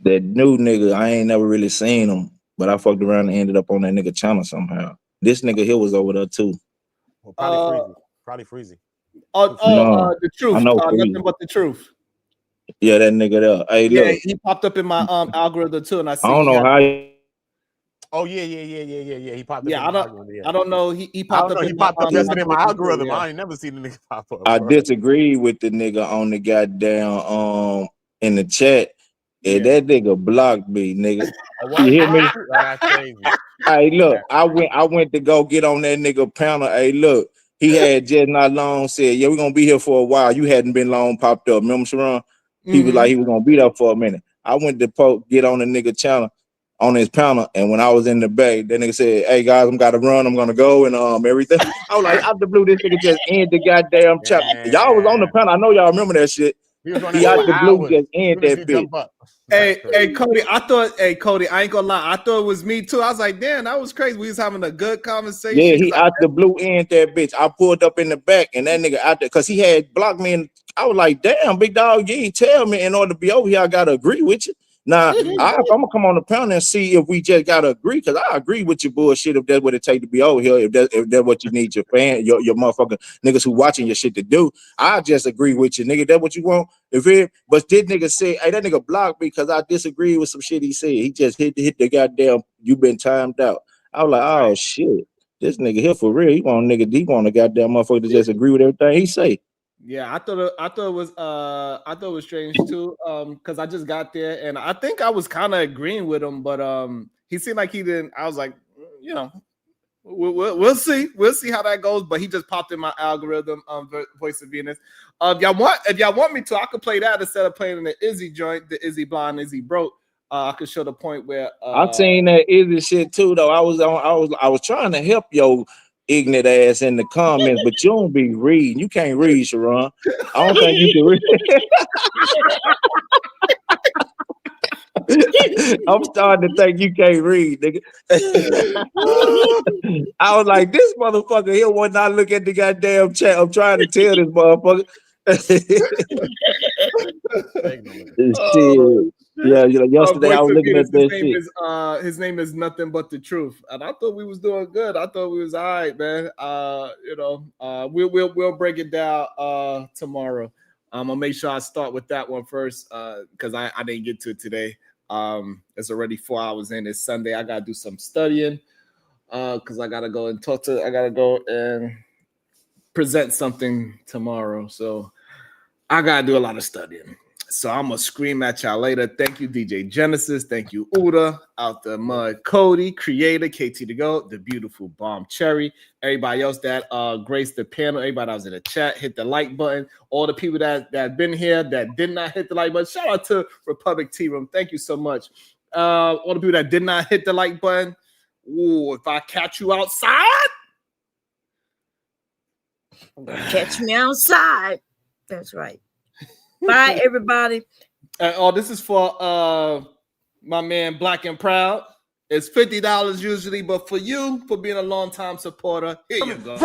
That new nigga, I ain't never really seen him, but I fucked around and ended up on that nigga channel somehow. This nigga here was over there too. Well, probably Freezy. The truth. I know Nothing but the truth. Yeah, that nigga there. Hey, Yeah, look, he popped up in my algorithm too, and I see. I don't he know had- how. Oh yeah. He popped up. Yeah, in I my don't. algorithm, I don't know. He popped up. He in popped up yesterday in my algorithm. Yeah. I ain't never seen the nigga pop up. I disagreed with the nigga on the goddamn in the chat. And that nigga blocked me, nigga. You hear me? That's crazy. Hey, look, I went to go get on that nigga panel. Hey, look, he had just not long said, yeah, we're gonna be here for a while. You hadn't been long popped up. Remember, Sharon? He was like, he was gonna be there for a minute. I went to get on the nigga channel on his panel, and when I was in the back, that nigga said, hey guys, I'm gotta run, I'm gonna go, and everything. I was like, out the blue, this nigga just ended the goddamn chat. Y'all was on the panel. I know y'all remember that shit. He out the blue just ended that bitch. Hey, Cody, I ain't gonna lie. I thought it was me too. I was like, damn, that was crazy. We was having a good conversation. Yeah, he out the blue end that bitch. I pulled up in the back, and that nigga out there, because he had blocked me, and I was like, damn, big dog, you ain't tell me in order to be over here, I gotta agree with you. Now, I'm gonna come on the panel and see if we just gotta agree, because I agree with your bullshit if that's what it take to be over here, if that's what you need your your motherfucking niggas who watching your shit to do. I just agree with you, nigga. That what you want? But this nigga said, hey, that nigga blocked me because I disagree with some shit he said. He just hit the goddamn, you been timed out. I was like, oh shit, this nigga here for real. He want a goddamn motherfucker to just agree with everything he say. Yeah, I thought it was strange too. Because I just got there and I think I was kind of agreeing with him, but he seemed like he didn't. I was like, you know, we'll see. We'll see how that goes. But he just popped in my algorithm, Voice of Venus. If y'all want me to, I could play that instead of playing in the Izzy joint, the Izzy Blind, Izzy Broke. I could show the point where I seen that Izzy shit too, though. I was trying to help your ignorant ass in the comments, but you don't be reading. You can't read, Sharon. I don't think you can read. I'm starting to think you can't read, nigga. I was like, this motherfucker here would not look at the goddamn chat. I'm trying to tell this motherfucker. Shit. Yeah, yesterday I was looking at that shit. His name is Nothing But the Truth, and I thought we was doing good. I thought we was all right, man. We'll break it down tomorrow. I'm gonna make sure I start with that one first, because I didn't get to it today. It's already 4 hours in. It's Sunday. I gotta do some studying, because I gotta go and present something tomorrow. So I gotta do a lot of studying. So I'm gonna scream at y'all later. Thank you, DJ Genesis. Thank you, Uda, Out the Mud, Cody, Creator, KT to Go, the beautiful Bomb Cherry, everybody else that graced the panel, everybody that was in the chat, hit the like button. All the people that been here that did not hit the like button. Shout out to Republic Tea Room. Thank you so much. All the people that did not hit the like button. Ooh, if I catch you outside, Catch me outside. That's right. Bye, everybody. This is for my man Black and Proud. It's $50 usually, but for you, for being a long-time supporter, here you go.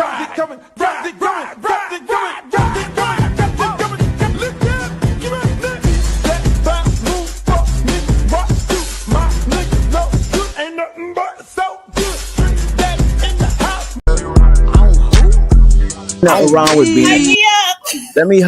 Nothing wrong with being. Let me